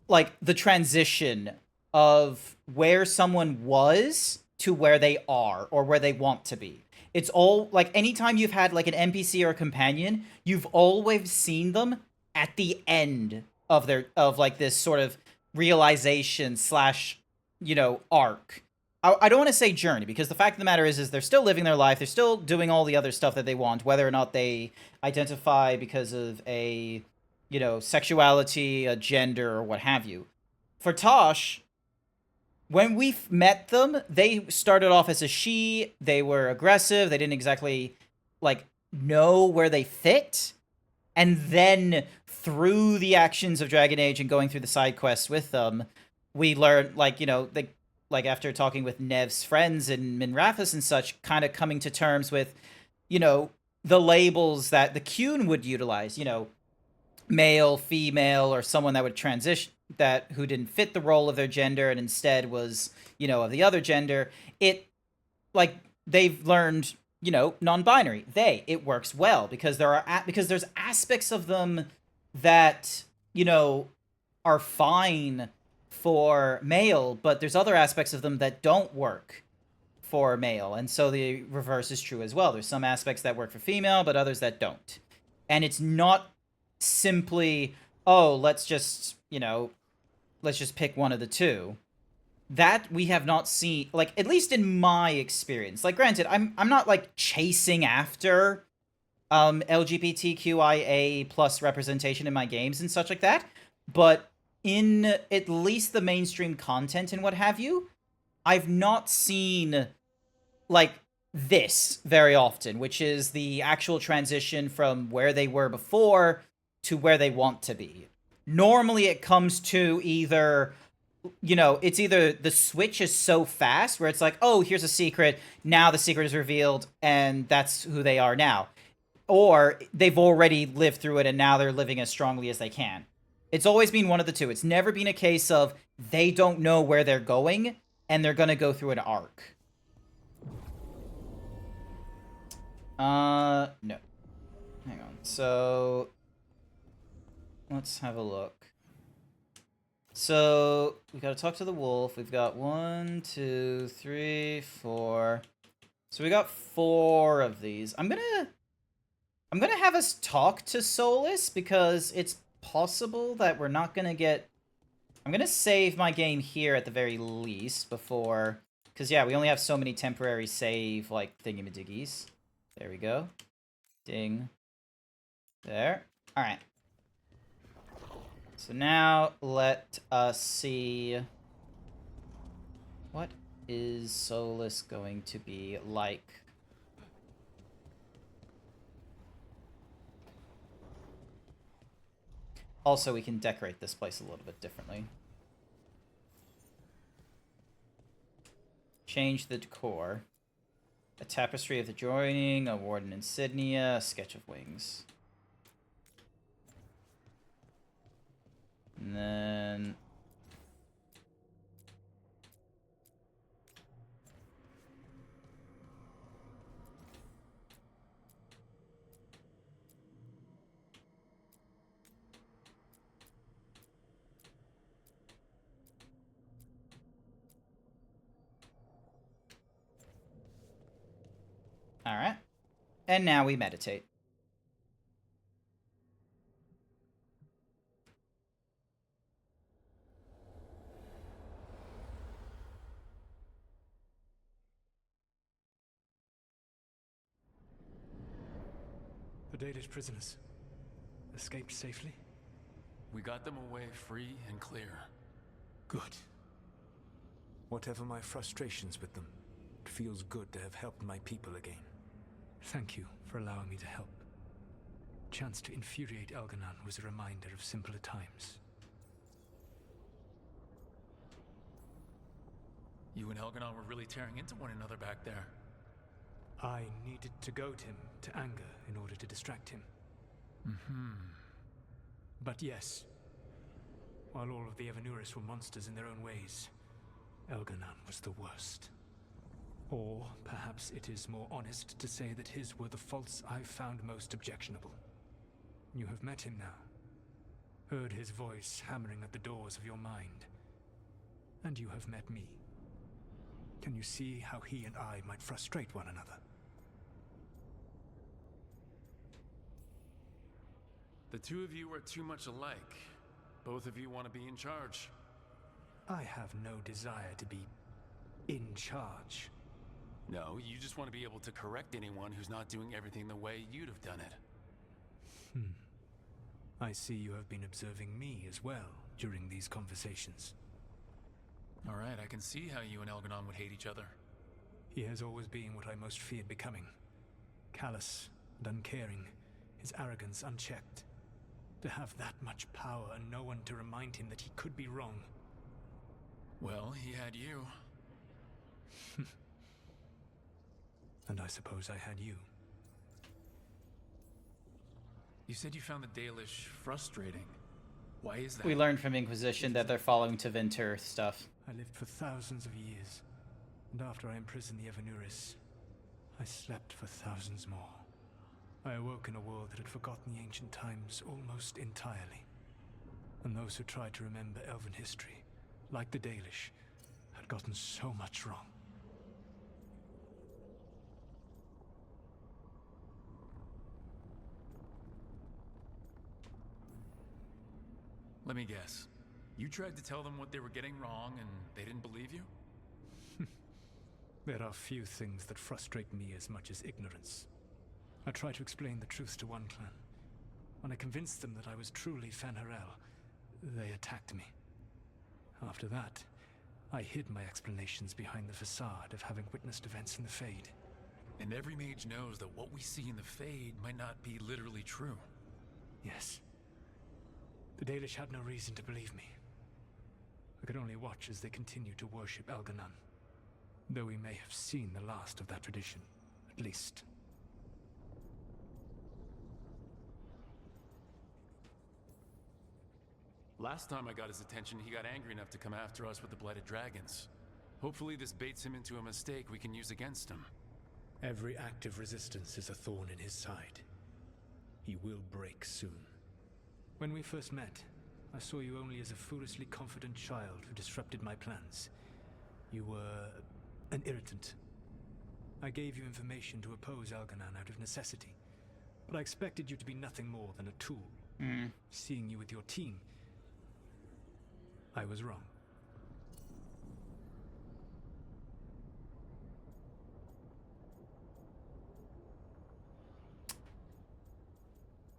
like, the transition of where someone was to where they are or where they want to be. It's all, like, anytime you've had, like, an NPC or a companion, you've always seen them at the end of their, like, this sort of realization slash, you know, arc. I don't want to say journey, because the fact of the matter is they're still living their life, they're still doing all the other stuff that they want, whether or not they identify because of a, you know, sexuality, a gender, or what have you. For Tosh, when we met them, they started off as a she, they were aggressive, they didn't exactly, like, know where they fit, and then through the actions of Dragon Age and going through the side quests with them, we learned, like, you know, they, like, after talking with Nev's friends and Minrathous and such, kind of coming to terms with, you know, the labels that the Qun would utilize, you know, male, female, or someone that would transition, who didn't fit the role of their gender and instead was, of the other gender. Like, they've learned, non-binary. It works well because there's aspects of them that, are fine for male, but there's other aspects of them that don't work for male. And so the reverse is true as well. There's some aspects that work for female, but others that don't. And it's not simply, oh, let's just pick one of the two. That we have not seen, like, at least in my experience. Like, granted, I'm not, like, chasing after LGBTQIA plus representation in my games and such like that, but in at least the mainstream content and what have you, I've not seen, like, this very often, which is the actual transition from where they were before to where they want to be. Normally it comes to either, it's either the switch is so fast where it's like, oh, here's a secret, now the secret is revealed, and that's who they are now. Or they've already lived through it and now they're living as strongly as they can. It's always been one of the two. It's never been a case of they don't know where they're going and they're gonna go through an arc. No. Hang on. So, let's have a look. So, we gotta talk to the wolf. We've got 1, 2, 3, 4. So we got 4 of these. I'm gonna have us talk to Solus because it's possible that we're not gonna get... I'm gonna save my game here at the very least before... Because, yeah, we only have so many temporary save, like, thingamadiggies. There we go. Ding. There. Alright. So now, let us see... What is Solus going to be like? Also, we can decorate this place a little bit differently. Change the decor. A tapestry of the joining, a warden insignia, a sketch of wings. And then... Alright. And now we meditate. The Danish prisoners escaped safely? We got them away free and clear. Good. Whatever my frustrations with them, it feels good to have helped my people again. Thank you for allowing me to help. Chance to infuriate Elganon was a reminder of simpler times. You and Elganon were really tearing into one another back there. I needed to goad him to anger in order to distract him. But yes, while all of the Evanuris were monsters in their own ways, Elganon was the worst. Or perhaps it is more honest to say that his were the faults I found most objectionable. You have met him now, heard his voice hammering at the doors of your mind, and you have met me. Can you see how he and I might frustrate one another? The two of you are too much alike. Both of you want to be in charge. I have no desire to be in charge. No, you just want to be able to correct anyone who's not doing everything the way you'd have done it. I see you have been observing me as well during these conversations. All right, I can see how you and Elganon would hate each other. He has always been what I most feared becoming. Callous and uncaring, his arrogance unchecked. To have that much power and no one to remind him that he could be wrong. Well, he had you. And I suppose I had you. You said you found the Dalish frustrating. Why is that? We learned from Inquisition that they're following Tevinter stuff. I lived for thousands of years, and after I imprisoned the Evanuris, I slept for thousands more. I awoke in a world that had forgotten the ancient times almost entirely. And those who tried to remember Elven history, like the Dalish, had gotten so much wrong. Let me guess. You tried to tell them what they were getting wrong and they didn't believe you? There are few things that frustrate me as much as ignorance. I tried to explain the truth to one clan. When I convinced them that I was truly Fen'Harel, they attacked me. After that, I hid my explanations behind the facade of having witnessed events in the Fade. And every mage knows that what we see in the Fade might not be literally true. Yes. The Dalish had no reason to believe me. I could only watch as they continued to worship Elganon, though we may have seen the last of that tradition, at least. Last time I got his attention, he got angry enough to come after us with the Blighted Dragons. Hopefully this baits him into a mistake we can use against him. Every act of resistance is a thorn in his side. He will break soon. When we first met, I saw you only as a foolishly confident child who disrupted my plans. You were an irritant. I gave you information to oppose Elganon out of necessity, but I expected you to be nothing more than a tool. Seeing you with your team, I was wrong.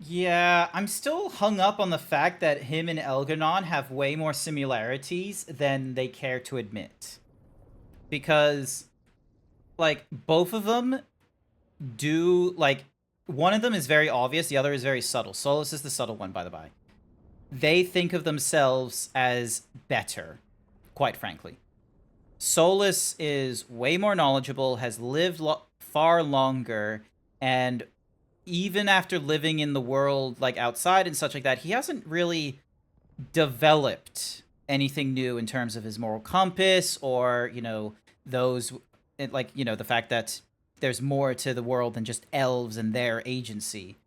Yeah, I'm still hung up on the fact that him and Elganon have way more similarities than they care to admit. Because, like, both of them do, like, one of them is very obvious, the other is very subtle. Solus is the subtle one, by the by. They think of themselves as better, quite frankly. Solus is way more knowledgeable, has lived far longer, and even after living in the world, like, outside and such like that, he hasn't really developed anything new in terms of his moral compass or, you know, those, like, you know, the fact that there's more to the world than just elves and their agency.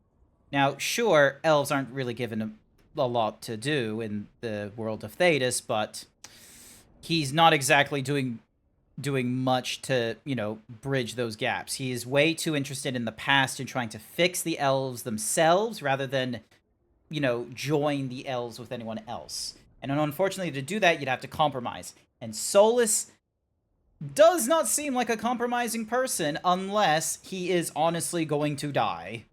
Now, sure, elves aren't really given a lot to do in the world of Thedas, but he's not exactly doing much to, you know, bridge those gaps. He is way too interested in the past and trying to fix the elves themselves rather than, you know, join the elves with anyone else. And unfortunately, to do that, you'd have to compromise. And Solus does not seem like a compromising person unless he is honestly going to die.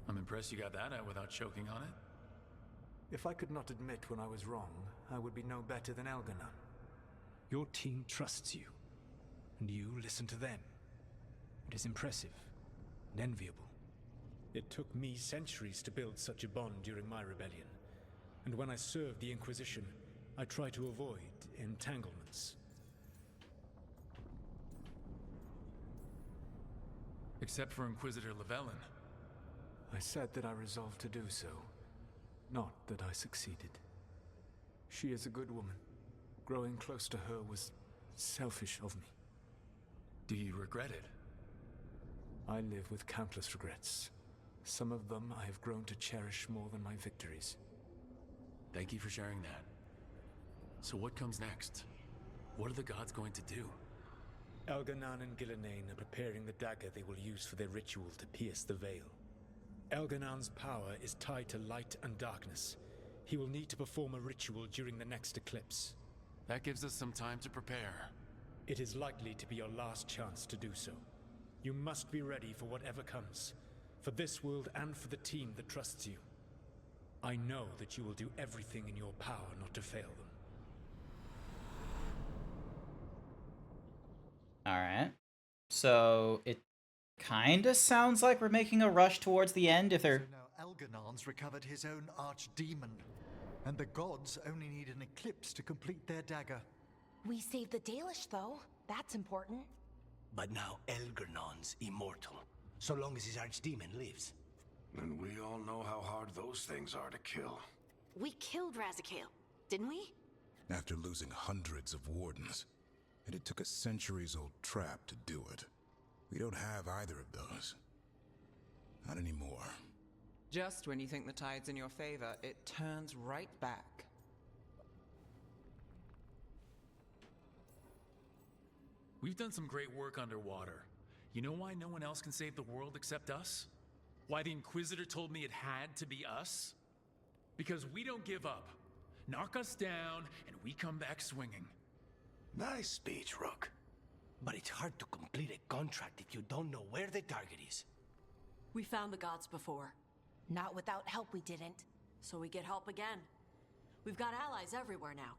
I'm impressed you got that out without choking on it. If I could not admit when I was wrong, I would be no better than Elganon. Your team trusts you, and you listen to them. It is impressive and enviable. It took me centuries to build such a bond during my rebellion, and when I served the Inquisition, I tried to avoid entanglements. Except for Inquisitor Llewellyn. I said that I resolved to do so, not that I succeeded. She is a good woman. Growing close to her was selfish of me. Do you regret it? I live with countless regrets. Some of them I have grown to cherish more than my victories. Thank you for sharing that. So what comes next? What are the gods going to do? Elganon and Gillenane are preparing the dagger they will use for their ritual to pierce the veil. Elganon's power is tied to light and darkness. He will need to perform a ritual during the next eclipse. That gives us some time to prepare. It is likely to be your last chance to do so. You must be ready for whatever comes, for this world and for the team that trusts you. I know that you will do everything in your power not to fail them. Alright. So, it kinda sounds like we're making a rush towards the end if they're... So now Elganon's recovered his own archdemon, and the gods only need an eclipse to complete their dagger. We saved the Dalish, though. That's important. But now Elgernon's immortal. so long as his archdemon lives. And we all know how hard those things are to kill. We killed Razikale, didn't we? After losing hundreds of wardens. And it took a centuries-old trap to do it. We don't have either of those. Not anymore. Just when you think the tide's in your favor, it turns right back. We've done some great work underwater. You know why no one else can save the world except us? Why the Inquisitor told me it had to be us? Because we don't give up. Knock us down, and we come back swinging. Nice speech, Rook. But it's hard to complete a contract if you don't know where the target is. We found the gods before. Not without help, we didn't. So we get help again. We've got allies everywhere now.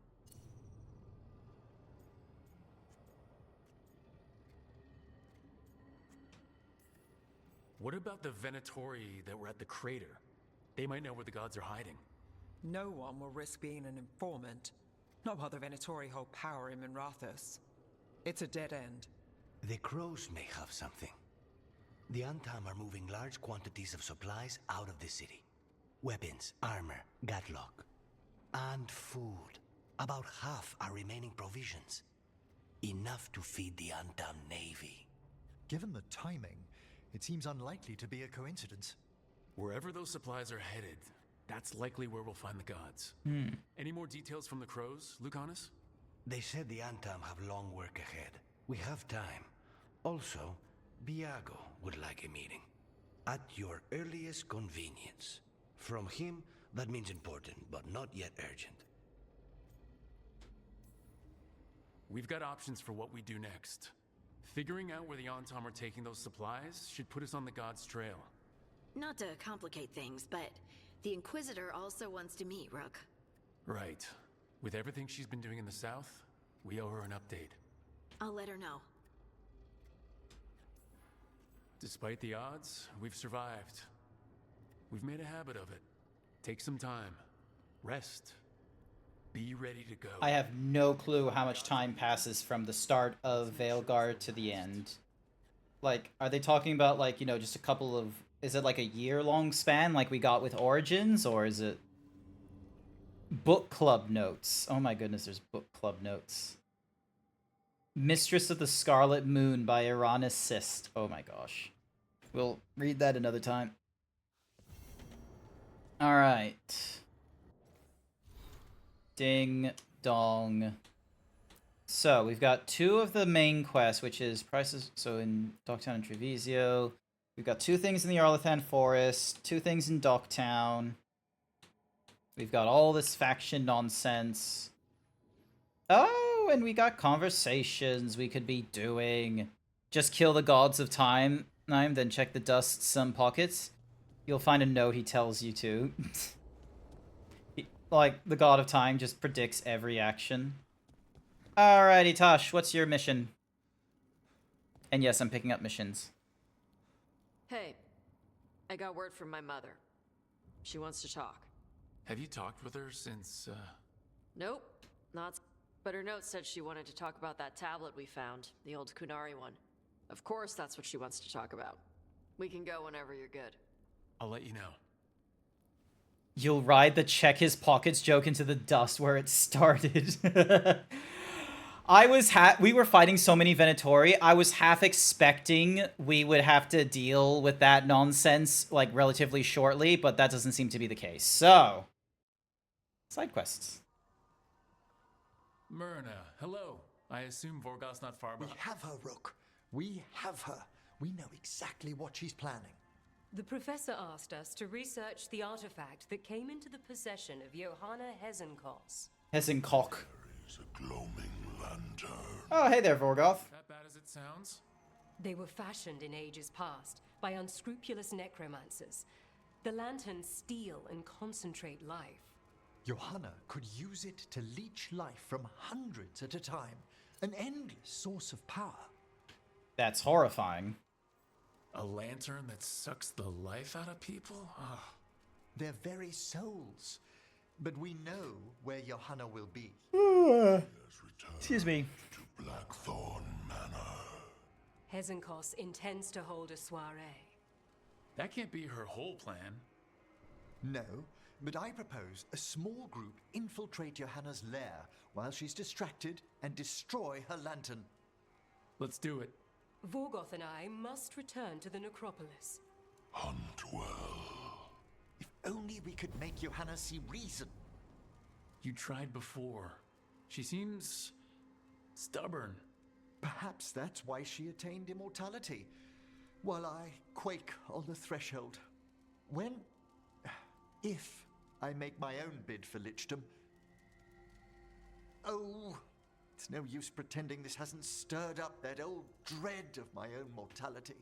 What about the Venatori that were at the crater? They might know where the gods are hiding. No one will risk being an informant. Not while the Venatori hold power in Minrathous. It's a dead end. The crows may have something. The Antam are moving large quantities of supplies out of the city. Weapons, armor, gatlock. And food. About half are remaining provisions. Enough to feed the Antam navy. Given the timing, it seems unlikely to be a coincidence. Wherever those supplies are headed, that's likely where we'll find the gods. Any more details from the crows, Lucanus? They said the Antam have long work ahead. We have time. Also, Biago would like a meeting. At your earliest convenience. From him, that means important, but not yet urgent. We've got options for what we do next. Figuring out where the Antam are taking those supplies should put us on the gods' trail. Not to complicate things, but the Inquisitor also wants to meet Rook. Right. With everything she's been doing in the south, we owe her an update. I'll let her know. Despite the odds, we've survived. We've made a habit of it. Take some time. Rest. Be ready to go. I have no clue how much time passes from the start of Veilguard to the end. Like, are they talking about, like, you know, just a couple of... Is it like a year-long span like we got with Origins, or is it... Book club notes. Oh my goodness, there's book club notes. Mistress of the Scarlet Moon by Iranis Sist. Oh my gosh. We'll read that another time. Alright. Ding dong. So, we've got 2 of the main quests, which is prices. So, in Docktown and Treviso. We've got 2 things in the Arlathan Forest, 2 things in Docktown. We've got all this faction nonsense. Oh, and we got conversations we could be doing. Just kill the gods of time, then check the dust some pockets. You'll find a note he tells you to. Like, the god of time just predicts every action. Alrighty, Tosh, what's your mission? And yes, I'm picking up missions. Hey, I got word from my mother. She wants to talk. Have you talked with her since, Nope, not. But her note said she wanted to talk about that tablet we found, the old Kunari one. Of course, that's what she wants to talk about. We can go whenever you're good. I'll let you know. You'll ride the check his pockets joke into the dust where it started. We were fighting so many Venatori, I was half expecting we would have to deal with that nonsense, like, relatively shortly, but that doesn't seem to be the case. So, side quests. Myrna, hello. I assume Vorgoth's not far We behind. have her, Rook. We have her. We know exactly what she's planning. The professor asked us to research the artifact that came into the possession of Johanna Hezenkos. Hezenkoch. Is a gloaming lantern. Oh, hey there, Vorgoth. That bad as it sounds? They were fashioned in ages past by unscrupulous necromancers. The lanterns steal and concentrate life. Johanna could use it to leech life from hundreds at a time. An endless source of power. That's horrifying. A lantern that sucks the life out of people? Ugh. Their very souls. But we know where Johanna will be. Excuse me. To Blackthorn Manor. Hezenkos intends to hold a soiree. That can't be her whole plan. No, but I propose a small group infiltrate Johanna's lair while she's distracted and destroy her lantern. Let's do it. Vorgoth and I must return to the necropolis. Hunt well. If only we could make Johanna see reason. You tried before. She seems stubborn. Perhaps that's why she attained immortality, while I quake on the threshold. If I make my own bid for lichdom. Oh, it's no use pretending this hasn't stirred up that old dread of my own mortality.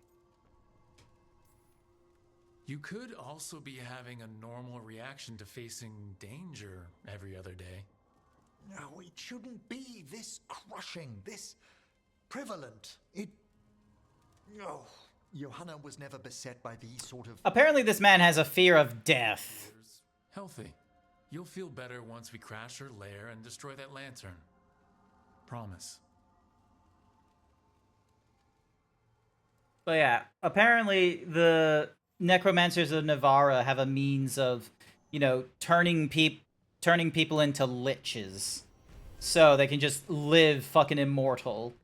You could also be having a normal reaction to facing danger every other day. No, it shouldn't be this crushing, this prevalent. No. Johanna was never beset by these sort of... Apparently this man has a fear of death. Healthy. You'll feel better once we crash her lair and destroy that lantern. Promise. But yeah, apparently the necromancers of Navarra have a means of, you know, turning people into liches. So they can just live fucking immortal.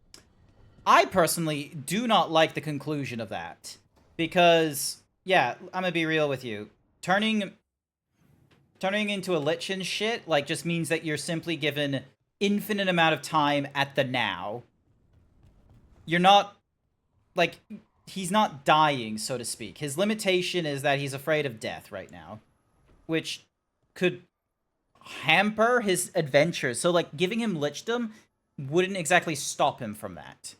I personally do not like the conclusion of that. Because, yeah, I'm gonna be real with you. Turning into a lich and shit, like, just means that you're simply given infinite amount of time at the now. You're not, like, he's not dying, so to speak. His limitation is that he's afraid of death right now, which could hamper his adventures. So, like, giving him lichdom wouldn't exactly stop him from that.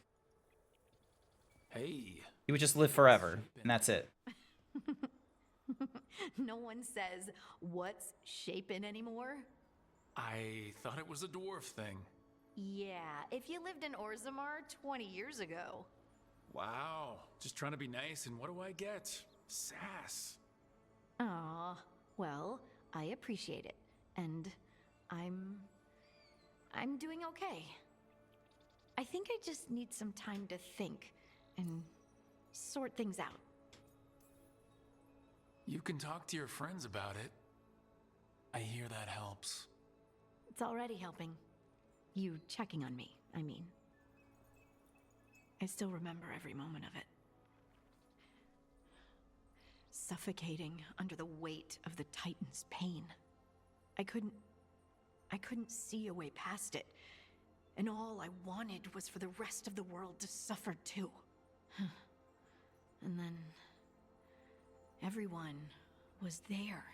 Hey. He would just live forever, and that's it. No one says, what's shaping anymore? I thought it was a dwarf thing. Yeah, if you lived in Orzammar 20 years ago. Wow. Just trying to be nice, and what do I get? Sass. Aw, well, I appreciate it. And I'm doing okay. I think I just need some time to think and sort things out. You can talk to your friends about it. I hear that helps. It's already helping. You checking on me, I mean. I still remember every moment of it. Suffocating under the weight of the Titan's pain. I couldn't see a way past it. And all I wanted was for the rest of the world to suffer too. And then everyone was there.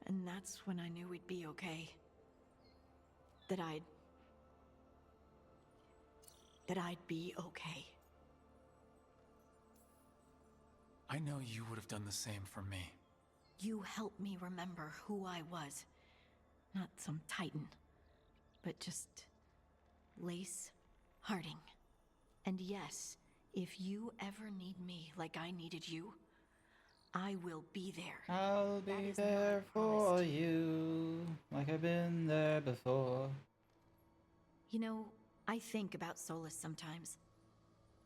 And that's when I knew we'd be okay. That I'd be okay. I know you would have done the same for me. You helped me remember who I was. Not some Titan, but just Lace Harding. And yes, if you ever need me like I needed you, I will be there. I'll be there for you, like I've been there before. You know, I think about Solus sometimes.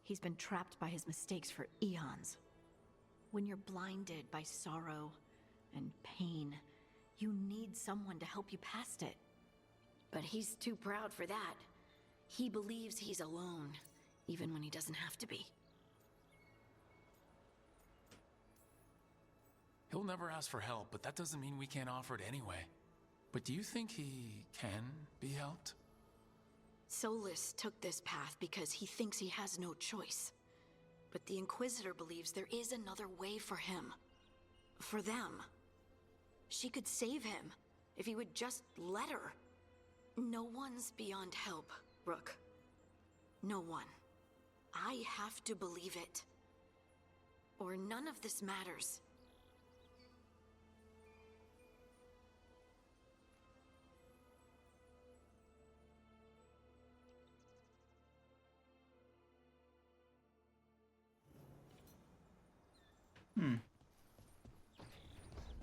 He's been trapped by his mistakes for eons. When you're blinded by sorrow and pain, you need someone to help you past it. But he's too proud for that. He believes he's alone, even when he doesn't have to be. He'll never ask for help, but that doesn't mean we can't offer it anyway. But do you think he can be helped? Solus took this path because he thinks he has no choice. But the Inquisitor believes there is another way for him. For them. She could save him, if he would just let her. No one's beyond help, Rook. No one. I have to believe it. Or none of this matters.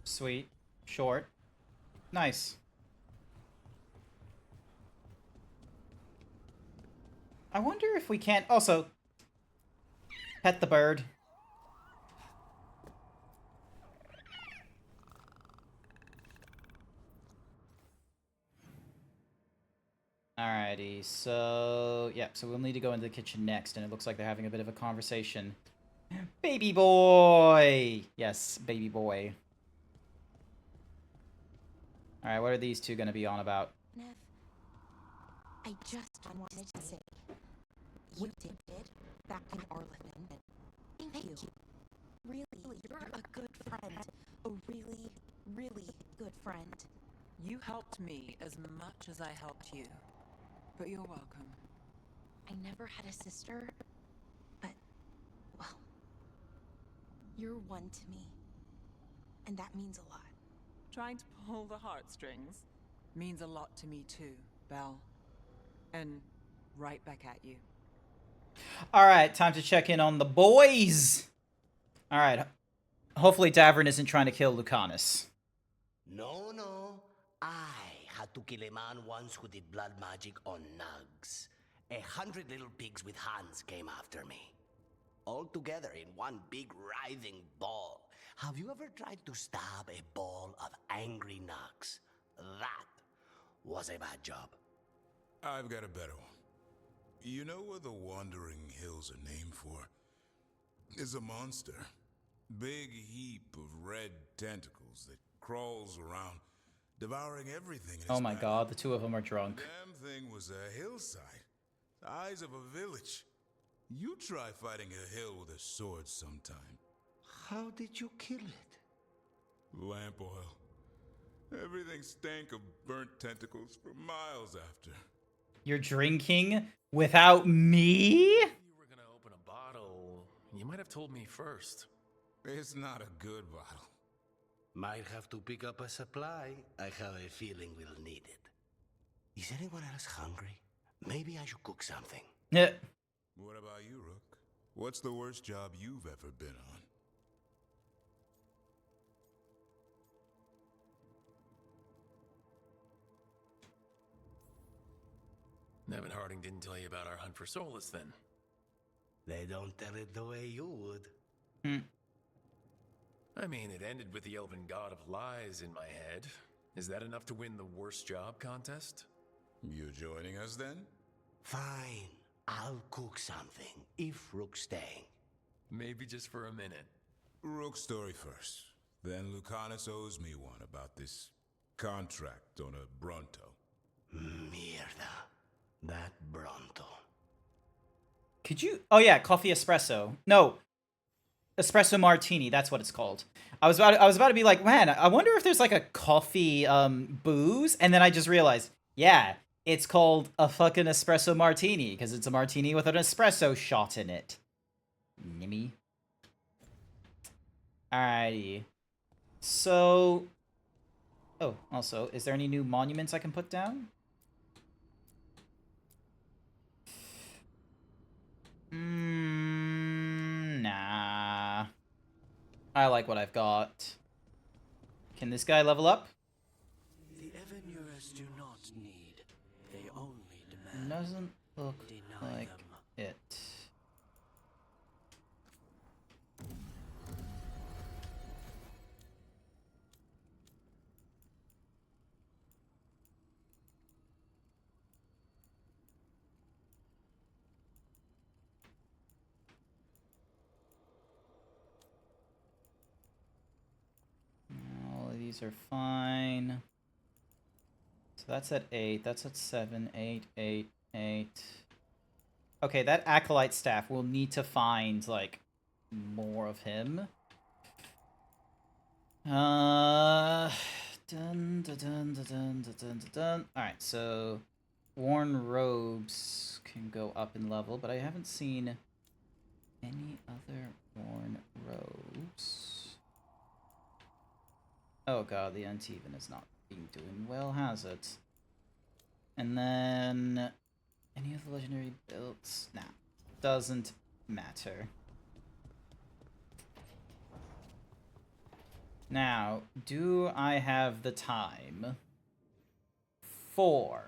Sweet. Short. Nice. I wonder if we can't also pet the bird. Alrighty, so yeah, so we'll need to go into the kitchen next, and it looks like they're having a bit of a conversation. Baby boy! Yes, baby boy. Alright, what are these two gonna be on about? Nev, I just wanted to say, you did back in Arlington. Thank you. Really, you're a good friend. A really, really good friend. You helped me as much as I helped you. But you're welcome. I never had a sister, but, well, you're one to me. And that means a lot. Trying to pull the heartstrings means a lot to me too, Belle. And right back at you. Alright, time to check in on the boys! Alright, hopefully Davern isn't trying to kill Lucanus. No. I had to kill a man once who did blood magic on nugs. 100 little pigs with hands came after me. All together in one big writhing ball. Have you ever tried to stab a ball of angry nugs? That was a bad job. I've got a better one. You know what the Wandering Hills are named for? It's a monster. Big heap of red tentacles that crawls around, devouring everything in its Oh my path. god, the two of them are drunk. Damn thing was a hillside, size of a village. You try fighting a hill with a sword sometime. How did you kill it? Lamp oil. Everything stank of burnt tentacles for miles after. You're drinking without me? You were gonna open a bottle. You might have told me first. It's not a good bottle. Might have to pick up a supply. I have a feeling we'll need it. Is anyone else hungry? Maybe I should cook something. Yeah. What about you, Rook? What's the worst job you've ever been on? Nevin Harding didn't tell you about our hunt for Solus, then? They don't tell it the way you would. I mean, it ended with the elven god of lies in my head. Is that enough to win the worst job contest? You joining us then? Fine. I'll cook something, if Rook's staying. Maybe just for a minute. Rook's story first. Then Lucanus owes me one about this contract on a Bronto. Mierda. That Bronto. Could you... Oh yeah, coffee espresso. No. Espresso martini, that's what it's called. I was about to be like, man, I wonder if there's like a coffee booze, and then I just realized, yeah, it's called a fucking espresso martini because it's a martini with an espresso shot in it. Nimmy. Alrighty. So, oh, also, is there any new monuments I can put down? Nah. I like what I've got. Can this guy level up? The Evanurers do not need. They only demand. Doesn't look Deny like them. it. All of these are fine. So that's at 8. That's at 7. 8, 8, 8. Okay, that Acolyte staff will need to find, like, more of him. Dun, dun, dun, dun, dun, dun, dun, dun. Alright, so worn robes can go up in level, but I haven't seen any other worn robes. Oh god, the Antivan is not doing well, has it? And then any of the legendary builds? Nah, doesn't matter. Now, do I have the time for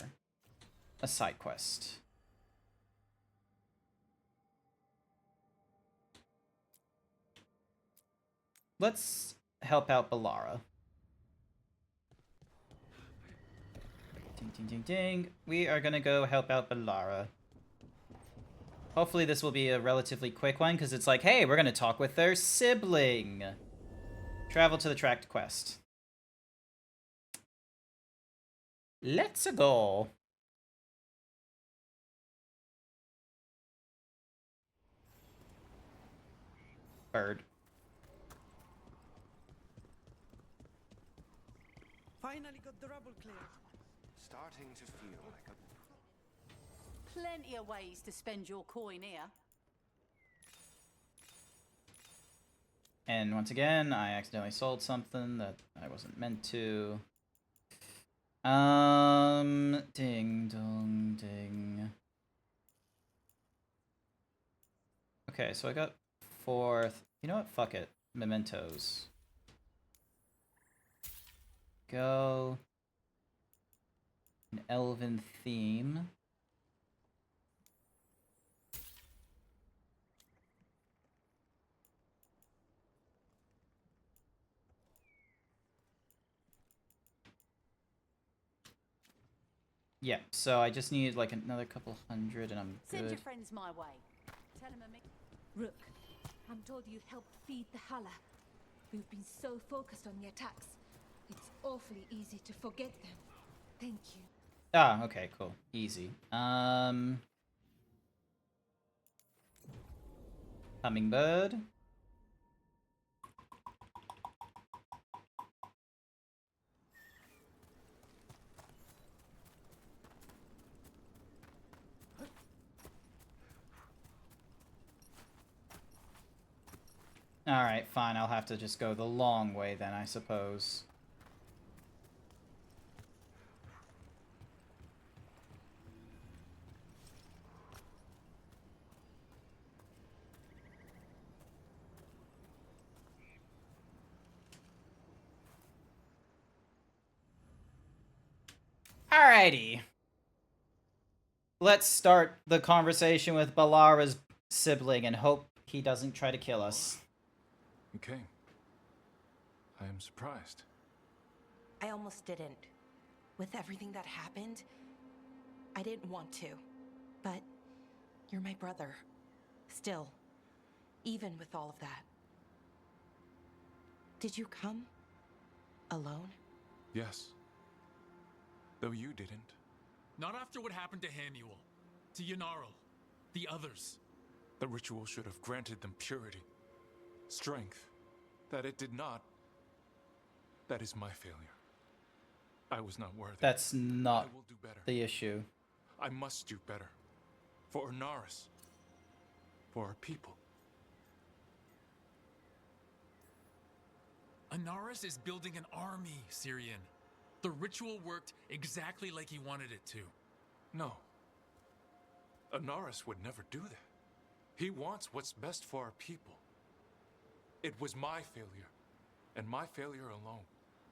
a side quest? Let's help out Balara. Ding, ding, ding, ding. We are gonna go help out Balara. Hopefully this will be a relatively quick one, because it's like, hey, we're gonna talk with their sibling. Travel to the tracked quest. Let's go. Bird. Finally got the rubble cleared. Starting to feel like a... Plenty of ways to spend your coin here. And once again, I accidentally sold something that I wasn't meant to. Ding dong ding. Okay, so I got 4th. You know what? Fuck it. Mementos. Go. An elven theme. Yeah, so I just need like another couple hundred and I'm Send your good. friends my way. Tell them Rook, I'm told you helped feed the Hala. We've been so focused on the attacks. It's awfully easy to forget them. Thank you. Ah, okay, cool. Easy. Hummingbird. Alright, fine. I'll have to just go the long way then, I suppose. Alrighty. Let's start the conversation with Balara's sibling and hope he doesn't try to kill us. Okay. I am surprised. I almost didn't. With everything that happened, I didn't want to. But you're my brother. Still. Even with all of that. Did you come? Alone? Yes. Though you didn't. Not after what happened to Hamuel, to Yanaro, the others. The ritual should have granted them purity. Strength. That it did not. That is my failure. I was not worthy. That's not I will do better. the issue. I must do better. For Ornaris. For our people. Anaris is building an army, Syrian. The ritual worked exactly like he wanted it to. No. Anaris would never do that. He wants what's best for our people. It was my failure, and my failure alone.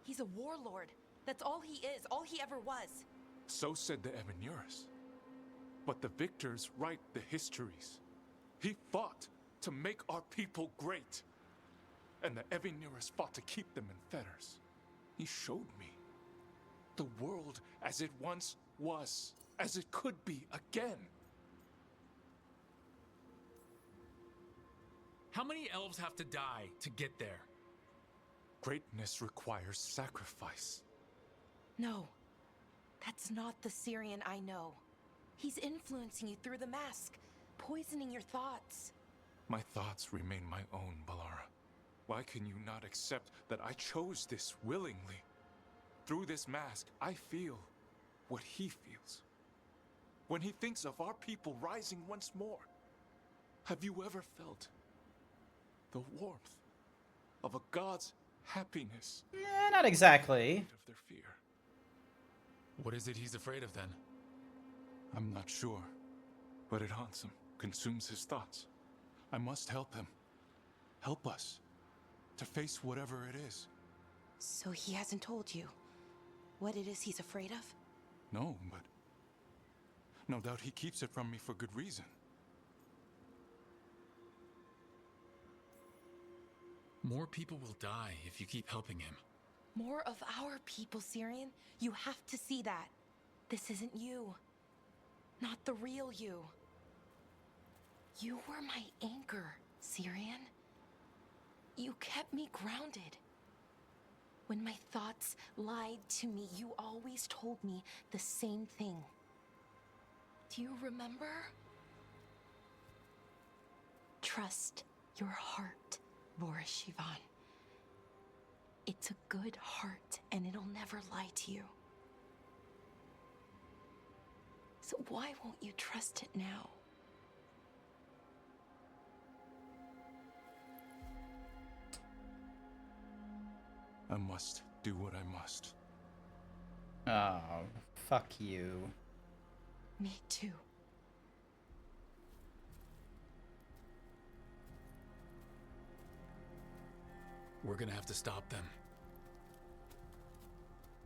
He's a warlord. That's all he is, all he ever was. So said the Evanuris. But the victors write the histories. He fought to make our people great. And the Evanuris fought to keep them in fetters. He showed me the world as it once was, as it could be again. How many elves have to die to get there? Greatness requires sacrifice. No, that's not the Syrian I know. He's influencing you through the mask, poisoning your thoughts. My thoughts remain my own, Balara. Why can you not accept that I chose this willingly? Through this mask, I feel what he feels. When he thinks of our people rising once more, have you ever felt the warmth of a god's happiness? Not exactly. Of their fear. What is it he's afraid of then? I'm not sure, but it haunts him, consumes his thoughts. I must help him. Help us to face whatever it is. So he hasn't told you what it is he's afraid of? No, but no doubt he keeps it from me for good reason. More people will die if you keep helping him. More of our people, Syrian. You have to see that. this isn't you. Not the real you. You were my anchor, Syrian. You kept me grounded. When my thoughts lied to me, you always told me the same thing. Do you remember? Trust your heart, Vorashivan. It's a good heart, and it'll never lie to you. So why won't you trust it now? I must do what I must. Oh, fuck you. Me too. We're gonna have to stop them.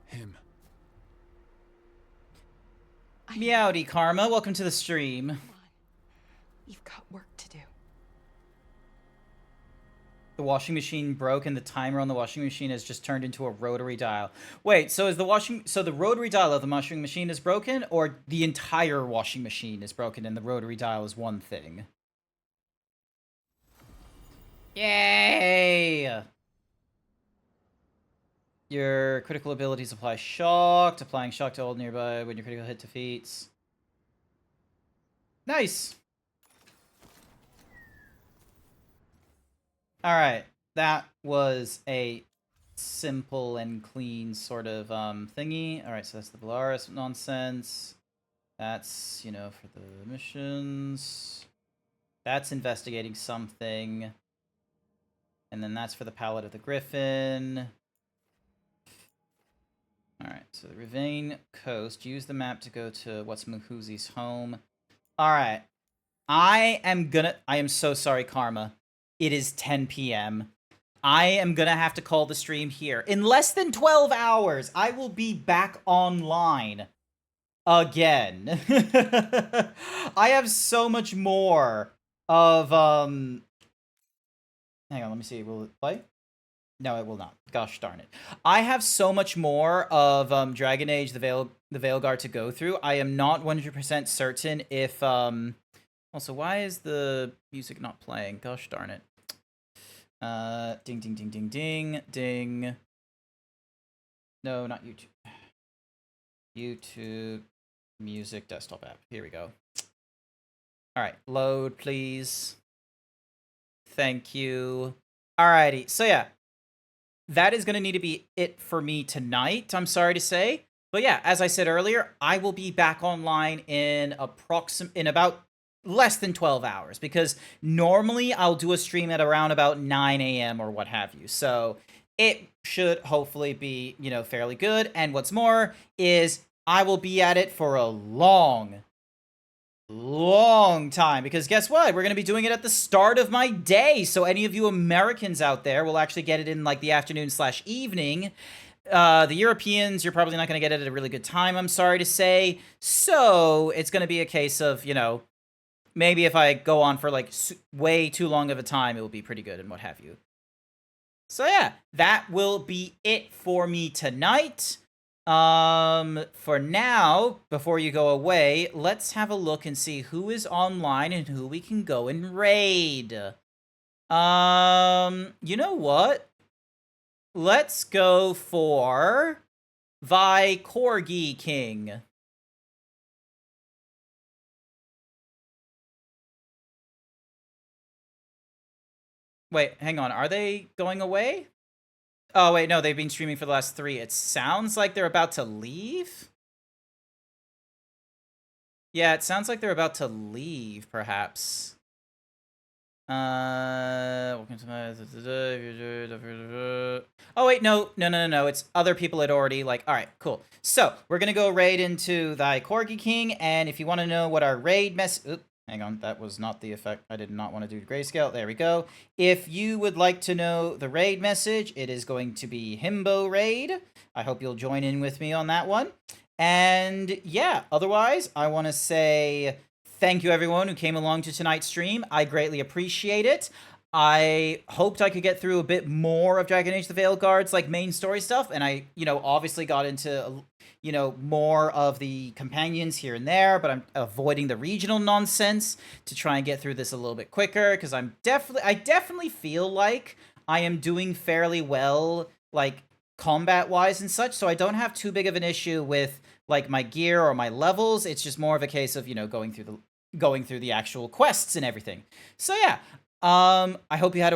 Him. Meowdy Karma, welcome to the stream. You've got work to do. The washing machine broke and the timer on the washing machine has just turned into a rotary dial. Wait, so is the rotary dial of the washing machine is broken, or the entire washing machine is broken and the rotary dial is one thing? Yay! Your critical abilities apply shock. Applying shock to all nearby when your critical hit defeats. Nice! Alright, that was a simple and clean sort of thingy. Alright, so that's the Belarus nonsense. That's, you know, for the missions. That's investigating something. And then that's for the Palette of the Griffin. Alright, so the Ravine Coast. Use the map to go to what's Muhuzi's home. Alright. I am so sorry, Karma. It is 10 p.m. I am gonna have to call the stream here. In less than 12 hours, I will be back online. Again. I have so much more of, Hang on, let me see. Will it play? No, it will not. Gosh darn it. I have so much more of Dragon Age, the Veilguard to go through. I am not 100% certain if... Also, why is the music not playing? Gosh darn it. Ding, ding, ding, ding, ding, ding. No, not YouTube. YouTube music desktop app. Here we go. All right, load, please. Thank you. Alrighty, so yeah. That is going to need to be it for me tonight, I'm sorry to say. But yeah, as I said earlier, I will be back online in about less than 12 hours. Because normally I'll do a stream at around about 9 a.m. or what have you. So it should hopefully be, you know, fairly good. And what's more is I will be at it for a long time, because guess what? We're going to be doing it at the start of my day, so any of you Americans out there will actually get it in like the afternoon/evening. The Europeans, you're probably not going to get it at a really good time, I'm sorry to say. So it's going to be a case of, you know, maybe if I go on for like way too long of a time, it will be pretty good and what have you. So yeah, that will be it for me tonight. For now, before you go away, let's have a look and see who is online and who we can go and raid. You know what? Let's go for Corgi King. Wait, hang on. Are they going away? Oh, wait, no, they've been streaming for the last 3. It sounds like they're about to leave? Yeah, it sounds like they're about to leave, perhaps. Welcome to my... Oh, wait, no. It's other people had already, like... Alright, cool. So, we're gonna go raid into thy Corgi King, and if you want to know what our raid mess... Hang on, that was not the effect. I did not want to do grayscale. There we go. If you would like to know the raid message, it is going to be Himbo Raid. I hope you'll join in with me on that one. And yeah, otherwise, I want to say thank you everyone who came along to tonight's stream. I greatly appreciate it. I hoped I could get through a bit more of Dragon Age the Veilguard's like main story stuff, and I, obviously got into, more of the companions here and there, but I'm avoiding the regional nonsense to try and get through this a little bit quicker, because I definitely feel like I am doing fairly well, like, combat-wise and such, so I don't have too big of an issue with, like, my gear or my levels. It's just more of a case of, going through the actual quests and everything. So yeah, I hope you have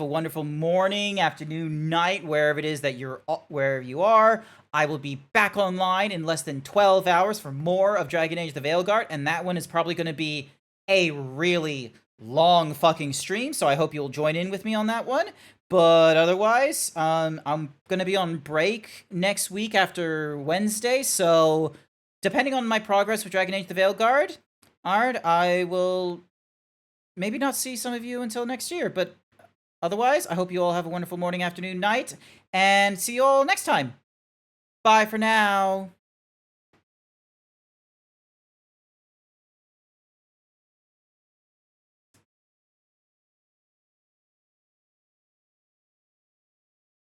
a wonderful morning, afternoon, night, wherever it is that wherever you are. I will be back online in less than 12 hours for more of Dragon Age the Veilguard, and that one is probably going to be a really long fucking stream, so I hope you'll join in with me on that one. But otherwise, I'm going to be on break next week after Wednesday, so depending on my progress with Dragon Age the Veilguard, I will maybe not see some of you until next year, but otherwise, I hope you all have a wonderful morning, afternoon, night, and see you all next time. Bye for now.